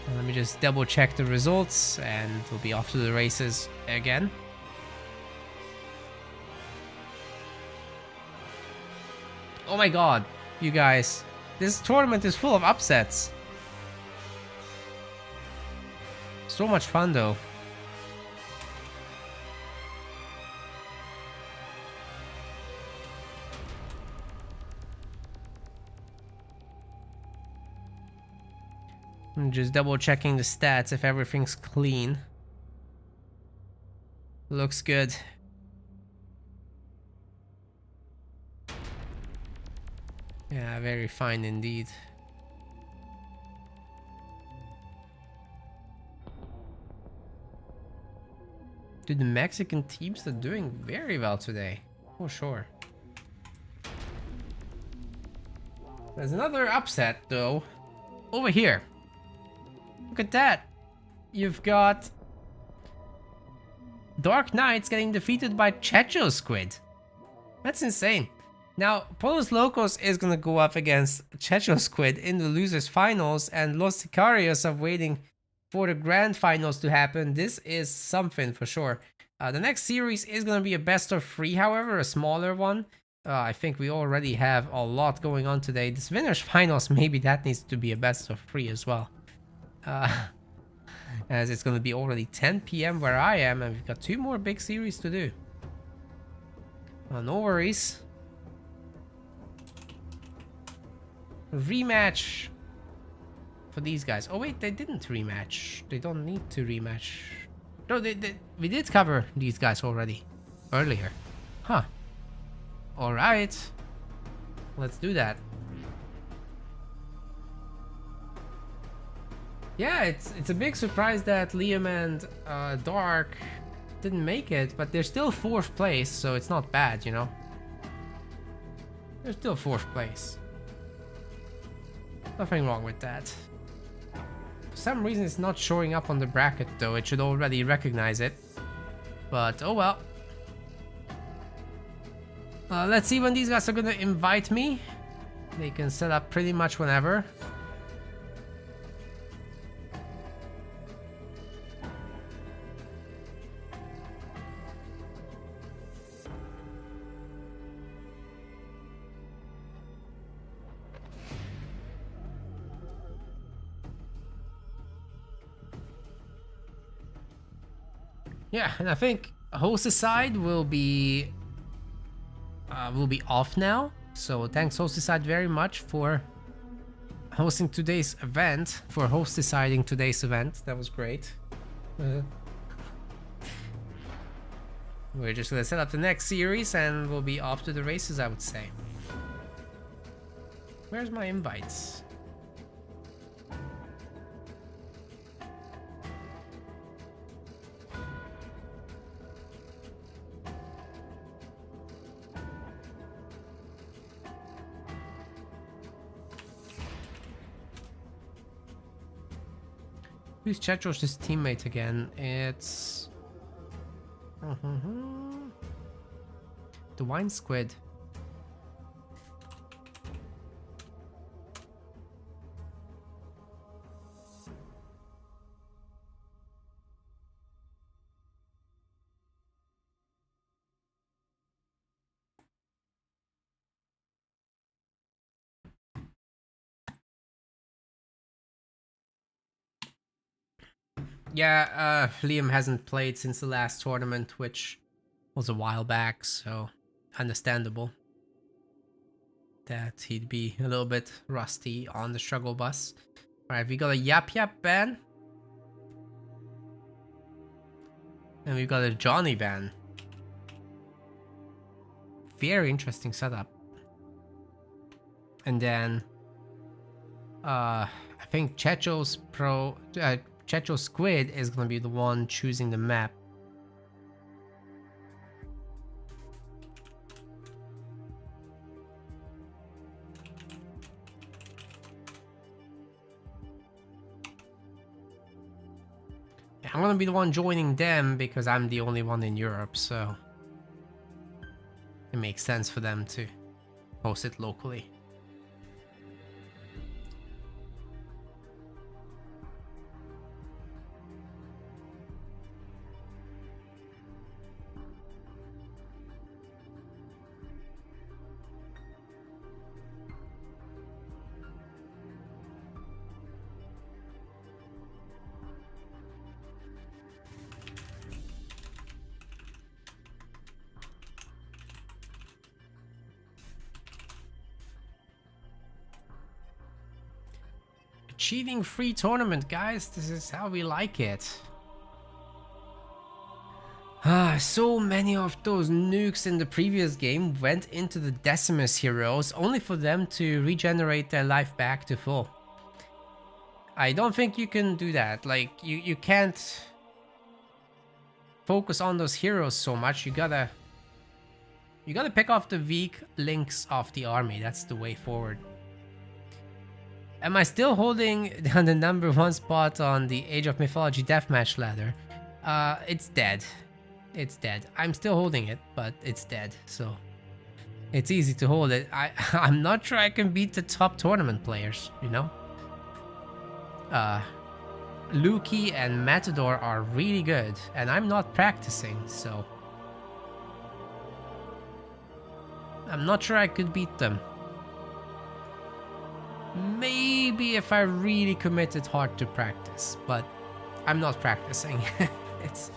And let me just double check the results and we'll be off to the races again. Oh my god, you guys. This tournament is full of upsets. So much fun though. I'm just double checking the stats if everything's clean. Looks good. Yeah, very fine indeed. Dude, the Mexican teams are doing very well today. For sure. There's another upset though. Over here. Look at that. You've got Dark Knights getting defeated by Checho Squid. That's insane. Now, Pollos Locos is gonna go up against Checho Squid in the losers finals, and Los Sicarios are waiting for the grand finals to happen. This is something for sure. The next series is gonna be a best of 3, however, a smaller one. I think we already have a lot going on today. This winners finals, maybe that needs to be a best of 3 as well. As it's gonna be already 10 PM where I am, and we've got 2 more big series to do. No worries. Rematch for these guys. Oh wait, they didn't rematch. They don't need to rematch. No, we did cover these guys already earlier. Huh. Alright. Let's do that. Yeah, it's a big surprise that Liam and Dark didn't make it, but they're still 4th place, so it's not bad, you know? They're still 4th place. Nothing wrong with that. For some reason it's not showing up on the bracket though, it should already recognize it. But oh well. Let's see when these guys are gonna invite me. They can set up pretty much whenever. Yeah, and I think host's side will be off now. So thanks host's side very much for hosting today's event, for host deciding today's event. That was great. We're just gonna set up the next series and we'll be off to the races, I would say. Where's my invites? Who's Checho's teammate again? It's... the Wine Squid. Yeah, Liam hasn't played since the last tournament, which was a while back, so understandable that he'd be a little bit rusty on the struggle bus. Alright, we got a Yap Yap ban. And we've got a Johnny ban. Very interesting setup. And then I think Checho's Checho Squid is gonna be the one choosing the map. I'm gonna be the one joining them because I'm the only one in Europe, so it makes sense for them to host it locally. Cheating free tournament, guys. This is how we like it. So many of those nukes in the previous game went into the Decimus heroes only for them to regenerate their life back to full. I don't think you can do that. Like, you can't focus on those heroes so much. You gotta pick off the weak links of the army. That's the way forward. Am I still holding the #1 spot on the Age of Mythology deathmatch ladder? It's dead. It's dead. I'm still holding it, but it's dead, so it's easy to hold it. I'm not sure I can beat the top tournament players, you know? Luki and Matador are really good, and I'm not practicing, so I'm not sure I could beat them. Maybe if I really committed hard to practice, but I'm not practicing. It's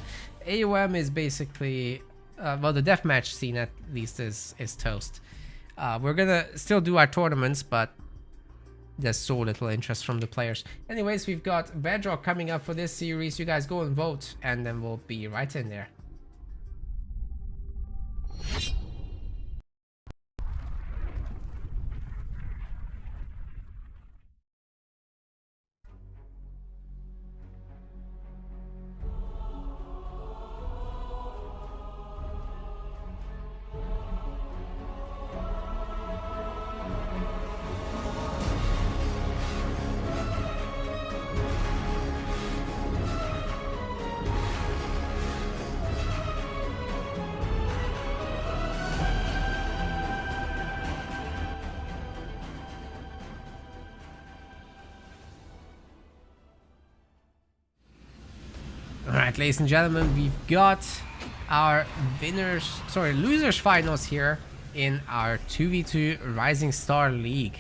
AOM is basically well, the deathmatch scene at least is toast. We're gonna still do our tournaments, but there's so little interest from the players. Anyways, we've got Bedrock coming up for this series. You guys go and vote, and then we'll be right in there. Alright, ladies and gentlemen, we've got our losers finals here in our 2v2 Rising Star League.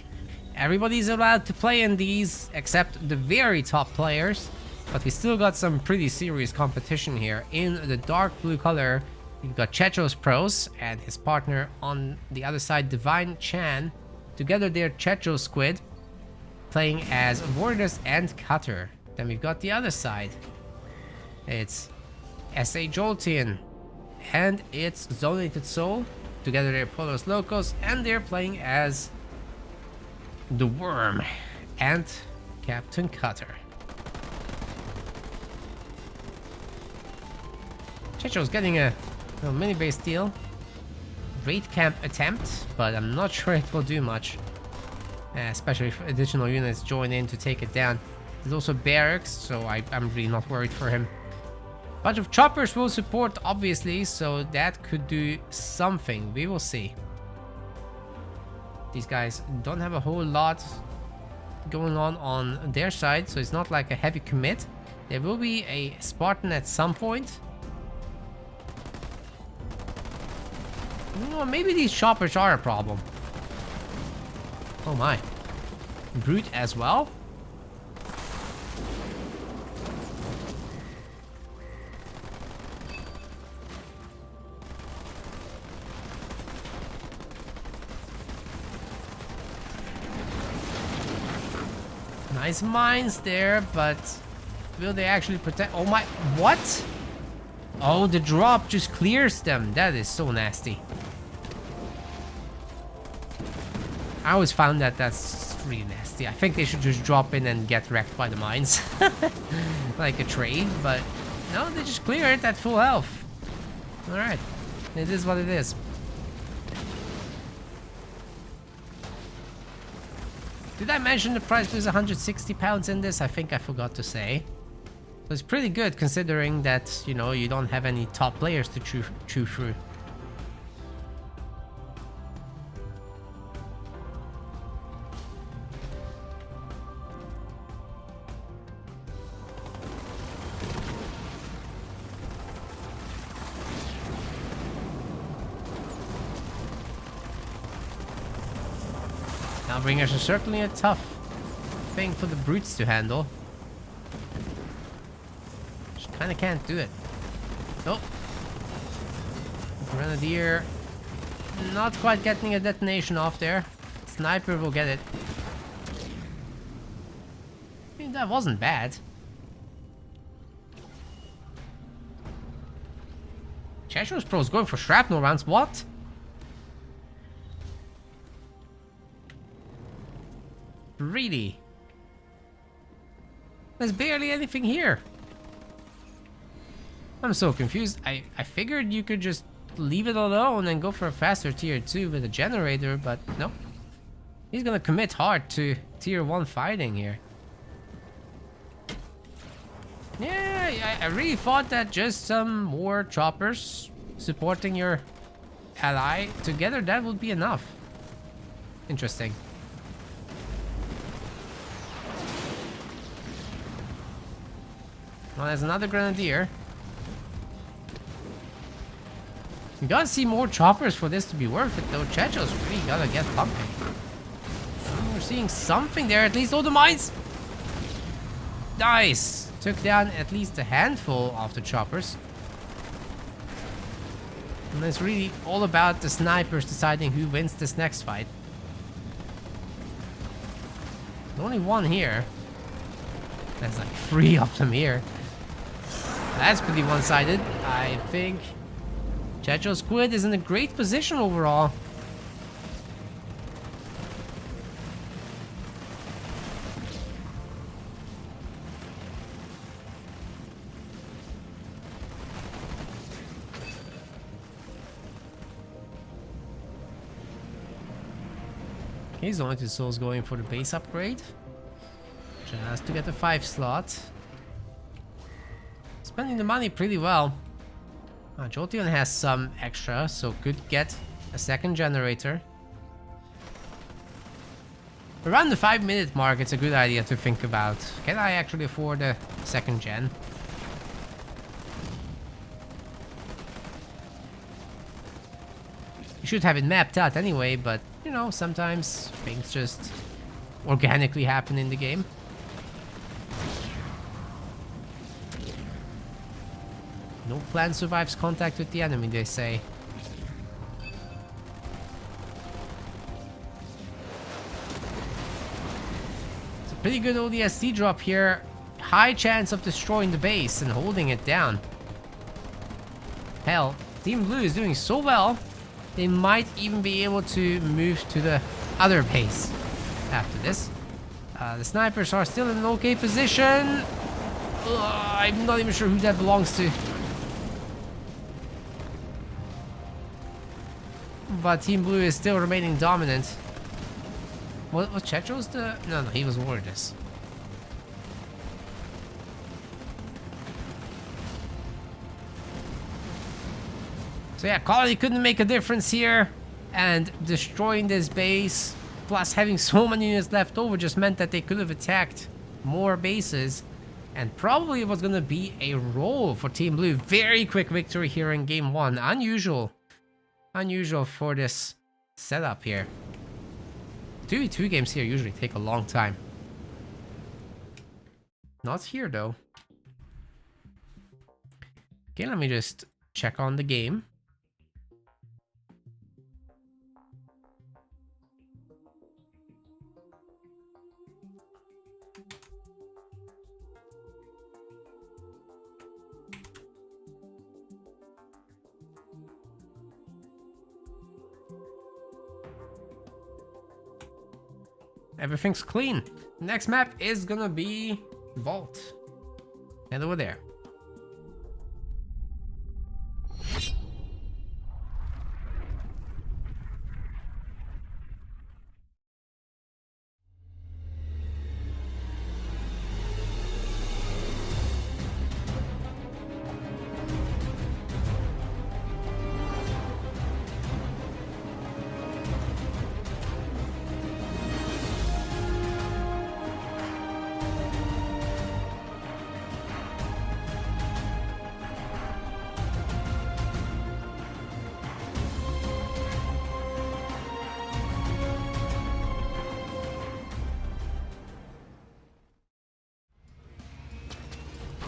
Everybody's allowed to play in these except the very top players, but we still got some pretty serious competition here. In the dark blue color, we've got Checho's Pros and his partner on the other side, Divine Chan. Together they're Checho Squid, playing as Wardus and Cutter. Then we've got the other side. It's S.A. Jolteon and it's Zonated Soul. Together they're Polos Locos and they're playing as the Worm and Captain Cutter. Checho's getting a little mini base deal. Raid camp attempt, but I'm not sure it will do much. Especially if additional units join in to take it down. There's also barracks, so I'm really not worried for him. Bunch of choppers will support, obviously, so that could do something. We will see. These guys don't have a whole lot going on their side, so it's not like a heavy commit. There will be a Spartan at some point. You know, maybe these choppers are a problem. Oh my. Brute as well? Nice mines there, but will they actually protect? Oh my, what? Oh, the drop just clears them. That is so nasty. I always found that that's really nasty. I think they should just drop in and get wrecked by the mines. Like a trade, but no, they just clear it at full health. Alright, it is what it is. Did I mention the price was £160 in this? I think I forgot to say. So it's pretty good considering that, you know, you don't have any top players to chew through. Bringers are certainly a tough thing for the brutes to handle. Just kind of can't do it. Nope. Grenadier not quite getting a detonation off there. Sniper will get it. I mean, that wasn't bad. Cheshires Pro's going for shrapnel rounds. What? Really? There's barely anything here. I'm so confused. I figured you could just leave it alone and go for a faster tier 2 with a generator, but no. He's gonna commit hard to tier 1 fighting here. Yeah, I really thought that just some more choppers supporting your ally together, that would be enough. Interesting. Well, there's another grenadier. You gotta see more choppers for this to be worth it, though. Checho's really gotta get pumping. We're seeing something there, at least. Oh, the mines! Nice! Took down at least a handful of the choppers. And it's really all about the snipers deciding who wins this next fight. There's only one here. There's like 3 of them here. That's pretty one-sided. I think Checho Squid is in a great position overall. He's only 2 souls going for the base upgrade. Just to get the 5 slot. Spending the money pretty well. Jolteon has some extra, so could get a second generator. Around the 5-minute mark, it's a good idea to think about. Can I actually afford a second gen? You should have it mapped out anyway, but you know, sometimes things just organically happen in the game. No plan survives contact with the enemy, they say. It's a pretty good ODST drop here. High chance of destroying the base and holding it down. Hell, Team Blue is doing so well, they might even be able to move to the other base after this. The snipers are still in an okay position. I'm not even sure who that belongs to. But Team Blue is still remaining dominant. What was Checho's the... No, he was Wardus. So yeah, quality couldn't make a difference here. And destroying this base, plus having so many units left over, just meant that they could have attacked more bases. And probably it was going to be a roll for Team Blue. Very quick victory here in game 1. Unusual. Unusual for this setup here. 2v2 games here usually take a long time. Not here though. Okay, let me just check on the game. everything's clean. Next map is gonna be Vault. Head over there.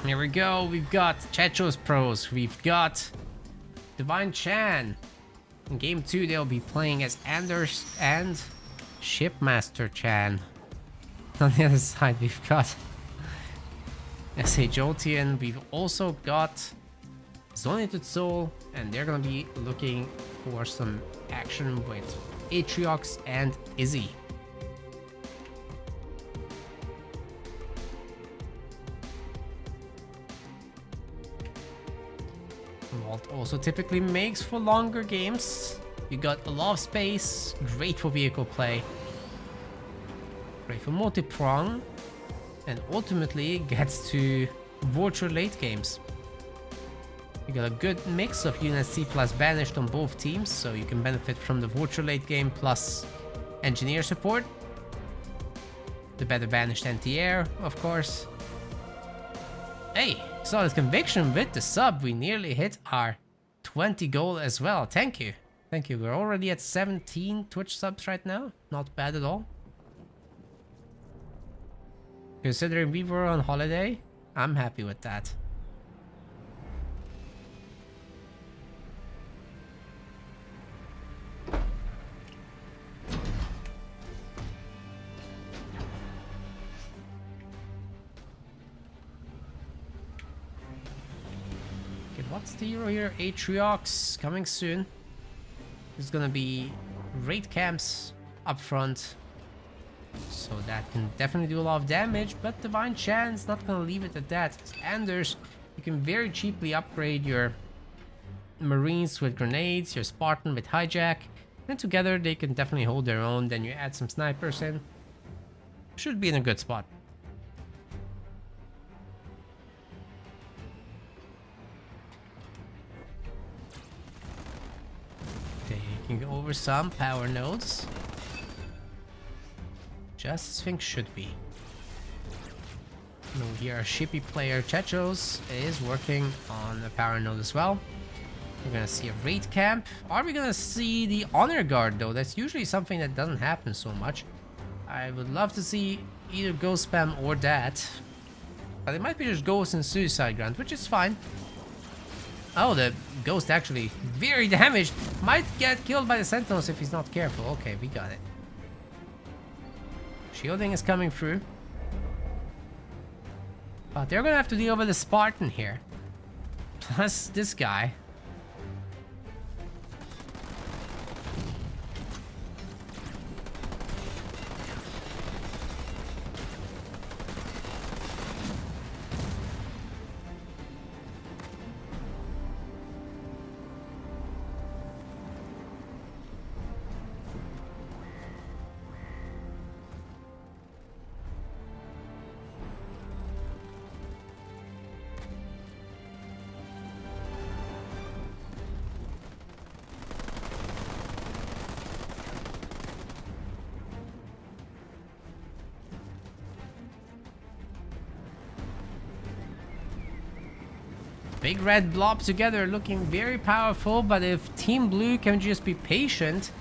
Here we go. We've got Chechos Pros. We've got Divine Chan. In game 2, they'll be playing as Anders and Shipmaster Chan. On the other side, we've got SA Jolteon. We've also got Zonited Soul, and they're gonna be looking for some action with Atriox and Izzy. Vault also typically makes for longer games. You got a lot of space, great for vehicle play, great for multi-prong, and ultimately gets to virtual late games. You got a good mix of UNSC plus Banished on both teams, so you can benefit from the virtual late game plus engineer support. The better Banished anti-air, of course. Hey, solid conviction with the sub. We nearly hit our 20 goal as well. Thank you. Thank you. We're already at 17 Twitch subs right now. Not bad at all. Considering we were on holiday, I'm happy with that. What's the hero here? Atriox coming soon. There's gonna be raid camps up front, so that can definitely do a lot of damage, but Divine Chan's not gonna leave it at that. As Anders, you can very cheaply upgrade your Marines with grenades, your Spartan with hijack, and together they can definitely hold their own. Then you add some snipers in. Should be in a good spot. Taking over some power nodes. Just as things should be. No, here our shippy player Chechos is working on a power node as well. We're gonna see a raid camp. Are we gonna see the honor guard though? That's usually something that doesn't happen so much. I would love to see either ghost spam or that. But it might be just ghost and suicide grunt, which is fine. Oh, the ghost actually very damaged. Might get killed by the sentinels if he's not careful. Okay, we got it. Shielding is coming through. But they're gonna have to deal with the Spartan here. Plus this guy. Big red blob together looking very powerful, but if Team Blue can just be patient,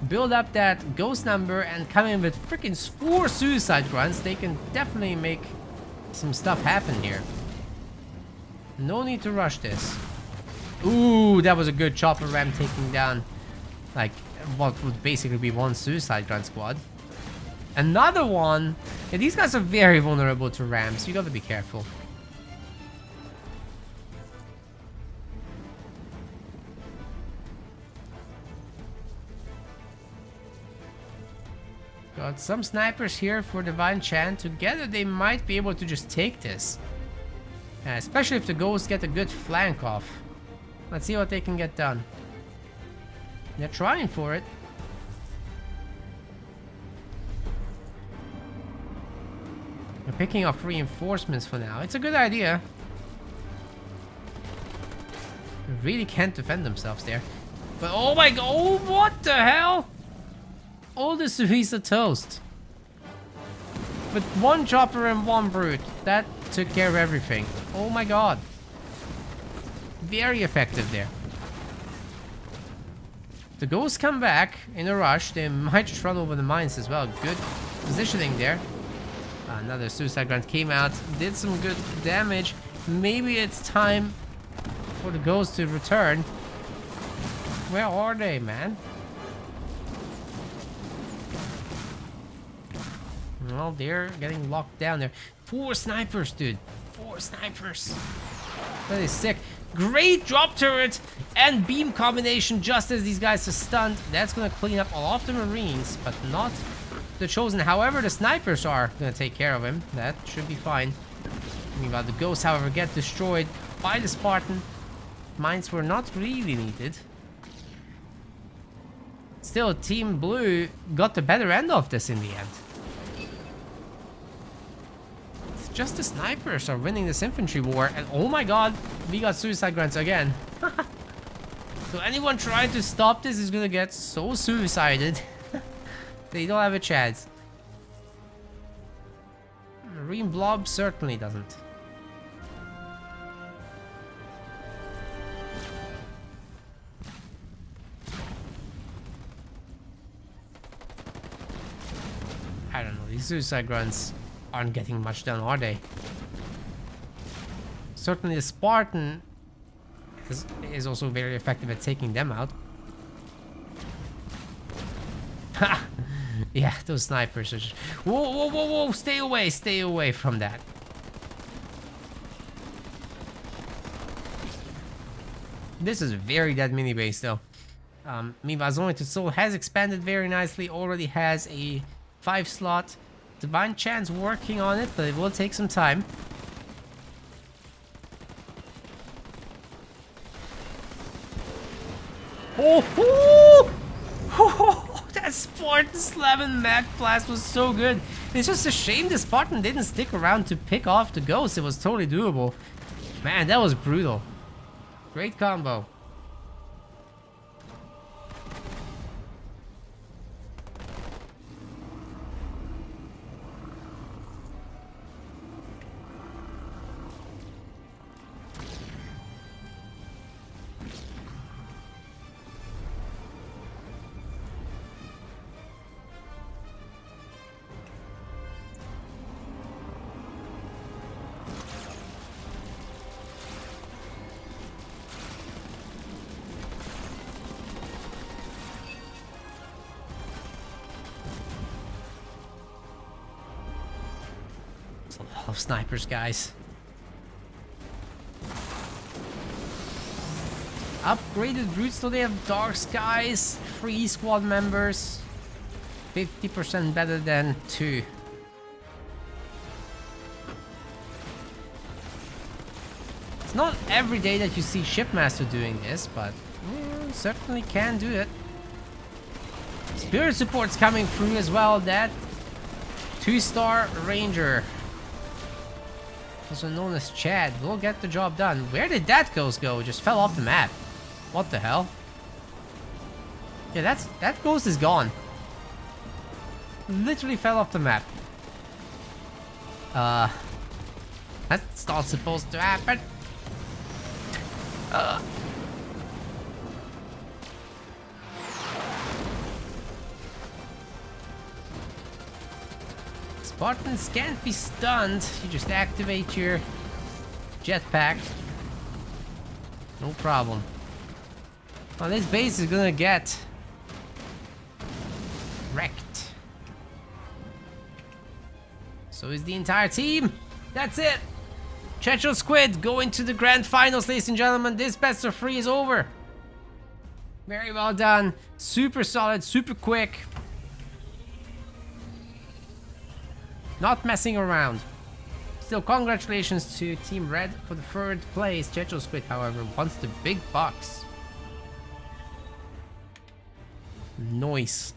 build up that ghost number and come in with freaking 4 suicide grunts, they can definitely make some stuff happen here. No need to rush this. Ooh, that was a good chopper ram taking down like what would basically be 1 suicide grunt squad. Another one. Yeah, these guys are very vulnerable to rams. You gotta be careful. Got some snipers here for Divine Chant. Together they might be able to just take this. Especially if the ghosts get a good flank off. Let's see what they can get done. They're trying for it. They're picking up reinforcements for now. It's a good idea. They really can't defend themselves there. But oh my god, oh, what the hell? All the Suiza toast. With one chopper and one brute. That took care of everything. Oh my god. Very effective there. The ghosts come back in a rush. They might just run over the mines as well. Good positioning there. Another suicide grunt came out. Did some good damage. Maybe it's time for the ghosts to return. Where are they, man? Well, they're getting locked down there. 4 snipers, dude. 4 snipers. That is sick. Great drop turret and beam combination just as these guys are stunned. That's going to clean up all of the Marines, but not the Chosen. However, the snipers are going to take care of him. That should be fine. Meanwhile, the ghosts, however, get destroyed by the Spartan. Mines were not really needed. Still, Team Blue got the better end of this in the end. It's just the snipers are winning this infantry war, and oh my god, we got suicide grunts again. So anyone trying to stop this is gonna get so suicided. They don't have a chance. Marine Blob certainly doesn't. I don't know, these suicide grunts aren't getting much done, are they? Certainly the Spartan is also very effective at taking them out. Ha! Yeah, those snipers are just... Whoa, whoa, whoa, whoa! Stay away from that. This is a very dead mini base though. Meanwhile, Zoning to Soul has expanded very nicely, already has a 5 slot. Divine Chant's working on it, but it will take some time. Oh, that Spartan Slam Mag Blast was so good. It's just a shame the Spartan didn't stick around to pick off the ghost. It was totally doable. Man, that was brutal. Great combo. Of snipers, guys. Upgraded brutes, so they have Dark Skies, 3 squad members, 50% better than 2. It's not every day that you see Shipmaster doing this, but certainly can do it. Spirit support's coming through as well. That 2-star Ranger, also known as Chad, will get the job done. Where did that ghost go? It just fell off the map. What the hell? Yeah, that ghost is gone. Literally fell off the map. That's not supposed to happen. Spartans can't be stunned. You just activate your jetpack. No problem. Well, this base is gonna get wrecked. So is the entire team. That's it. Checho Squid going to the grand finals, ladies and gentlemen. This best of 3 is over. Very well done. Super solid, super quick. Not messing around. Still, congratulations to Team Red for the third place. Checho Squid, however, wants the big bucks. Nice.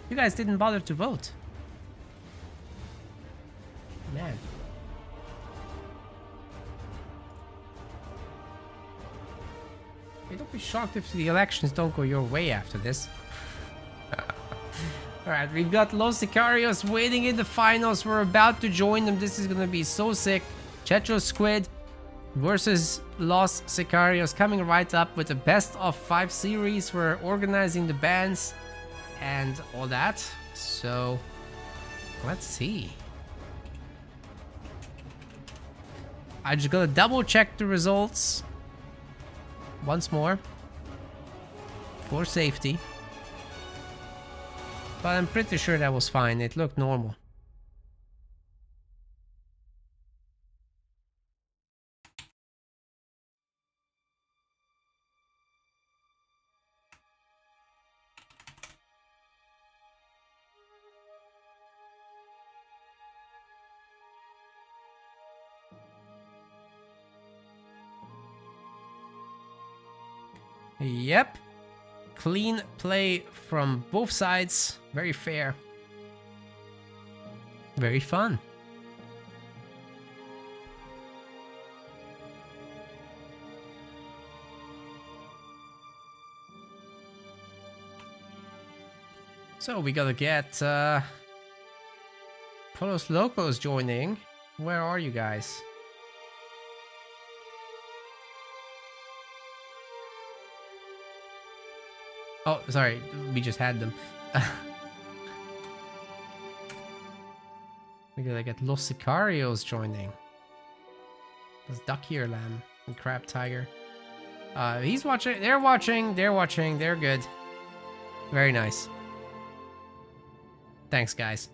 You guys didn't bother to vote. Man. Hey, don't be shocked if the elections don't go your way after this. Alright, we've got Los Sicarios waiting in the finals. We're about to join them. This is gonna be so sick. Checho Squid versus Los Sicarios coming right up with the best of 5 series. We're organizing the bands and all that. So, let's see. I just gotta double check the results once more for safety. But I'm pretty sure that was fine. It looked normal. Yep. Clean play from both sides. Very fair. Very fun. So we gotta get Polos Locos joining. Where are you guys? Oh, sorry, we just had them. We gotta get Los Sicarios joining. That's Duck Ear Lamb and Crab Tiger. He's watching, they're watching, they're good. Very nice. Thanks, guys.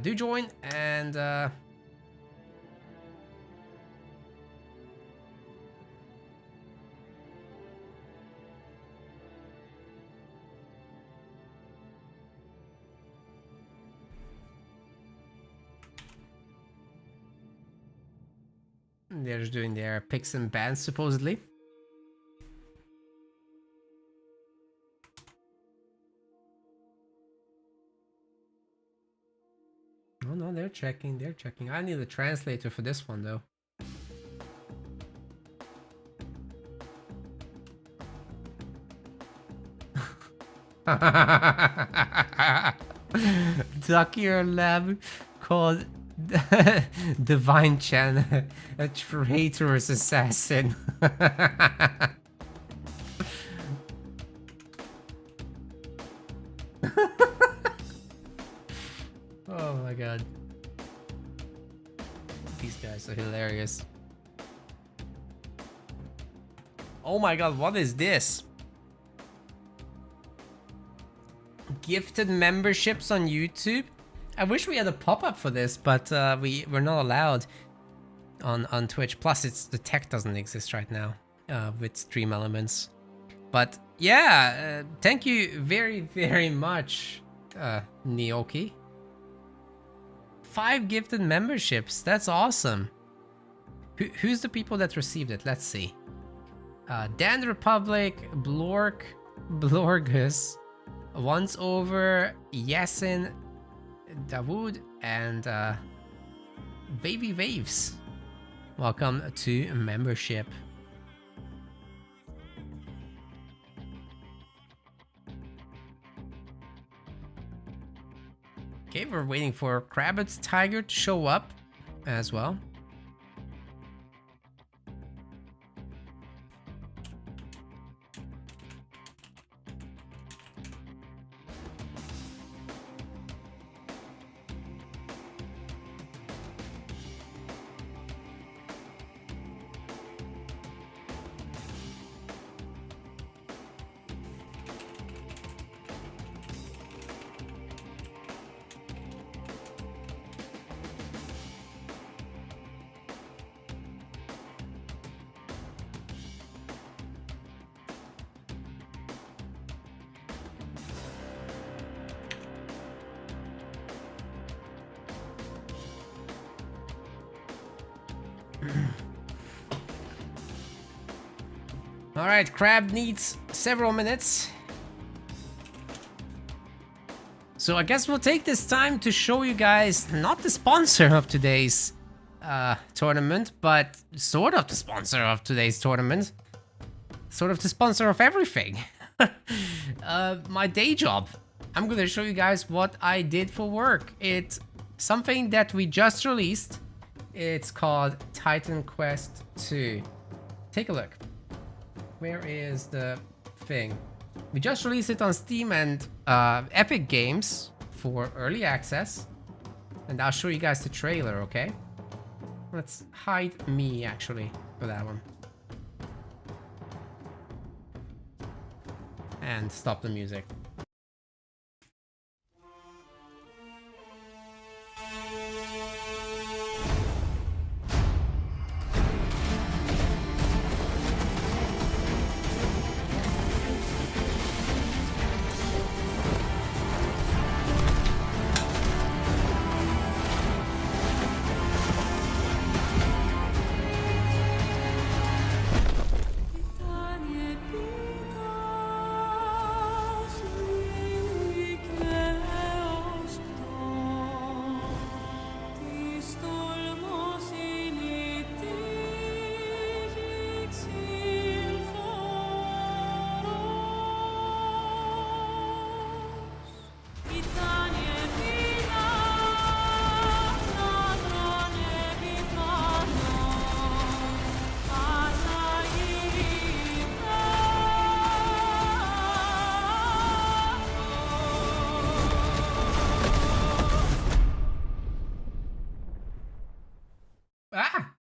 Do join and they're just doing their picks and bans, supposedly. Oh no, they're checking, they're checking. I need a translator for this one, though. Duck Ear Lab called Divine Chan a traitorous assassin. Oh my god. These guys are hilarious. Oh my god, what is this? Gifted memberships on YouTube? I wish we had a pop-up for this, but we're not allowed on Twitch. Plus, the tech doesn't exist right now with Stream Elements. But yeah, thank you very, very much, Nioki. 5 gifted memberships. That's awesome. Who's the people that received it? Let's see. Dan the Republic, Blorgus, Once Over, Yasin, Dawood, and Wavy Waves. Welcome to membership. Okay, we're waiting for Crabbit Tiger to show up as well. Alright, Crab needs several minutes. So I guess we'll take this time to show you guys not the sponsor of today's tournament, but sort of the sponsor of today's tournament. Sort of the sponsor of everything. My day job. I'm gonna show you guys what I did for work. It's something that we just released. It's called Titan Quest 2. Take a look. Where is the thing? We just released it on Steam and Epic Games for early access. And I'll show you guys the trailer, okay? Let's hide me, actually, for that one. And stop the music.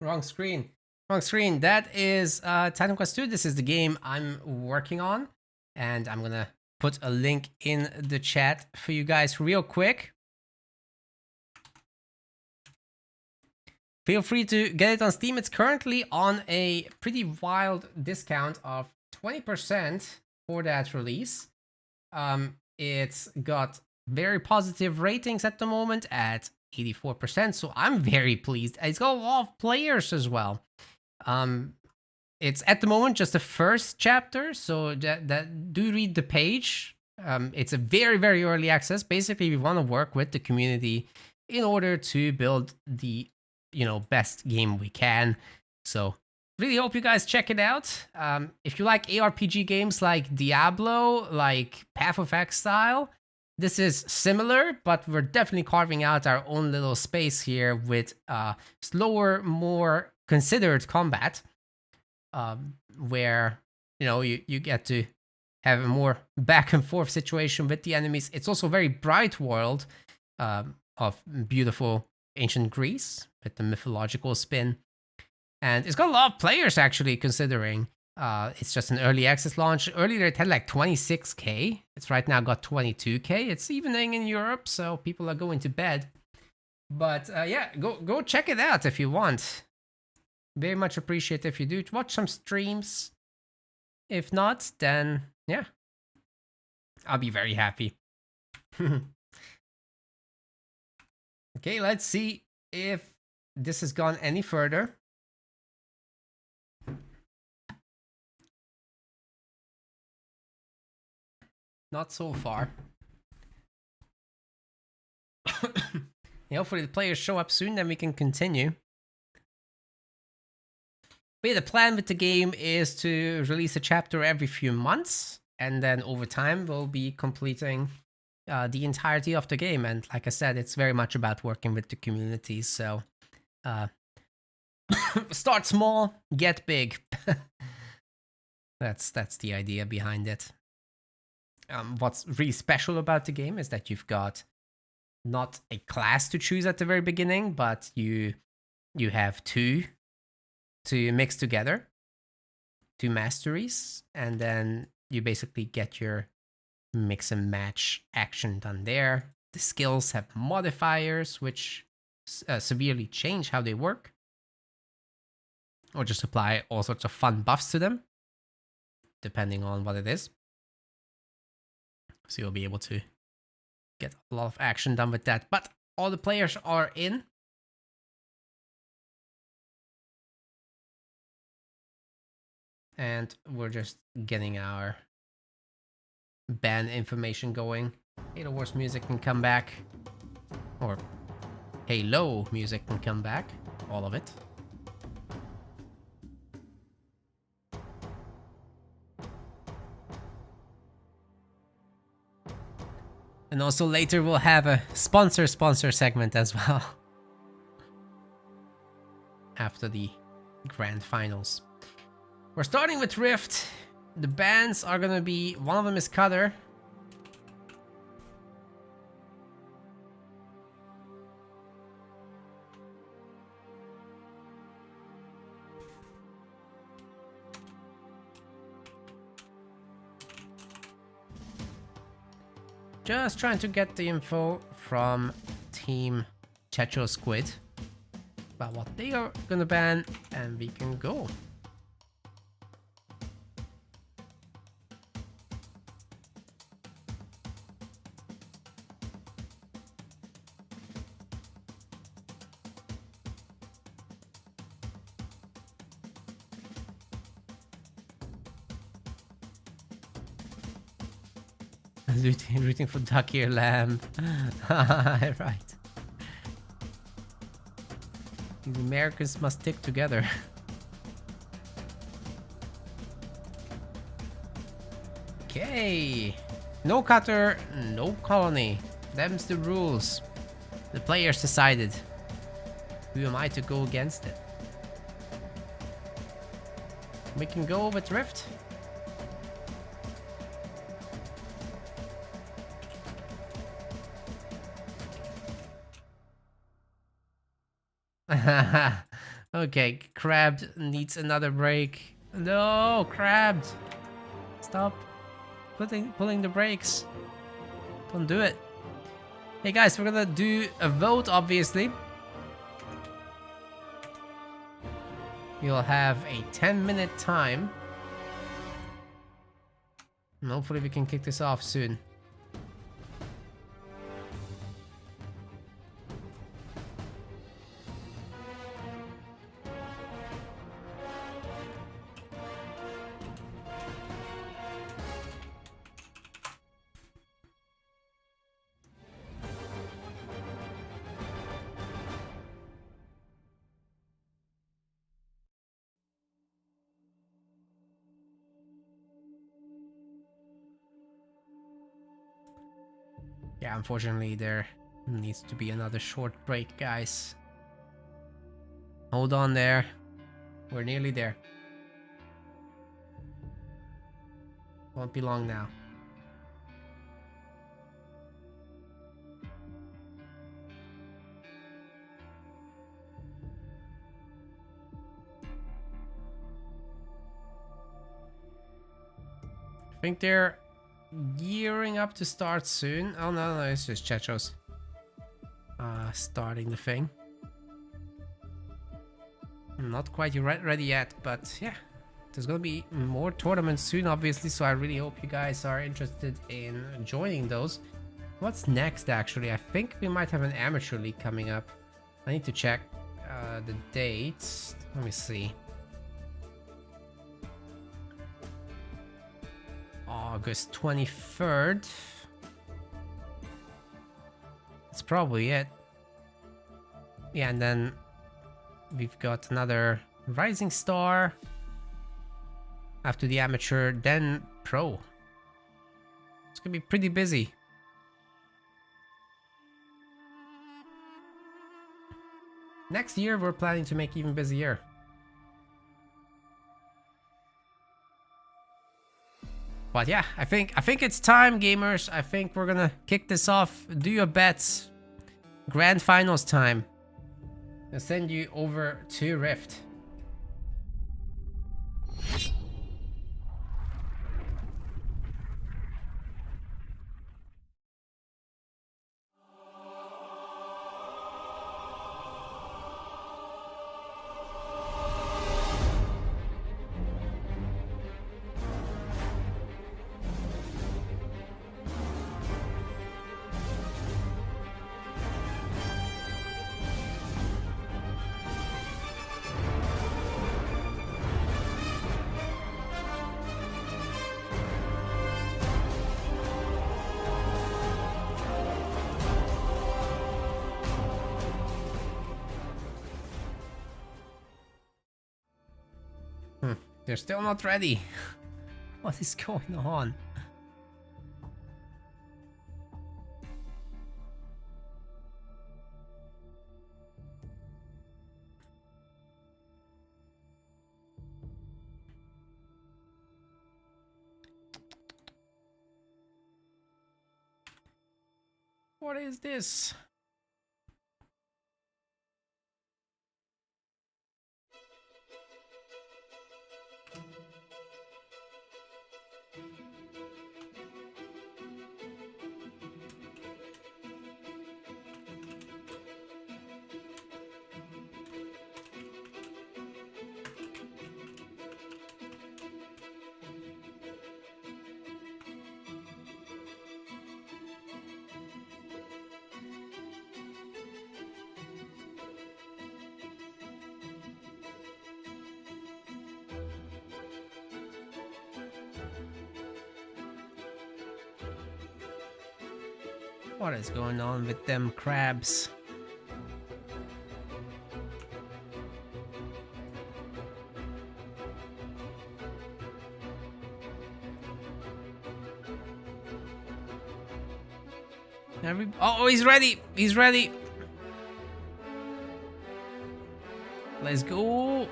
Wrong screen. Wrong screen. That is Titan Quest 2. This is the game I'm working on. And I'm gonna put a link in the chat for you guys real quick. Feel free to get it on Steam. It's currently on a pretty wild discount of 20% for that release. It's got very positive ratings at the moment at 84%, so I'm very pleased. It's got a lot of players as well. It's at the moment just the first chapter, so that do read the page. It's a very, very early access. Basically, we want to work with the community in order to build the, best game we can. So really hope you guys check it out. If you like ARPG games like Diablo, like Path of Exile, this is similar, but we're definitely carving out our own little space here with slower, more considered combat, where you get to have a more back and forth situation with the enemies. It's also a very bright world of beautiful ancient Greece with the mythological spin, and it's got a lot of players actually, considering it's just an early access launch. Earlier it had like 26k. It's right now got 22k. It's evening in Europe, so people are going to bed. But yeah, go check it out if you want. Very much appreciate if you do. Watch some streams. If not, then yeah, I'll be very happy. Okay, let's see if this has gone any further. Not so far. Hopefully the players show up soon, then we can continue. But yeah, the plan with the game is to release a chapter every few months, and then over time we'll be completing the entirety of the game. And like I said, it's very much about working with the community. So start small, get big. That's the idea behind it. What's really special about the game is that you've got not a class to choose at the very beginning, but you have two to mix together, two masteries, and then you basically get your mix and match action done there. The skills have modifiers which severely change how they work, or just apply all sorts of fun buffs to them, depending on what it is. So you'll be able to get a lot of action done with that. But all the players are in. and we're just getting our band information going. Halo Wars music can come back, or Halo music can come back, all of it. And also later we'll have a sponsor segment as well. After the grand finals. We're starting with Rift. The bands are gonna be, one of them is Cutter. Just trying to get the info from Team Checho Squid about what they are gonna ban, and we can go. Rooting for Duck Ear Lamb. Right. The Americans must stick together. Okay. No Cutter, no Colony. Them's the rules. The players decided. Who am I to go against it? We can go with Rift. Okay, Crabbed needs another break. No, Crabbed! Stop pulling the brakes. Don't do it. Hey guys, we're gonna do a vote, obviously. You'll have a 10-minute time. And hopefully we can kick this off soon. Yeah, unfortunately there needs to be another short break, guys. Hold on there. We're nearly there. Won't be long now. I think they're gearing up to start soon. Oh no, it's just Checho's starting the thing. Not quite ready yet, but yeah, there's gonna be more tournaments soon, obviously, so I really hope you guys are interested in joining those. What's next, actually? I think we might have an amateur league coming up. I need to check the dates. Let me see. August 23rd. That's probably it. Yeah, and then we've got another Rising Star after the amateur, then pro. It's gonna be pretty busy. Next year we're planning to make even busier. But yeah, I think it's time, gamers. I think we're gonna kick this off. Do your bets. Grand finals time. I'll send you over to Rift. They're still not ready. What is going on? What is this? What is going on with them crabs? Oh, he's ready! He's ready! Let's go!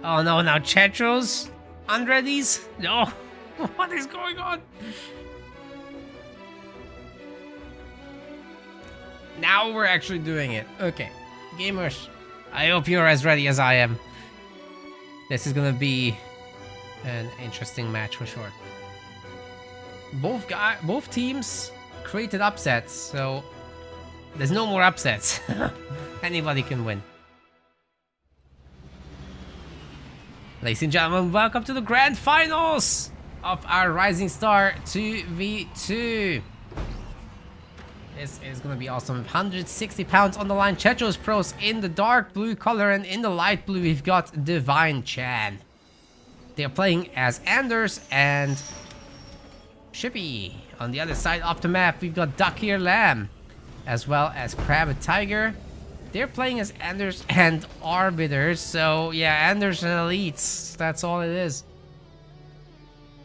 Oh no, now Chetros? Unreadies? No! What is going on? Now we're actually doing it. Okay. Gamers, I hope you're as ready as I am. This is gonna be an interesting match for sure. Both teams created upsets, so there's no more upsets. Anybody can win. Ladies and gentlemen, welcome to the grand finals of our Rising Star 2v2. This is gonna be awesome. 160 pounds on the line. Chetros Pros in the dark blue color, and in the light blue we've got Divine Chan. They're playing as Anders and Shippy. On the other side of the map we've got Dakir Lamb as well as Crab Tiger. They're playing as Anders and Arbiters, so yeah, Anders and Elites. That's all it is.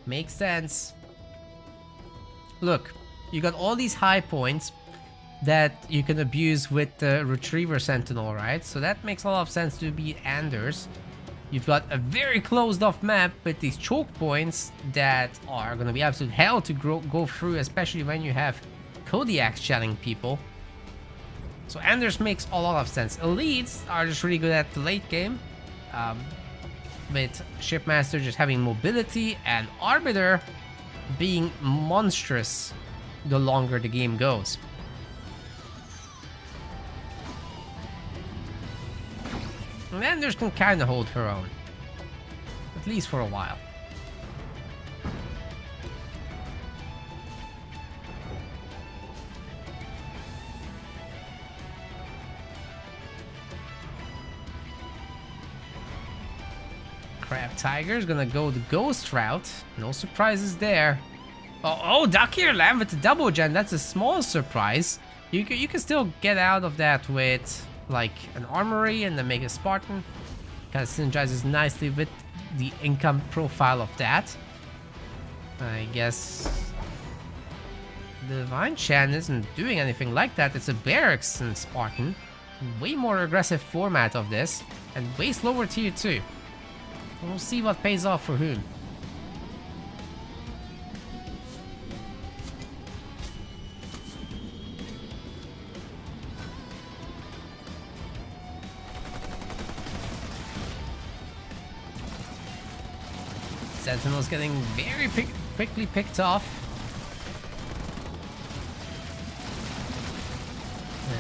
Makes sense. Look, you got all these high points that you can abuse with the Retriever Sentinel, right? So that makes a lot of sense to be Anders. You've got a very closed off map with these choke points that are gonna be absolute hell to go through, especially when you have Kodiaks shelling people. So Anders makes a lot of sense. Elites are just really good at the late game, with Shipmaster just having mobility and Arbiter being monstrous the longer the game goes. And Anders can kind of hold her own, at least for a while. Crab Tiger is gonna go the ghost route. No surprises there. Oh, Dakir Lamb with the double gen. That's a small surprise. You can still get out of that with like an armory and then make a Spartan. Kind of synergizes nicely with the income profile of that. I guess Divine Chan isn't doing anything like that. It's a barracks and Spartan. Way more aggressive format of this and way slower tier 2. We'll see what pays off for whom. Sentinel's getting very quickly picked off.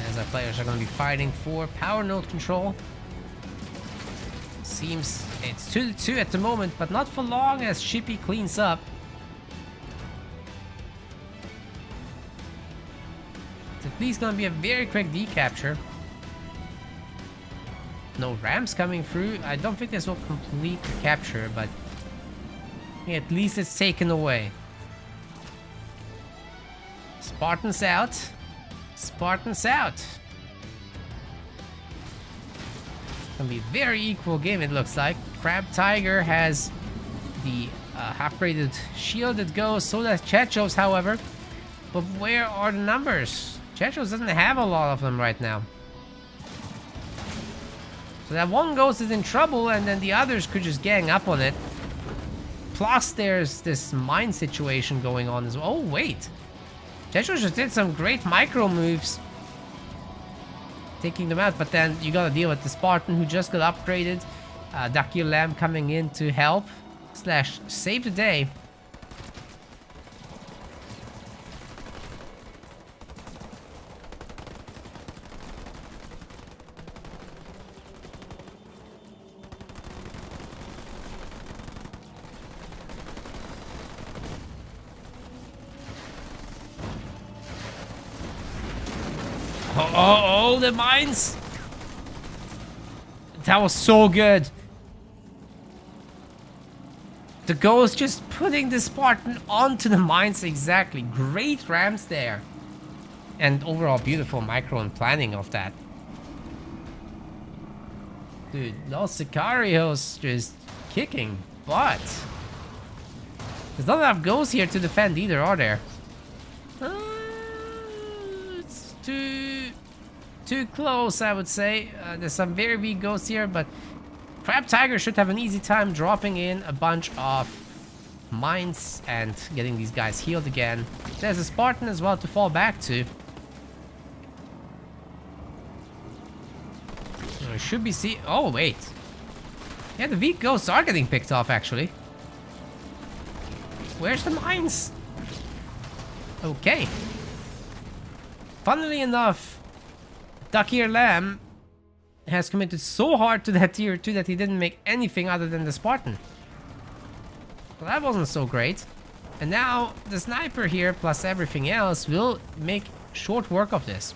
As our players are going to be fighting for power node control. Seems it's 2-2 at the moment, but not for long as Shippy cleans up. It's at least going to be a very quick decapture. No ramps coming through. I don't think this will complete the capture, but at least it's taken away. Spartans out. Spartans out. gonna be a very equal game, it looks like. Crab Tiger has the upgraded shielded ghost, so does Chechos, however. But where are the numbers? Chechos doesn't have a lot of them right now. So that one ghost is in trouble, and then the others could just gang up on it. Plus, there's this mine situation going on as well. Oh, wait. Chechos just did some great micro moves, taking them out, but then you gotta deal with the Spartan who just got upgraded. Ducky Lamb coming in to help / save the day. Oh, the mines! That was so good. The ghost just putting the Spartan onto the mines exactly. Great ramps there. And overall beautiful micro and planning of that. Dude, Los Sicarios just kicking butt. There's not enough ghosts here to defend either, are there? It's too close, I would say. There's some very weak ghosts here, but Crab Tiger should have an easy time dropping in a bunch of mines and getting these guys healed again. There's a Spartan as well to fall back to. Should be see. Oh wait, yeah, the weak ghosts are getting picked off actually. Where's the mines? Okay. Funnily enough, Ducky Lamb has committed so hard to that tier 2 that he didn't make anything other than the Spartan. Well, that wasn't so great. And now the sniper here plus everything else will make short work of this.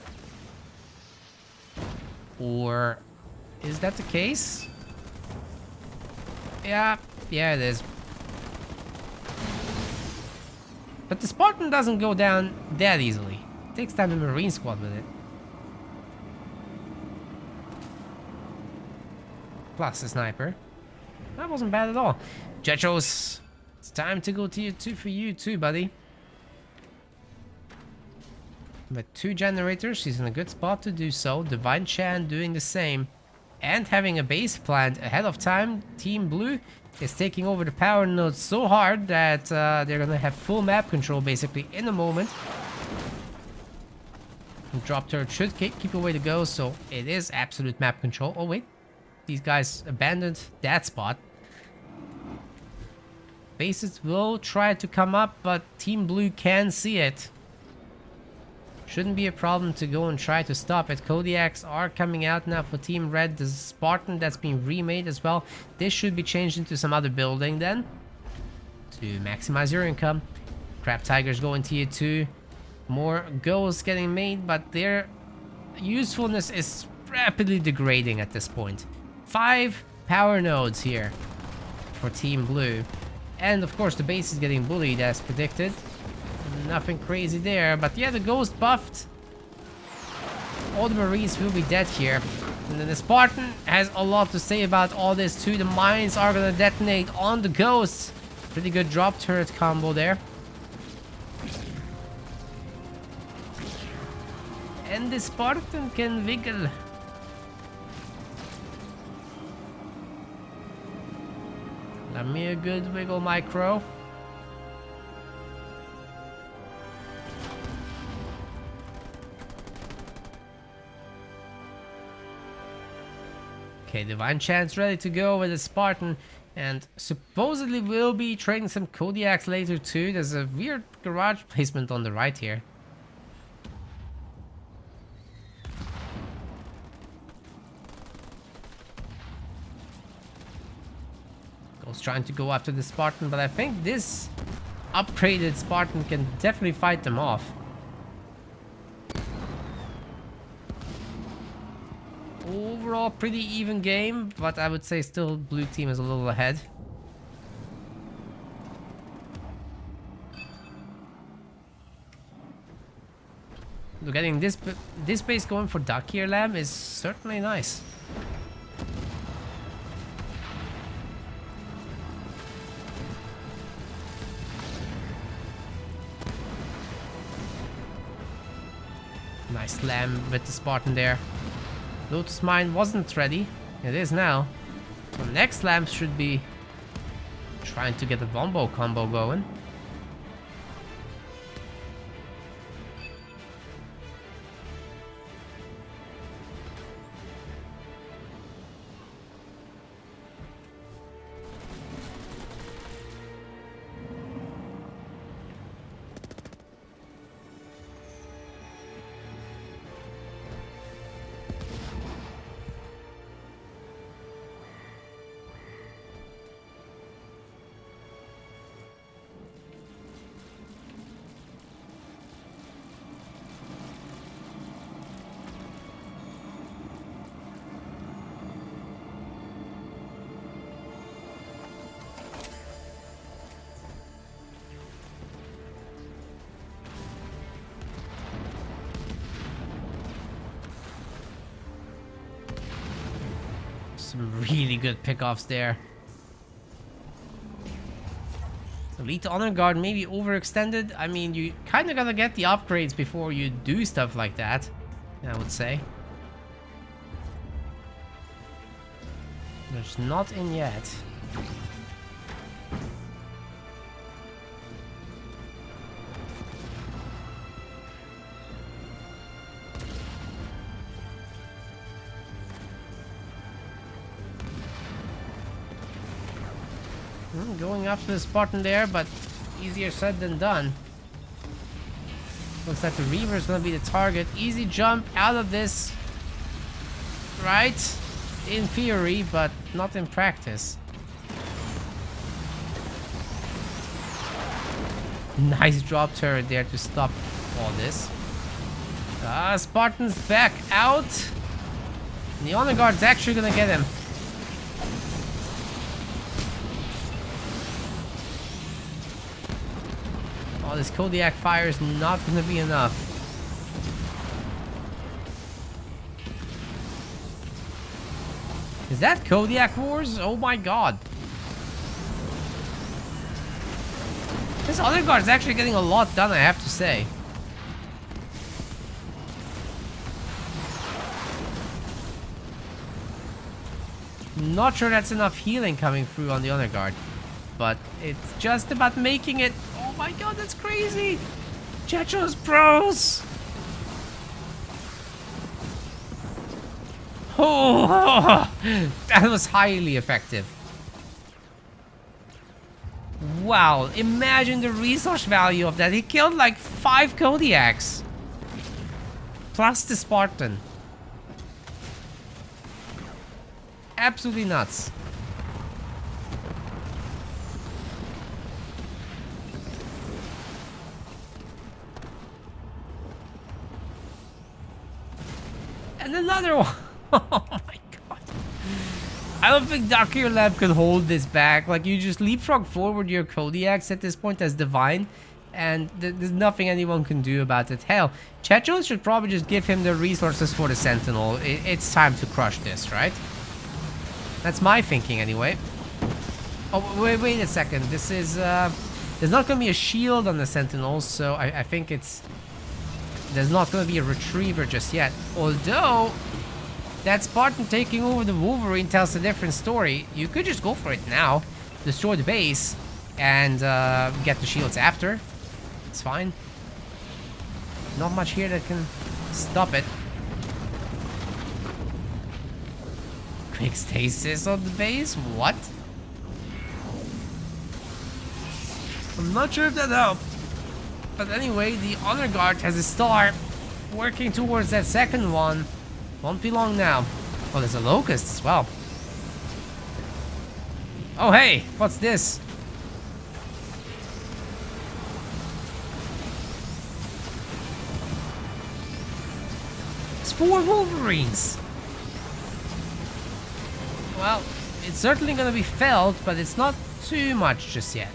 Or is that the case? Yeah, it is. But the Spartan doesn't go down that easily. It takes down the Marine squad with it. Plus the sniper. That wasn't bad at all. Chechos, it's time to go tier 2 for you too, buddy. With 2 generators, he's in a good spot to do so. Divine Chan doing the same. And having a base planned ahead of time. Team Blue is taking over the power nodes so hard that they're gonna have full map control basically in a moment. Drop turret should keep away the ghost, so it is absolute map control. Oh wait, these guys abandoned that spot. Bases will try to come up, but Team Blue can see it. Shouldn't be a problem to go and try to stop it. Kodiaks are coming out now for Team Red. The Spartan that's being remade as well. This should be changed into some other building then, to maximize your income. Crab Tigers going tier 2. More ghosts getting made, but their usefulness is rapidly degrading at this point. 5 power nodes here for Team Blue. And of course the base is getting bullied as predicted. Nothing crazy there, but yeah, the ghost buffed. All the Marines will be dead here. And then the Spartan has a lot to say about all this too. The mines are gonna detonate on the ghosts. Pretty good drop turret combo there. And the Spartan can wiggle. Let me a good wiggle micro. Okay, Divine Chance ready to go with the Spartan, and supposedly will be trading some Kodiaks later too. There's a weird garage placement on the right here. Ghost trying to go after the Spartan, but I think this upgraded Spartan can definitely fight them off. Overall, pretty even game, but I would say still blue team is a little ahead. Getting this base going for Ducky Lamb is certainly nice. Nice slam with the Spartan there. Lotus Mine wasn't ready. It is now. So next slam should be trying to get the Wombo combo going. Some really good pickoffs there. Elite Honor Guard maybe overextended. I mean, you kind of gotta get the upgrades before you do stuff like that, I would say. There's not in yet. Going after the Spartan there, but easier said than done. Looks like the Reaver is going to be the target. Easy jump out of this, right? In theory, but not in practice. Nice drop turret there to stop all this. Spartan's back out. And the Honor Guard's actually going to get him. Oh, this Kodiak fire is not going to be enough. Is that Kodiak Wars? Oh my god. This Honor Guard is actually getting a lot done, I have to say. Not sure that's enough healing coming through on the Honor Guard. But it's just about making it. Oh my god, that's crazy! Checho's pros! Oh, that was highly effective. Wow, imagine the resource value of that. He killed like 5 Kodiaks. Plus the Spartan. Absolutely nuts. And another one. Oh my god. I don't think Dark Lab could hold this back. Like, you just leapfrog forward your Kodiaks at this point as Divine, and there's nothing anyone can do about it. Hell, Checho should probably just give him the resources for the Sentinel. It's time to crush this, right? That's my thinking anyway. Oh, wait a second. This is, there's not going to be a shield on the Sentinel, so I think it's... There's not going to be a Retriever just yet. Although, that Spartan taking over the Wolverine tells a different story. You could just go for it now. Destroy the base and get the shields after. It's fine. Not much here that can stop it. Quick stasis on the base? What? I'm not sure if that helped. But anyway, the Honor Guard has a star working towards that second one. Won't be long now. Oh, there's a Locust as well. Oh, hey, what's this? It's 4 Wolverines. Well, it's certainly going to be felt, but it's not too much just yet.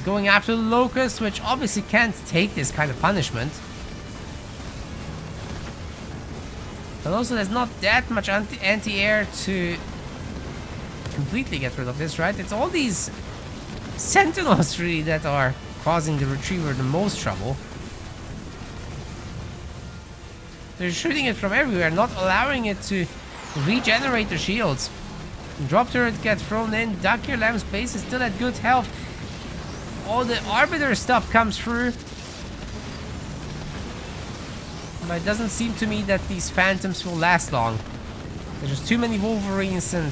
Going after the Locust, which obviously can't take this kind of punishment. But also there's not that much anti-air to completely get rid of this, right? It's all these Sentinels really that are causing the Retriever the most trouble. They're shooting it from everywhere, not allowing it to regenerate the shields. Drop turret gets thrown in. Duck Your Lamb's base is still at good health. All the Arbiter stuff comes through. But it doesn't seem to me that these Phantoms will last long. There's just too many Wolverines and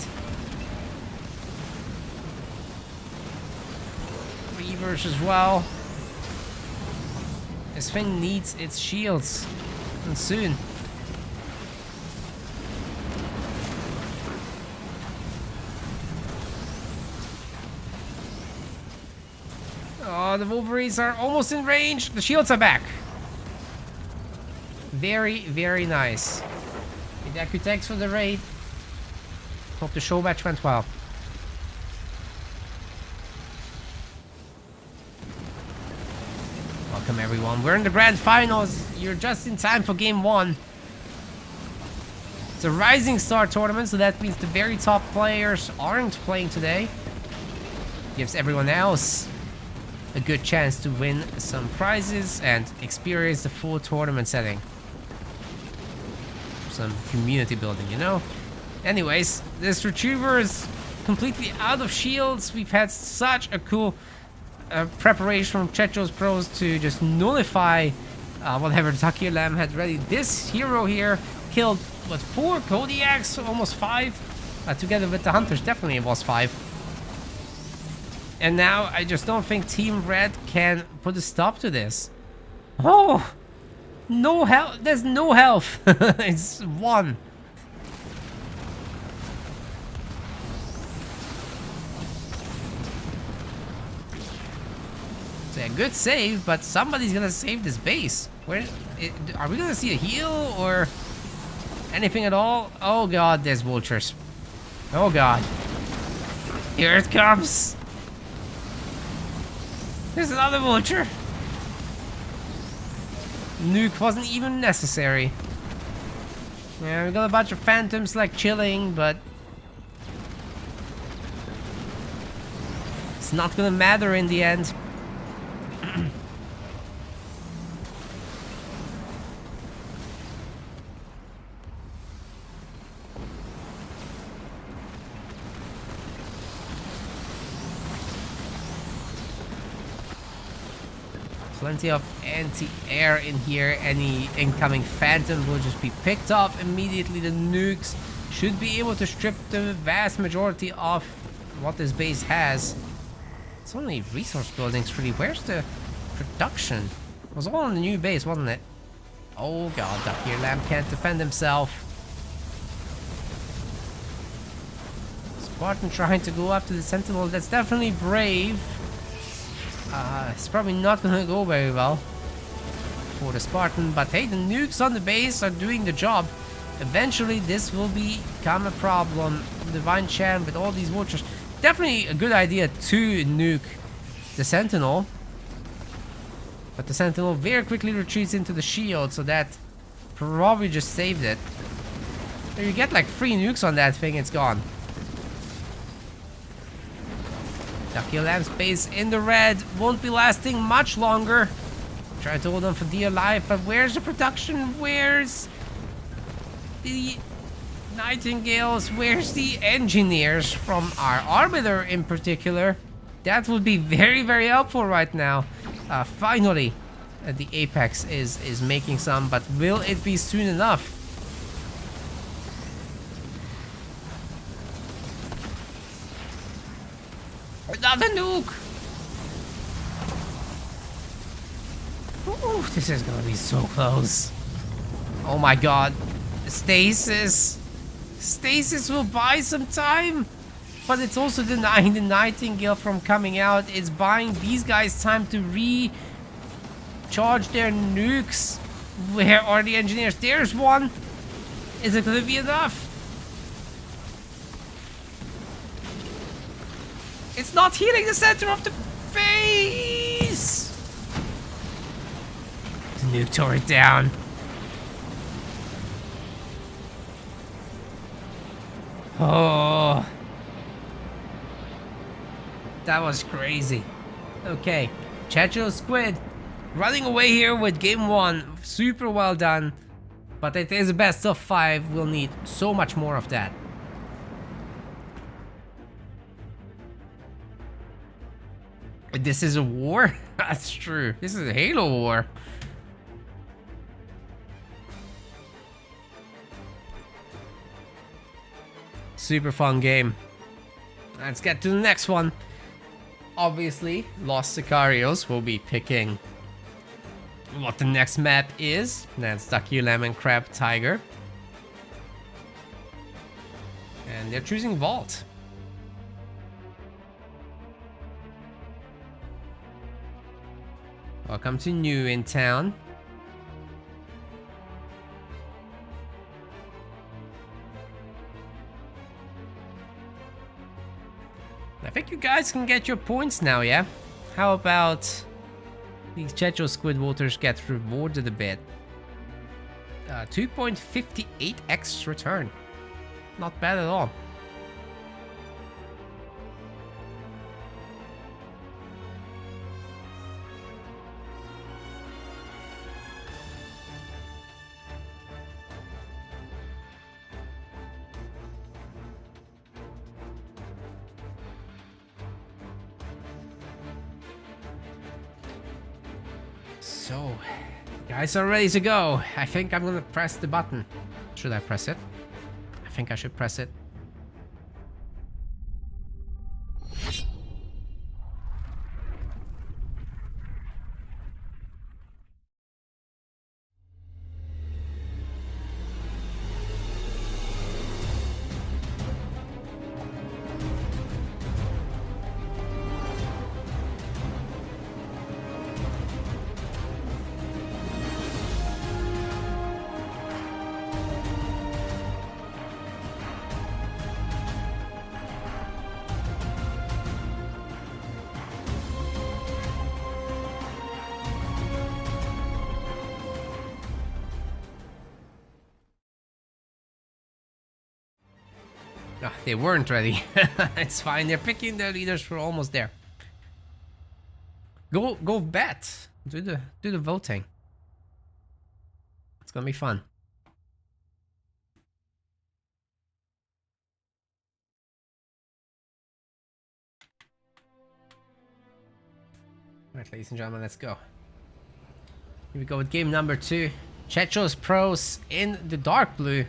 Reavers as well. This thing needs its shields. And soon. Oh, the Wolverines are almost in range. The shields are back. Very, very nice. Hideaki thanks for the raid. Hope the show match went well. Welcome everyone. We're in the grand finals. You're just in time for game 1. It's a Rising Star tournament, so that means the very top players aren't playing today. Gives everyone else a good chance to win some prizes and experience the full tournament setting. Some community building, you know? Anyways, this Retriever is completely out of shields. We've had such a cool preparation from Checho's pros to just nullify whatever Duck Your Lamb had ready. This hero here killed, what, 4 Kodiaks? Almost 5? Together with the Hunters, definitely it was 5. And now I just don't think Team Red can put a stop to this. Oh! No health. There's no health. It's 1. It's a good save, but somebody's gonna save this base. Are we gonna see a heal or anything at all? Oh god, there's vultures. Oh god. Here it comes. There's another vulture. Nuke wasn't even necessary. Yeah, we got a bunch of Phantoms like chilling, but it's not gonna matter in the end. Plenty of anti-air in here. Any incoming Phantom will just be picked off immediately. The nukes should be able to strip the vast majority of what this base has. It's only resource buildings, really. Where's the production? It was all on the new base, wasn't it? Oh god, Duck Your Lamb can't defend himself. Spartan trying to go after the Sentinel. That's definitely brave. It's probably not gonna go very well for the Spartan, but hey, the nukes on the base are doing the job. Eventually this will become a problem. Divine Chan with all these vultures. Definitely a good idea to nuke the Sentinel, but the Sentinel very quickly retreats into the shield, so that probably just saved it. If you get like 3 nukes on that thing, it's gone. Duck Your Lamb's base in the red won't be lasting much longer. Try to hold on for dear life, but where's the production? Where's the Nightingales? Where's the engineers from our Arbiter in particular? That would be very, very helpful right now. Finally, the Apex is making some, but will it be soon enough? Another nuke! Ooh, this is gonna be so close. Oh my god. Stasis. Stasis will buy some time, but it's also denying the Nightingale from coming out. It's buying these guys time to recharge their nukes. Where are the engineers? There's one. Is it gonna be enough? It's not healing the center of the base! The nuke turret down. Oh. That was crazy. Okay. Checho Squid running away here with game 1. Super well done. But it is a best of 5. We'll need so much more of that. This is a war? That's true. This is a Halo war. Super fun game. Let's get to the next one. Obviously, Lost Sicarios will be picking what the next map is. That's Ducky Lamb and Crab Tiger. And they're choosing Vault. Welcome to New in Town. I think you guys can get your points now, yeah? How about these Checho Squid Waters get rewarded a bit? 2.58x return. Not bad at all. So, guys are ready to go. I think I'm gonna press the button. Should I press it? I think I should press it. Oh, they weren't ready. It's fine. They're picking their leaders. We're almost there. Go bet. Do the voting. It's gonna be fun. Alright, ladies and gentlemen, let's go. Here we go with game number 2. Checho's Pros in the dark blue.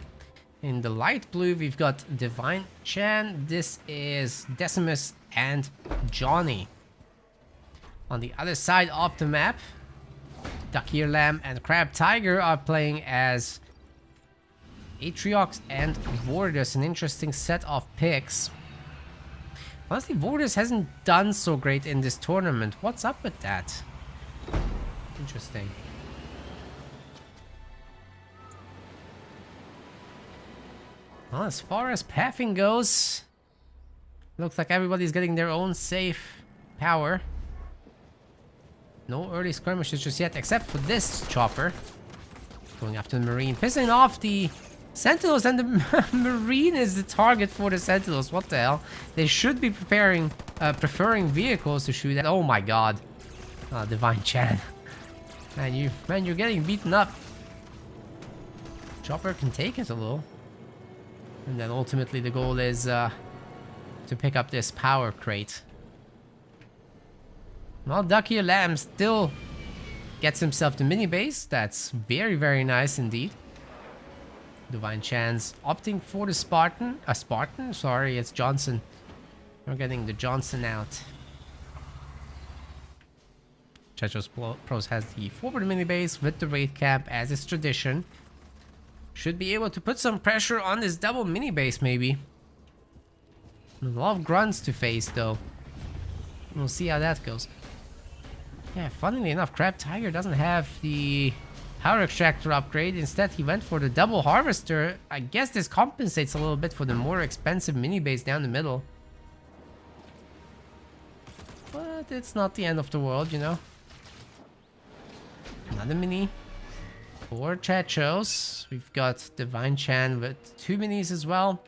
In the light blue, we've got Divine Chan. This is Decimus and Johnny. On the other side of the map, Ducky Lamb and Crab Tiger are playing as Atriox and Vortis. An interesting set of picks. Honestly, Vortis hasn't done so great in this tournament. What's up with that? Interesting. Well, as far as pathing goes, looks like everybody's getting their own safe power. No early skirmishes just yet, except for this chopper. Going after the Marine, pissing off the Sentinels, and the Marine is the target for the Sentinels. What the hell? They should be preferring vehicles to shoot at. Oh my god. Divine Chan. Man, you're getting beaten up. Chopper can take it a little. And then ultimately the goal is to pick up this power crate. Well, Ducky Lamb still gets himself the mini base. That's very, very nice indeed. Divine Chan's opting for the Spartan. A Spartan? Sorry, it's Johnson. We're getting the Johnson out. Checho's Pros has the forward mini base with the raid camp as is tradition. Should be able to put some pressure on this double mini base, maybe. A lot of grunts to face, though. We'll see how that goes. Yeah, funnily enough, Crab Tiger doesn't have the power extractor upgrade. Instead, he went for the double harvester. I guess this compensates a little bit for the more expensive mini base down the middle. But it's not the end of the world, you know. Another mini. 4 Chechos. We've got Divine Chan with 2 minis as well.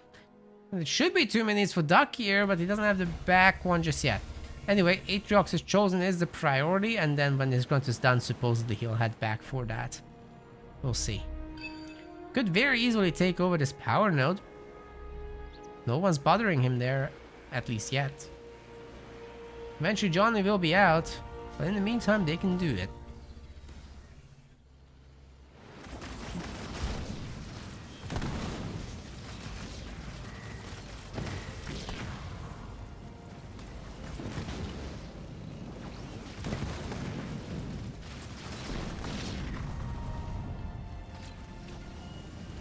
It should be 2 minis for Duck here, but he doesn't have the back one just yet. Anyway, Atriox is chosen is the priority, and then when his grunt is done, supposedly he'll head back for that. We'll see. Could very easily take over this power node. No one's bothering him there, at least yet. Eventually Johnny will be out, but in the meantime they can do it.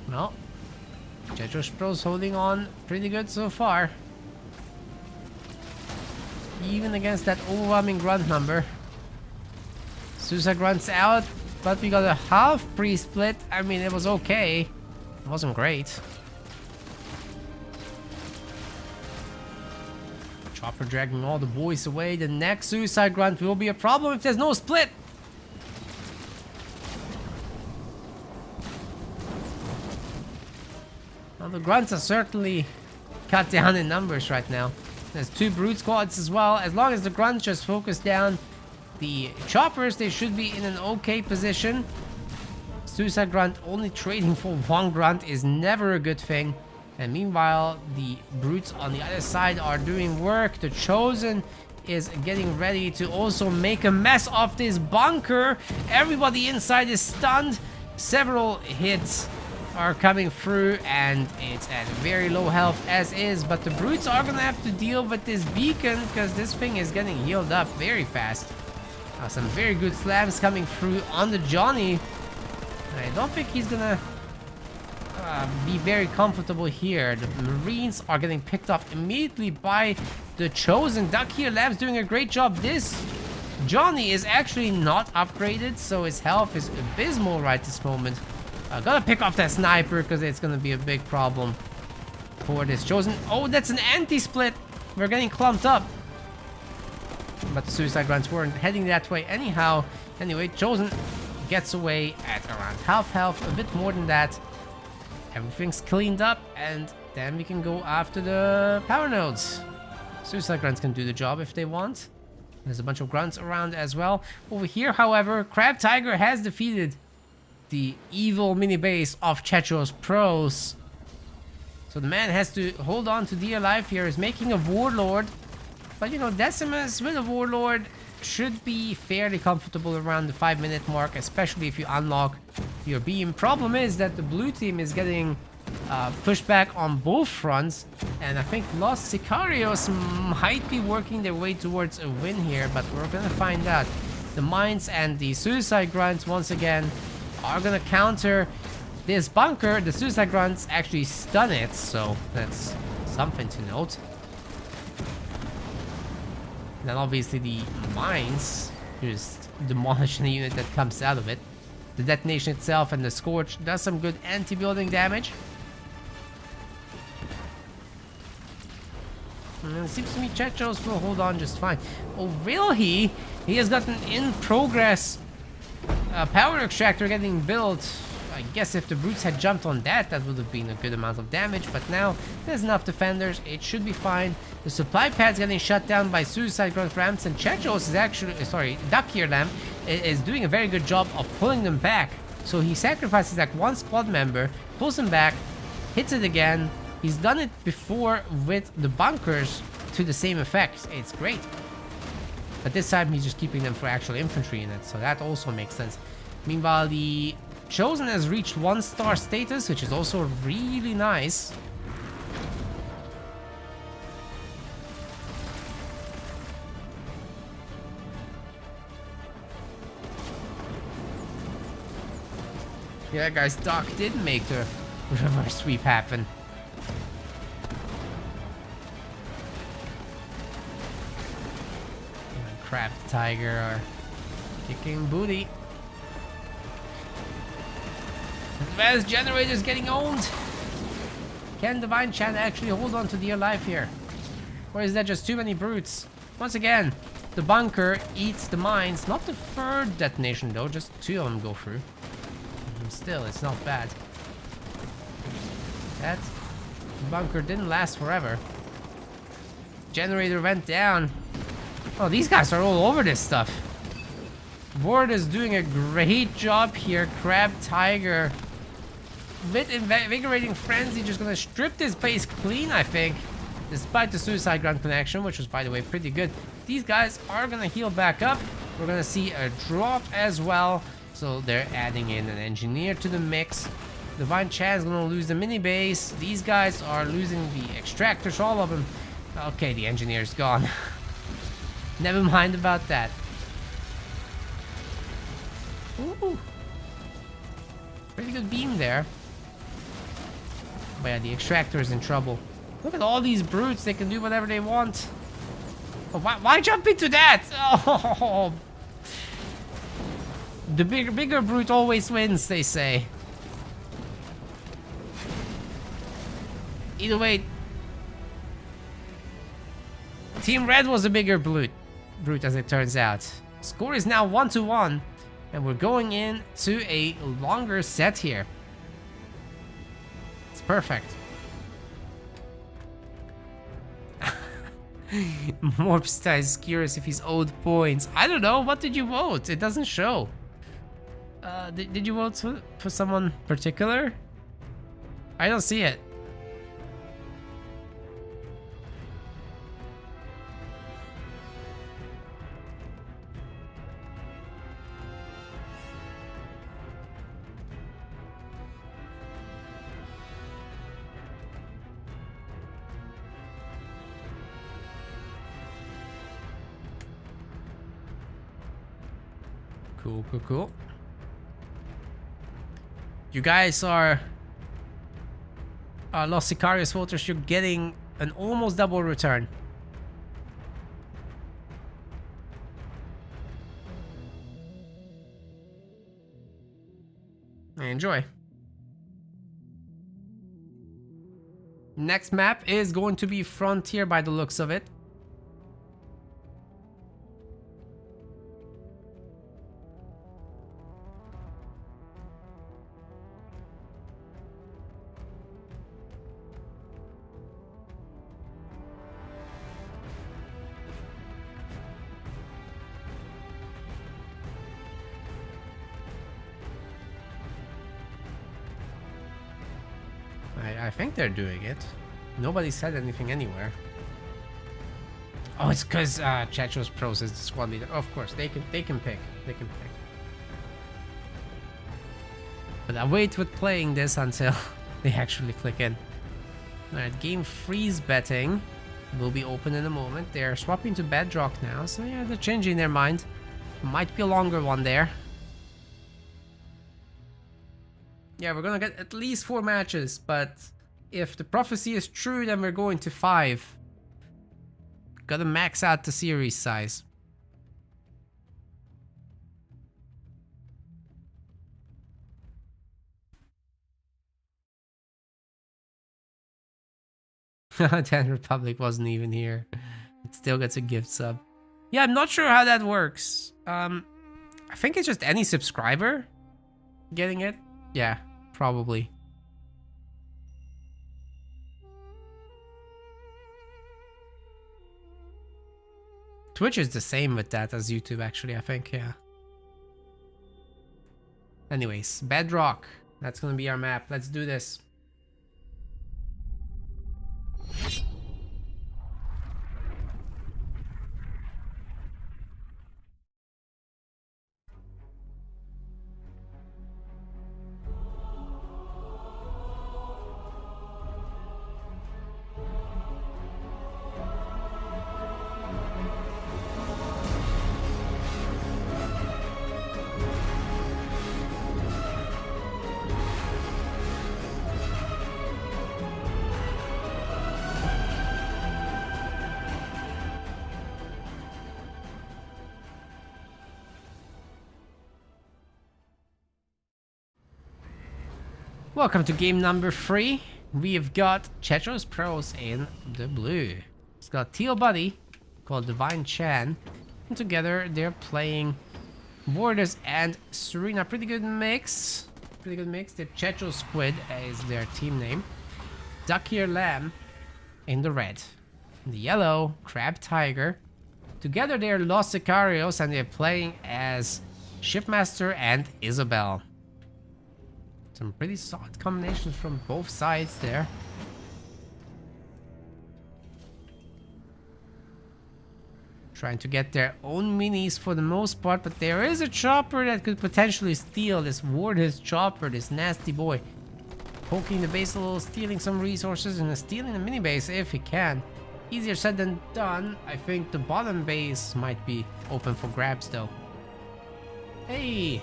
Well, Jetros Pro's holding on pretty good so far. Even against that overwhelming grunt number. Suicide Grunt's out, but we got a half pre-split. I mean, it was okay. It wasn't great. Chopper dragging all the boys away. The next Suicide Grunt will be a problem if there's no split. Well, the grunts are certainly cut down in numbers right now. There's 2 brute squads as well. As long as the grunts just focus down the choppers, they should be in an okay position. Suicide Grunt only trading for 1 grunt is never a good thing. And meanwhile, the brutes on the other side are doing work. The Chosen is getting ready to also make a mess of this bunker. Everybody inside is stunned. Several hits are coming through and it's at very low health as is, but the brutes are gonna have to deal with this beacon because this thing is getting healed up very fast. Some very good slams coming through on the Johnny. I don't think he's gonna be very comfortable here. The Marines are getting picked off immediately by the Chosen. Duck here Lab's doing a great job. This Johnny is actually not upgraded, so his health is abysmal right this moment. Gotta pick off that sniper because it's gonna be a big problem for this Chosen. Oh, that's an anti-split. We're getting clumped up. But the Suicide Grunts weren't heading that way anyhow. Anyway, Chosen gets away at around half health, a bit more than that. Everything's cleaned up, and then we can go after the power nodes. Suicide Grunts can do the job if they want. There's a bunch of grunts around as well. Over here, however, Crab Tiger has defeated the evil mini base of Jetros Pros. So the man has to hold on to dear life here. He's making a Warlord. But you know, Decimus with a Warlord should be fairly comfortable around the 5-minute mark, especially if you unlock your beam. Problem is that the blue team is getting pushed back on both fronts, and I think Los Sicarios might be working their way towards a win here, but we're gonna find out. The Mines and the Suicide Grunts once again are gonna counter this bunker. The Suicide Grunts actually stun it, so that's something to note. Then obviously the Mines just demolish the unit that comes out of it. The detonation itself and the Scorch does some good anti-building damage. And it seems to me Jetros will hold on just fine. Oh, really? He has got an in-progress power extractor getting built. I guess if the brutes had jumped on that, that would have been a good amount of damage. But now there's enough defenders. It should be fine. The supply pad's getting shut down by Suicide Grunt Ramps, and Jetros is actually, Duck Here Lamb is doing a very good job of pulling them back. So he sacrifices like 1 squad member, pulls them back, hits it again. He's done it before with the bunkers to the same effect. It's great. But this time he's just keeping them for actual infantry in it, so that also makes sense. Meanwhile, the Chosen has reached 1-star status, which is also really nice. Yeah, guys, Doc did make the reverse sweep happen. Crab Tiger are kicking booty. Advanced Generator's getting owned. Can Divine Chan actually hold on to dear life here? Or is that just too many brutes? Once again, the bunker eats the mines. Not the 3rd detonation though, just 2 of them go through. Still, it's not bad. That bunker didn't last forever. Generator went down. Oh, these guys are all over this stuff. Ward is doing a great job here. Crab Tiger with Invigorating Frenzy, just gonna strip this base clean, I think. Despite the Suicide Ground connection, which was, by the way, pretty good. These guys are gonna heal back up. We're gonna see a drop as well. So they're adding in an engineer to the mix. Divine Chan's gonna lose the mini base. These guys are losing the extractors, all of them. Okay, the engineer's gone. Never mind about that. Ooh. Pretty good beam there. But yeah, the extractor is in trouble. Look at all these brutes, they can do whatever they want. Oh, why jump into that? Oh. The bigger brute always wins, they say. Either way, Team Red was a bigger brute as it turns out. Score is now 1-1, and we're going into a longer set here. It's perfect. Morbsta is curious if he's owed points. I don't know. What did you vote? It doesn't show. Did you vote for someone particular? I don't see it. Cool. You guys are Los Sicarios voters. You're getting an almost double return. Enjoy. Next map is going to be Frontier by the looks of it. I think they're doing it. Nobody said anything anywhere. Oh, it's because Chechos Pros is the squad leader. Of course, they can pick. But I wait with playing this until they actually click in. Alright, game freeze betting will be open in a moment. They're swapping to Bedrock now, so yeah, they're changing their mind. Might be a longer one there. Yeah, we're gonna get at least 4 matches, but if the prophecy is true, then we're going to 5. Gotta max out the series size. Dan Republic wasn't even here. It still gets a gift sub. Yeah, I'm not sure how that works. I think it's just any subscriber getting it. Yeah, probably. Twitch is the same with that as YouTube, actually, I think, yeah. Anyways, Bedrock. That's gonna be our map. Let's do this. Welcome to game number 3. We've got Chechos Pros in the blue. It's got Teal Buddy called Divine Chan. And together they're playing Borders and Serena. Pretty good mix. The Chechos Squid is their team name. Duck Ear Lamb in the red. In the yellow, Crab Tiger. Together they're Los Sicarios and they're playing as Shipmaster and Isabel. Some pretty solid combinations from both sides there. Trying to get their own minis for the most part, but there is a chopper that could potentially steal this Warthog chopper, this nasty boy. Poking the base a little, stealing some resources, and stealing the mini base if he can. Easier said than done. I think the bottom base might be open for grabs though. Hey,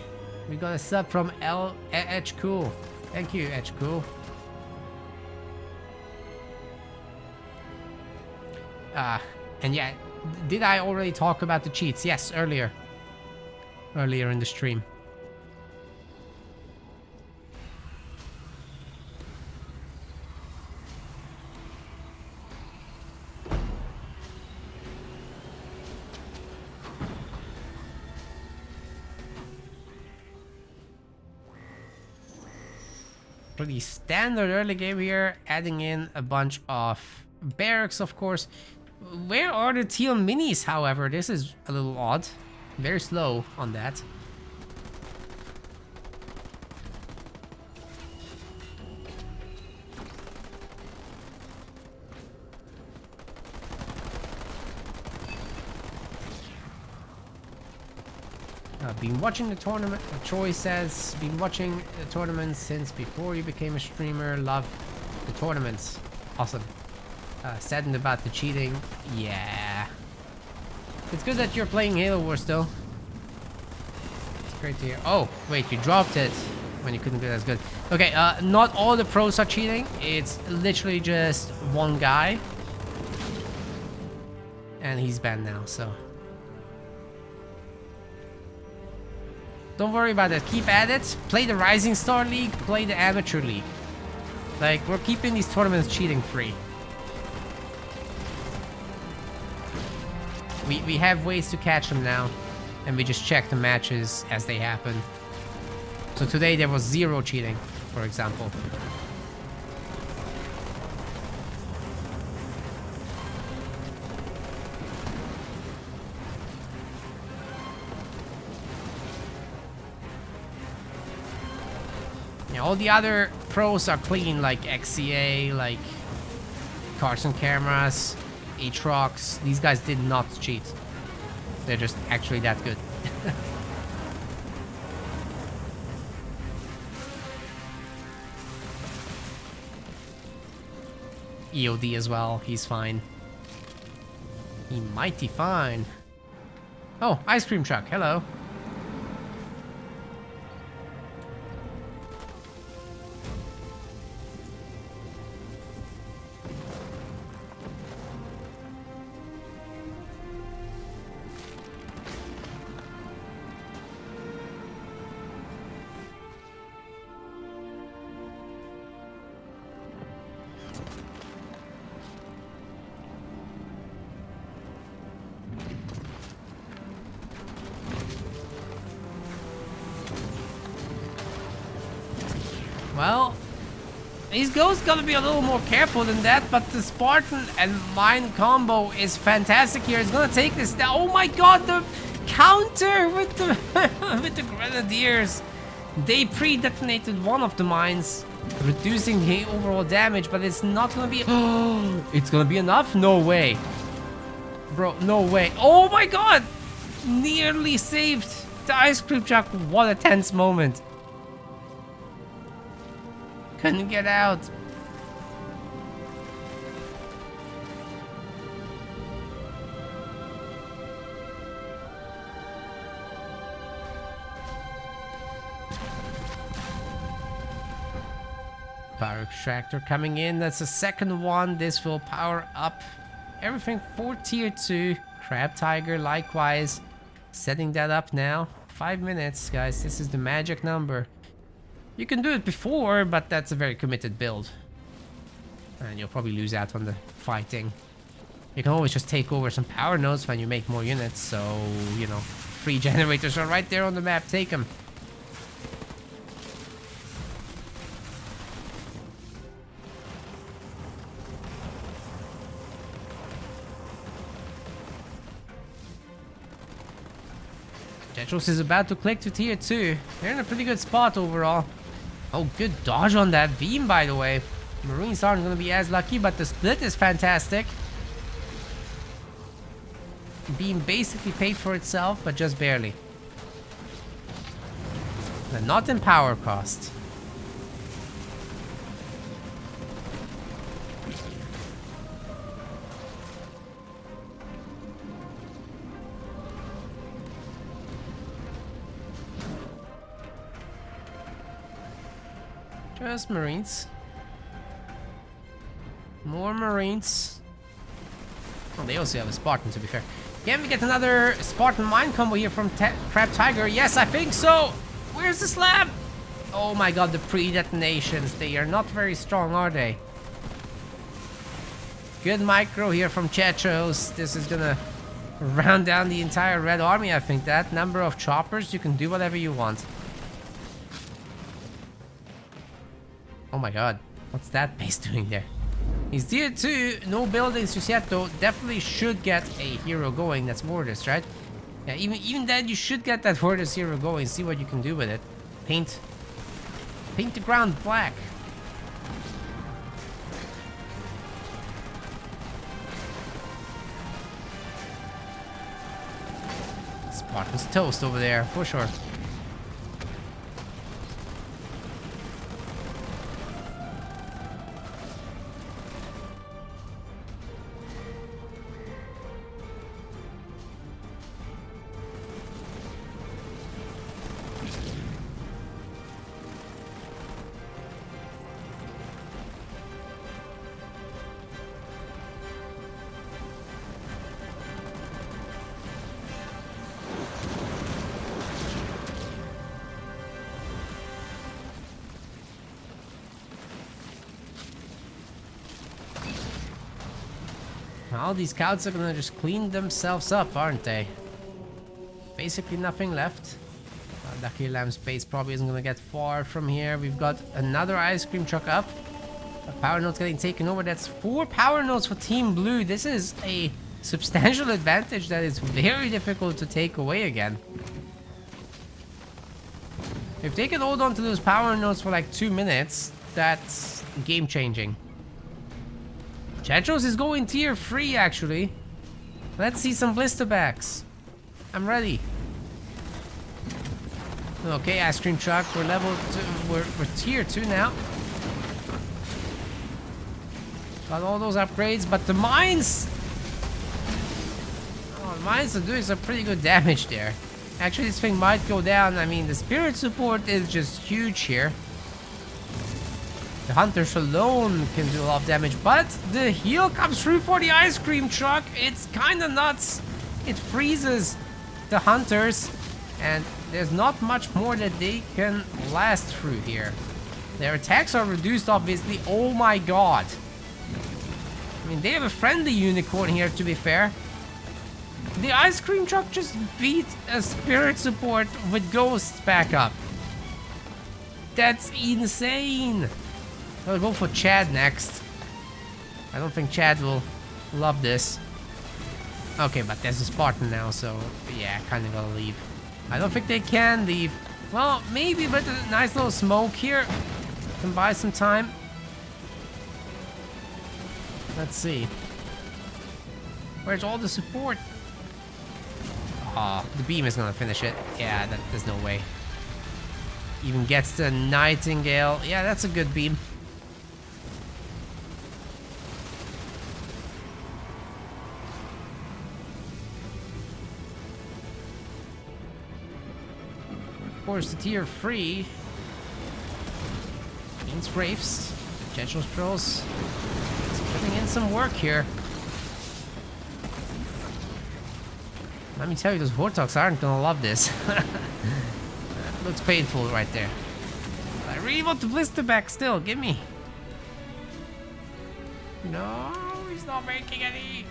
we got a sub from H Cool. Thank you, H Cool. And yeah, did I already talk about the cheats? Yes, earlier in the stream. Pretty standard early game here, adding in a bunch of barracks, of course. Where are the teal minis, however? This is a little odd. Very slow on that. I've been watching the tournament, Troy says, been watching the tournament since before you became a streamer, love the tournaments. Awesome. Saddened about the cheating, yeah. It's good that you're playing Halo Wars though. It's great to hear. Oh, wait, you dropped it when you couldn't do it as good. Okay, not all the pros are cheating. It's literally just one guy. And he's banned now, so. Don't worry about it. Keep at it. Play the Rising Star League. Play the Amateur League. Like, we're keeping these tournaments cheating free. We have ways to catch them now. And we just check the matches as they happen. So today there was 0 cheating, for example. Yeah, all the other pros are clean, like XCA, like Carson Cameras, Aatrox. These guys did not cheat. They're just actually that good. EOD as well, he's fine. He mighty fine. Oh, ice cream truck, hello. Well, these ghosts gotta be a little more careful than that, but the Spartan and Mine combo is fantastic here. It's gonna take this down. Oh my god, the counter with the with the Grenadiers. They pre-detonated one of the mines, reducing the overall damage, but it's not gonna be... It's gonna be enough? No way. Bro, no way. Oh my god! Nearly saved the ice cream truck. What a tense moment. Couldn't get out. Power extractor coming in. That's the second one. This will power up everything for tier 2. Crab Tiger likewise. Setting that up now. 5 minutes, guys. This is the magic number. You can do it before, but that's a very committed build. And you'll probably lose out on the fighting. You can always just take over some power nodes when you make more units, so, you know, free generators are right there on the map. Take them. Jetros is about to click to tier 2. They're in a pretty good spot overall. Oh, good dodge on that beam, by the way. Marines aren't going to be as lucky, but the split is fantastic. Beam basically paid for itself, but just barely. And not in power cost. Just Marines. More Marines. Oh, they also have a Spartan, to be fair. Can we get another Spartan mine combo here from Crab Tiger? Yes, I think so. Where's the slab? Oh my god, the pre-detonations. They are not very strong, are they? Good micro here from Chechos. This is gonna round down the entire red army, I think. That number of choppers, you can do whatever you want. Oh my god, what's that base doing there? He's tier 2, no buildings just yet though. Definitely should get a hero going. That's Mortis, right? Yeah, even then you should get that Mortis hero going. See what you can do with it. Paint the ground black. Spartan's toast over there, for sure. All these scouts are gonna just clean themselves up, aren't they? Basically nothing left. Lucky Lamb's base probably isn't gonna get far from here. We've got another ice cream truck up. A power node's getting taken over. That's 4 power nodes for Team Blue. This is a substantial advantage that is very difficult to take away again. If they can hold on to those power nodes for like 2 minutes, that's game changing. Chechos is going tier 3 actually. Let's see some blister backs. I'm ready. Okay, ice cream truck. We're level 2. We're tier 2 now. Got all those upgrades, but the mines. Oh, the mines are doing some pretty good damage there. Actually, this thing might go down. I mean, the spirit support is just huge here. The hunters alone can do a lot of damage, but the heal comes through for the ice cream truck. It's kind of nuts. It freezes the hunters, and there's not much more that they can last through here. Their attacks are reduced, obviously. Oh my god. I mean, they have a friendly unicorn here, to be fair. The ice cream truck just beat a spirit support with ghosts back up. That's insane. I'll go for Chad next. I don't think Chad will love this. Okay, but there's a Spartan now, so yeah, kind of gotta leave. I don't think they can leave. Well, maybe, but a nice little smoke here can buy some time. Let's see. Where's all the support? Ah, the beam is gonna finish it. Yeah, there's no way. Even gets the Nightingale. Yeah, that's a good beam. Of course, the tier 3 means Wraiths, Chechos Pros. It's putting in some work here. Let me tell you, those Vortox aren't gonna love this. That looks painful right there. I really want the blister back still. Give me. No, he's not making any.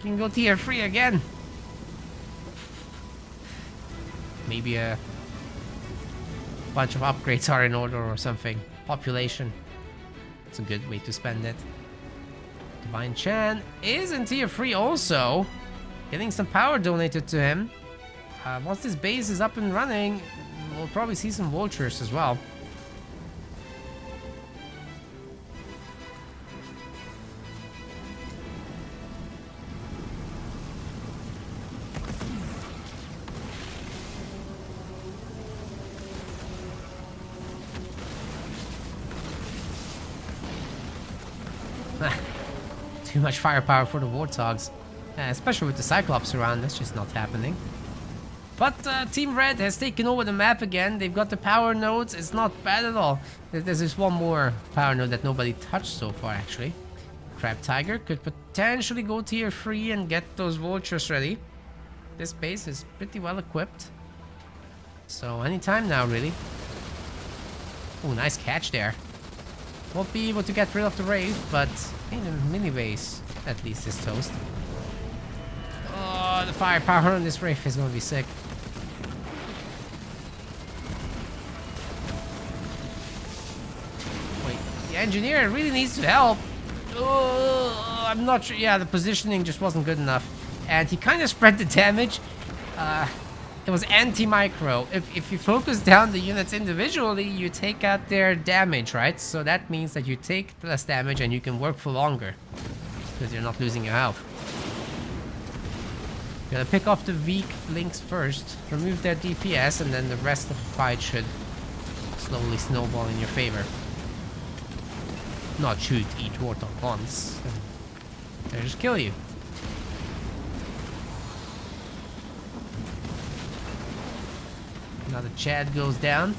Can go tier 3 again. Maybe a bunch of upgrades are in order or something. Population. It's a good way to spend it. Divine Chan is in tier 3 also. Getting some power donated to him. Once this base is up and running, we'll probably see some vultures as well. Too much firepower for the Warthogs. Especially with the Cyclops around, that's just not happening. But Team Red has taken over the map again. They've got the power nodes. It's not bad at all. There's just one more power node that nobody touched so far, actually. Crab Tiger could potentially go tier 3 and get those vultures ready. This base is pretty well equipped. So anytime now, really. Oh, nice catch there. Won't be able to get rid of the Wraith, but in the mini base, at least is toast. Oh, the firepower on this Wraith is gonna be sick. Wait, the engineer really needs to help. Oh, I'm not sure. Yeah, the positioning just wasn't good enough. And he kind of spread the damage. It was anti-micro. If you focus down the units individually, you take out their damage, right? So that means that you take less damage and you can work for longer. Because you're not losing your health. You gotta pick off the weak links first, remove their DPS, and then the rest of the fight should slowly snowball in your favor. Not shoot each Warthog once. They'll just kill you. Now the Chad goes down.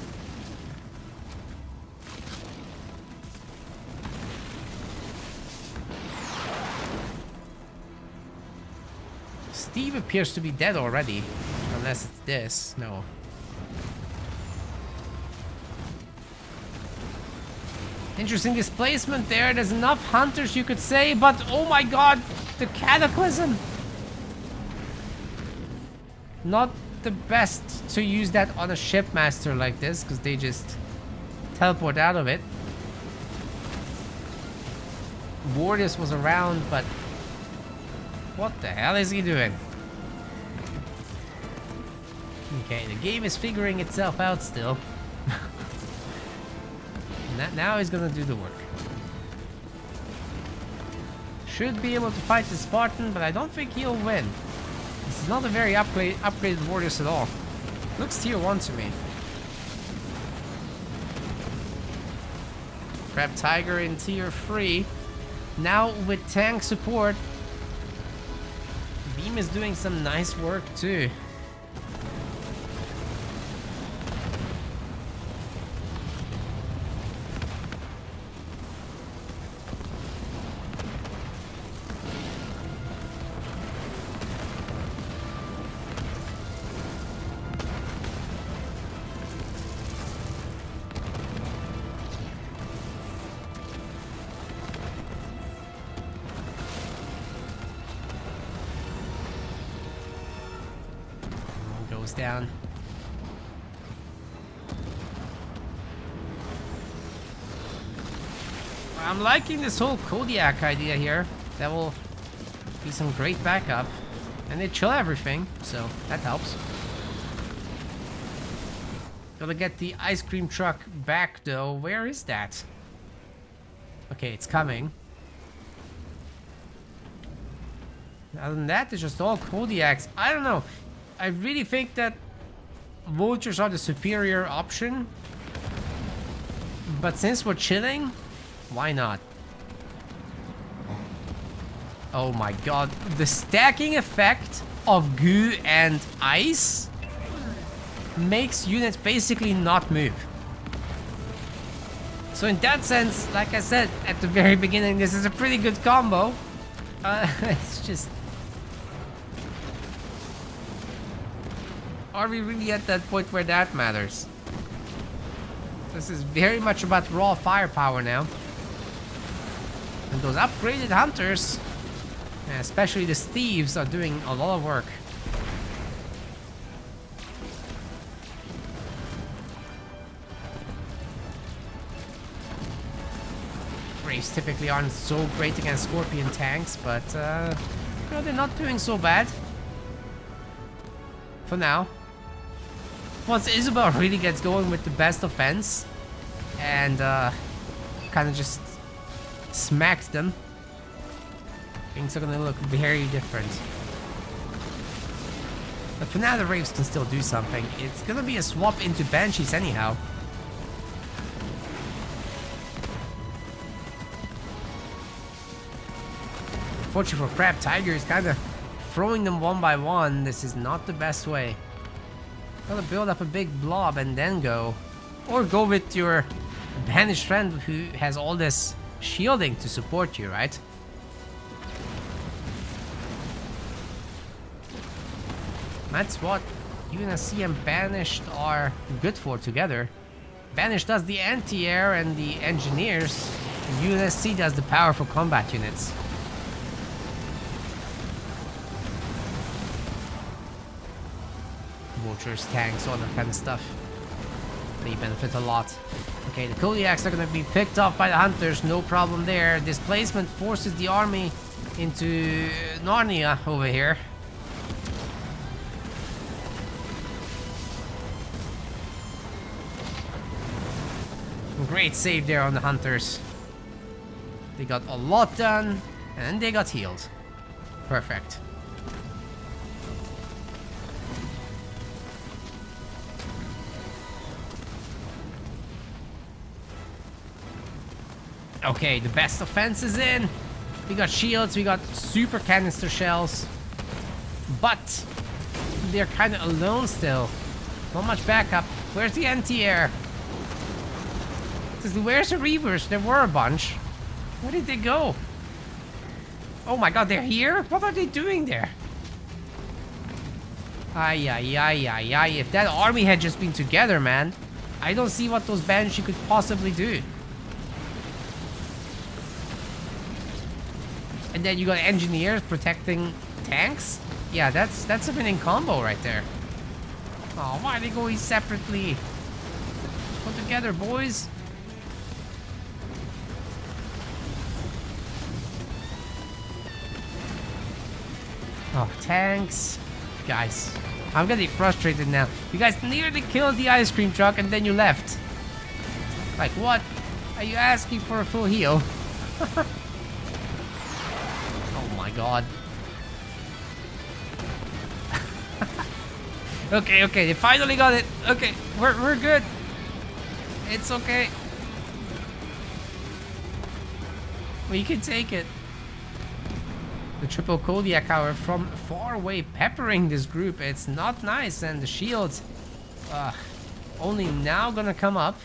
Steve appears to be dead already. Unless it's this. No. Interesting displacement there. There's enough hunters, you could say, but oh my god, the Cataclysm! Not the best to use that on a shipmaster like this, because they just teleport out of it. Wardius was around, but what the hell is he doing? Okay, the game is figuring itself out still. Now he's gonna do the work. Should be able to fight the Spartan, but I don't think he'll win. This is not a very upgraded Warriors at all. Looks tier 1 to me. Crab Tiger in tier 3. Now with tank support, Beam is doing some nice work too. Down. I'm liking this whole Kodiak idea here. That will be some great backup. And they chill everything, so that helps. Gotta get the ice cream truck back though. Where is that? Okay, it's coming. Other than that, it's just all Kodiaks. I don't know. I really think that vultures are the superior option. But since we're chilling, why not? Oh my god. The stacking effect of goo and ice makes units basically not move. So in that sense, like I said at the very beginning, this is a pretty good combo. It's just... Are we really at that point where that matters? This is very much about raw firepower now. And those upgraded hunters, especially the Steves, are doing a lot of work. Wraiths typically aren't so great against Scorpion tanks, but no, they're not doing so bad. For now. Once Isabel really gets going with the best offense and kind of just smacks them, things are gonna look very different. But for now, the Wraiths can still do something. It's gonna be a swap into Banshees anyhow. Unfortunately for Crab Tiger, is kind of throwing them one by one. This is not the best way. Gotta build up a big blob and then go. Or go with your banished friend who has all this shielding to support you, right? That's what UNSC and Banished are good for together. Banished does the anti-air and the engineers, and UNSC does the powerful combat units. Vultures, tanks, all that kind of stuff. They benefit a lot. Okay, the Kodiaks are going to be picked off by the Hunters, no problem there. Displacement forces the army into Narnia over here. Great save there on the Hunters. They got a lot done, and they got healed. Perfect. Okay, the best offense is in. We got shields, we got super canister shells. But they're kind of alone still. Not much backup. Where's the anti-air? Where's the Reavers? There were a bunch. Where did they go? Oh my god, they're here? What are they doing there? Ay, ay, ay, ay, ay. If that army had just been together, man, I don't see what those Banshee could possibly do. And then you got engineers protecting tanks? Yeah, that's a winning combo right there. Oh, why are they going separately? Go together, boys. Oh, tanks. Guys, I'm getting frustrated now. You guys nearly killed the ice cream truck and then you left. Like, what? Are you asking for a full heal? Oh my god. Okay, okay, they finally got it. Okay, we're good. It's okay. We can take it. The triple Kodiak, however, from far away peppering this group. It's not nice, and the shields only now gonna come up.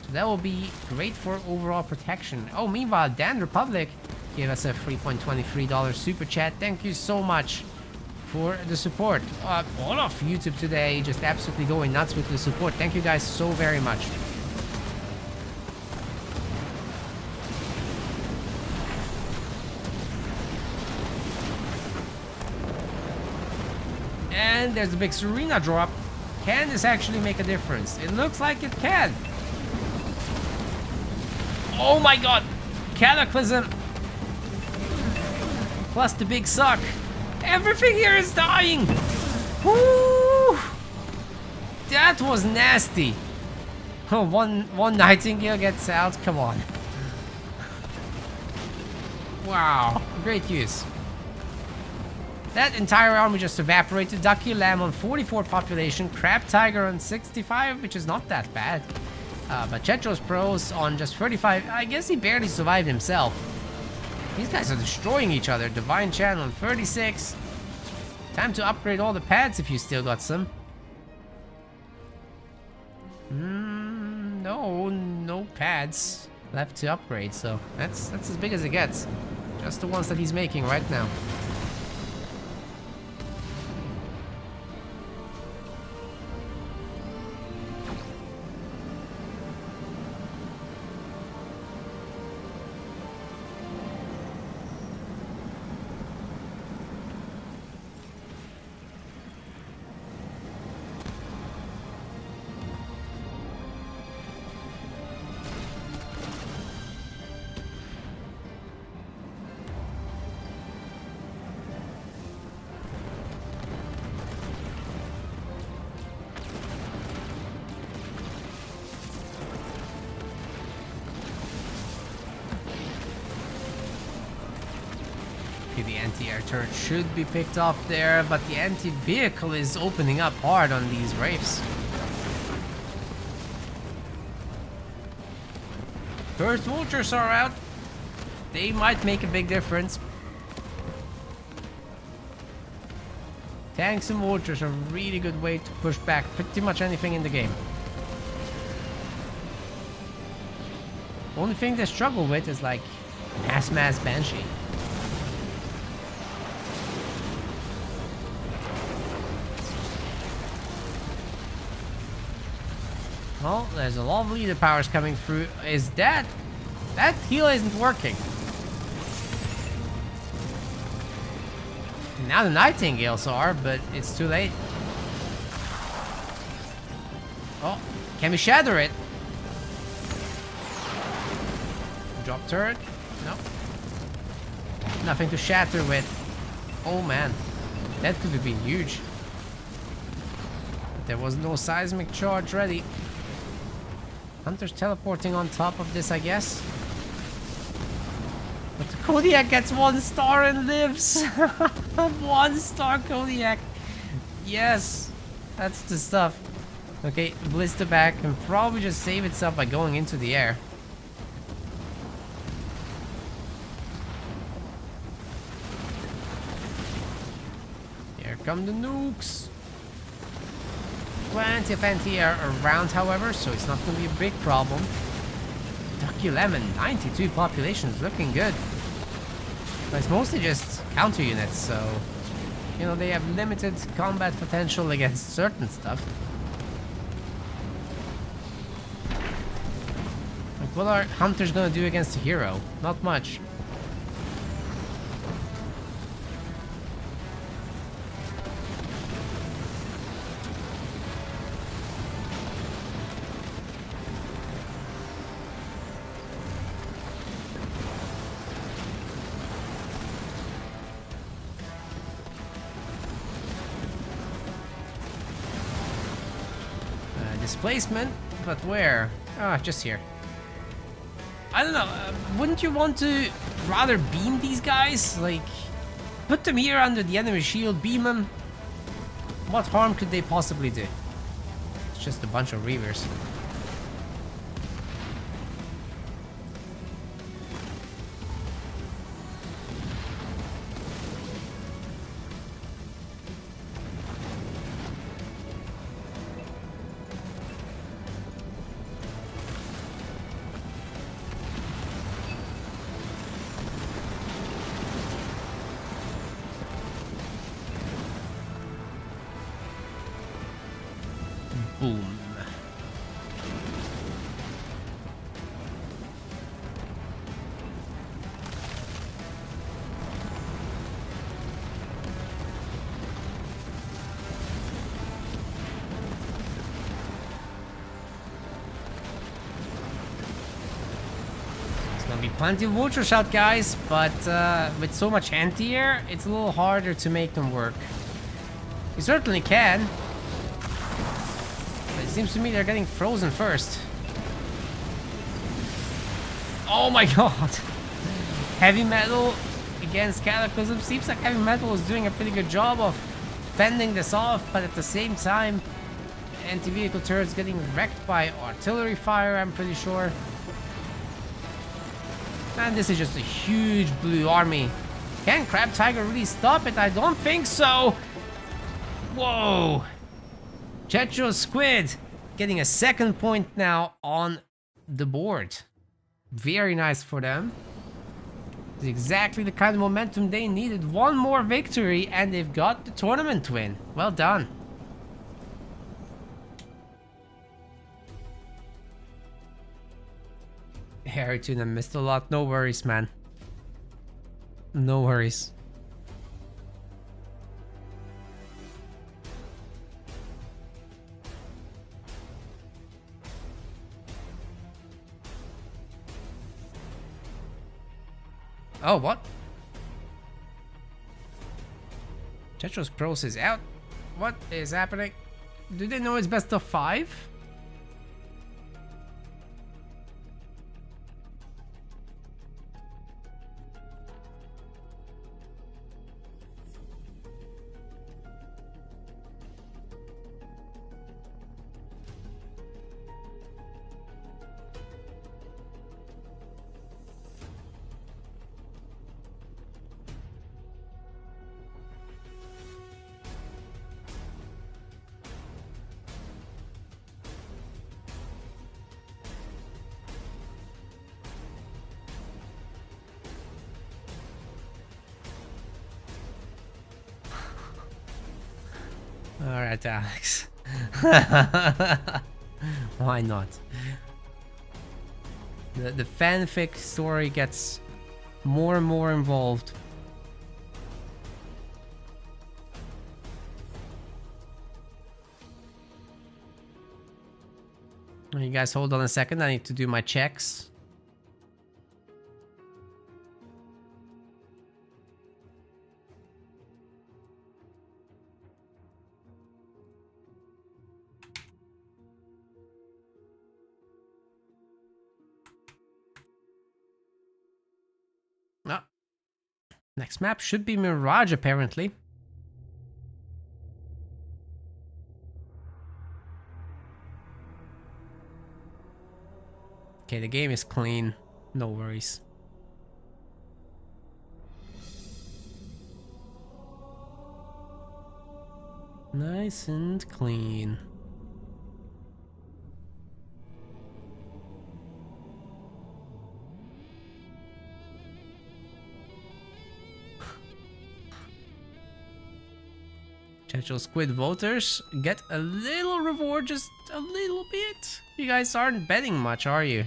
So that will be great for overall protection. Oh, meanwhile, Dan Republic gave us a $3.23 super chat. Thank you so much for the support. All of YouTube today just absolutely going nuts with the support. Thank you guys so very much. And there's a big Serena drop. Can this actually make a difference? It looks like it can. Oh my god! Cataclysm! Plus the big suck. Everything here is dying! Woo! That was nasty. Oh, one Nightingale gets out. Come on. Wow. Great use. That entire army just evaporated. Ducky Lamb on 44 population. Crab Tiger on 65, which is not that bad. But Chetros Pros on just 35. I guess he barely survived himself. These guys are destroying each other. Divine Chan on 36. Time to upgrade all the pads if you still got some. No pads left to upgrade, so that's as big as it gets. Just the ones that he's making right now. Air turret should be picked off there, but the anti-vehicle is opening up hard on these Wraiths. First vultures are out. They might make a big difference. Tanks and vultures are a really good way to push back pretty much anything in the game. Only thing they struggle with is like mass Banshee. Well, there's a lot of leader powers coming through. Is that heal isn't working? Now the Nightingales are, but it's too late. Oh, can we shatter it? Drop turret? No. Nothing to shatter with. Oh man, that could have been huge. There was no seismic charge ready. Hunter's teleporting on top of this, I guess. But the Kodiak gets 1 star and lives. 1 star Kodiak. Yes, that's the stuff. Okay, Blister back can probably just save itself by going into the air. Here come the nukes. Plenty of anti-air around, however, so it's not going to be a big problem. Ducky Lemon, 92 population is looking good. But it's mostly just counter units, so you know they have limited combat potential against certain stuff. Like, what are hunters gonna do against a hero? Not much. Displacement, but where? Ah, just here. I don't know, wouldn't you want to rather beam these guys? Like, put them here under the enemy shield, beam them. What harm could they possibly do? It's just a bunch of Reavers. Boom. There's gonna be plenty of vultures out, guys, but with so much anti-air, it's a little harder to make them work. You certainly can. It seems to me they're getting frozen first. Oh my god! Heavy Metal against Cataclysm. Seems like Heavy Metal is doing a pretty good job of fending this off, but at the same time, anti-vehicle turrets getting wrecked by artillery fire, I'm pretty sure. And this is just a huge blue army. Can Crab Tiger really stop it? I don't think so! Whoa! Chetro Squid getting a 2nd point now on the board. Very nice for them. It's exactly the kind of momentum they needed. 1 more victory and they've got the tournament win. Well done. Harry Tuna missed a lot. No worries, man. No worries. Oh, what? Tetros Pros is out. What is happening? Do they know it's best of 5? Alright, Alex. Why not? The fanfic story gets more and more involved. You guys hold on a second, I need to do my checks. Oh. Next map should be Mirage, apparently. Okay, the game is clean. No worries. Nice and clean. Potential Squid voters get a little reward, just a little bit. You guys aren't betting much, are you?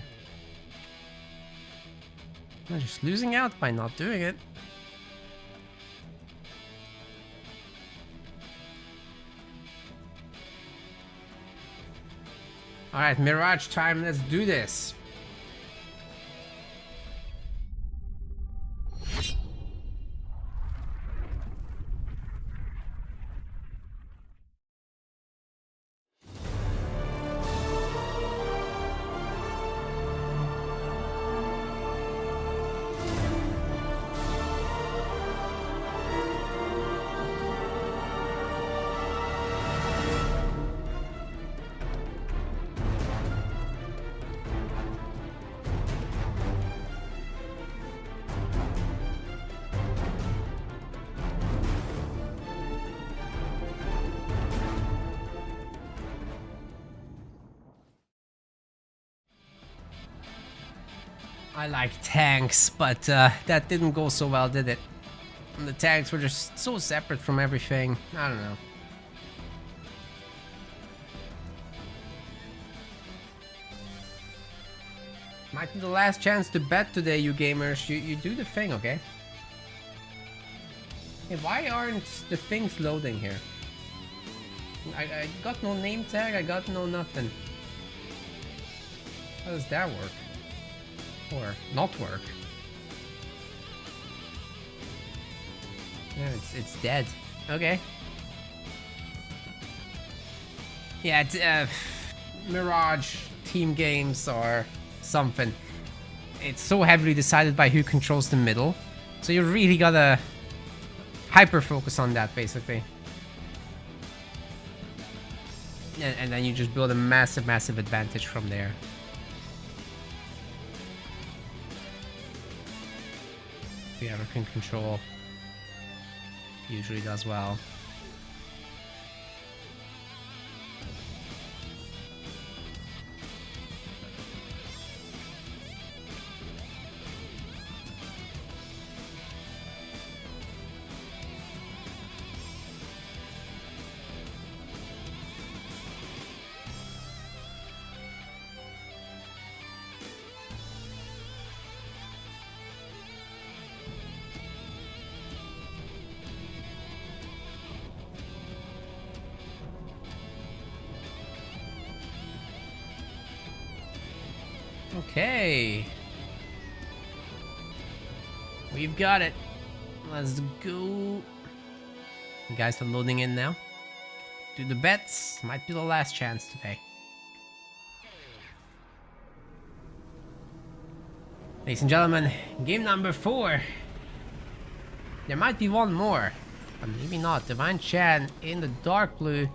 You're just losing out by not doing it. Alright, Mirage time, let's do this. I like tanks, but that didn't go so well, did it? And the tanks were just so separate from everything. I don't know. Might be the last chance to bet today, you gamers. You do the thing, okay? Hey, why aren't the things loading here? I got no name tag, I got no nothing. How does that work? Or not work? Yeah, it's dead. Okay. Yeah, Mirage team games are something. It's so heavily decided by who controls the middle, so you really gotta hyper focus on that, basically. And then you just build a massive advantage from there. Whoever can control usually does well. Okay. We've got it. Let's go. You guys are loading in now. Do the bets. Might be the last chance today. Ladies and gentlemen, game number 4. There might be one more, but maybe not. Divine Chan in the dark blue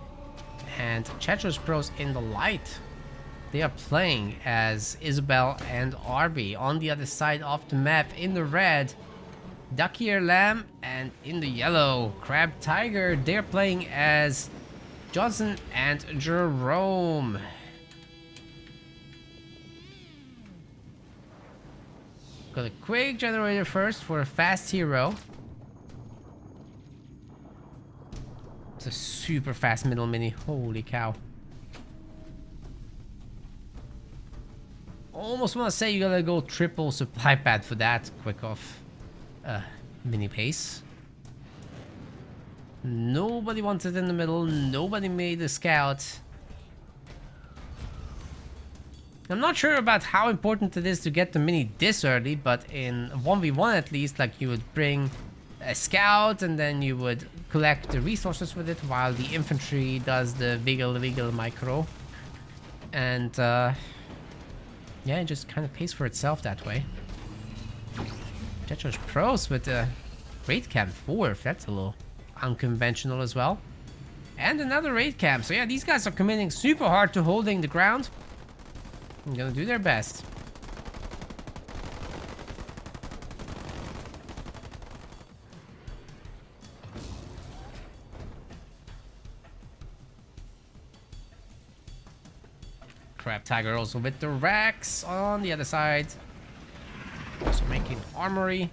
and Chetros Bros in the light. They are playing as Isabel and Arby. On the other side of the map, in the red, Ducky Ear Lamb, and in the yellow, Crab Tiger. They're playing as Johnson and Jerome. Got a Quake Generator first for a fast hero. It's a super fast middle mini. Holy cow. Almost want to say you gotta go triple supply pad for that quick off mini pace. Nobody wants it in the middle. Nobody made a scout. I'm not sure about how important it is to get the mini this early, but in 1v1 at least, like you would bring a scout and then you would collect the resources with it while the infantry does the wiggle micro. And yeah, it just kind of pays for itself that way. Jetcharge Pros with the raid camp 4, that's a little unconventional as well. And another raid camp. So yeah, these guys are committing super hard to holding the ground. I'm gonna do their best. Crab Tiger also with the racks on the other side. Also making armory.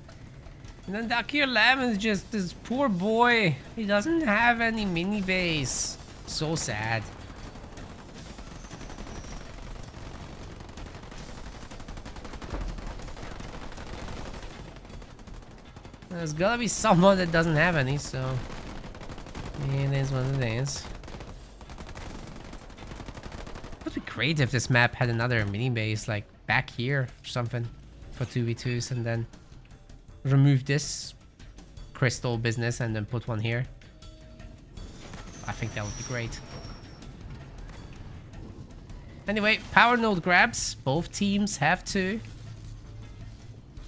And then Dakir Lam is just this poor boy. He doesn't have any mini base. So sad. There's gotta be someone that doesn't have any, so it is what it is. It would be great if this map had another mini base like back here or something for 2v2s, and then remove this crystal business and then put one here. I think that would be great. Anyway, power node grabs. Both teams have two.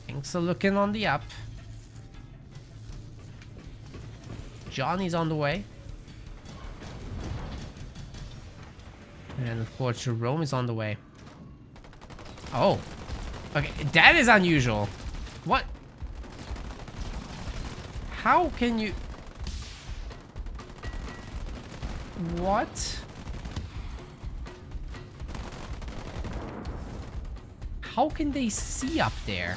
Things are looking on the up. Johnny's on the way. And of course, Jerome is on the way. Oh. Okay, that is unusual. What? How can you... What? How can they see up there?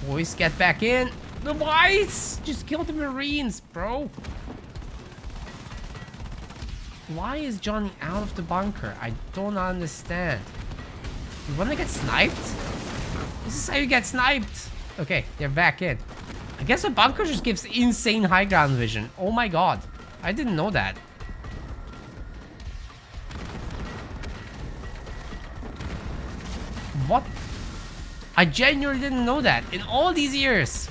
Boys, get back in. The whites! Just kill the Marines, bro. Why is Johnny out of the bunker? I don't understand. You wanna get sniped? This is how you get sniped. Okay, they're back in. I guess a bunker just gives insane high ground vision. Oh my god. I didn't know that. What? I genuinely didn't know that in all these years.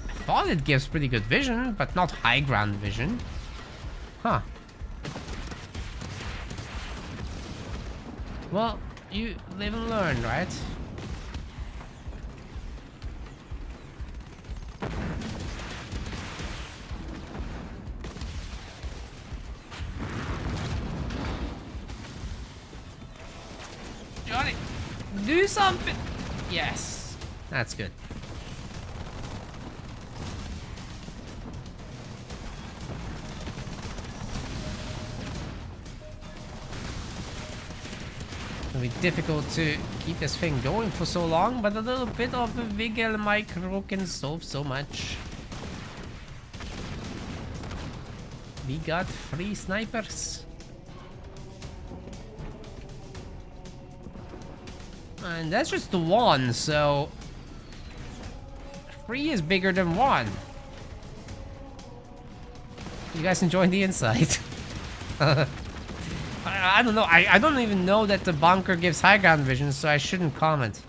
I thought it gives pretty good vision, but not high ground vision. Huh. Well, you live and learn, right? Johnny, do something. Yes, that's good. It'll be difficult to keep this thing going for so long, but a little bit of a wiggle micro can solve so much. We got 3 snipers. And that's just the 1, so 3 is bigger than 1. You guys enjoying the insight? I don't know. I don't even know that the bunker gives high ground vision, so I shouldn't comment.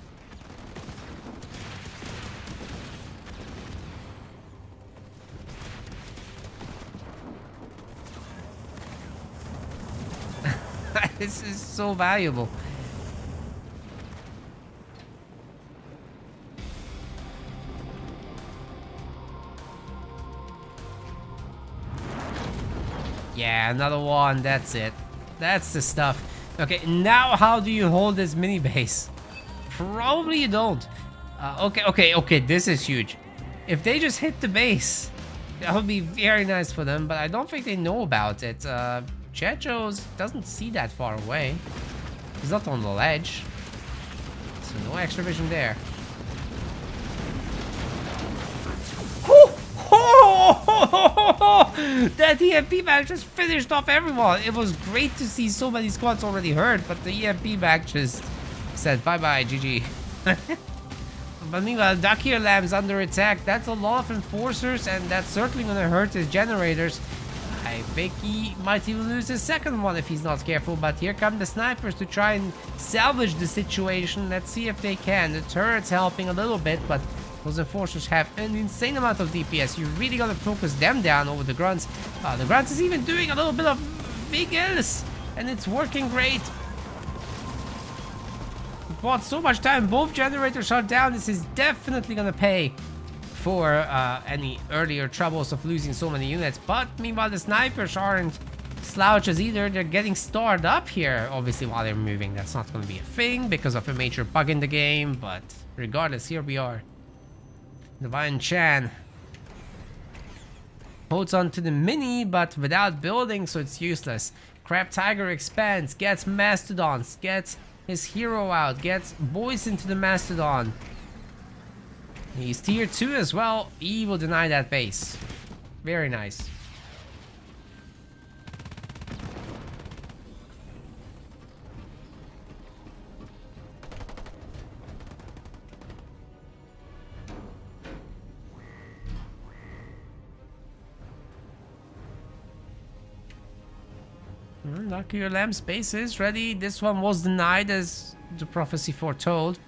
This is so valuable. Yeah, another one. That's it. That's the stuff. Okay, now how do you hold this mini base? Probably you don't. Okay. This is huge. If they just hit the base, That would be very nice for them, but I don't think they know about it. Chechos doesn't see that far away. He's not on the ledge. So no extra vision there. That EMP mag just finished off everyone. It was great to see so many squads already hurt, but the EMP mag just said bye-bye, GG. But meanwhile, Dakir Lab's under attack. That's a lot of enforcers, and that's certainly going to hurt his generators. I think he might even lose his second one if he's not careful, but here come the snipers to try and salvage the situation. Let's see if they can. The turret's helping a little bit, but those enforcers have an insane amount of DPS. You really gotta focus them down over the grunts. The grunts is even doing a little bit of Vigils, and it's working great. It bought so much time. Both generators shut down. This is definitely gonna pay for any earlier troubles of losing so many units. But meanwhile, the snipers aren't slouches either. They're getting starred up here, obviously, while they're moving. That's not gonna be a thing because of a major bug in the game, but regardless, here we are. Divine Chan holds on to the mini, but without building, so it's useless. Crab Tiger expands, gets Mastodons, gets his hero out, gets boys into the Mastodon. He's tier 2 as well. He will deny that base. Very nice. Dakir Lamb's base is ready. This one was denied as the prophecy foretold.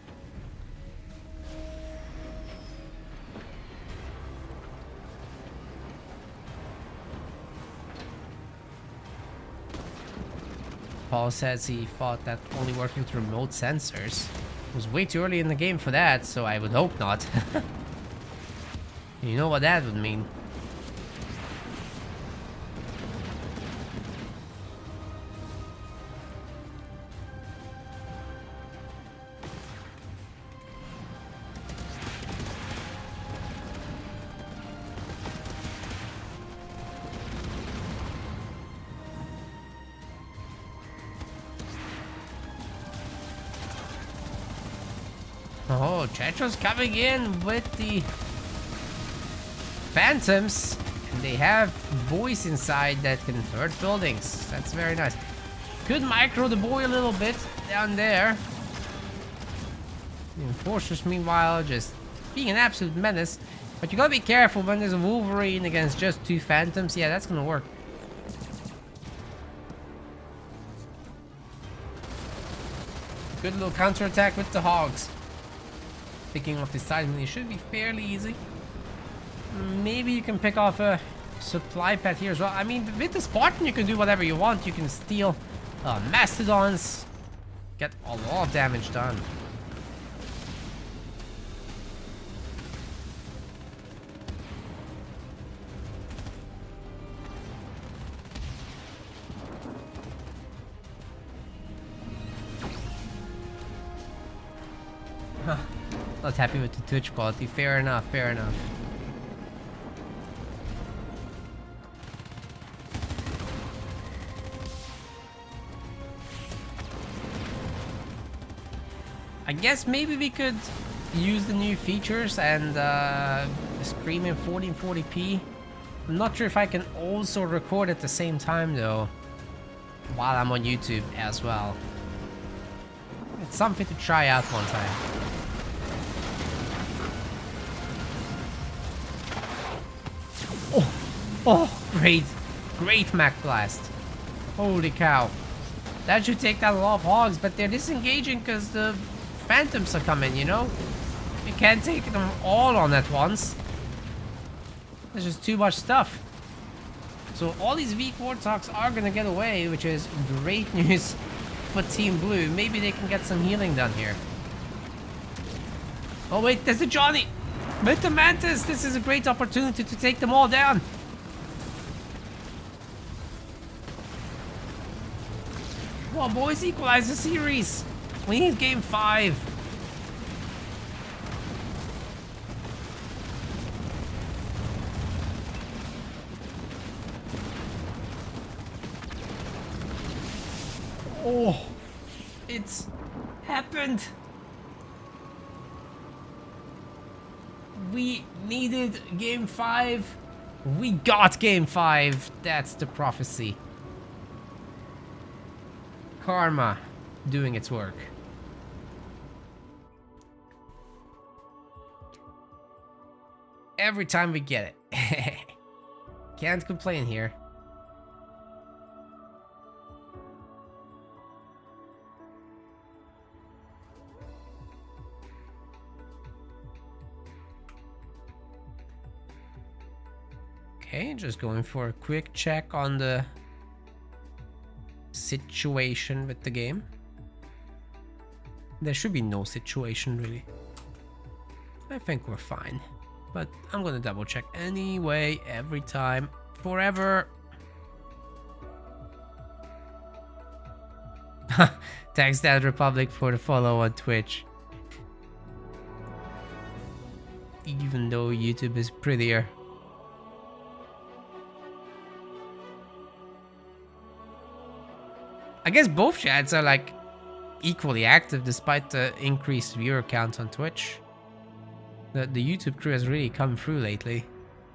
Paul says he thought that only working with remote sensors. It was way too early in the game for that, so I would hope not. You know what that would mean. Oh, Checho's coming in with the Phantoms, and they have boys inside that can hurt buildings. That's very nice. Could micro the boy a little bit down there. The enforcers, meanwhile, just being an absolute menace. But you gotta be careful when there's a Wolverine against just 2 Phantoms. Yeah, that's gonna work. Good little counterattack with the Hogs. Picking off the side mini should be fairly easy. Maybe you can pick off a supply pad here as well. I mean, with the Spartan you can do whatever you want. You can steal Mastodons. Get a lot of damage done. Not happy with the Twitch quality. Fair enough, fair enough. I guess maybe we could use the new features and stream in 1440p. I'm not sure if I can also record at the same time though, while I'm on YouTube as well. It's something to try out one time. Oh, great Mach Blast. Holy cow. That should take down a lot of Hogs, but they're disengaging because the Phantoms are coming, you know? You can't take them all on at once. There's just too much stuff. So all these weak Warthogs are gonna get away, which is great news for Team Blue. Maybe they can get some healing done here. Oh wait, there's a Johnny! With the Mantis, this is a great opportunity to take them all down. Well, boys, equalize the series. We need game 5. Oh, it's happened. We needed game 5. We got game 5. That's the prophecy. Karma doing its work. Every time we get it. Can't complain here. Okay, just going for a quick check on the situation with the game. There should be no situation really. I think we're fine. But I'm gonna double check anyway, every time, forever. Thanks Dad Republic for the follow on Twitch. Even though YouTube is prettier. I guess both chats are like equally active despite the increased viewer count on Twitch. The YouTube crew has really come through lately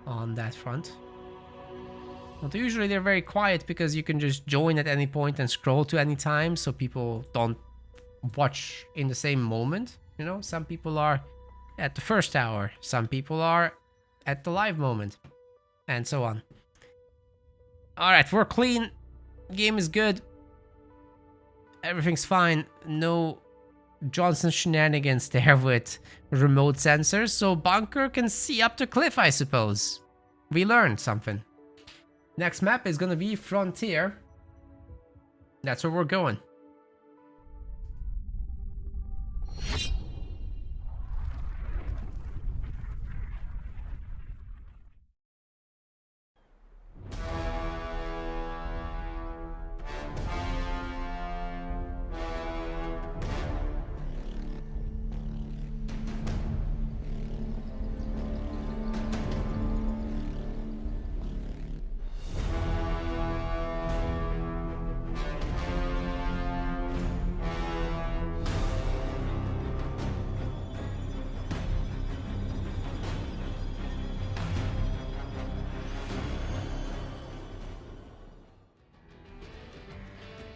on that front. But usually they're very quiet because you can just join at any point and scroll to any time so people don't watch in the same moment. You know, some people are at the first hour, some people are at the live moment, and so on. Alright, we're clean. Game is good. Everything's fine. No Johnson shenanigans there with remote sensors, so Bunker can see up the cliff, I suppose. We learned something. Next map is gonna be Frontier. That's where we're going.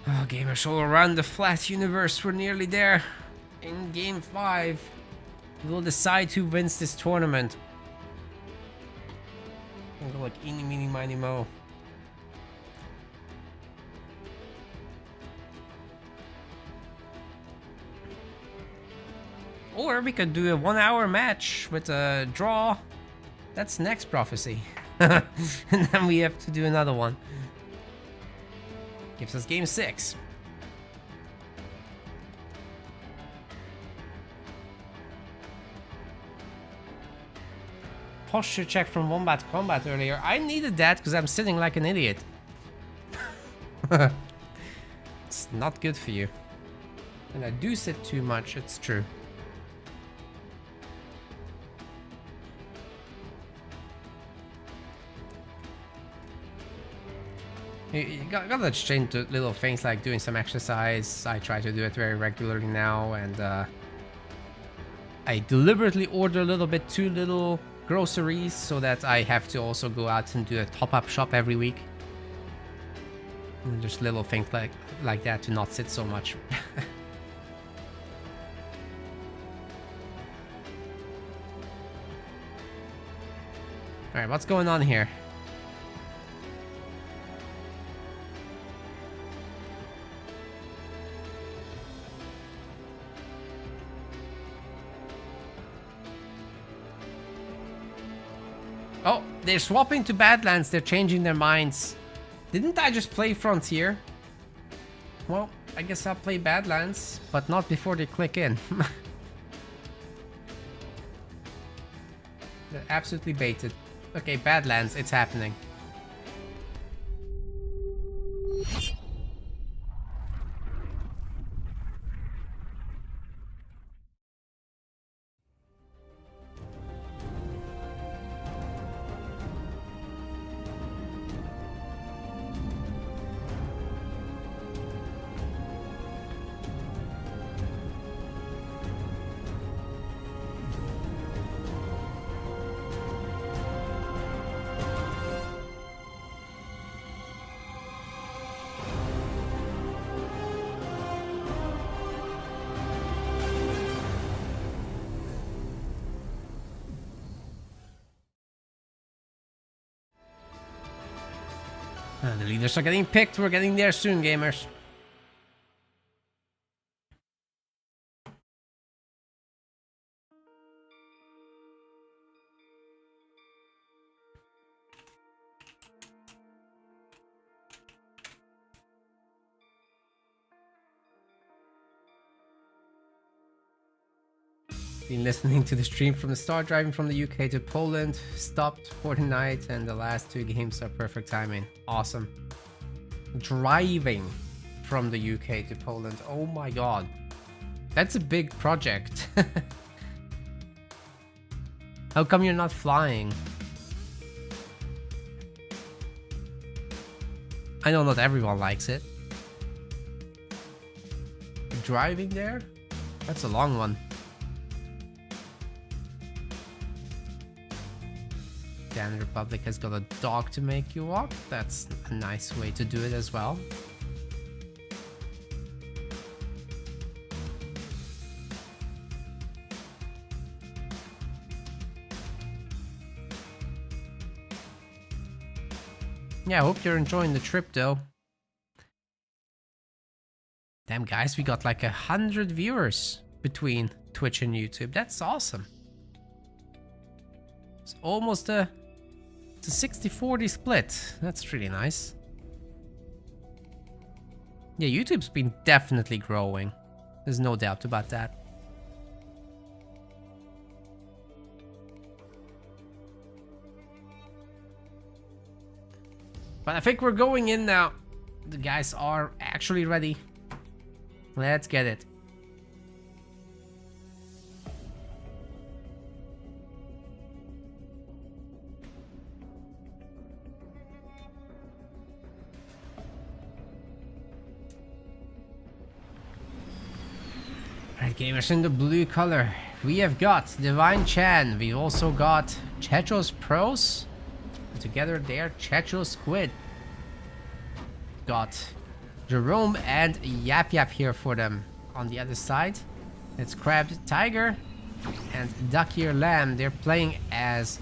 Oh, gamers all around the flat universe, we're nearly there. In game 5, we'll decide who wins this tournament. I'll go like eeny, meeny, miny, mo. Or we could do a 1-hour match with a draw. That's next prophecy. And then we have to do another one. Gives us game 6. Posture check from Wombat Combat earlier. I needed that because I'm sitting like an idiot. It's not good for you. And I do sit too much, it's true. You gotta change the little things like doing some exercise. I try to do it very regularly now, and I deliberately order a little bit too little groceries so that I have to also go out and do a top-up shop every week. And just little things like that to not sit so much. Alright, what's going on here? Oh, they're swapping to Badlands. They're changing their minds. Didn't I just play Frontier? Well, I guess I'll play Badlands, but not before they click in. They're absolutely baited. Okay, Badlands, it's happening. The leaders are getting picked. We're getting there soon, gamers. Been listening to the stream from the start, driving from the UK to Poland, stopped for the night, and the last 2 games are perfect timing. Awesome. Driving from the UK to Poland. Oh my god. That's a big project. How come you're not flying? I know not everyone likes it. Driving there? That's a long one. Dan Republic has got a dog to make you walk. That's a nice way to do it as well. Yeah, I hope you're enjoying the trip though. Damn guys, we got like 100 viewers between Twitch and YouTube. That's awesome. It's almost a 60-40 split. That's really nice. Yeah, YouTube's been definitely growing. There's no doubt about that. But I think we're going in now. The guys are actually ready. Let's get it. Alright, gamers, in the blue color, we have got Divine Chan. We've also got Chechos Pros. Together they're Checho Squid. Got Jerome and Yap Yap here for them. On the other side, it's Crabbed Tiger and Duck Ear Lamb. They're playing as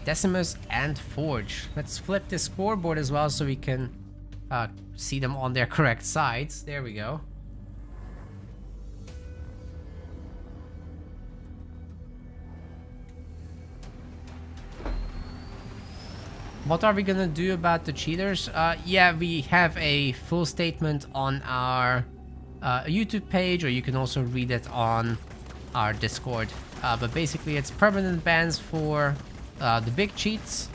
Decimus and Forge. Let's flip the scoreboard as well so we can see them on their correct sides. There we go. What are we gonna do about the cheaters? Yeah, we have a full statement on our YouTube page, or you can also read it on our Discord. But basically, it's permanent bans for the big cheats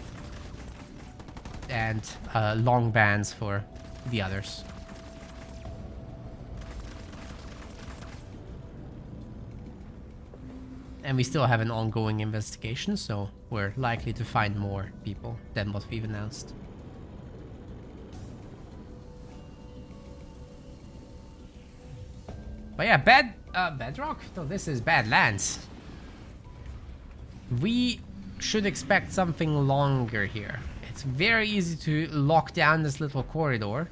and long bans for the others. And we still have an ongoing investigation, so we're likely to find more people than what we've announced. But yeah, Bedrock? No, this is Badlands. We should expect something longer here. It's very easy to lock down this little corridor.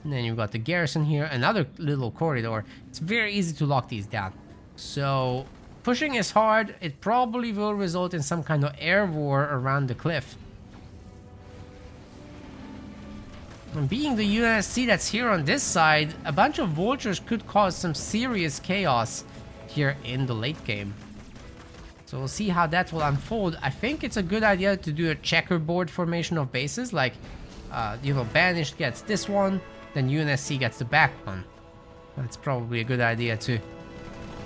And then you've got the garrison here, another little corridor. It's very easy to lock these down. So pushing is hard. It probably will result in some kind of air war around the cliff. And being the UNSC that's here on this side, a bunch of vultures could cause some serious chaos here in the late game. So we'll see how that will unfold. I think it's a good idea to do a checkerboard formation of bases, like, you know, Banished gets this one, then UNSC gets the back one. That's probably a good idea to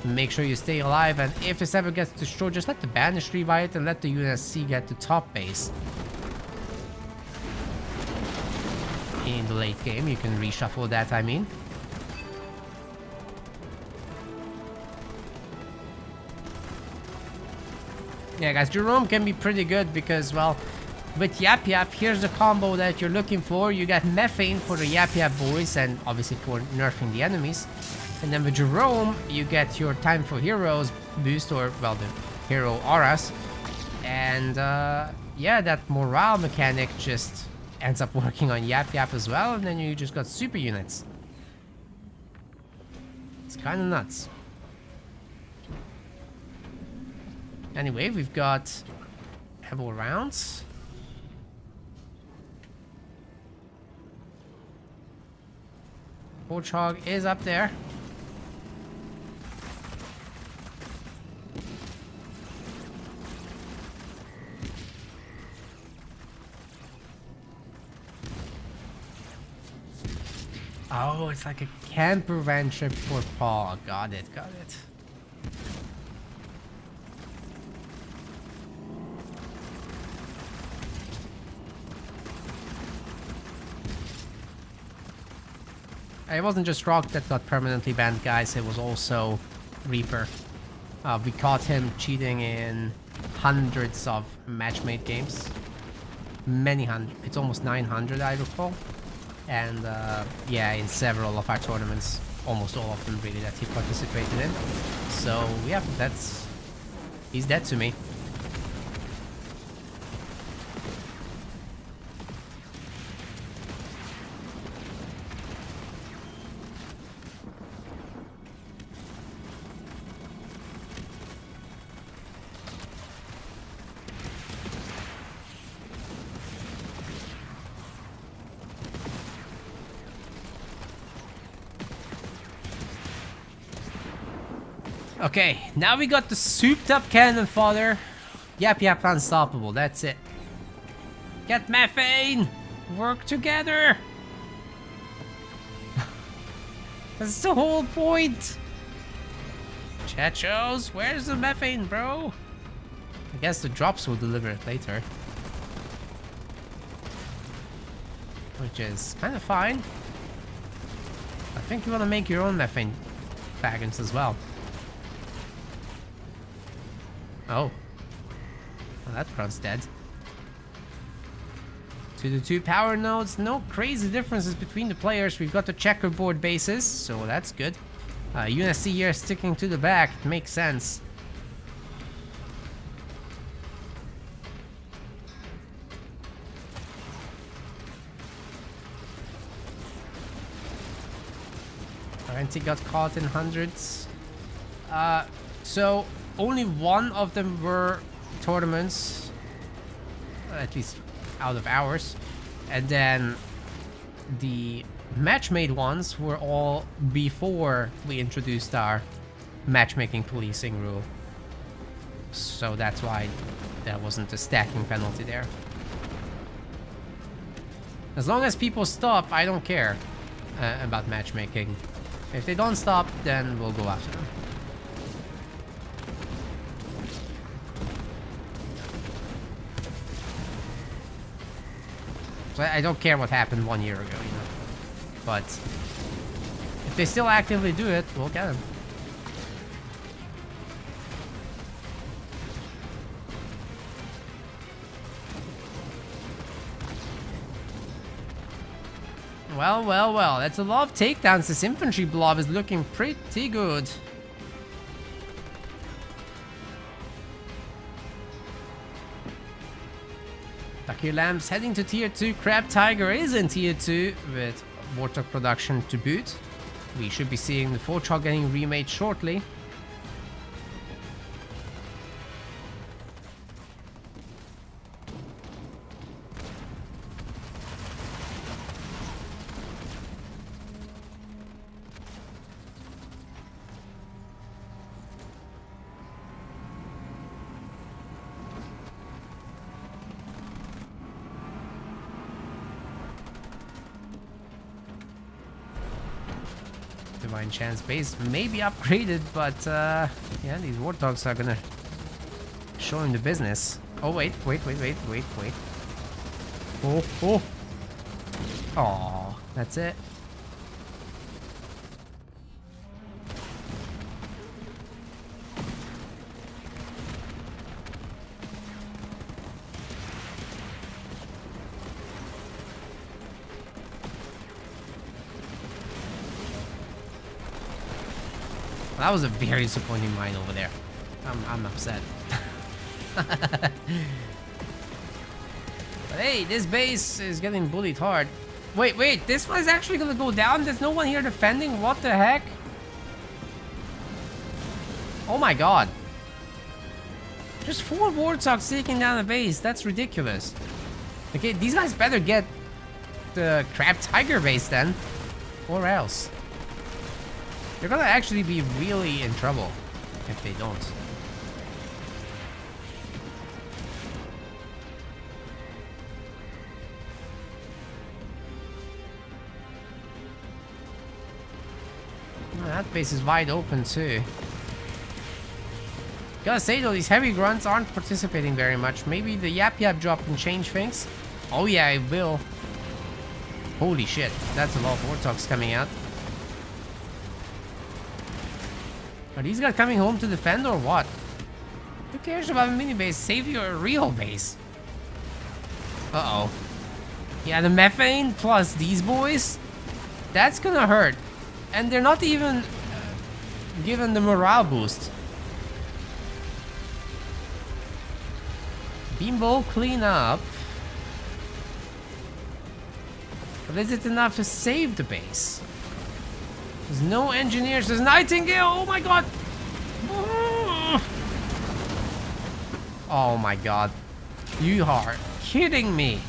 make sure you stay alive, and if this ever gets destroyed, just let the Banished revive it and let the UNSC get the top base. In the late game, you can reshuffle that, I mean. Yeah, guys, Jerome can be pretty good because, well, with Yap Yap, here's the combo that you're looking for. You got Methane for the Yap Yap boys and obviously for nerfing the enemies. And then with Jerome, you get your Time for Heroes boost, or, well, the hero auras. And, yeah, that morale mechanic just ends up working on Yap Yap as well, and then you just got super units. It's kind of nuts. Anyway, we've got Evo rounds. Warthog is up there. Oh, it's like a camper van trip for Paul. Got it, got it. It wasn't just Rock that got permanently banned, guys. It was also Reaper. We caught him cheating in hundreds of matchmade games. Many hundred. It's almost 900, I recall. And yeah, in several of our tournaments, almost all of them really, that he participated in. So yeah, he's dead to me. Okay, now we got the souped up cannon fodder. Yap Yap unstoppable, that's it. Get methane! Work together! That's the whole point! Chat shows, where's the methane, bro? I guess the drops will deliver it later. Which is kind of fine. I think you want to make your own methane wagons as well. Oh. Well, that crowd's dead. To the two power nodes, no crazy differences between the players. We've got the checkerboard bases, so that's good. UNSC here sticking to the back, it makes sense. Parenti got caught in hundreds. So only one of them were tournaments, at least out of ours, and then the match-made ones were all before we introduced our matchmaking policing rule. So that's why there wasn't a stacking penalty there. As long as people stop, I don't care about matchmaking. If they don't stop, then we'll go after them. So I don't care what happened 1 year ago, you know. But if they still actively do it, we'll get them. Well, well, well. That's a lot of takedowns. This infantry blob is looking pretty good. Takir Lambs heading to tier 2. Crab Tiger is in tier 2 with Warthog production to boot. We should be seeing the Warthog getting remade shortly. Divine Chance base may be upgraded, but yeah, these Warthogs are gonna show him the business. Oh wait. Oh. Oh, that's it. That was a very disappointing mine over there. I'm upset. But hey, this base is getting bullied hard. Wait, this one's actually gonna go down? There's no one here defending? What the heck? Oh my god. There's 4 Warthogs taking down the base. That's ridiculous. Okay, these guys better get the Crab Tiger base then. Or else. They're gonna actually be really in trouble if they don't. Oh, that base is wide open too. Gotta say though, these heavy grunts aren't participating very much. Maybe the Yap Yap drop can change things. Oh yeah, it will. Holy shit, that's a lot of Warthogs coming out. Are these guys coming home to defend or what? Who cares about a mini base? Save your real base. Uh-oh. Yeah, the methane plus these boys, that's gonna hurt. And they're not even given the morale boost. Beambow clean up. But is it enough to save the base? There's no engineers. There's Nightingale. Oh my god. Oh my god. You are kidding me.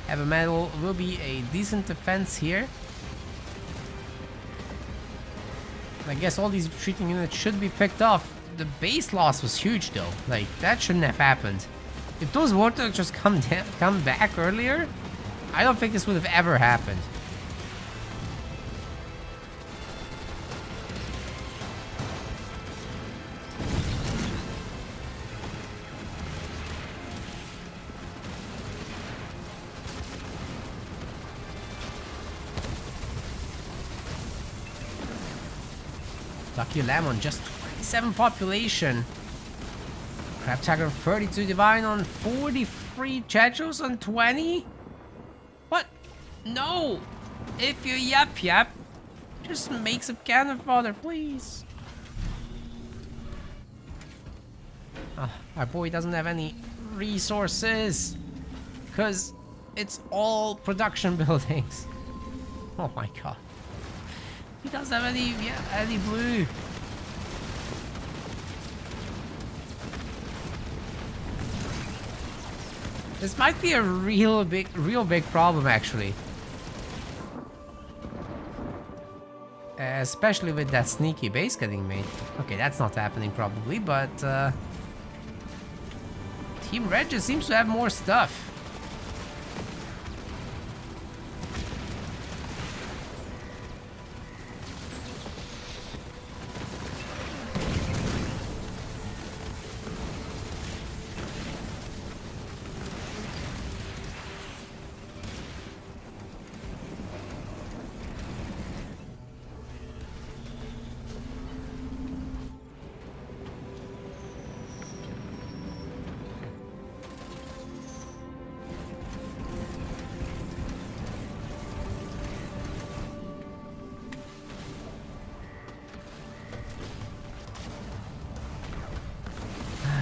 Heavy metal will be a decent defense here. I guess all these retreating units should be picked off. The base loss was huge though. Like, that shouldn't have happened. If those Warthogs just come back earlier, I don't think this would have ever happened. Lucky Lemon, just 27 population. Crab Tiger 32 Divine on 43. Chachos on 20? What? No! If you Yap Yap, just make some cannon fodder, please. Our boy doesn't have any resources. Because it's all production buildings. Oh my god. He doesn't have any blue. This might be a real big problem actually. Especially with that sneaky base getting made. Okay, that's not happening probably, but Team Red just seems to have more stuff.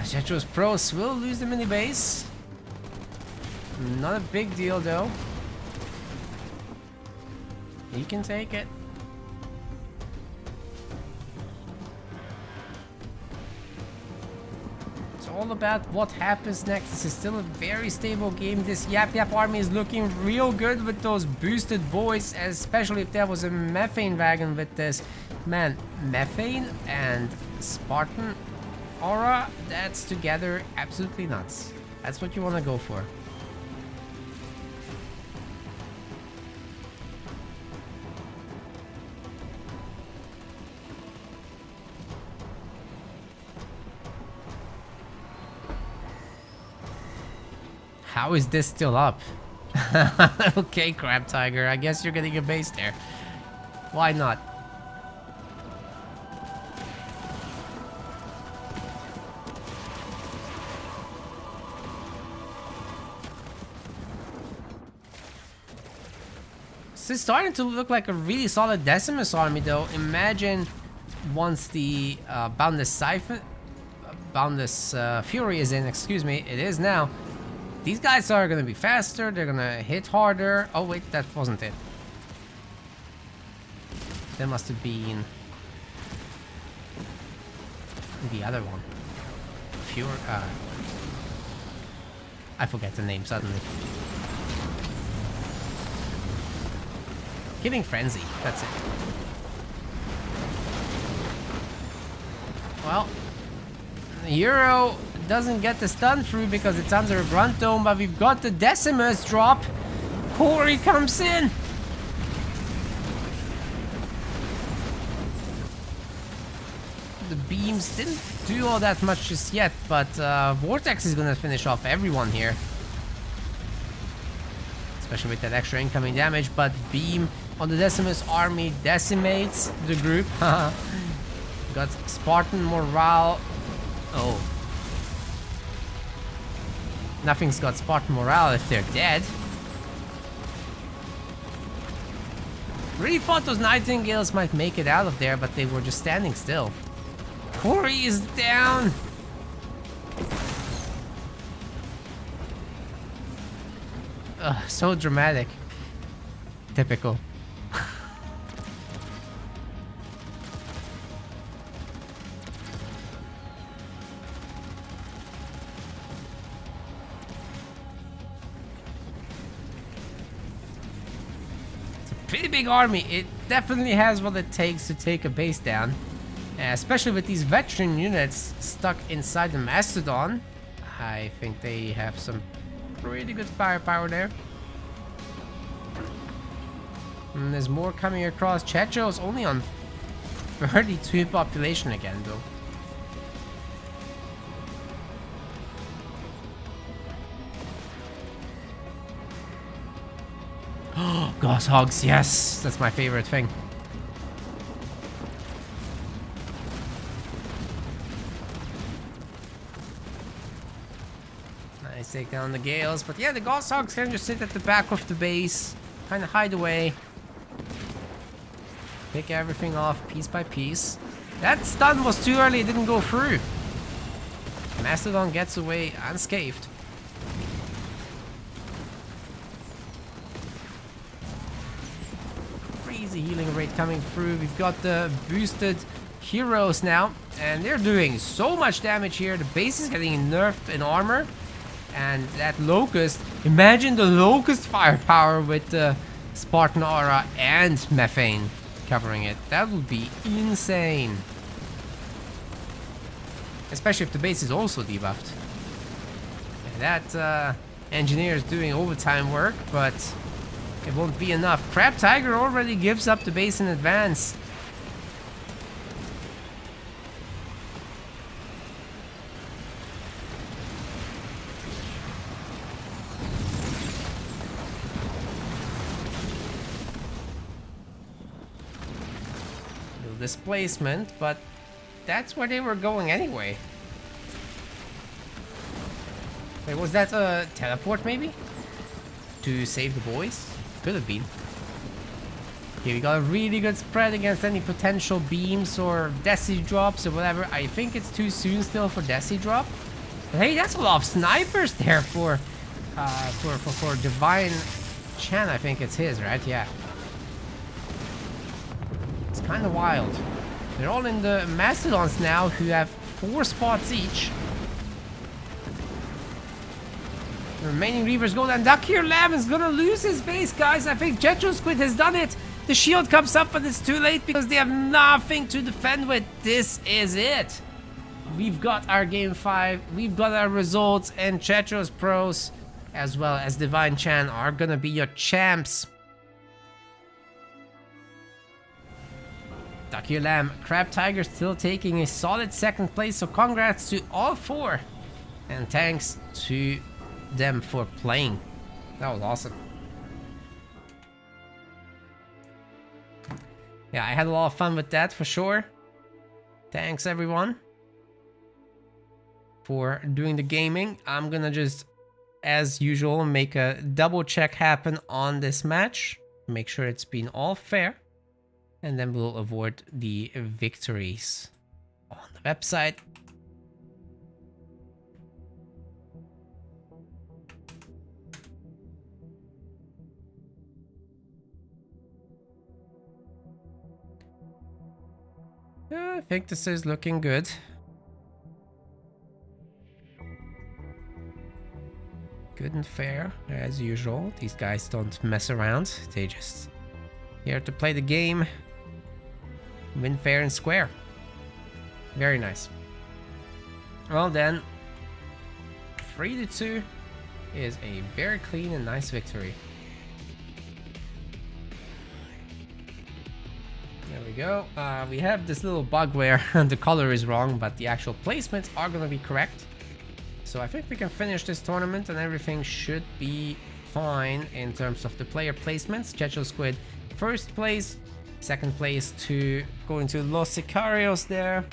Jetros Pros will lose the mini base. Not a big deal though. He can take it. It's all about what happens next. This is still a very stable game. This Yap Yap army is looking real good with those boosted boys, especially if there was a methane wagon with this. Man, methane and Spartan aura, that's together absolutely nuts. That's what you want to go for. How is this still up? Okay, Crab Tiger, I guess you're getting a base there. Why not? This is starting to look like a really solid Decimus army though. Imagine once the Boundless Fury is in, excuse me, it is now. These guys are gonna be faster, they're gonna hit harder. Oh wait, that wasn't it. That must have been the other one. Fury, I forget the name suddenly. Killing Frenzy, that's it. Well, the Hero doesn't get the stun through because it's under a Grunt Dome, but we've got the Decimus drop. Corey comes in. The beams didn't do all that much just yet, but Vortex is gonna finish off everyone here. Especially with that extra incoming damage, but Beam on the Decimus army decimates the group. Got Spartan morale. Oh. Nothing's got Spartan morale if they're dead. Really thought those Nightingales might make it out of there, but they were just standing still. Corey is down. Ugh, so dramatic. Typical. Pretty big army. It definitely has what it takes to take a base down, especially with these veteran units stuck inside the Mastodon. I think they have some pretty good firepower there. And there's more coming across. Checho's only on 32 population again though. Gosshogs, yes, that's my favorite thing. Nice take down the Gales, but yeah, the Gosshogs can just sit at the back of the base, kind of hide away, pick everything off piece by piece. That stun was too early, it didn't go through. Mastodon gets away unscathed. Crazy healing rate coming through. We've got the boosted heroes now, and they're doing so much damage here. The base is getting nerfed in armor, and that Locust, imagine the Locust firepower with the Spartan Aura and Methane covering it. That would be insane. Especially if the base is also debuffed. And that engineer is doing overtime work, but it won't be enough. Crab Tiger already gives up the base in advance. Little displacement, but that's where they were going anyway. Wait, was that a teleport maybe? To save the boys? Could have been. Okay, we got a really good spread against any potential beams or Desi drops or whatever. I think it's too soon still for Desi drop. But hey, that's a lot of snipers there for Divine Chan. I think it's his, right? Yeah. It's kind of wild. They're all in the Mastodons now, who have 4 spots each. The remaining Reavers go down. Dakir Lamb is gonna lose his base, guys. I think Jetro Squid has done it. The shield comes up, but it's too late because they have nothing to defend with. This is it. We've got our game 5. We've got our results, and Chetro's pros, as well as Divine Chan, are gonna be your champs. Dakir Lamb, Crab Tiger still taking a solid 2nd place, so congrats to all 4. And thanks to them for playing. That was awesome. Yeah, I had a lot of fun with that for sure. Thanks everyone for doing the gaming. I'm gonna just, as usual, make a double check happen on this match. Make sure it's been all fair. And then we'll award the victories on the website. I think this is looking good. Good and fair, as usual. These guys don't mess around. They just Here to play the game. Win fair and square. Very nice. Well then, 3-2 is a very clean and nice victory. There we go. We have this little bug where the color is wrong, but the actual placements are going to be correct. So I think we can finish this tournament and everything should be fine in terms of the player placements. Checho Squid first place, second place to going to Los Sicarios there,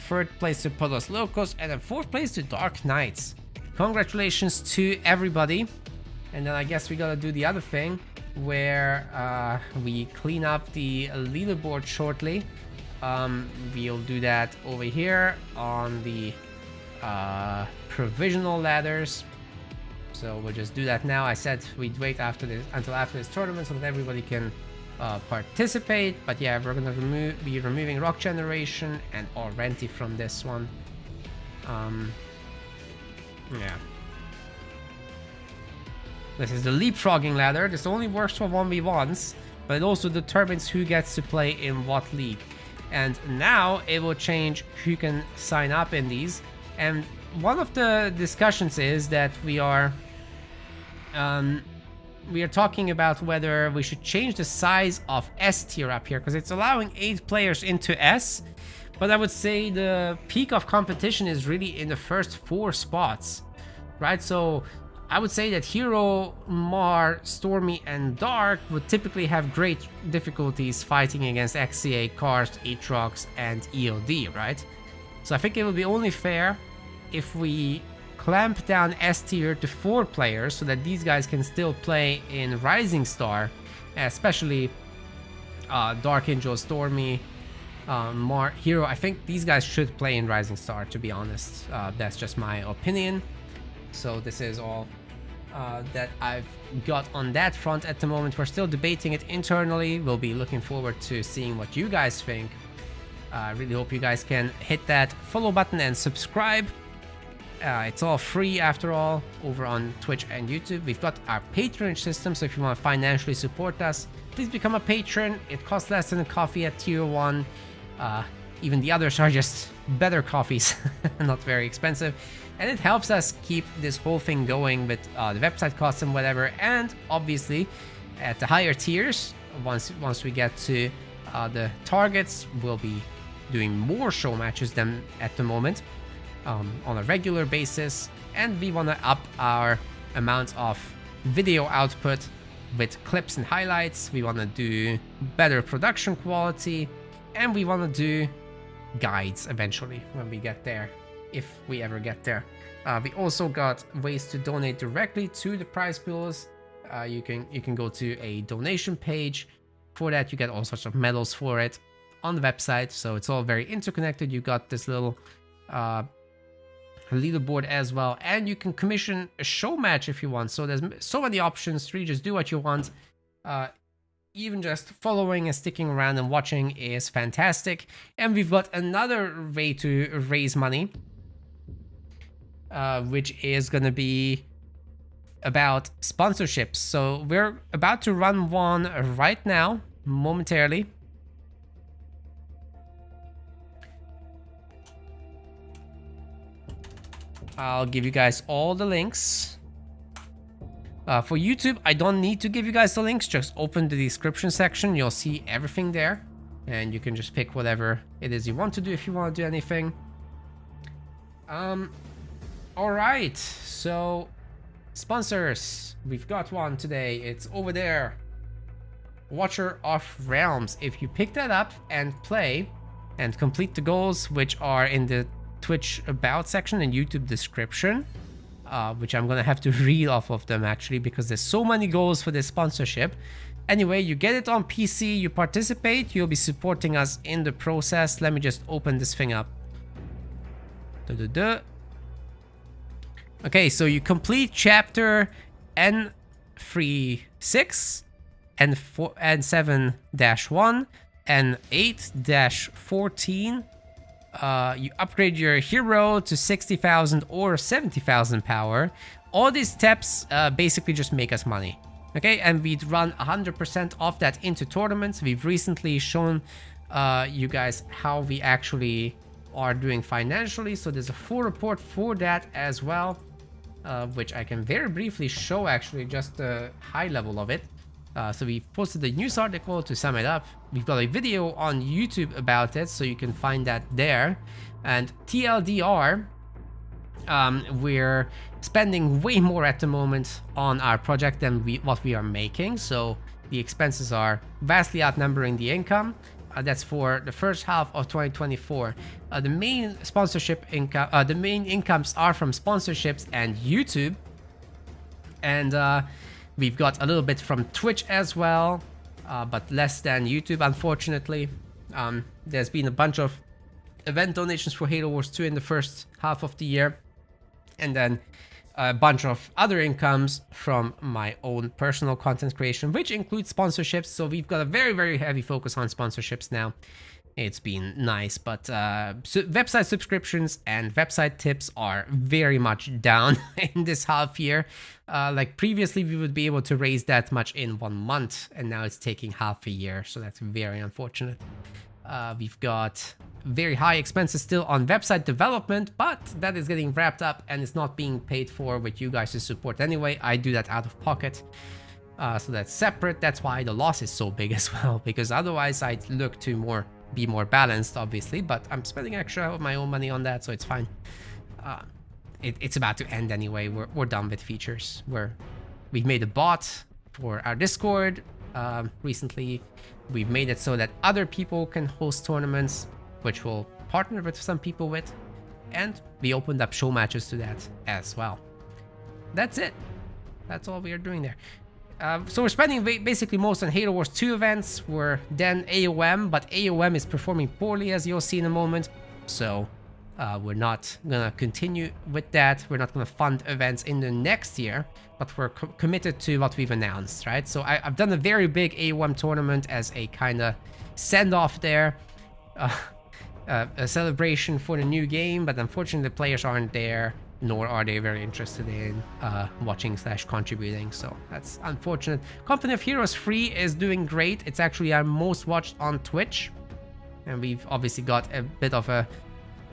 third place to Polos Locos, and then fourth place to Dark Knights. Congratulations to everybody. And then I guess we gotta do the other thing where we clean up the leaderboard shortly. We'll do that over here on the provisional ladders. So we'll just do that now. I said we'd wait after this until after this tournament so that everybody can participate. But yeah, we're gonna be removing Rock Generation and Orenti from this one. Yeah. This is the leapfrogging ladder. This only works for 1v1s, but it also determines who gets to play in what league. And now it will change who can sign up in these. And one of the discussions is that we are talking about whether we should change the size of S tier up here, because it's allowing 8 players into S. But I would say the peak of competition is really in the first 4 spots, right? So I would say that Hero, Mar, Stormy, and Dark would typically have great difficulties fighting against XCA, Karst, Aatrox, and EOD, right? So I think it would be only fair if we clamp down S tier to 4 players so that these guys can still play in Rising Star, especially Dark Angel, Stormy, Mar, Hero. I think these guys should play in Rising Star, to be honest. That's just my opinion. So this is all that I've got on that front at the moment. We're still debating it internally. We'll be looking forward to seeing what you guys think. I really hope you guys can hit that follow button and subscribe. It's all free after all over on Twitch and YouTube. We've got our patronage system, so if you want to financially support us, please become a patron. It costs less than a coffee at tier 1. Even the others are just better coffees, not very expensive. And it helps us keep this whole thing going with the website costs and whatever. And obviously, at the higher tiers, once we get to the targets, we'll be doing more show matches than at the moment on a regular basis. And we want to up our amount of video output with clips and highlights. We want to do better production quality, and we want to do guides eventually when we get there, if we ever get there. We also got ways to donate directly to the prize pools. You can go to a donation page. For that, you get all sorts of medals for it on the website. So it's all very interconnected. You got this little leaderboard as well, and you can commission a show match if you want. So there's so many options. Really, just do what you want. Even just following and sticking around and watching is fantastic. And we've got another way to raise money, which is going to be about sponsorships. So we're about to run one right now, momentarily. I'll give you guys all the links. For YouTube, I don't need to give you guys the links. Just open the description section. You'll see everything there. And you can just pick whatever it is you want to do if you want to do anything. Alright, so sponsors. We've got one today. It's over there. Watcher of Realms. If you pick that up and play and complete the goals, which are in the Twitch about section and YouTube description, which I'm gonna have to read off of them actually because there's so many goals for this sponsorship. Anyway, you get it on PC, you participate, you'll be supporting us in the process. Let me just open this thing up. Okay, so you complete chapter N36 and 7-1 and 8-14. You upgrade your hero to 60,000 or 70,000 power. All these steps basically just make us money. Okay, and we'd run 100% of that into tournaments. We've recently shown you guys how we actually are doing financially, so there's a full report for that as well, which I can very briefly show, actually, just the high level of it. So we've posted a news article to sum it up. We've got a video on YouTube about it, so you can find that there. And TLDR, we're spending way more at the moment on our project than what we are making, so the expenses are vastly outnumbering the income. That's for the first half of 2024. The main sponsorship income, the main incomes are from sponsorships and YouTube, and we've got a little bit from Twitch as well, but less than YouTube, unfortunately. There's been a bunch of event donations for Halo Wars 2 in the first half of the year, and then a bunch of other incomes from my own personal content creation, which includes sponsorships. So we've got a very, very heavy focus on sponsorships now. It's been nice, but website subscriptions and website tips are very much down in this half year. Like previously, we would be able to raise that much in 1 month, and now it's taking half a year, so that's very unfortunate. We've got very high expenses still on website development, but that is getting wrapped up and it's not being paid for with you guys' support anyway. I do that out of pocket, so that's separate. That's why the loss is so big as well, because otherwise I'd look to be more balanced, obviously, but I'm spending extra of my own money on that, so it's fine. It's about to end anyway. We're done with features. We've made a bot for our Discord recently. We've made it so that other people can host tournaments, which we'll partner with some people with, and we opened up show matches to that as well. That's it. That's all we are doing there. So we're spending basically most on Halo Wars 2 events. We're then AOM, but AOM is performing poorly, as you'll see in a moment. So we're not gonna continue with that. We're not gonna fund events in the next year, but we're committed to what we've announced, right? So I've done a very big AOM tournament as a kind of send-off there. A celebration for the new game, but unfortunately the players aren't there, nor are they very interested in watching/contributing, so that's unfortunate. Company of Heroes Free is doing great. It's actually our most watched on Twitch, and we've obviously got a bit of a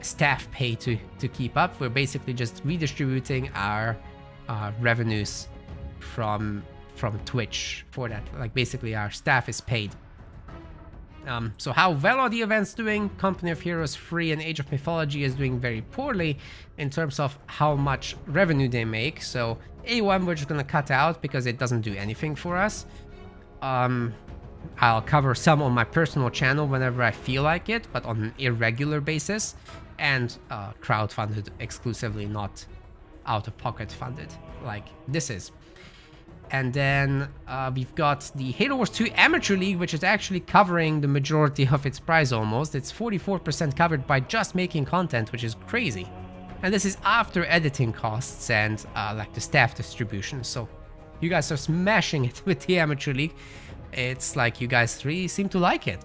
staff pay to keep up. We're basically just redistributing our revenues from Twitch for that. Like basically our staff is paid. So how well are the events doing? Company of Heroes Free and Age of Mythology is doing very poorly in terms of how much revenue they make. So AOM we're just gonna cut out because it doesn't do anything for us. I'll cover some on my personal channel whenever I feel like it, but on an irregular basis, and crowdfunded exclusively, not out-of-pocket funded like this is. And then we've got the Halo Wars 2 Amateur League, which is actually covering the majority of its prize almost. It's 44% covered by just making content, which is crazy. And this is after editing costs and like the staff distribution. So you guys are smashing it with the Amateur League. It's like you guys really seem to like it.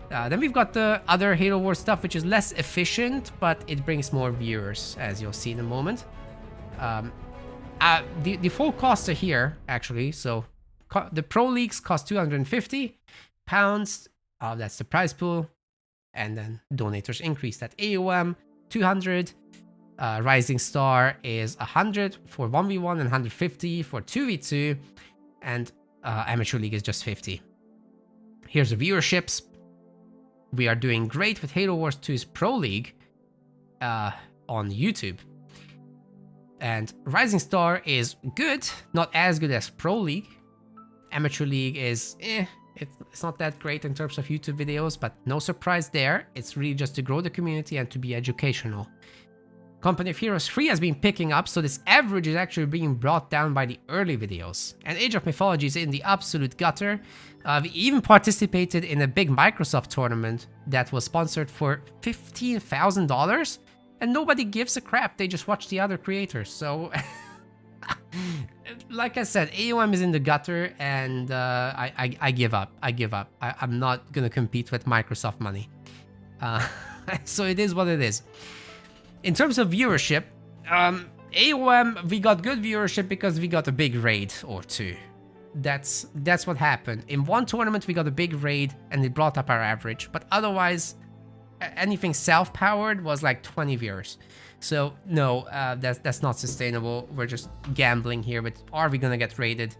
Then we've got the other Halo Wars stuff, which is less efficient, but it brings more viewers, as you'll see in a moment. The full costs are here, actually. So the Pro Leagues cost £250. That's the prize pool. And then donators increase that. AOM, 200. Rising Star is 100 for 1v1 and 150 for 2v2. And Amateur League is just 50. Here's the viewerships. We are doing great with Halo Wars 2's Pro League on YouTube. And Rising Star is good, not as good as Pro League. Amateur League is it's not that great in terms of YouTube videos, but no surprise there. It's really just to grow the community and to be educational. Company of Heroes Free has been picking up, so this average is actually being brought down by the early videos. And Age of Mythology is in the absolute gutter. We even participated in a big Microsoft tournament that was sponsored for $15,000, and nobody gives a crap. They just watch the other creators. So, like I said, AOM is in the gutter, and I give up. I'm not gonna compete with Microsoft money. So it is what it is. In terms of viewership, AOM, we got good viewership because we got a big raid or two. That's what happened. In one tournament, we got a big raid, and it brought up our average. But otherwise, anything self-powered was like 20 viewers. So no, that's not sustainable. We're just gambling here. But are we gonna get raided?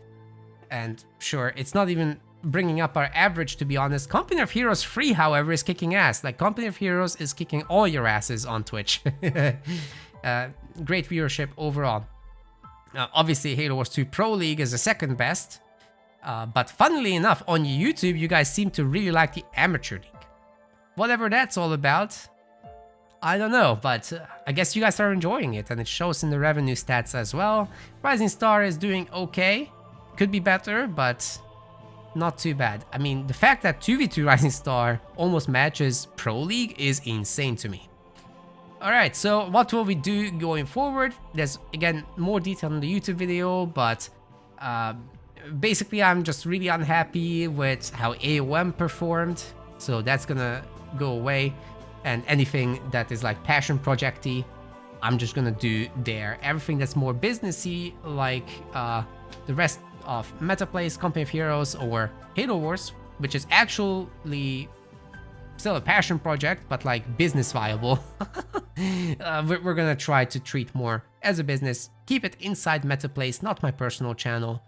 And sure, it's not even bringing up our average, to be honest. Company of Heroes free, however, is kicking ass. Like, Company of Heroes is kicking all your asses on Twitch. Great viewership overall. Obviously, Halo Wars 2 Pro League is the second best. But funnily enough, on YouTube, you guys seem to really like the Amateur League. Whatever that's all about, I don't know, but I guess you guys are enjoying it, and it shows in the revenue stats as well. Rising Star is doing okay. Could be better, but not too bad. I mean, the fact that 2v2 Rising Star almost matches Pro League is insane to me. Alright, so what will we do going forward? There's, again, more detail in the YouTube video, but basically I'm just really unhappy with how AOM performed, so that's gonna go away. And anything that is like passion projecty, I'm just gonna do there. Everything that's more businessy, like the rest of Metaplays, Company of Heroes, or Halo Wars, which is actually still a passion project, but like business viable. We're gonna try to treat more as a business, keep it inside Metaplays, not my personal channel.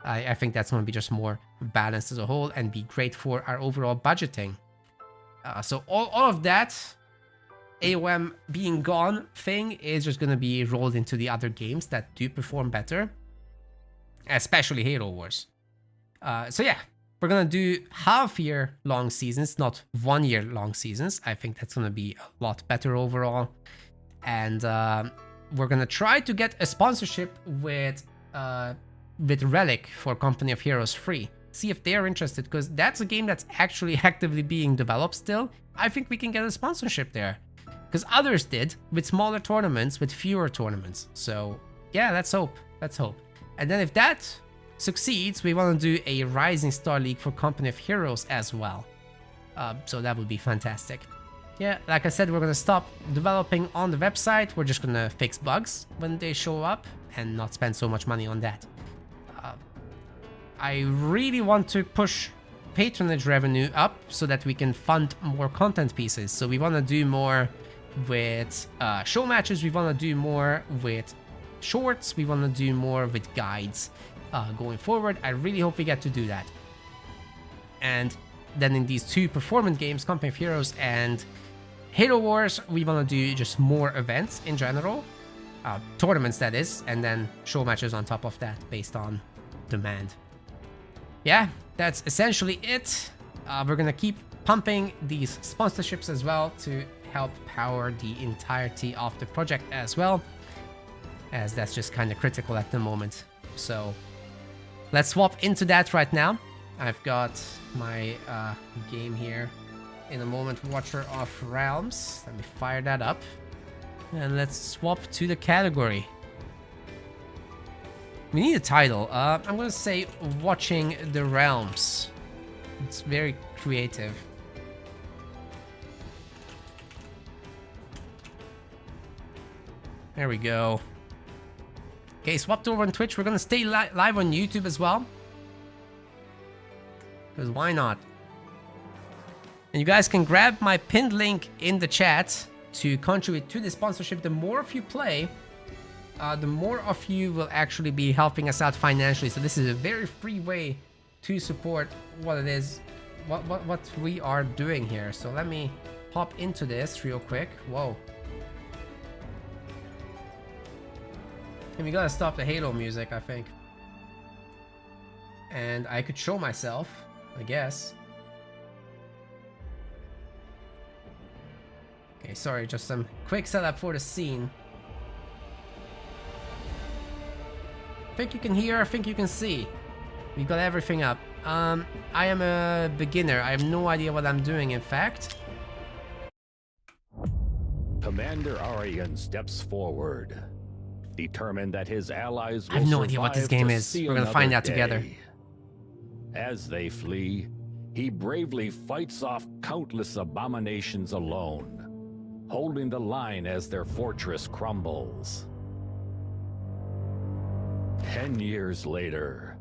I think that's gonna be just more balanced as a whole and be great for our overall budgeting. So all of that AOM being gone thing is just gonna be rolled into the other games that do perform better, especially Halo Wars. So yeah, we're gonna do half-year long seasons, not 1 year long seasons. I think that's gonna be a lot better overall. And we're gonna try to get a sponsorship with Relic for Company of Heroes free. See if they're interested, because that's a game that's actually actively being developed still. I think we can get a sponsorship there, because others did with smaller tournaments, with fewer tournaments. So yeah, let's hope. Let's hope. And then if that succeeds, we want to do a Rising Star League for Company of Heroes as well. So that would be fantastic. Yeah, like I said, we're gonna stop developing on the website. We're just gonna fix bugs when they show up and not spend so much money on that. I really want to push patronage revenue up so that we can fund more content pieces. So we want to do more with show matches, we want to do more with shorts, we want to do more with guides going forward. I really hope we get to do that. And then in these two performance games, Company of Heroes and Halo Wars, we want to do just more events in general. Tournaments, that is, and then show matches on top of that based on demand. Yeah, that's essentially it. We're gonna keep pumping these sponsorships as well to help power the entirety of the project as well, as that's just kind of critical at the moment. So let's swap into that right now. I've got my game here in a moment, Watcher of Realms. Let me fire that up, and let's swap to the category. We need a title. I'm gonna say Watching the Realms. It's very creative. There we go. Okay, swapped over on Twitch. We're gonna stay live on YouTube as well, because why not? And you guys can grab my pinned link in the chat to contribute to the sponsorship. The more of you play, the more of you will actually be helping us out financially. So this is a very free way to support what it is, what we are doing here. So let me hop into this real quick. Whoa. And we gotta stop the Halo music, I think. And I could show myself, I guess. Okay, sorry, just some quick setup for the scene. I think you can hear, I think you can see. We got everything up. I am a beginner. I have no idea what I'm doing, in fact. Commander Arian steps forward, determined that his allies will I have no idea what this game is. We're gonna find out together. As they flee, he bravely fights off countless abominations alone, holding the line as their fortress crumbles. 10 years later,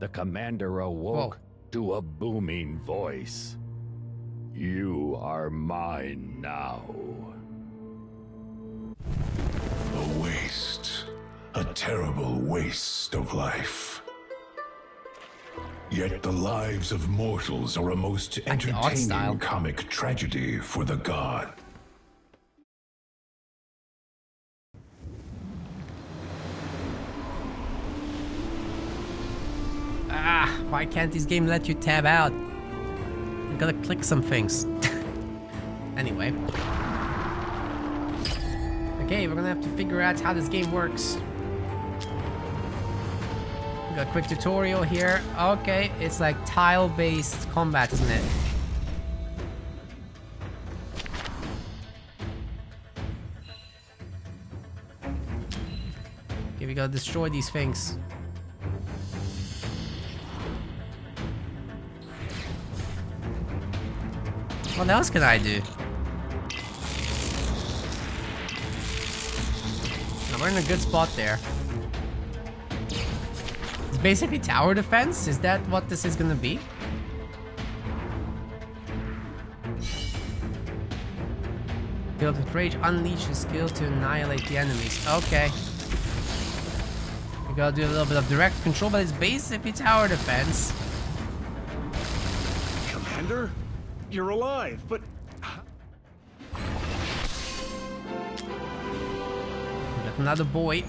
the commander awoke to a booming voice. You are mine now. A waste. A terrible waste of life. Yet the lives of mortals are a most Like the art style. entertaining comic tragedy for the god. Why can't this game let you tab out? I gotta click some things. Anyway. Okay, we're gonna have to figure out how this game works. We got a quick tutorial here. Okay, it's like tile-based combat, isn't it? Okay, we gotta destroy these things. What else can I do? Now we're in a good spot there. It's basically tower defense? Is that what this is gonna be? Filled with rage, unleash his skill to annihilate the enemies. Okay. We gotta do a little bit of direct control, but it's basically tower defense. Commander? You're alive, but... We got another boy.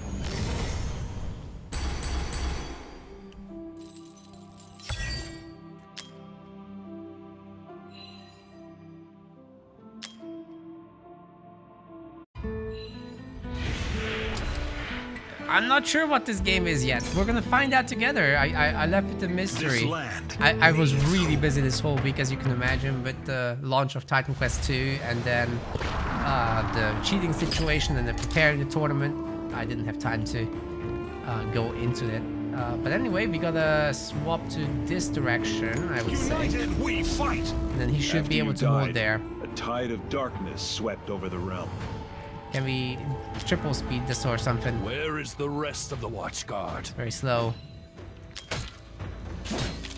I'm not sure what this game is yet. We're gonna find out together. I left it a mystery. This land I was really busy this whole week, as you can imagine, with the launch of Titan Quest 2 and then the cheating situation and then preparing the tournament. I didn't have time to go into it. But anyway, we gotta swap to this direction, I would say. United we fight! And then he should After be you able to hold died, there. A tide of darkness swept over the realm. Can we triple speed this or something? Where is the rest of the watch guard? Very slow.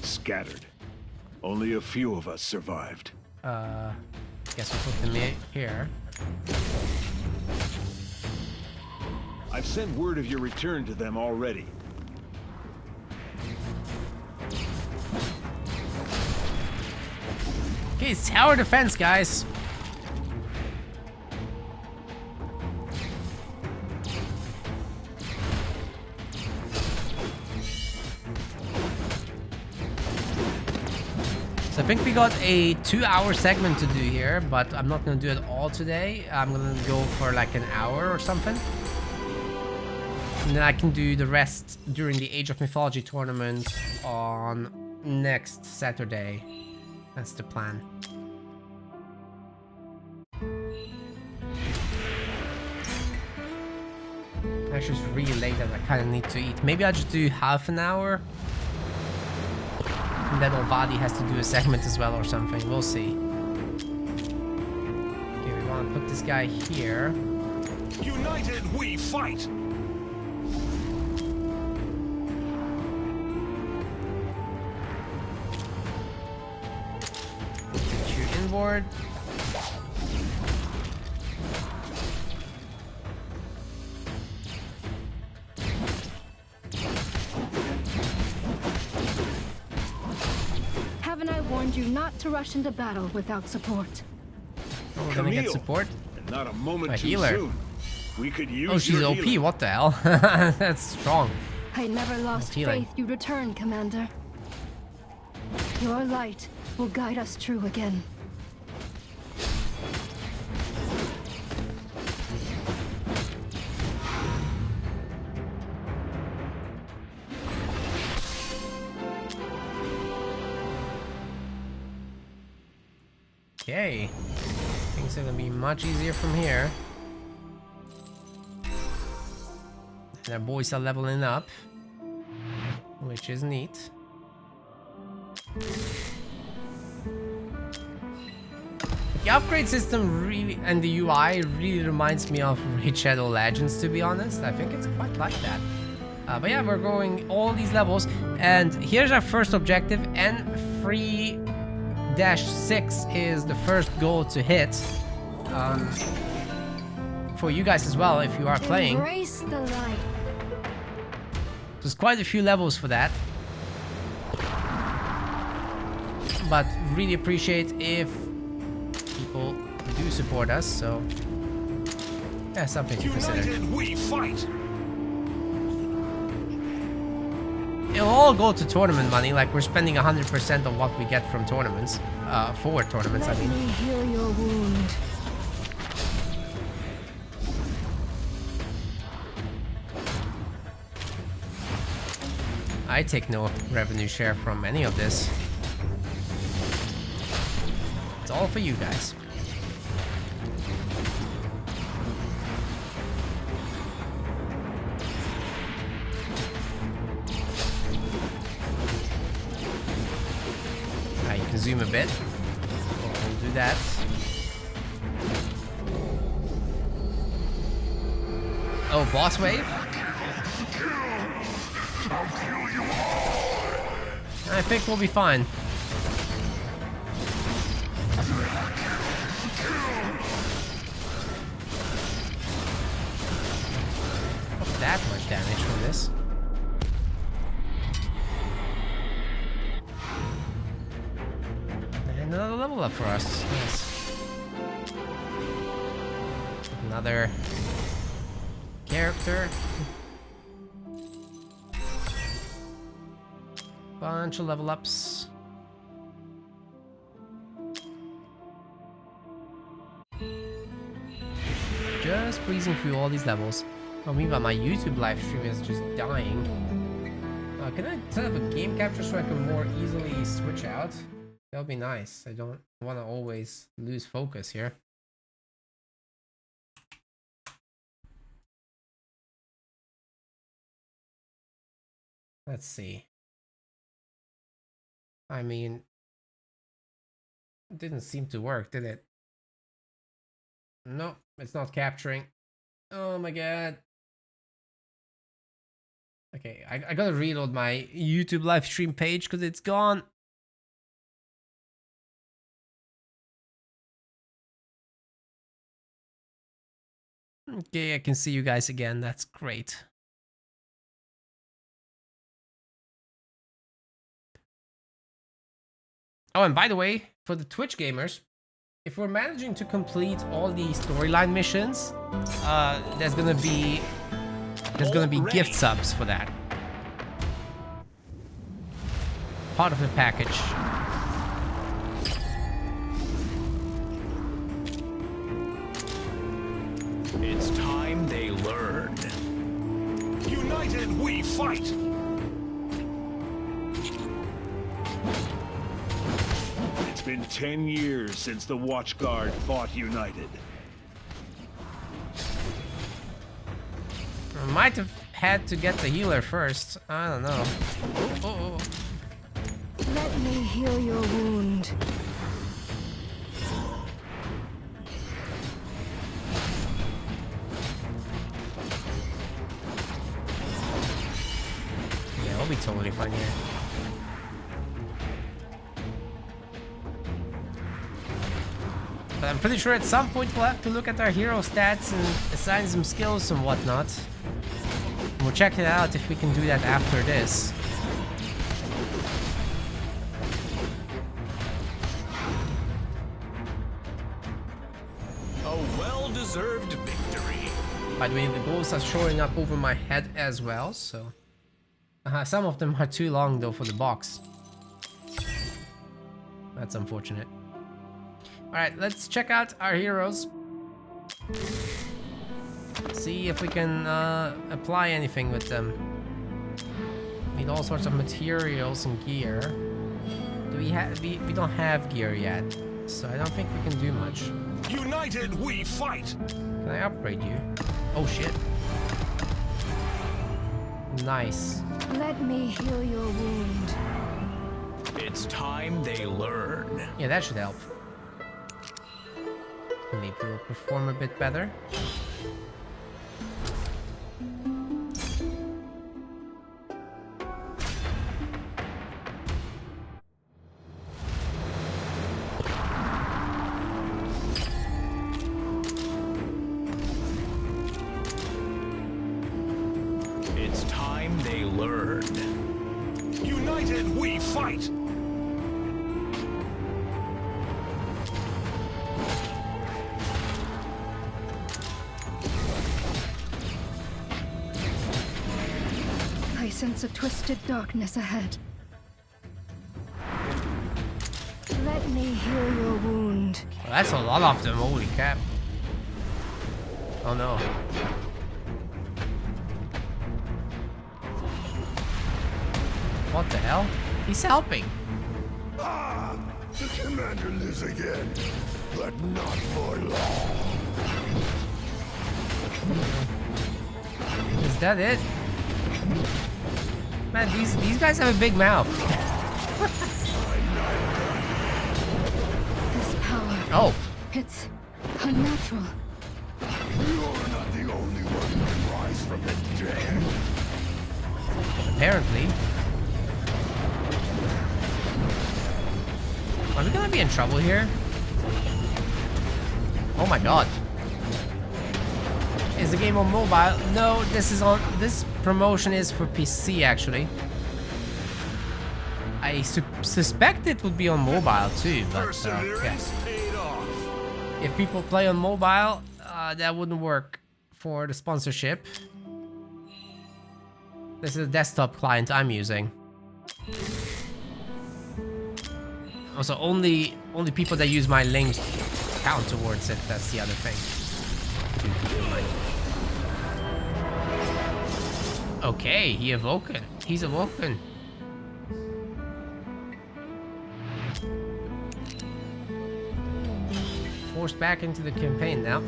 Scattered. Only a few of us survived. Guess we'll put them here. I've sent word of your return to them already. Okay, it's tower defense, guys. So I think we got a 2-hour segment to do here, but I'm not gonna do it all today. I'm gonna go for like an hour or something. And then I can do the rest during the Age of Mythology tournament on next Saturday. That's the plan. Actually, it's really late and I kind of need to eat. Maybe I'll just do half an hour. And then Olvadi has to do a segment as well or something. We'll see. Okay, we want to put this guy here. United we fight! Shoot inboard. Haven't I warned you not to rush into battle without support? Oh, we're gonna get Camille. support. And not a moment A too healer. soon. We could use Oh, she's your OP. healing. What the hell? That's strong. I never lost healing. faith you'd return, Commander. Your light will guide us true again. Okay. Things are gonna be much easier from here. And our boys are leveling up, which is neat. The upgrade system really and the UI really reminds me of Raid Shadow Legends, to be honest. I think it's quite like that. But yeah, we're going all these levels, And here's our first objective. N3-6 is the first goal to hit. For you guys as well, if you are playing. Embrace the light. There's quite a few levels for that. But really appreciate if people do support us, so yeah, something to consider. United we fight. It'll all go to tournament money, like we're spending 100% of what we get from tournaments, for tournaments, I Let mean. me heal your wound. I take no revenue share from any of this. It's all for you guys. You can zoom a bit. We'll do that. Oh, boss wave? I think we'll be fine. Not that much damage from this. And another level up for us. Yes. Another character. Bunch of level ups. Just breezing through all these levels. Oh, meanwhile, my YouTube live stream is just dying. Can I set up a game capture so I can more easily switch out? That would be nice. I don't want to always lose focus here. Let's see. I mean, it didn't seem to work, did it? No, it's not capturing. Oh my god. Okay, I gotta reload my YouTube live stream page because it's gone. Okay, I can see you guys again. That's great. Oh, and by the way, for the Twitch gamers, if we're managing to complete all the storyline missions, there's gonna be gift subs for that. Part of the package. It's time they learn. United we fight. It's been 10 years since the Watchguard fought United. I might have had to get the healer first. I don't know. Oh. Let me heal your wound. Yeah, we'll be totally fine here. But I'm pretty sure at some point we'll have to look at our hero stats and assign some skills and whatnot. We'll check it out if we can do that after this. A well-deserved victory. By the way, the goals are showing up over my head as well, so... some of them are too long though for the box. That's unfortunate. Alright, let's check out our heroes. See if we can apply anything with them. Need all sorts of materials and gear. Do we have? We don't have gear yet, so I don't think we can do much. United we fight. Can I upgrade you? Oh shit. Nice. Let me heal your wound. It's time they learn. Yeah, that should help. Maybe we'll perform a bit better. fight! I sense a twisted darkness ahead. Let me heal your wound. Well, that's a lot of them, holy crap. Oh no. What the hell? He's helping. Ah! The commander lives again, but not for long. Is that it? Man, these guys have a big mouth. This power, Oh, it's unnatural. You're not the only one who can rise from the dead. apparently. Are we gonna be in trouble here? Oh my god. Is the game on mobile? No, this promotion is for PC actually. I suspect it would be on mobile too, but yeah. Perseverance paid off. If people play on mobile, that wouldn't work for the sponsorship. This is a desktop client I'm using. Also, only people that use my link count towards it. That's the other thing to keep in mind. Okay, he's awoken. Forced back into the campaign now.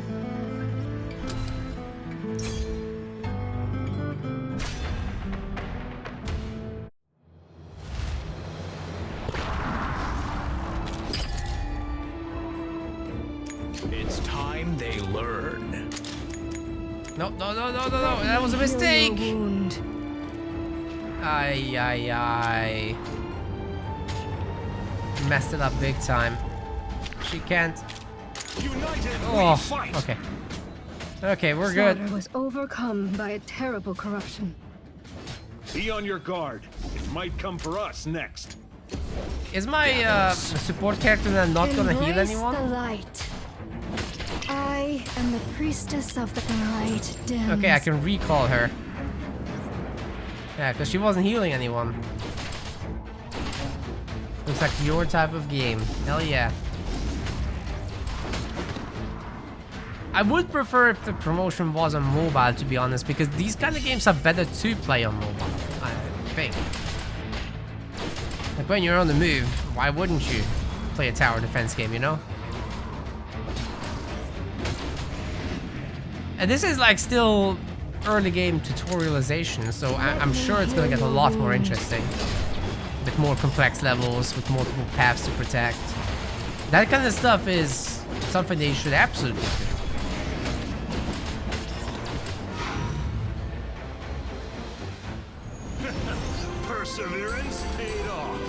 It's time they learn. No, that was a mistake. Heal your wound. Ay. Messed it up big time. She can't. United Oh, we fight! okay. Okay, we're good. Slaughter was overcome by a terrible corruption. Be on your guard. It might come for us next. Is my support character then not gonna heal Embrace anyone? the light. I am the priestess of the bright dim. Okay, I can recall her. Yeah, because she wasn't healing anyone. Looks like your type of game. Hell yeah. I would prefer if the promotion was on mobile, to be honest, because these kind of games are better to play on mobile, I think. Like when you're on the move, why wouldn't you play a tower defense game, you know? And this is like still early game tutorialization, so I'm sure it's gonna get a lot more interesting. With more complex levels, with multiple paths to protect. That kind of stuff is something they should absolutely do. Perseverance paid off.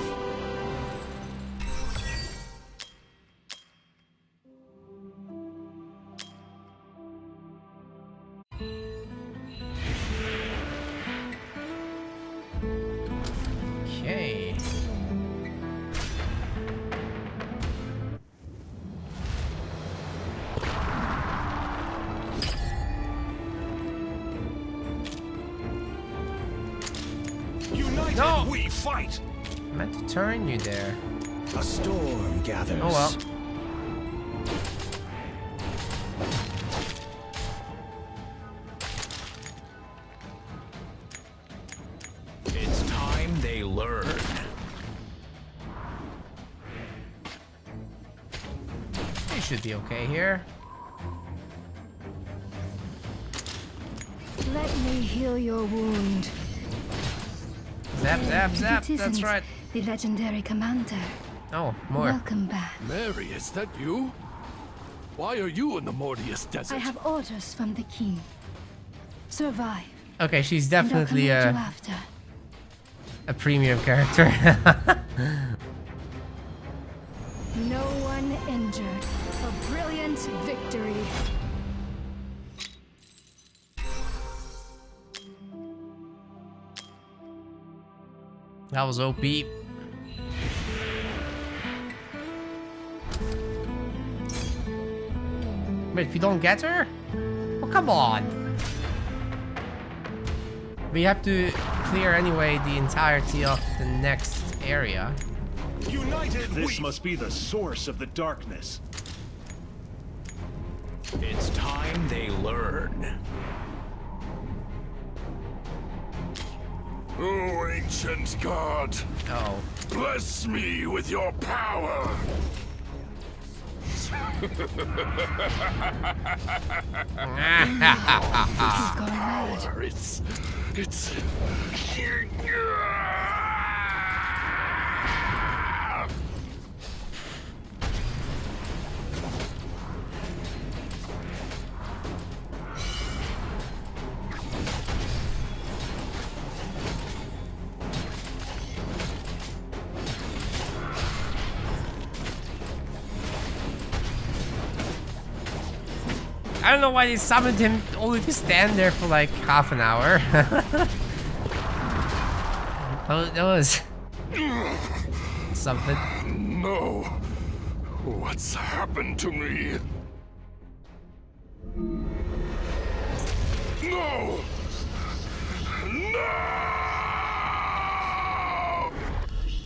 Okay. United No! we fight! I meant to turn you there. A storm gathers. Oh well. It's time they learn. They should be okay here. Let me heal your wound. Zap, zap, zap. It That's isn't right. the legendary commander. Oh, more. Welcome back. Mary, is that you? Why are you in the Mordius Desert? I have orders from the king. Survive. Okay, she's And I'll definitely command you a after. premium character. No one injured. A brilliant victory. That was OP. But if you don't get her? Oh, come on. We have to clear anyway the entirety of the next area. United This we... must be the source of the darkness. It's time they learn. Oh, ancient god, Oh. bless me with your power. He's going mad. Power, it's... I don't know why they summoned him only to stand there for like half an hour. That was something. No. What's happened to me? No! No!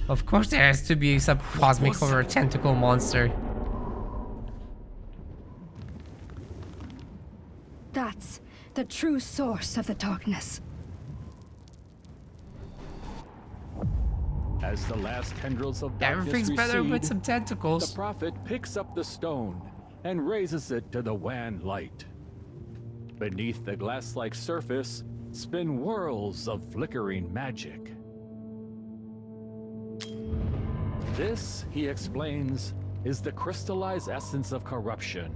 Of course there has to be some cosmic or tentacle monster. That's the true source of the darkness. As the last tendrils of darkness Everything's better with recede, some the tentacles. prophet picks up the stone and raises it to the wan light. Beneath the glass-like surface spin whirls of flickering magic. This, he explains, is the crystallized essence of corruption.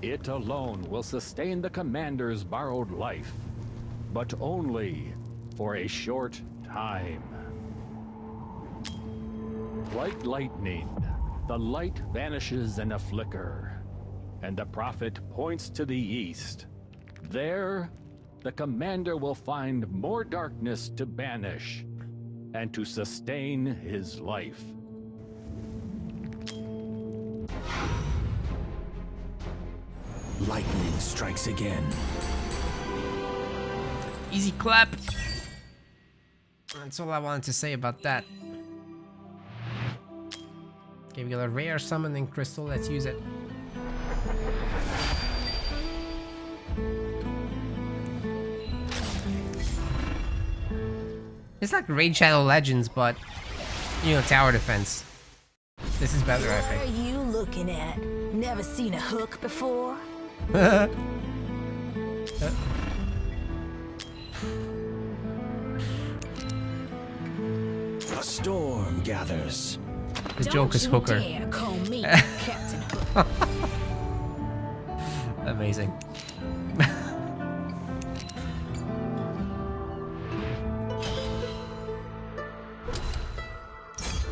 It alone will sustain the commander's borrowed life, but only for a short time. Like lightning, the light vanishes in a flicker, and the prophet points to the east. There, the commander will find more darkness to banish and to sustain his life. Lightning strikes again. Easy clap. That's all I wanted to say about that. Okay, we got a rare summoning crystal. Let's use it. It's like Raid Shadow Legends, but you know, tower defense. This is better, I What are think. you looking at? Never seen a hook before? A storm gathers. The Joker's hooker. Don't you dare call me Captain Hook. Amazing.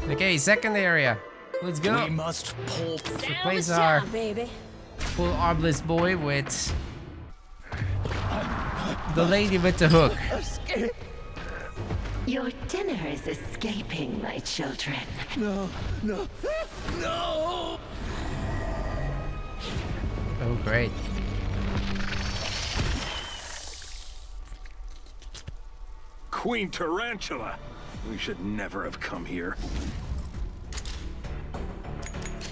Okay, second area. Let's go. We must pull. Replace Salvage our time, baby. full arbless boy with the lady with the hook. Your dinner is escaping, my children. No, no, no! Oh, great. Queen Tarantula! We should never have come here.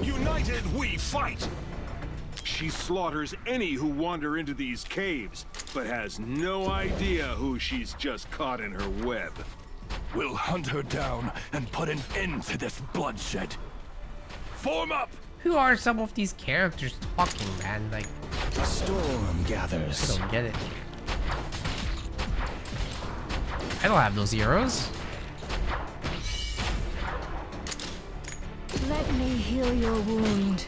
United we fight! She slaughters any who wander into these caves, but has no idea who she's just caught in her web. We'll hunt her down and put an end to this bloodshed. Form up! Who are some of these characters talking, man? Like, A storm I gathers. don't get it. I don't have those arrows. Let me heal your wound.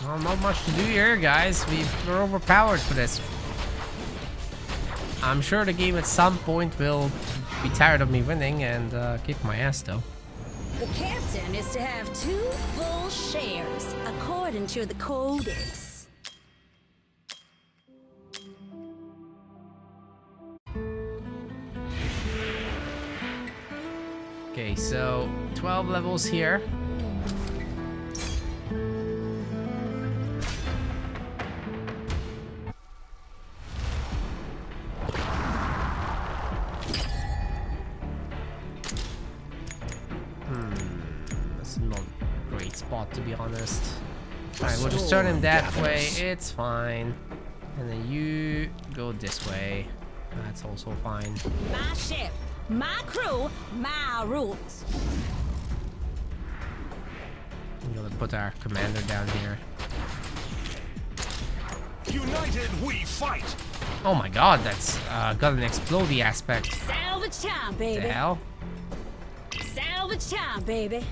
Well, not much to do here, guys. We're overpowered for this. I'm sure the game at some point will be tired of me winning and kick my ass though. The captain is to have 2 full shares, according to the codex. Okay, so 12 levels here. That's not a great spot to be honest. Alright, we'll just turn him that way, it's fine. And then you go this way. That's also fine. My ship, my crew, my rules. I'm gonna put our commander down here. United we fight! Oh my god, that's got an explodey aspect. Salvage time, The baby. hell? Salvage time, baby.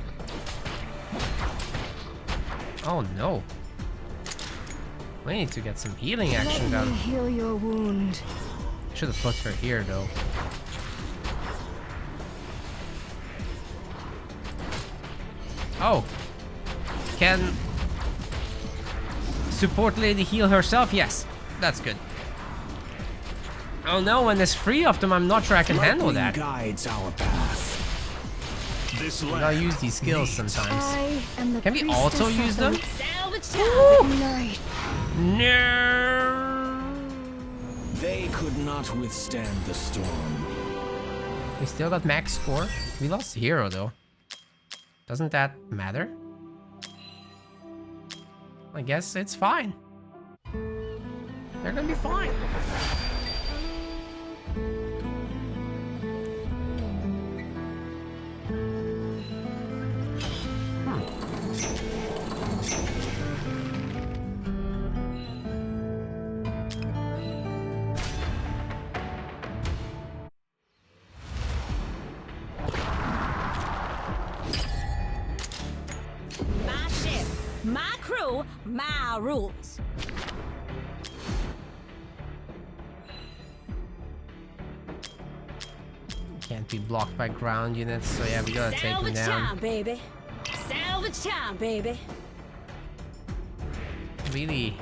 Oh no. We need to get some healing action Let me done. heal your wound. Should have put her here though. Oh. Can support lady heal herself? Yes. That's good. Oh no, when there's 3 of them, I'm not sure I can handle that. Guides our path. This I gotta use these skills sometimes. I am the Can we priestess auto of use the them? Salvage time. night. No. They could not withstand the storm. We still got max score. We lost hero though. Doesn't that matter? I guess it's fine. They're gonna be fine. My ship, my crew, my rules. Can't be blocked by ground units, so yeah, we gotta take him Salvage down. time, baby. Salvage time, baby. Really?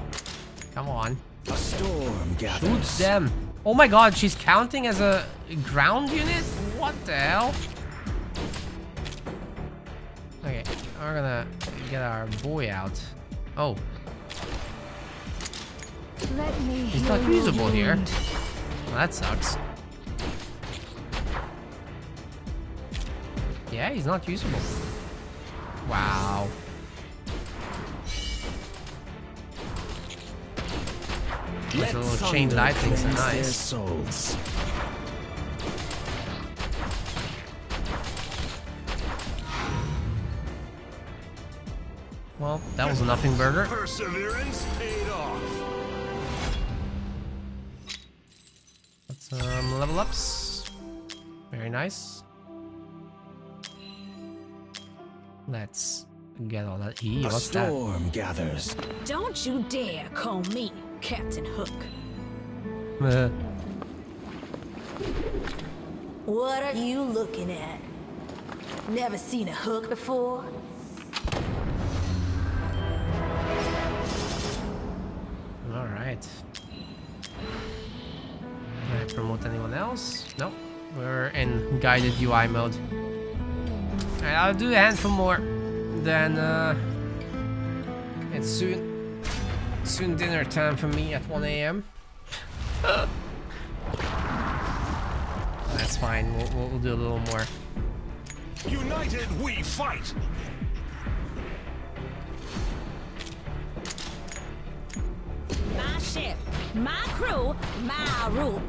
Come on. A storm Shoot gathers. them. Oh my god, she's counting as a ground unit? What the hell? Okay, we're gonna get our boy out. Oh, Let me he's heal not your usable here. wound. Well, that sucks. Yeah, he's not usable. Wow. Those little chain lightnings are cleanse their nice. souls. Well, that was a nothing burger. Perseverance paid off. Got some level ups. Very nice. Let's get all that. A What's that? storm gathers. Don't you dare call me Captain Hook. What are you looking at? Never seen a hook before? Alright. Can I promote anyone else? Nope. We're in guided UI mode. Alright, I'll do a handful more. Then it's soon dinner time for me at 1 AM. That's fine. We'll do a little more. United we fight. My ship, my crew, my rules.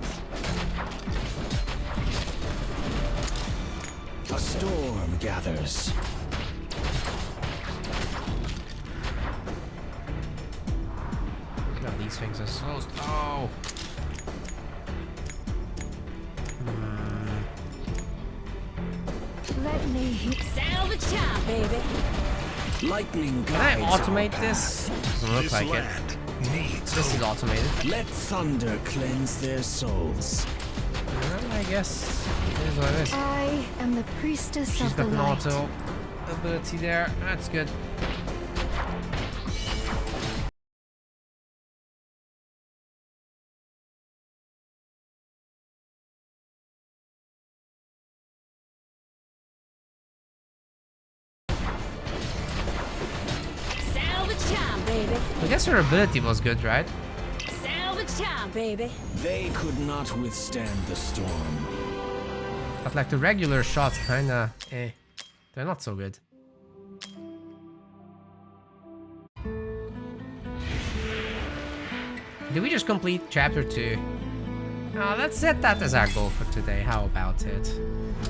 A storm gathers. No, these things are so slow. Let me heal. Salvage time, baby. Lightning Can I guides our automate path. this? Doesn't look like it. Needs This is automated. Let thunder cleanse their souls. Well, I guess it is what it is. I am the priestess She's of the got an light. auto ability there. That's good. Salvage time, baby. I guess her ability was good, right? Salvage time, baby. They could not withstand the storm. But like the regular shots kinda they're not so good. Did we just complete chapter 2? Let's set that as our goal for today. How about it?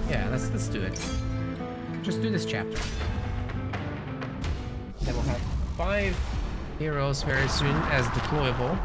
Yeah, let's do it. Just do this chapter. Then we'll have 5 heroes very soon as deployable.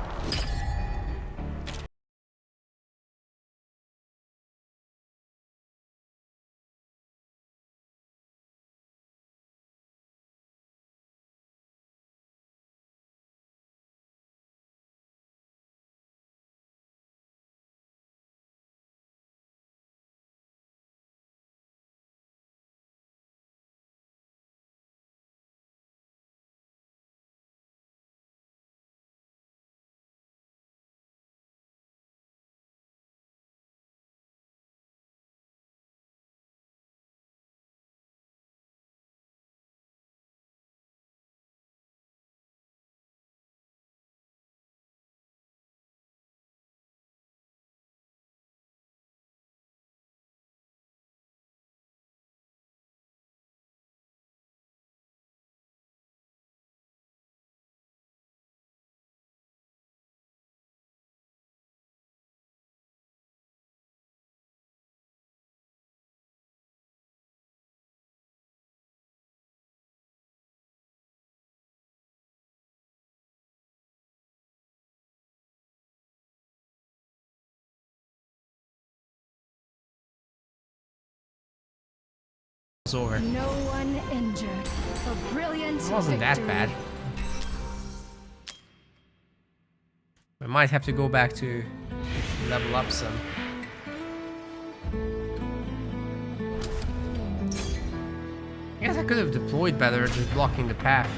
It's over. No one injured. A brilliant It wasn't that victory. bad. We might have to go back to level up some. I guess I could have deployed better, just blocking the path.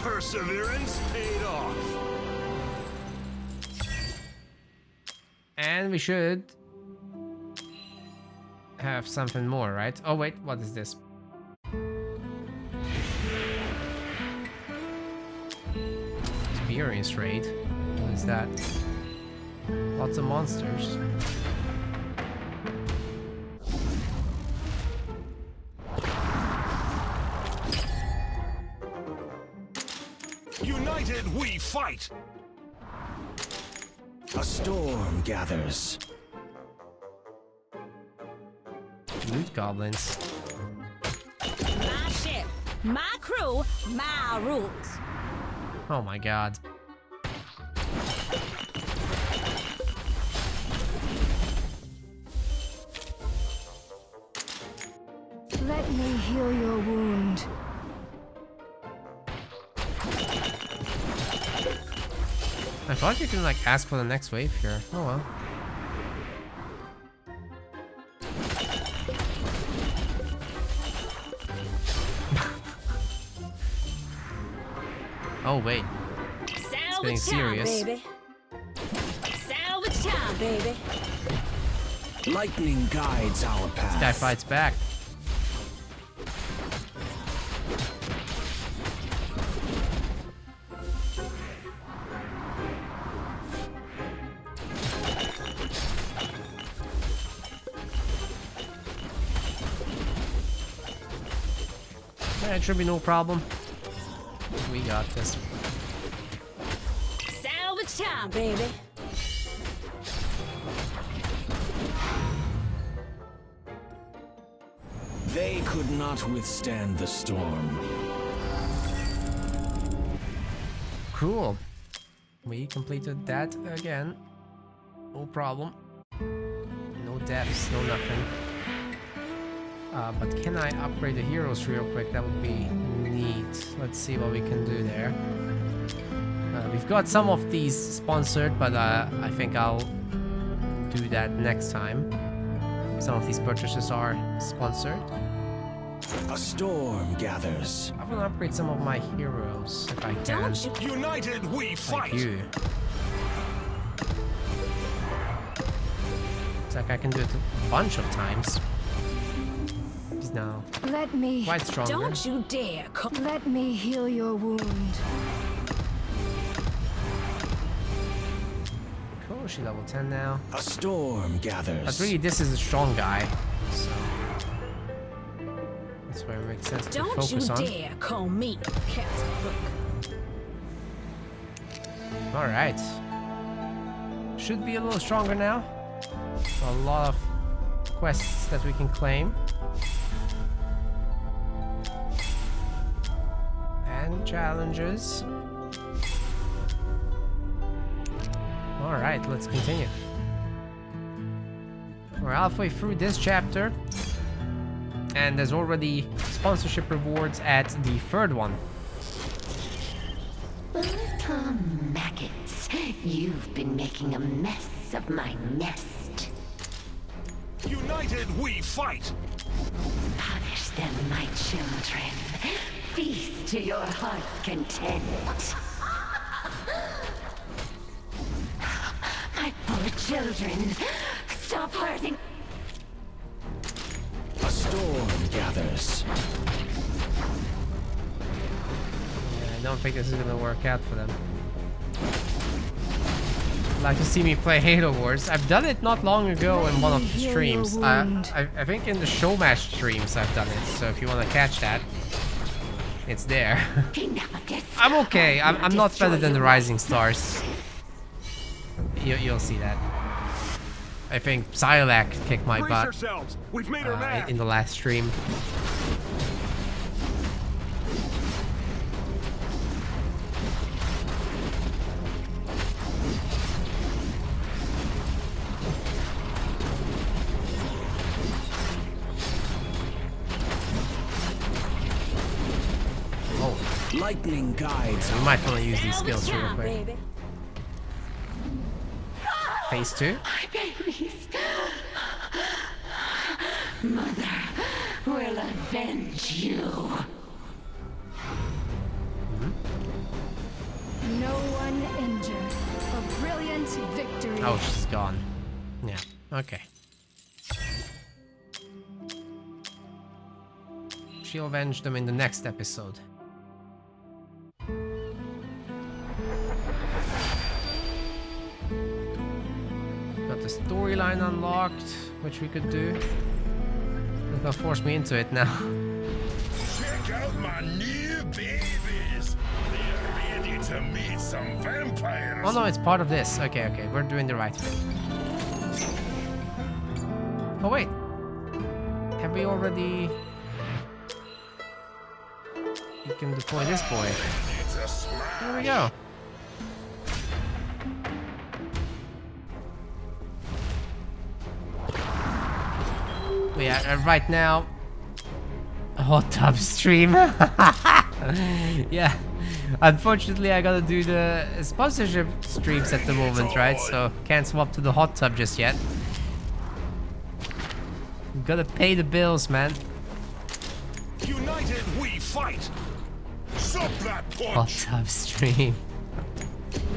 Perseverance paid off. And we should have something more, right? Oh wait, what is this? Experience rate. What is that? Lots of monsters. United we fight! A storm gathers. Loot goblins. My ship, my crew, my rules. Oh my god. Let me heal your wound. I thought you can like ask for the next wave here. Oh well. Oh wait. It's getting serious. Baby. Salvage time, baby. Lightning guides our path. This guy fights back. Yeah, it should be no problem. We got this. Salvage time, baby. They could not withstand the storm. Cool. We completed that again. No problem. No deaths, no nothing. But can I upgrade the heroes real quick? That would be neat. Let's see what we can do there. We've got some of these sponsored, but I think I'll do that next time. Some of these purchases are sponsored. A storm gathers. I want to upgrade some of my heroes if I can. United we fight. Like you. It's like I can do it a bunch of times. He's now Let me. quite stronger. Don't you dare come. Let me heal your wound. Cool, she's level 10 now. A storm gathers. But really, this is a strong guy, so that's where it makes sense to Don't you focus on. dare call me Captain Hook. All right, should be a little stronger now. A lot of quests that we can claim. And challenges. Alright, let's continue. We're halfway through this chapter. And there's already sponsorship rewards at the third one. Little maggots, you've been making a mess of my nest. United we fight. Punish them, my children. Feast to your heart's content. My poor children, stop hurting. A storm gathers. Yeah, I don't think this is gonna work out for them. Like to see me play Halo Wars. I've done it not long ago in one of the streams. I think in the show match streams I've done it. So if you want to catch that, it's there. I'm okay. I'm not better than the Rising Stars. You'll see that. I think Psylocke kicked my Brace butt yourselves. We've made her mad. in the last stream. Lightning guides. We might want to use these skills real quick. Baby. Phase 2. My babies. Mother will avenge you. No one injured. A brilliant victory. Oh, she's gone. Yeah, okay. She'll avenge them in the next episode. Got the storyline unlocked, which we could do. It's gonna force me into it now. Check out my new babies. They're ready to meet some vampires. Oh no, it's part of this. Okay, okay, we're doing the right thing. Oh wait, have we already? You can deploy this boy. Here we go. Yeah, right now hot tub stream. Yeah. Unfortunately, I gotta do the sponsorship streams at the moment, right? So can't swap to the hot tub just yet. Gotta pay the bills, man. United we fight. Suck that Hot punch. tub stream.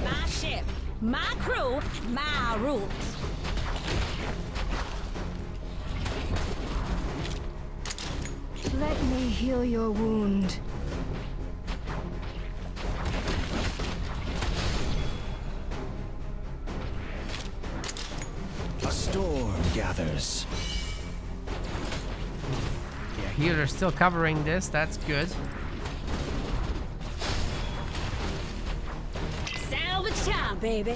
My ship, my crew, my rules. Let me heal your wound. A storm gathers. Yeah, healer's still covering this. That's good. Salvage time, baby.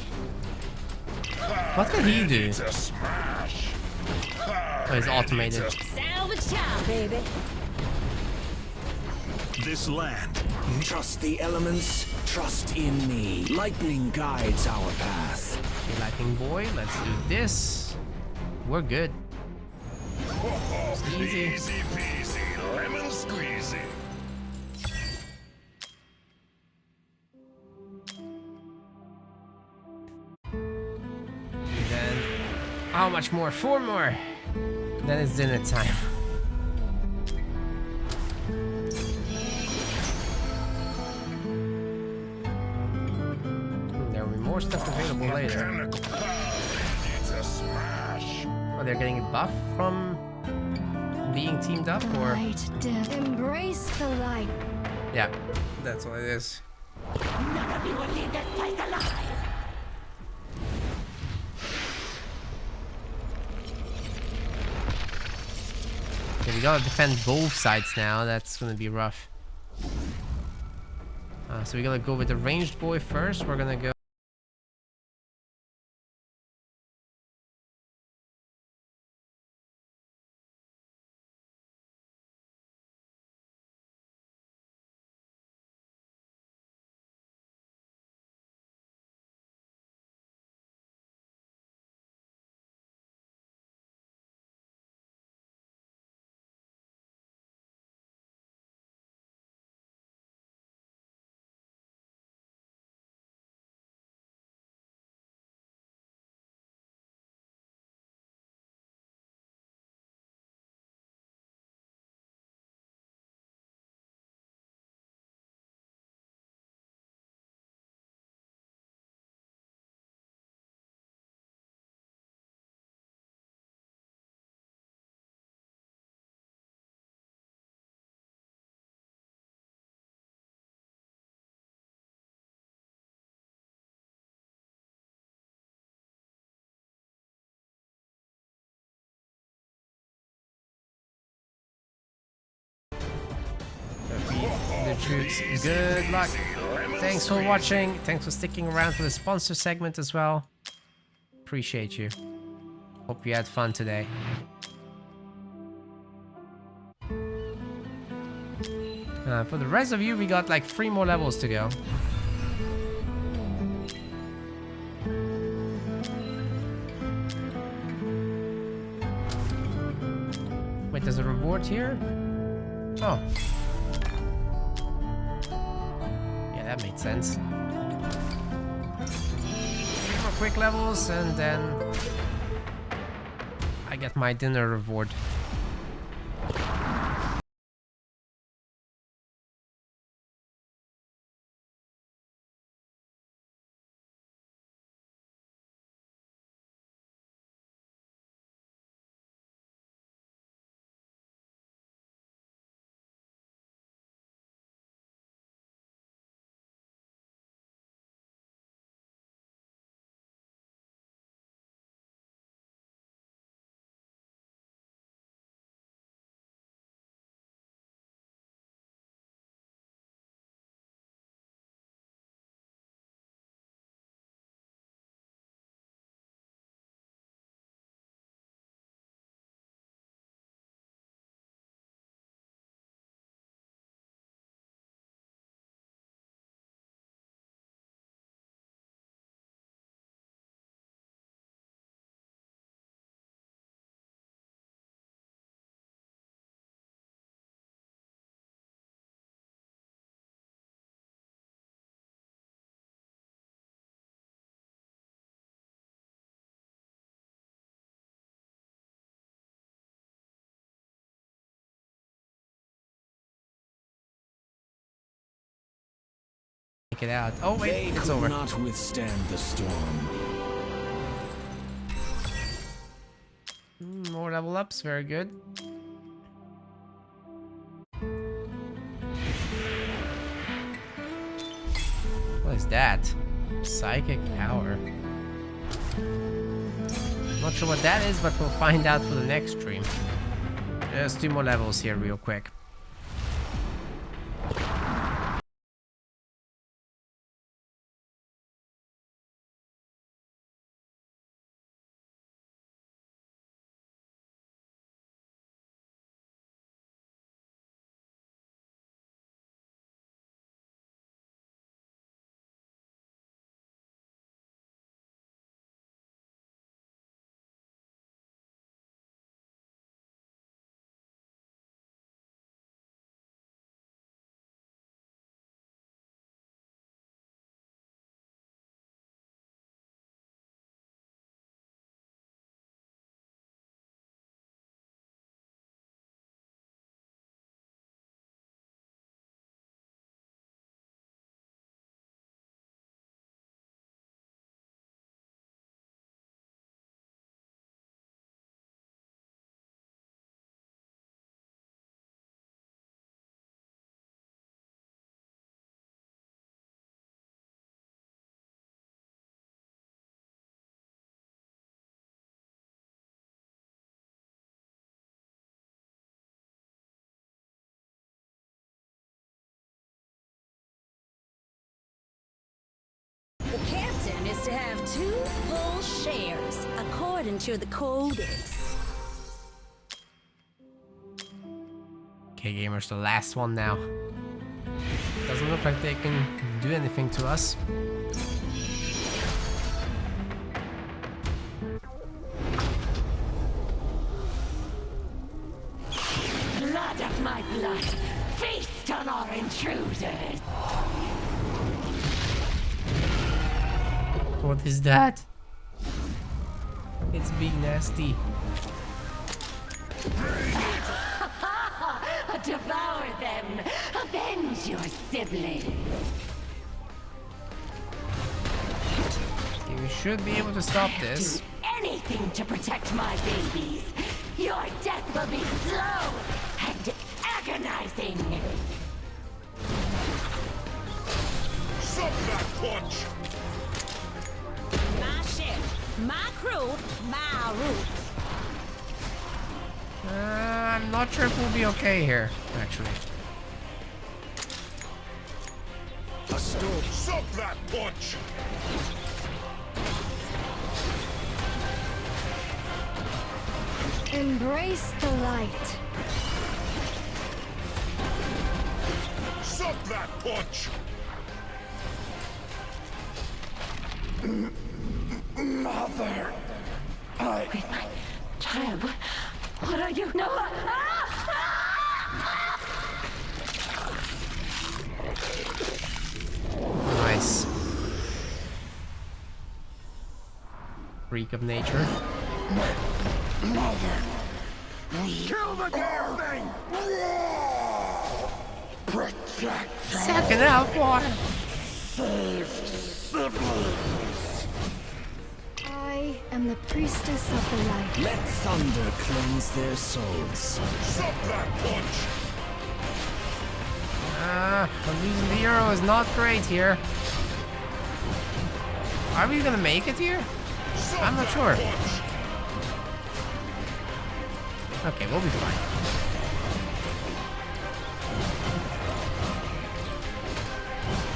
What can he do? It's a smash. Oh, he's automated. Salvage time, baby. This land. Trust the elements, trust in me. Lightning guides our path. Okay, lightning boy, let's do this. We're good. Easy. Easy peasy, lemon squeezy. And then, how much more? 4 more. Then it's dinner time. There will be more stuff available later. It's a smash. Oh, they're getting a buff from being teamed up, or? Light, death. Embrace the light. Yeah, that's what it is. None of you will leave this place alive. Okay, we gotta defend both sides now. That's gonna be rough. So we gotta go with the ranged boy first. We're gonna go. The troops. Good luck. Thanks for watching. Thanks for sticking around for the sponsor segment as well. Appreciate you. Hope you had fun today. For the rest of you, we got like 3 more levels to go. Wait, there's a reward here? Oh. Yeah, that made sense. 3 more quick levels and then I get my dinner reward. check it out. Oh wait, They it's could over. not withstand the storm. More level ups, very good. What is that? Psychic power. Not sure what that is, but we'll find out for the next stream. There's 2 more levels here real quick. The captain is to have 2 full shares, according to the codex. Okay, gamers, the last one now. Doesn't look like they can do anything to us. Blood of my blood, feast on our intruders. What is that? It's big nasty. Devour them! Avenge your siblings! Okay, we should be able to stop this. Do anything to protect my babies! Your death will be slow and agonizing! Suck that punch! My ship, my crew, my roots. I'm not sure if we'll be okay here, actually. A storm. Suck that punch! Embrace the light. Suck that punch! Mother! Wait, my child, what are you? No! Nice. Freak of nature. Mother! Kill the damn thing! Protect Second out, boy. siblings! I am the priestess of the light. Let thunder cleanse their souls. Suck that punch! Losing the hero is not great here. Are we gonna make it here? Suck I'm not that sure. punch! Okay, we'll be fine.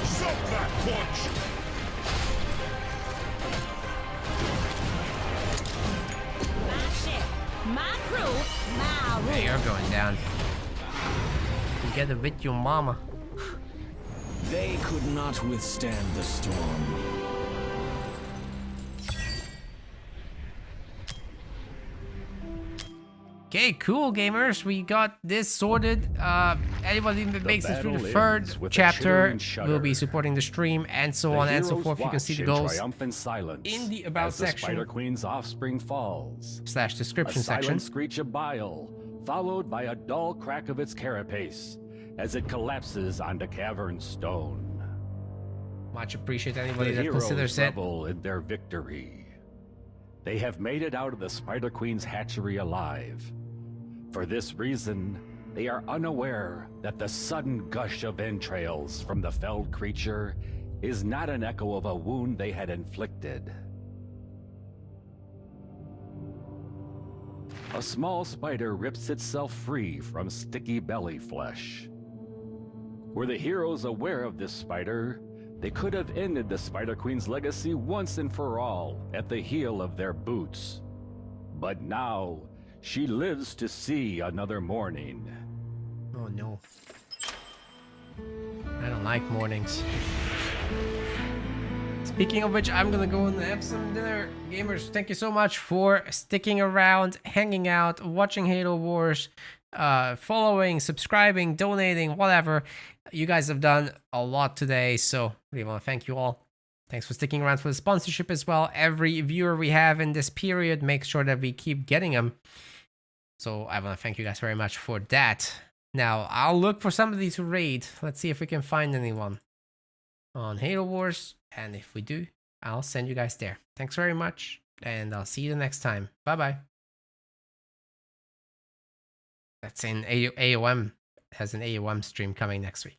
Suck that punch! My ship, my crew, my Yeah, roots. you're going down. Together with your mama. They could not withstand the storm. Okay, cool gamers. We got this sorted. Anybody that makes it through the battle third ends with a chapter chittering shudder. will be supporting the stream and so on and so heroes forth. You can watch see the in goals triumphant silence in the About as the section. Spider Queen's offspring falls. / description A section. silent screech of bile, followed by a dull crack of its carapace as it collapses onto cavern stone. Much appreciate anybody The that heroes considers it. revel in their victory. They have made it out of the Spider Queen's hatchery alive. For this reason, they are unaware that the sudden gush of entrails from the felled creature is not an echo of a wound they had inflicted. A small spider rips itself free from sticky belly flesh. Were the heroes aware of this spider, they could have ended the Spider Queen's legacy once and for all at the heel of their boots. But now, she lives to see another morning. Oh no. I don't like mornings. Speaking of which, I'm gonna go and have some dinner. Gamers, thank you so much for sticking around, hanging out, watching Halo Wars, following, subscribing, donating, whatever. You guys have done a lot today, so really want to thank you all. Thanks for sticking around for the sponsorship as well. Every viewer we have in this period, make sure that we keep getting them. So I want to thank you guys very much for that. Now, I'll look for somebody to raid. Let's see if we can find anyone on Halo Wars. And if we do, I'll send you guys there. Thanks very much, and I'll see you the next time. Bye-bye. That's in AOM. Has an AOM stream coming next week.